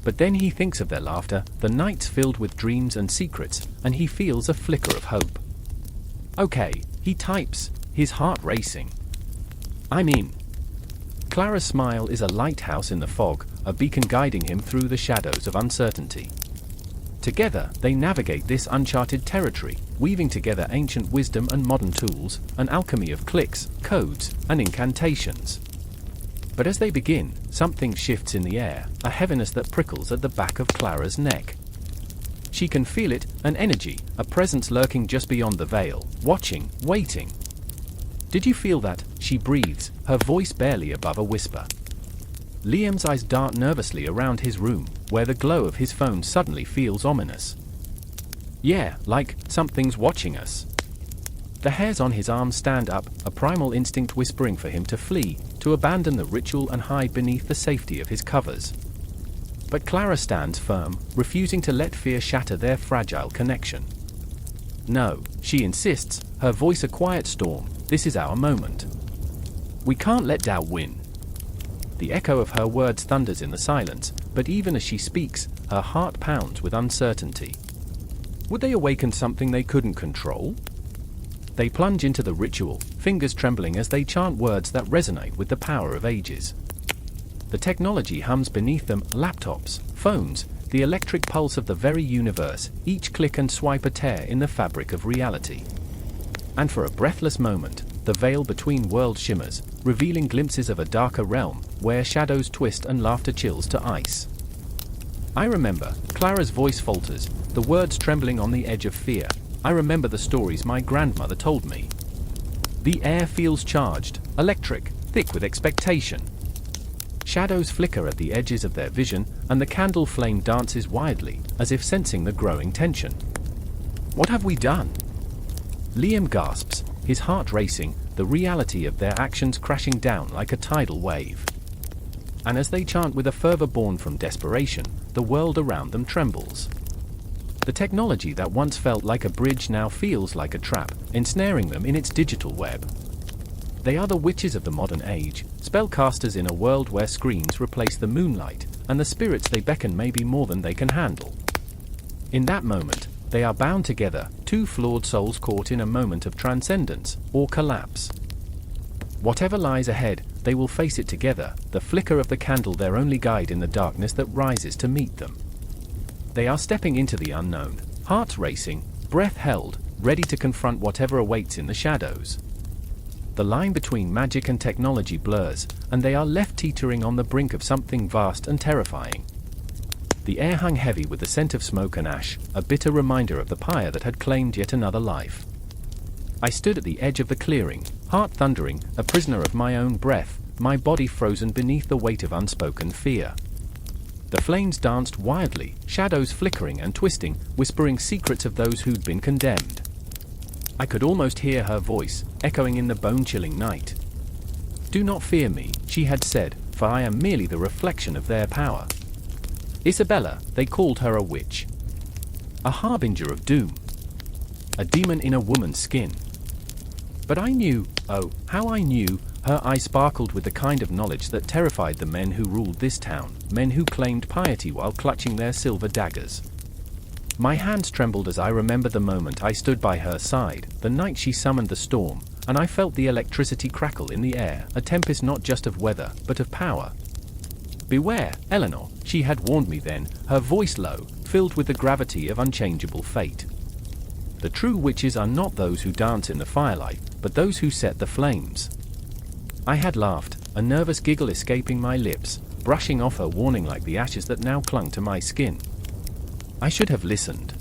But then he thinks of their laughter, the nights filled with dreams and secrets, and he feels a flicker of hope. "Okay," he types, his heart racing. "I'm in." Clara's smile is a lighthouse in the fog, a beacon guiding him through the shadows of uncertainty. Together, they navigate this uncharted territory, weaving together ancient wisdom and modern tools, an alchemy of clicks, codes, and incantations. But as they begin, something shifts in the air, a heaviness that prickles at the back of Clara's neck. She can feel it, an energy, a presence lurking just beyond the veil, watching, waiting. "Did you feel that?" she breathes, her voice barely above a whisper. Liam's eyes dart nervously around his room, where the glow of his phone suddenly feels ominous. "Yeah, like something's watching us." The hairs on his arms stand up, a primal instinct whispering for him to flee, to abandon the ritual and hide beneath the safety of his covers. But Clara stands firm, refusing to let fear shatter their fragile connection. "No," she insists, her voice a quiet storm, "this is our moment. We can't let doubt win." The echo of her words thunders in the silence, but even as she speaks, her heart pounds with uncertainty. Would they awaken something they couldn't control? They plunge into the ritual, fingers trembling as they chant words that resonate with the power of ages. The technology hums beneath them, laptops, phones, the electric pulse of the very universe, each click and swipe a tear in the fabric of reality. And for a breathless moment, the veil between worlds shimmers, revealing glimpses of a darker realm, where shadows twist and laughter chills to ice. "I remember," Clara's voice falters, the words trembling on the edge of fear. "I remember the stories my grandmother told me." The air feels charged, electric, thick with expectation. Shadows flicker at the edges of their vision, and the candle flame dances wildly, as if sensing the growing tension. "What have we done?" Liam gasps, his heart racing, the reality of their actions crashing down like a tidal wave. And as they chant with a fervor born from desperation, the world around them trembles. The technology that once felt like a bridge now feels like a trap, ensnaring them in its digital web. They are the witches of the modern age, spellcasters in a world where screens replace the moonlight, and the spirits they beckon may be more than they can handle. In that moment, they are bound together, two flawed souls caught in a moment of transcendence, or collapse. Whatever lies ahead, they will face it together, the flicker of the candle their only guide in the darkness that rises to meet them. They are stepping into the unknown, hearts racing, breath held, ready to confront whatever awaits in the shadows. The line between magic and technology blurs, and they are left teetering on the brink of something vast and terrifying. The air hung heavy with the scent of smoke and ash, a bitter reminder of the pyre that had claimed yet another life. I stood at the edge of the clearing, heart thundering, a prisoner of my own breath, my body frozen beneath the weight of unspoken fear. The flames danced wildly, shadows flickering and twisting, whispering secrets of those who'd been condemned. I could almost hear her voice, echoing in the bone-chilling night. "Do not fear me," she had said, "for I am merely the reflection of their power." Isabella, they called her a witch. A harbinger of doom. A demon in a woman's skin. But I knew, oh, how I knew, her eyes sparkled with the kind of knowledge that terrified the men who ruled this town, men who claimed piety while clutching their silver daggers. My hands trembled as I remembered the moment I stood by her side, the night she summoned the storm, and I felt the electricity crackle in the air, a tempest not just of weather, but of power. "Beware, Eleanor," she had warned me then, her voice low, filled with the gravity of unchangeable fate. "The true witches are not those who dance in the firelight, but those who set the flames." I had laughed, a nervous giggle escaping my lips, brushing off her warning like the ashes that now clung to my skin. I should have listened.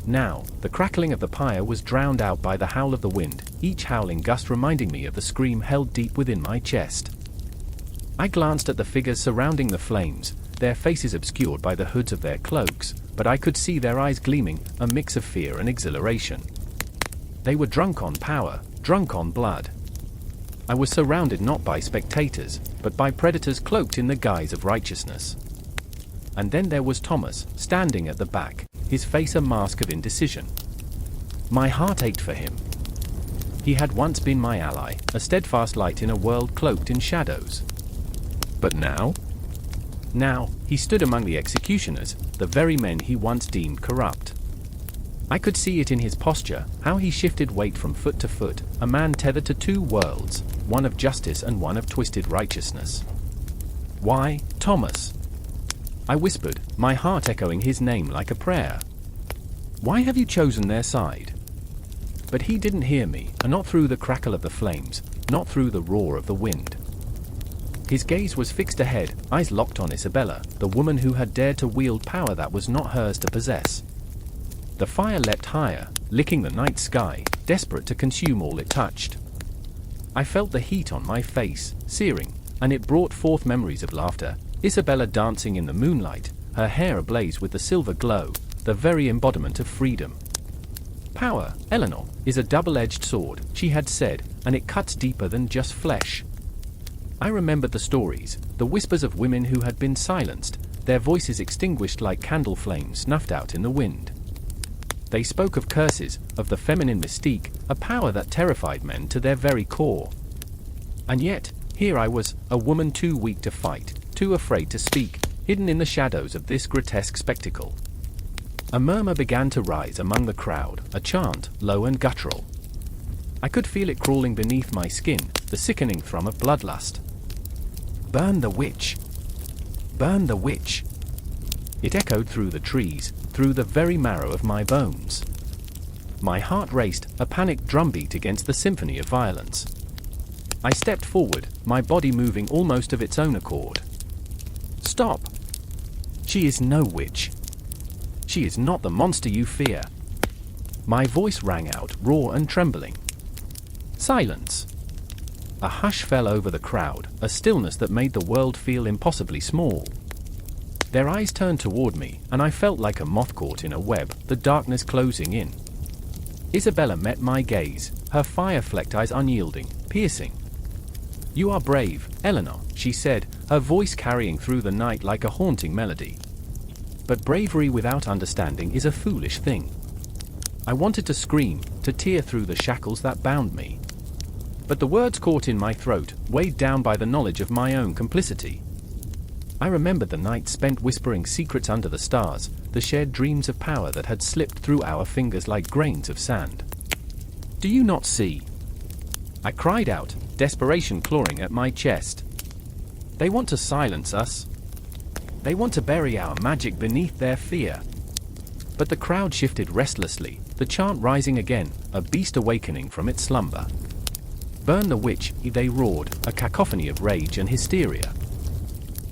Now, the crackling of the pyre was drowned out by the howl of the wind, each howling gust reminding me of the scream held deep within my chest. I glanced at the figures surrounding the flames, their faces obscured by the hoods of their cloaks, but I could see their eyes gleaming, a mix of fear and exhilaration. They were drunk on power, drunk on blood. I was surrounded not by spectators, but by predators cloaked in the guise of righteousness. And then there was Thomas, standing at the back, his face a mask of indecision. My heart ached for him. He had once been my ally, a steadfast light in a world cloaked in shadows. But now? Now, he stood among the executioners, the very men he once deemed corrupt. I could see it in his posture, how he shifted weight from foot to foot, a man tethered to two worlds, one of justice and one of twisted righteousness. "Why, Thomas?" I whispered, my heart echoing his name like a prayer. "Why have you chosen their side?" But he didn't hear me, and not through the crackle of the flames, not through the roar of the wind. His gaze was fixed ahead, eyes locked on Isabella, the woman who had dared to wield power that was not hers to possess. The fire leapt higher, licking the night sky, desperate to consume all it touched. I felt the heat on my face, searing, and it brought forth memories of laughter, Isabella dancing in the moonlight, her hair ablaze with the silver glow, the very embodiment of freedom. "Power, Eleanor, is a double-edged sword," she had said, "and it cuts deeper than just flesh." I remembered the stories, the whispers of women who had been silenced, their voices extinguished like candle flames snuffed out in the wind. They spoke of curses, of the feminine mystique, a power that terrified men to their very core. And yet, here I was, a woman too weak to fight, too afraid to speak, hidden in the shadows of this grotesque spectacle. A murmur began to rise among the crowd, a chant, low and guttural. I could feel it crawling beneath my skin, the sickening thrum of bloodlust. "Burn the witch! Burn the witch!" It echoed through the trees, through the very marrow of my bones. My heart raced, a panicked drumbeat against the symphony of violence. I stepped forward, my body moving almost of its own accord. "Stop! She is no witch. She is not the monster you fear." My voice rang out, raw and trembling. Silence. A hush fell over the crowd, a stillness that made the world feel impossibly small. Their eyes turned toward me, and I felt like a moth caught in a web, the darkness closing in. Isabella met my gaze, her fire-flecked eyes unyielding, piercing. "You are brave, Eleanor," she said, her voice carrying through the night like a haunting melody. "But bravery without understanding is a foolish thing." I wanted to scream, to tear through the shackles that bound me. But the words caught in my throat, weighed down by the knowledge of my own complicity. I remembered the night spent whispering secrets under the stars, the shared dreams of power that had slipped through our fingers like grains of sand. "Do you not see?" I cried out, desperation clawing at my chest. "They want to silence us. They want to bury our magic beneath their fear." But the crowd shifted restlessly, the chant rising again, a beast awakening from its slumber. "Burn the witch," they roared, a cacophony of rage and hysteria.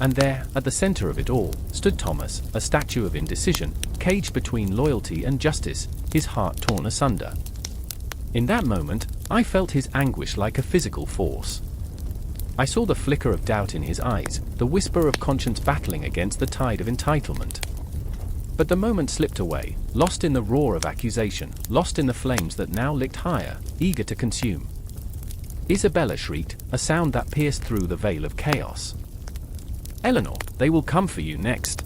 And there, at the center of it all, stood Thomas, a statue of indecision, caged between loyalty and justice, his heart torn asunder. In that moment, I felt his anguish like a physical force. I saw the flicker of doubt in his eyes, the whisper of conscience battling against the tide of entitlement. But the moment slipped away, lost in the roar of accusation, lost in the flames that now licked higher, eager to consume. Isabella shrieked, a sound that pierced through the veil of chaos. "Eleanor, they will come for you next."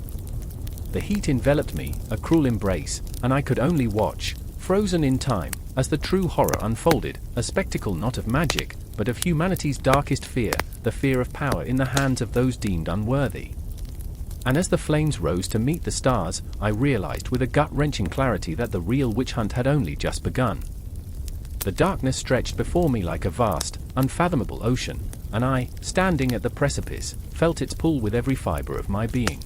The heat enveloped me, a cruel embrace, and I could only watch, frozen in time, as the true horror unfolded, a spectacle not of magic, but of humanity's darkest fear, the fear of power in the hands of those deemed unworthy. And as the flames rose to meet the stars, I realized with a gut-wrenching clarity that the real witch hunt had only just begun. The darkness stretched before me like a vast, unfathomable ocean, and I, standing at the precipice, felt its pull with every fiber of my being.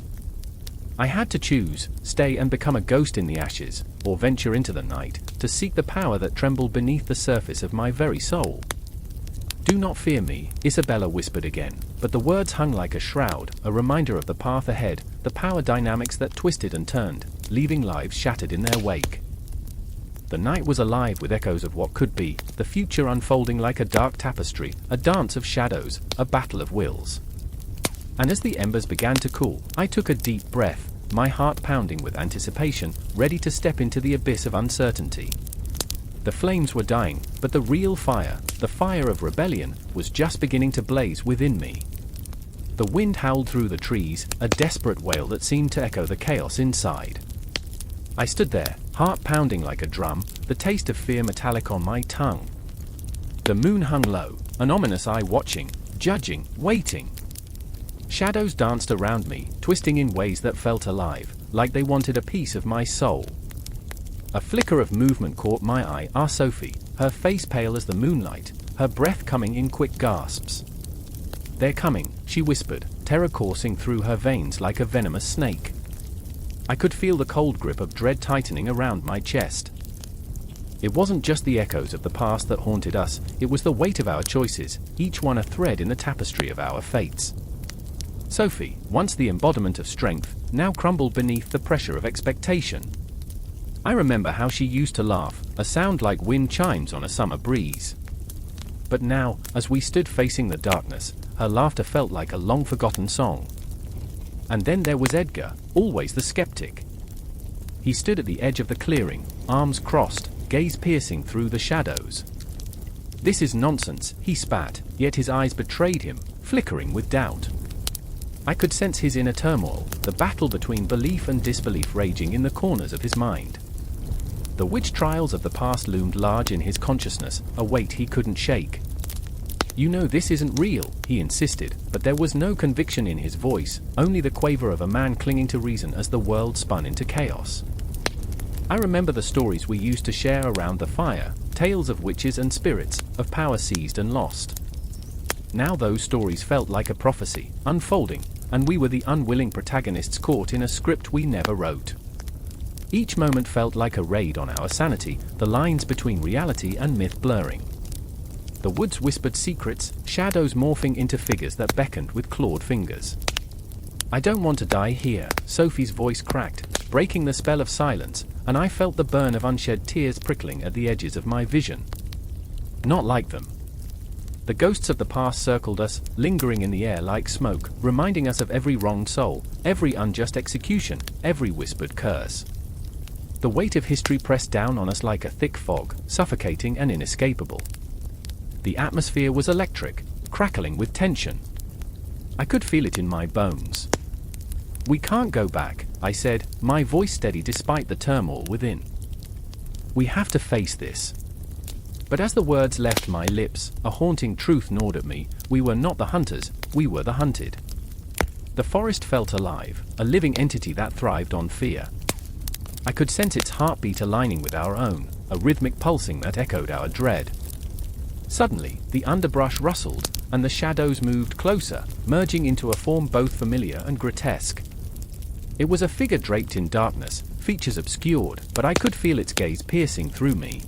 I had to choose, stay and become a ghost in the ashes, or venture into the night, to seek the power that trembled beneath the surface of my very soul. "Do not fear me," Isabella whispered again, but the words hung like a shroud, a reminder of the path ahead, the power dynamics that twisted and turned, leaving lives shattered in their wake. The night was alive with echoes of what could be, the future unfolding like a dark tapestry, a dance of shadows, a battle of wills. And as the embers began to cool, I took a deep breath, my heart pounding with anticipation, ready to step into the abyss of uncertainty. The flames were dying, but the real fire, the fire of rebellion, was just beginning to blaze within me. The wind howled through the trees, a desperate wail that seemed to echo the chaos inside. I stood there, heart pounding like a drum, the taste of fear metallic on my tongue. The moon hung low, an ominous eye watching, judging, waiting. Shadows danced around me, twisting in ways that felt alive, like they wanted a piece of my soul. A flicker of movement caught my eye, Sophie, her face pale as the moonlight, her breath coming in quick gasps. "They're coming," she whispered, terror coursing through her veins like a venomous snake. I could feel the cold grip of dread tightening around my chest. It wasn't just the echoes of the past that haunted us, it was the weight of our choices, each one a thread in the tapestry of our fates. Sophie, once the embodiment of strength, now crumbled beneath the pressure of expectation. I remember how she used to laugh, a sound like wind chimes on a summer breeze. But now, as we stood facing the darkness, her laughter felt like a long-forgotten song. And then there was Edgar, always the skeptic. He stood at the edge of the clearing, arms crossed, gaze piercing through the shadows. "This is nonsense," he spat, yet his eyes betrayed him, flickering with doubt. I could sense his inner turmoil, the battle between belief and disbelief raging in the corners of his mind. The witch trials of the past loomed large in his consciousness, a weight he couldn't shake. "You know this isn't real," he insisted, but there was no conviction in his voice, only the quaver of a man clinging to reason as the world spun into chaos. I remember the stories we used to share around the fire, tales of witches and spirits, of power seized and lost. Now those stories felt like a prophecy, unfolding, and we were the unwilling protagonists caught in a script we never wrote. Each moment felt like a raid on our sanity, the lines between reality and myth blurring. The woods whispered secrets, shadows morphing into figures that beckoned with clawed fingers. "I don't want to die here," Sophie's voice cracked, breaking the spell of silence, and I felt the burn of unshed tears prickling at the edges of my vision. Not like them. The ghosts of the past circled us, lingering in the air like smoke, reminding us of every wronged soul, every unjust execution, every whispered curse. The weight of history pressed down on us like a thick fog, suffocating and inescapable. The atmosphere was electric, crackling with tension. I could feel it in my bones. "We can't go back," I said, my voice steady despite the turmoil within. "We have to face this." But as the words left my lips, a haunting truth gnawed at me: we were not the hunters, we were the hunted. The forest felt alive, a living entity that thrived on fear. I could sense its heartbeat aligning with our own, a rhythmic pulsing that echoed our dread. Suddenly, the underbrush rustled, and the shadows moved closer, merging into a form both familiar and grotesque. It was a figure draped in darkness, features obscured, but I could feel its gaze piercing through me.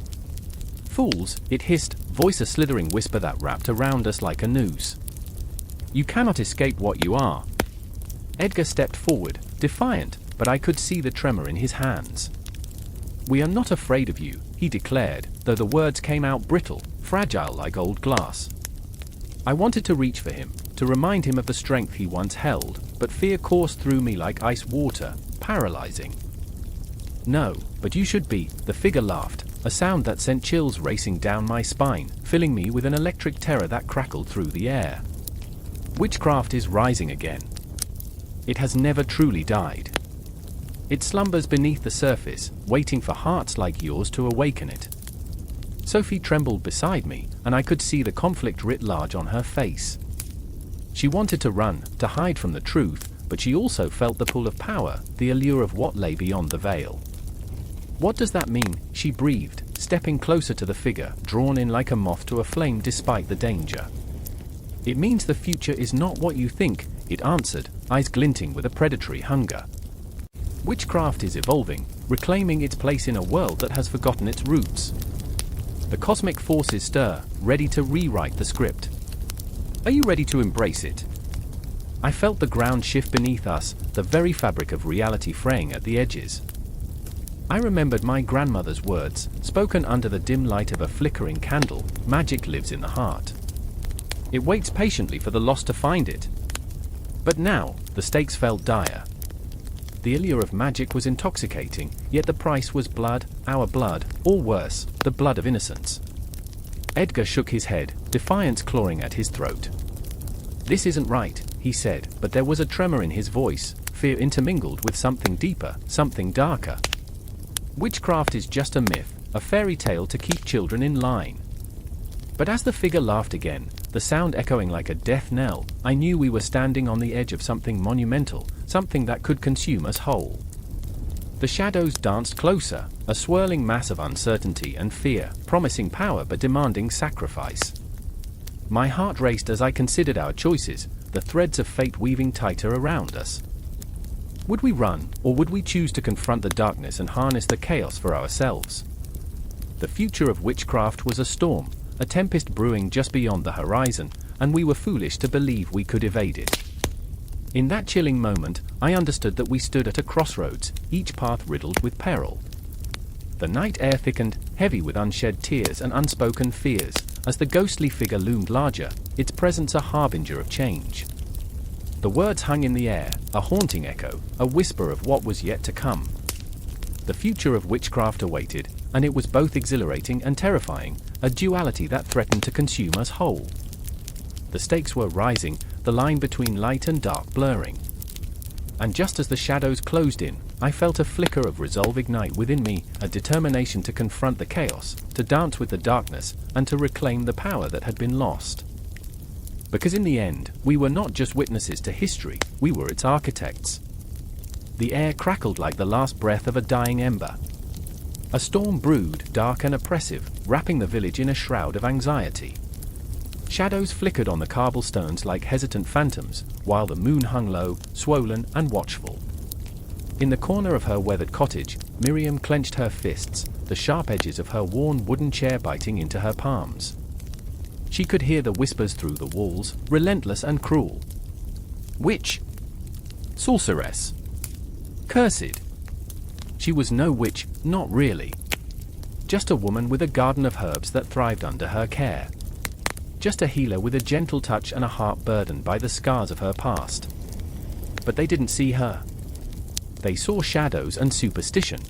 "Fools," it hissed, voice a slithering whisper that wrapped around us like a noose. "You cannot escape what you are." Edgar stepped forward, defiant, but I could see the tremor in his hands. "We are not afraid of you," he declared, though the words came out brittle, fragile like old glass. I wanted to reach for him, to remind him of the strength he once held, but fear coursed through me like ice water, paralyzing. "No, but you should be," the figure laughed, a sound that sent chills racing down my spine, filling me with an electric terror that crackled through the air. "Witchcraft is rising again. It has never truly died. It slumbers beneath the surface, waiting for hearts like yours to awaken it." Sophie trembled beside me, and I could see the conflict writ large on her face. She wanted to run, to hide from the truth, but she also felt the pull of power, the allure of what lay beyond the veil. "What does that mean?" she breathed, stepping closer to the figure, drawn in like a moth to a flame despite the danger. "It means the future is not what you think," it answered, eyes glinting with a predatory hunger. "Witchcraft is evolving, reclaiming its place in a world that has forgotten its roots. The cosmic forces stir, ready to rewrite the script. Are you ready to embrace it?" I felt the ground shift beneath us, the very fabric of reality fraying at the edges. I remembered my grandmother's words, spoken under the dim light of a flickering candle: "Magic lives in the heart. It waits patiently for the lost to find it." But now, the stakes felt dire. The allure of magic was intoxicating, yet the price was blood, our blood, or worse, the blood of innocence. Edgar shook his head, defiance clawing at his throat. "This isn't right," he said, but there was a tremor in his voice, fear intermingled with something deeper, something darker. "Witchcraft is just a myth, a fairy tale to keep children in line." But as the figure laughed again, the sound echoing like a death knell, I knew we were standing on the edge of something monumental, something that could consume us whole. The shadows danced closer, a swirling mass of uncertainty and fear, promising power but demanding sacrifice. My heart raced as I considered our choices, the threads of fate weaving tighter around us. Would we run, or would we choose to confront the darkness and harness the chaos for ourselves? The future of witchcraft was a storm, a tempest brewing just beyond the horizon, and we were foolish to believe we could evade it. In that chilling moment, I understood that we stood at a crossroads, each path riddled with peril. The night air thickened, heavy with unshed tears and unspoken fears, as the ghostly figure loomed larger, its presence a harbinger of change. The words hung in the air, a haunting echo, a whisper of what was yet to come. The future of witchcraft awaited, and it was both exhilarating and terrifying, a duality that threatened to consume us whole. The stakes were rising, the line between light and dark blurring. And just as the shadows closed in, I felt a flicker of resolve ignite within me, a determination to confront the chaos, to dance with the darkness, and to reclaim the power that had been lost. Because in the end, we were not just witnesses to history, we were its architects. The air crackled like the last breath of a dying ember. A storm brewed, dark and oppressive, wrapping the village in a shroud of anxiety. Shadows flickered on the cobblestones like hesitant phantoms, while the moon hung low, swollen and watchful. In the corner of her weathered cottage, Miriam clenched her fists, the sharp edges of her worn wooden chair biting into her palms. She could hear the whispers through the walls, relentless and cruel. Witch! Sorceress! Cursed! She was no witch, not really. Just a woman with a garden of herbs that thrived under her care. Just a healer with a gentle touch and a heart burdened by the scars of her past. But they didn't see her. They saw shadows and superstition.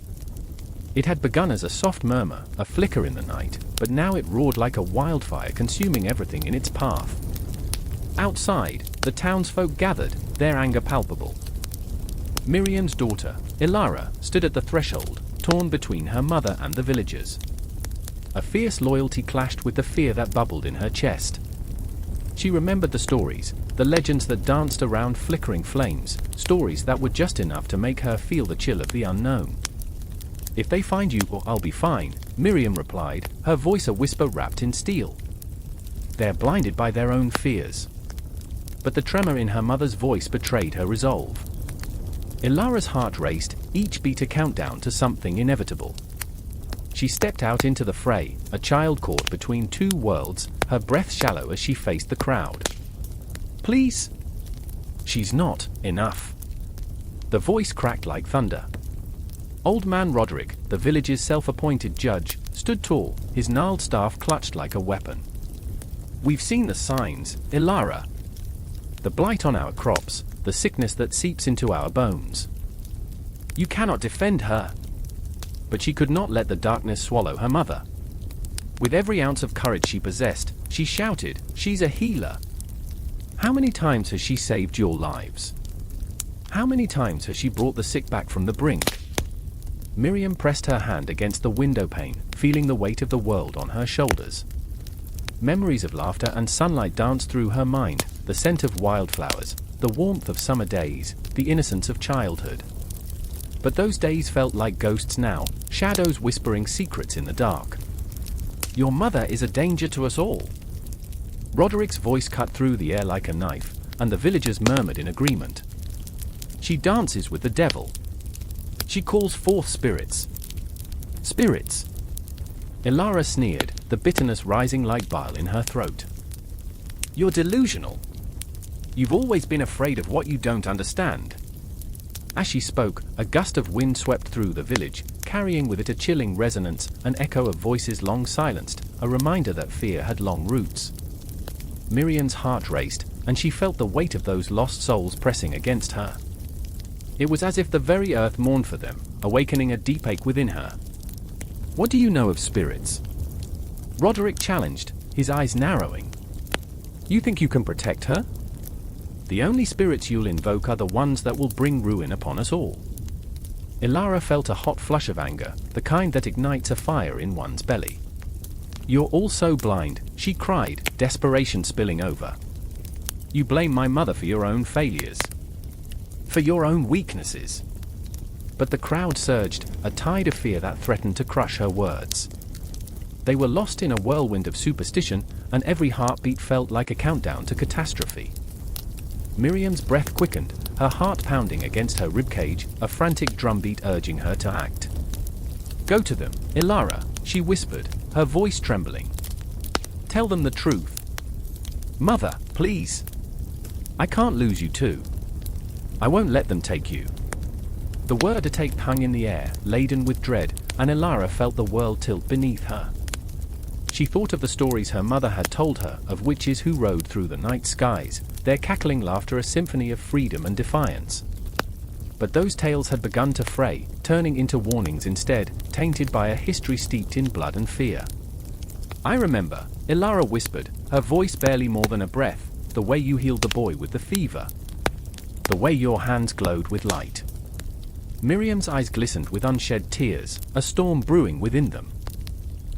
It had begun as a soft murmur, a flicker in the night, but now it roared like a wildfire, consuming everything in its path. Outside, the townsfolk gathered, their anger palpable. Miriam's daughter, Ilara, stood at the threshold, torn between her mother and the villagers. A fierce loyalty clashed with the fear that bubbled in her chest. She remembered the stories, the legends that danced around flickering flames, stories that were just enough to make her feel the chill of the unknown. If they find you, or I'll be fine, Miriam replied, her voice a whisper wrapped in steel. They're blinded by their own fears. But the tremor in her mother's voice betrayed her resolve. Ilara's heart raced, each beat a countdown to something inevitable. She stepped out into the fray, a child caught between two worlds, her breath shallow as she faced the crowd. Please? She's not enough. The voice cracked like thunder. Old man Roderick, the village's self-appointed judge, stood tall, his gnarled staff clutched like a weapon. We've seen the signs, Ilara. The blight on our crops, the sickness that seeps into our bones. You cannot defend her. But she could not let the darkness swallow her mother. With every ounce of courage she possessed, she shouted, "She's a healer." How many times has she saved your lives? How many times has she brought the sick back from the brink? Miriam pressed her hand against the window pane, feeling the weight of the world on her shoulders. Memories of laughter and sunlight danced through her mind, the scent of wildflowers, the warmth of summer days, the innocence of childhood. But those days felt like ghosts now, shadows whispering secrets in the dark. Your mother is a danger to us all. Roderick's voice cut through the air like a knife, and the villagers murmured in agreement. She dances with the devil. She calls forth spirits. Spirits. Ilara sneered, the bitterness rising like bile in her throat. You're delusional. You've always been afraid of what you don't understand. As she spoke, a gust of wind swept through the village, carrying with it a chilling resonance, an echo of voices long silenced, a reminder that fear had long roots. Miriam's heart raced, and she felt the weight of those lost souls pressing against her. It was as if the very earth mourned for them, awakening a deep ache within her. What do you know of spirits? Roderick challenged, his eyes narrowing. You think you can protect her? The only spirits you'll invoke are the ones that will bring ruin upon us all. Ilara felt a hot flush of anger, the kind that ignites a fire in one's belly. You're all so blind, she cried, desperation spilling over. You blame my mother for your own failures. For your own weaknesses. But the crowd surged, a tide of fear that threatened to crush her words. They were lost in a whirlwind of superstition, and every heartbeat felt like a countdown to catastrophe. Miriam's breath quickened, her heart pounding against her ribcage, a frantic drumbeat urging her to act. Go to them, Ilara, she whispered, her voice trembling. Tell them the truth. Mother, please. I can't lose you too. I won't let them take you. The word to take hung in the air, laden with dread, and Ilara felt the world tilt beneath her. She thought of the stories her mother had told her, of witches who rode through the night skies, their cackling laughter a symphony of freedom and defiance. But those tales had begun to fray, turning into warnings instead, tainted by a history steeped in blood and fear. I remember, Ilara whispered, her voice barely more than a breath, the way you healed the boy with the fever. The way your hands glowed with light. Miriam's eyes glistened with unshed tears, a storm brewing within them.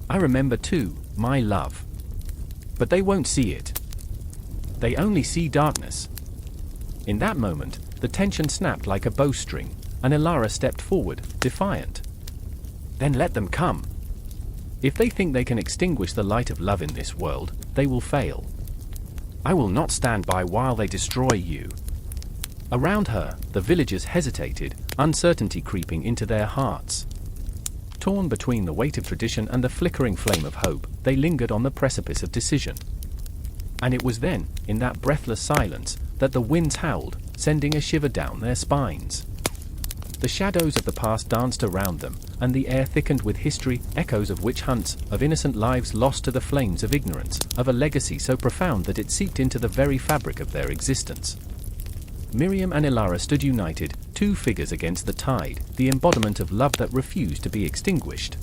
I remember too, my love. But they won't see it. They only see darkness. In that moment, the tension snapped like a bowstring, and Ilara stepped forward, defiant. Then let them come. If they think they can extinguish the light of love in this world, they will fail. I will not stand by while they destroy you. Around her, the villagers hesitated, uncertainty creeping into their hearts. Torn between the weight of tradition and the flickering flame of hope, they lingered on the precipice of decision. And it was then, in that breathless silence, that the winds howled, sending a shiver down their spines. The shadows of the past danced around them, and the air thickened with history, echoes of witch hunts, of innocent lives lost to the flames of ignorance, of a legacy so profound that it seeped into the very fabric of their existence. Miriam and Ilara stood united, two figures against the tide, the embodiment of love that refused to be extinguished.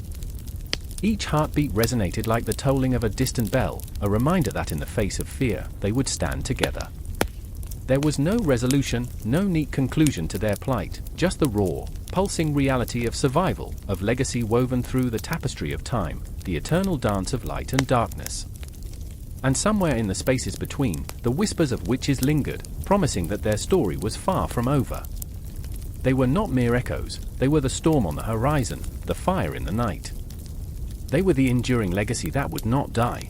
Each heartbeat resonated like the tolling of a distant bell, a reminder that in the face of fear, they would stand together. There was no resolution, no neat conclusion to their plight, just the raw, pulsing reality of survival, of legacy woven through the tapestry of time, the eternal dance of light and darkness. And somewhere in the spaces between, the whispers of witches lingered, promising that their story was far from over. They were not mere echoes, they were the storm on the horizon, the fire in the night. They were the enduring legacy that would not die.